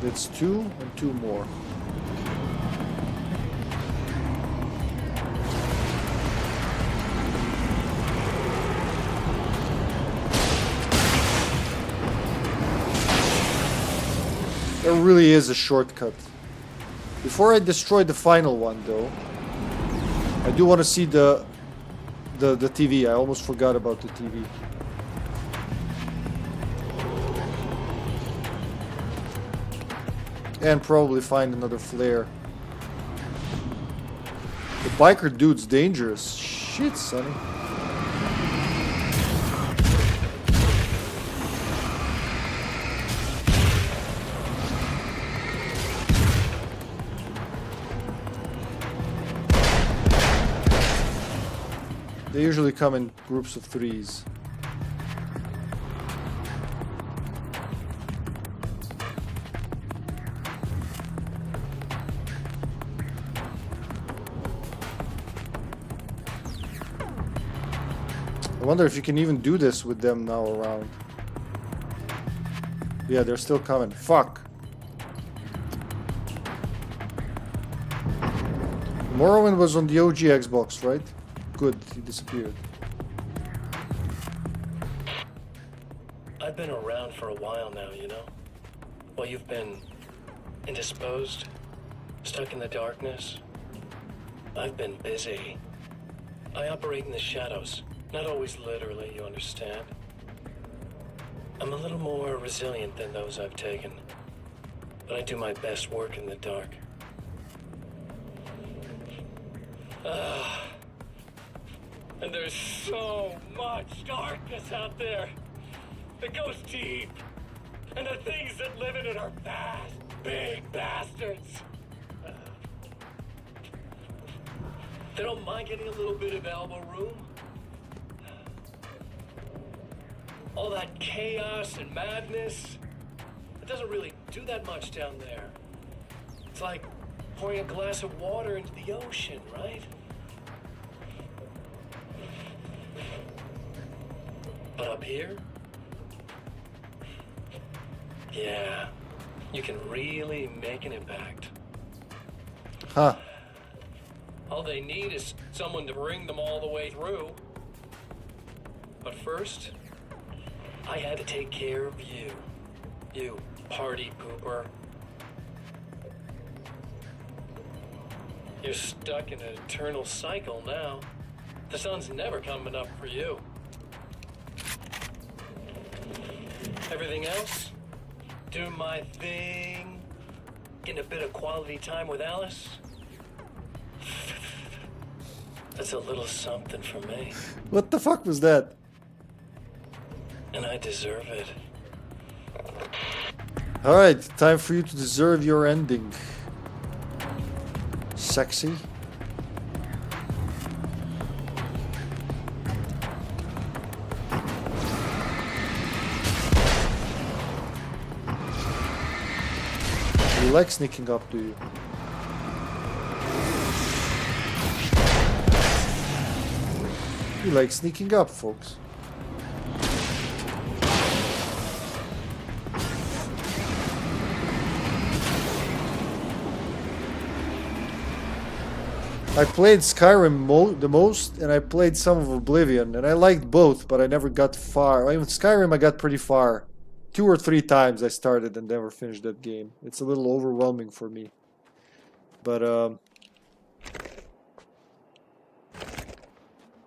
That's 2 and 2 more. There really is a shortcut. Before I destroy the final one, though, I do want to see the TV. I almost forgot about the TV. And probably find another flare. The biker dude's dangerous. Shit, Sonny. They usually come in groups of 3s. I wonder if you can even do this with them now around. Yeah, they're still coming. Fuck. Morrowind was on the OG Xbox, right? Good, he disappeared. I've been around for a while now, you know? Well, you've been indisposed, stuck in the darkness. I've been busy. I operate in the shadows. Not always literally, you understand? I'm a little more resilient than those I've taken. But I do my best work in the dark. And there's so much darkness out there. It goes deep. And the things that live in it are fast, big bastards. They don't mind getting a little bit of elbow room. All that chaos and madness, it doesn't really do that much down there. It's like pouring a glass of water into the ocean, right? But up here, yeah, you can really make an impact. Huh. All they need is someone to bring them all the way through. But first, I had to take care of you. You party pooper. You're stuck in an eternal cycle now. The sun's never coming up for you. Everything else? Do my thing. Getting a bit of quality time with Alice. That's a little something for me. What the fuck was that? And I deserve it. Alright, time for you to deserve your ending. Sexy. You like sneaking up, do you? You like sneaking up, folks. I played Skyrim the most, and I played some of Oblivion, and I liked both, but I never got far. Even Skyrim, I got pretty far. 2 or 3 times I started and never finished that game. It's a little overwhelming for me. But,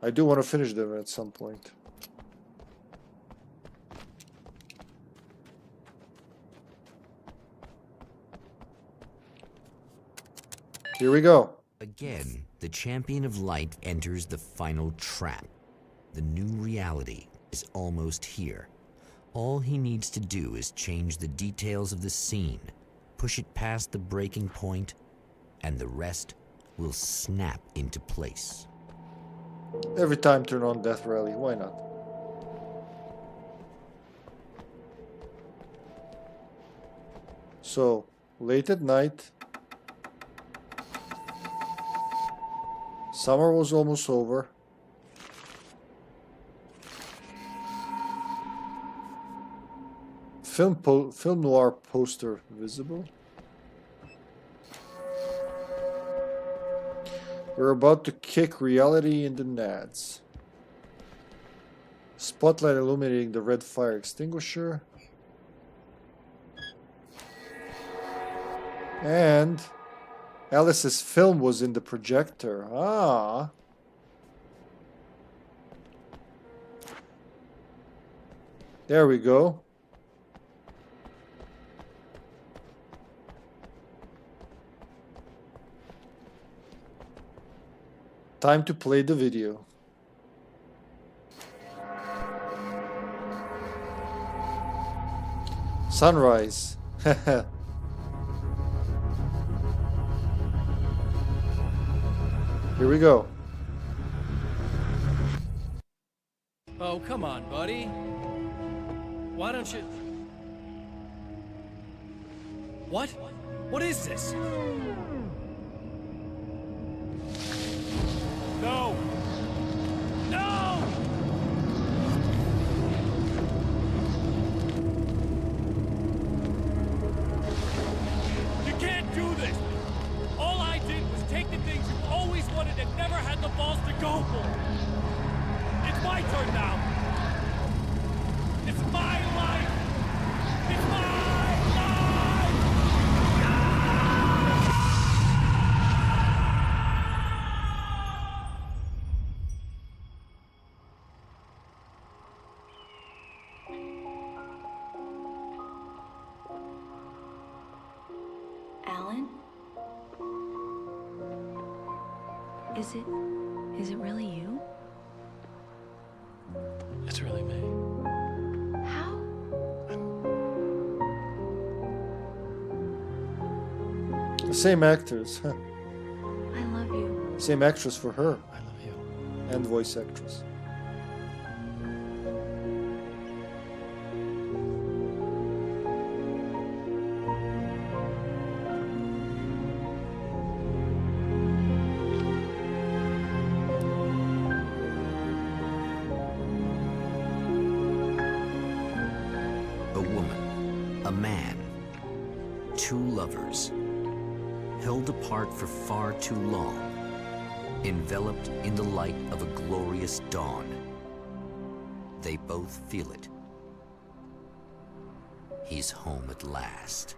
I do want to finish them at some point. Here we go. Again, the champion of light enters the final trap. The new reality is almost here. All he needs to do is change the details of the scene, push it past the breaking point, and the rest will snap into place. Every time turn on Death Rally, why not? So, late at night. Summer was almost over. Film noir poster visible. We're about to kick reality in the nads. Spotlight illuminating the red fire extinguisher. And Alice's film was in the projector. Ah. There we go. Time to play the video. Sunrise. Here we go. Oh, come on, buddy. Why don't you... What? What is this? No! No! You can't do this! All I did was take the things you always wanted and never had the balls to go for. It's my turn now. It's my life. It's my life! Alan? Is it really you? It's really me. How? The same actors. Huh. I love you. Same actress for her. I love you. And voice actress. A woman, a man, two lovers, held apart for far too long, enveloped in the light of a glorious dawn. They both feel it. He's home at last.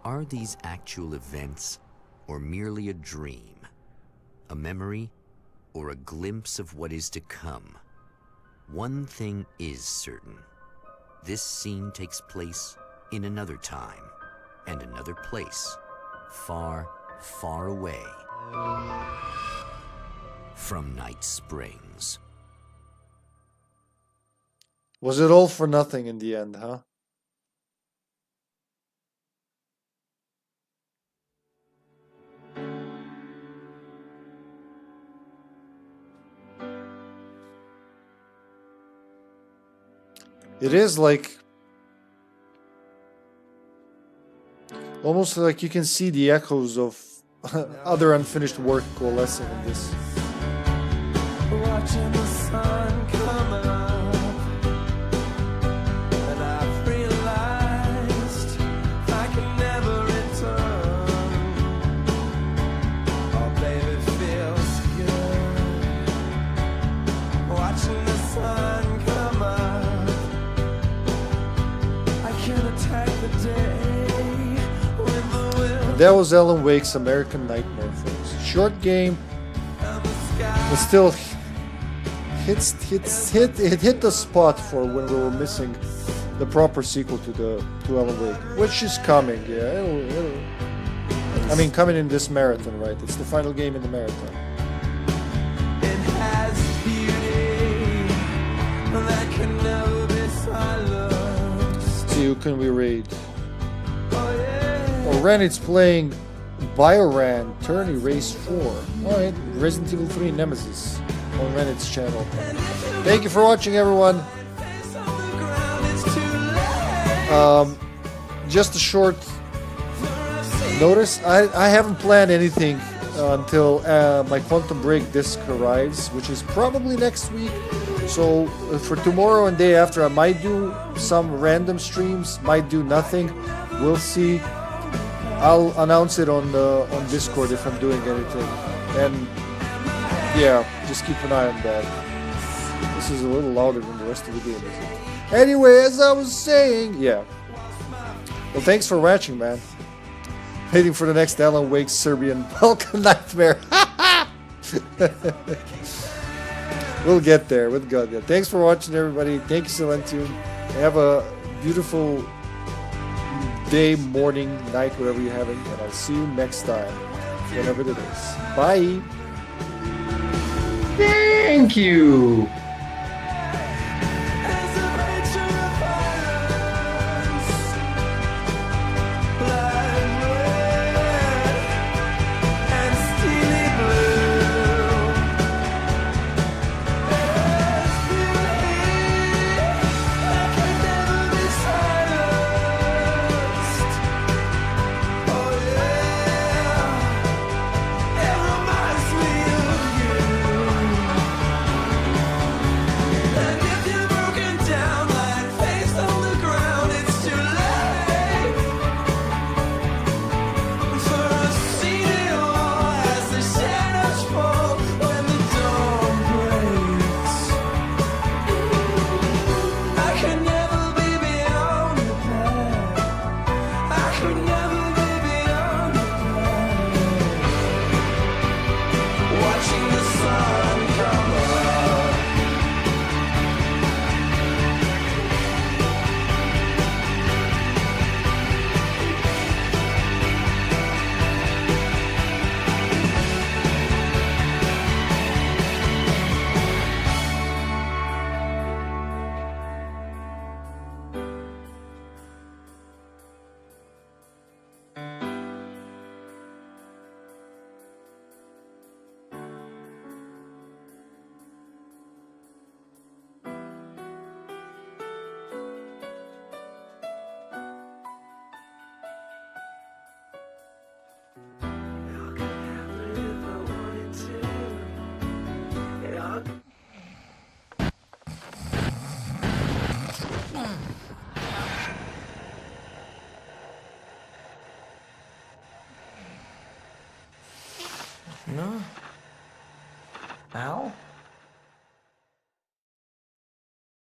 Are these actual events, or merely a dream? A memory, or a glimpse of what is to come? One thing is certain. This scene takes place in another time and another place, far, far away from Night Springs. Was it all for nothing in the end, huh? It is like almost like you can see the echoes of other unfinished work coalescing in this. Watching the sun come up, and I've realized I can never return. That was Alan Wake's American Nightmare, folks. Short game, but still it hit the spot for when we were missing the proper sequel to Alan Wake, which is coming. Yeah, I mean, coming in this marathon, right? It's the final game in the marathon. It has beauty that can never be silenced. See, who can we raid? Oh, Ren, it's playing Bioran Tourney Race 4. Alright, Resident Evil 3 Nemesis on Renit's channel. Thank you for watching, everyone. Just a short notice. I haven't planned anything until my Quantum Break disc arrives, which is probably next week. So for tomorrow and day after, I might do some random streams, might do nothing. We'll see. I'll announce it on Discord if I'm doing anything. And yeah, just keep an eye on that. This is a little louder than the rest of the game, isn't it? Anyway, as I was saying, yeah. Well, thanks for watching, man. Waiting for the next Alan Wake Serbian Balkan Nightmare. We'll get there. We'll get there. Thanks for watching, everybody. Thank you, Silentium. Have a beautiful day, morning, night, whatever you're having. And I'll see you next time, whenever it is. Bye. Thank you. No? Al?